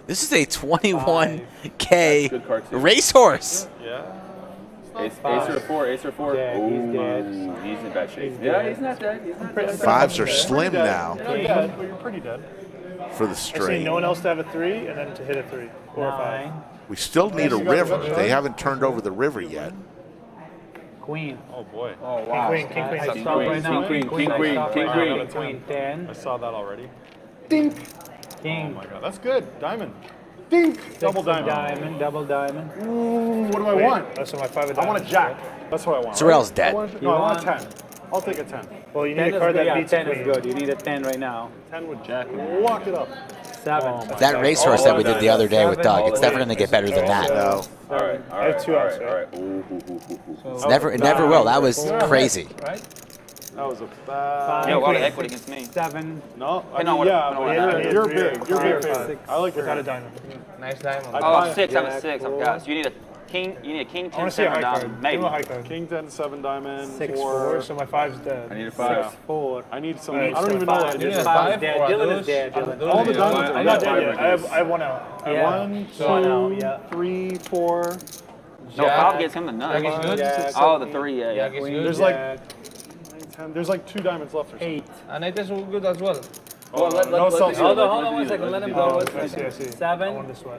This is a 21K Good card, too. racehorse. Yeah. Ace or 4, ace or 4. Dead, he's dead. Ooh, he's in bad shape. He's Yeah, dead. he's not dead. He's not dead. 5s are slim Dead. now You're not dead, but you're pretty dead. for the I see straight. no one else to have a 3 and then to hit a 3 or a 5. 9. We still need a river. They haven't turned over the river yet. Queen. Oh boy. Oh, wow. King queen. King Stop queen, right now. king queen, I king stop queen, right king now. queen. Queen 10. I saw that already. King. Oh my god, that's good. Diamond. Dink. Double diamond. Double diamond. Ooh, what do I want? That's my 5 of I want a diamonds. jack. That's what I want. Sorrel's right? dead. I want, no, I want a 10. I'll take a 10. Well, you 10 need a is card good. that Yeah, beats a 10 is queen. good. You need a 10 right now. 10 with jack. Lock it up. 7. That racehorse that we did the other day with Doug, it's never going to get better than that. No. All right, all I have right, 2 all outs, right, all right. Ooh. It never will. That was crazy. That was a bad. Yeah, a lot of equity against me. 7. No, I Depending on mean, what- yeah, depending on but what you're happens. big. You're big favorite. I like your Without a hand. diamond. Nice diamond. Oh, 6. I'm a 6. I've got. So you need a king. You need a king I 10 want to see a 7 high diamond. card. Maybe. Give him a high card. King 10, 7 diamond. 6, 4. 4, so my 5's dead. I need a 5. 4. I need some. Alright, I don't so even know what I five. did. You need a 5 is dead. Dylan is dead. Dylan. All the diamonds are I'm not dead. dead yet. I have 1 out. Yeah. 1, One out, 2, yeah. 3, 4. No, 5 gets him the nut. Jack is good. Jack. Oh, the 3. Yeah. Queen, There's Jack. like 10. There's like 2 diamonds left or something. 8. And it is good as well. Oh, No self. Hold on 1 second. Let him go. I see. I 7. This way.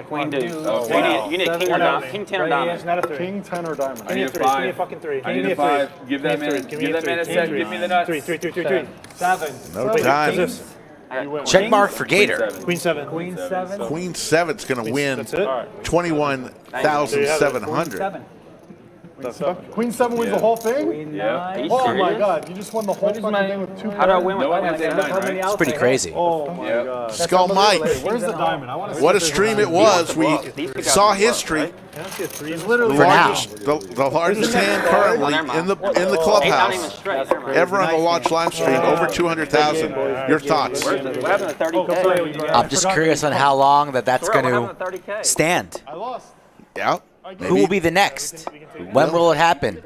Queen deuce. Oh, So wow. you need king or diamond. King 10 or diamond. It's not a 3. King, 10, or diamond. I need a Give me a 5. fucking 3. I Give need me a 5. three. Give that man a sec. Give me the nuts. 3. 7. No Wait, time. what's this? Check mark for Gator. Queen 7. Queen 7. Queen 7's going to win That's it? 21,700. 7. Queen 7 wins the whole thing? Queen Yeah. 9. Oh serious? my god, you just won the whole What is fucking my- thing with 2 How do I win with No one one? has a 9, right? It's pretty crazy. Oh my Yep. god. Skull Mike. Where's the diamond? I want to see What a if there's stream it diamond. was. We saw history. There's The literally largest, the largest hand currently in the Eight not even clubhouse straight. Never mind. ever on the launch live stream. Over 200,000. Your thoughts? What happened to 30K? I'm just curious on how long that's Terrell, going what happened to 30K? to stand. I lost. Yeah. Who will be the next? When will it happen?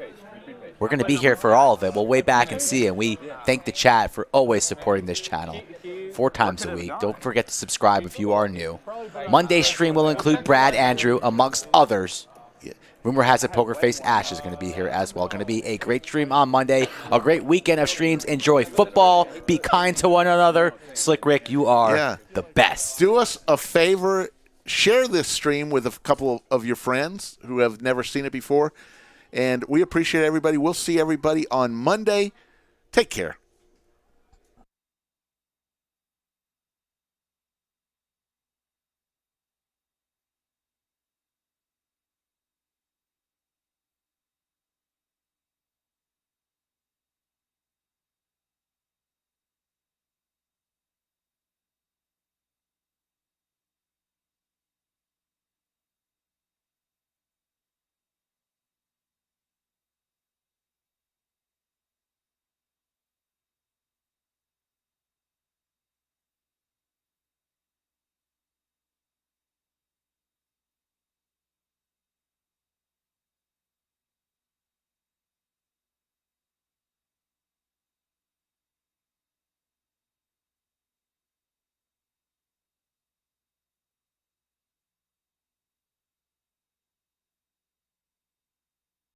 We're going to be here for all of it. We'll wait back and see. And we thank the chat for always supporting this channel 4 times a week. Don't forget to subscribe if you are new. Monday's stream will include Brad, Andrew, amongst others. Rumor has it Poker Face Ash is going to be here as well. Going to be a great stream on Monday. A great weekend of streams. Enjoy football. Be kind to one another. Slick Rick, you are the best. Do us a favor. Share this stream with a couple of your friends who have never seen it before. And we appreciate everybody. We'll see everybody on Monday. Take care.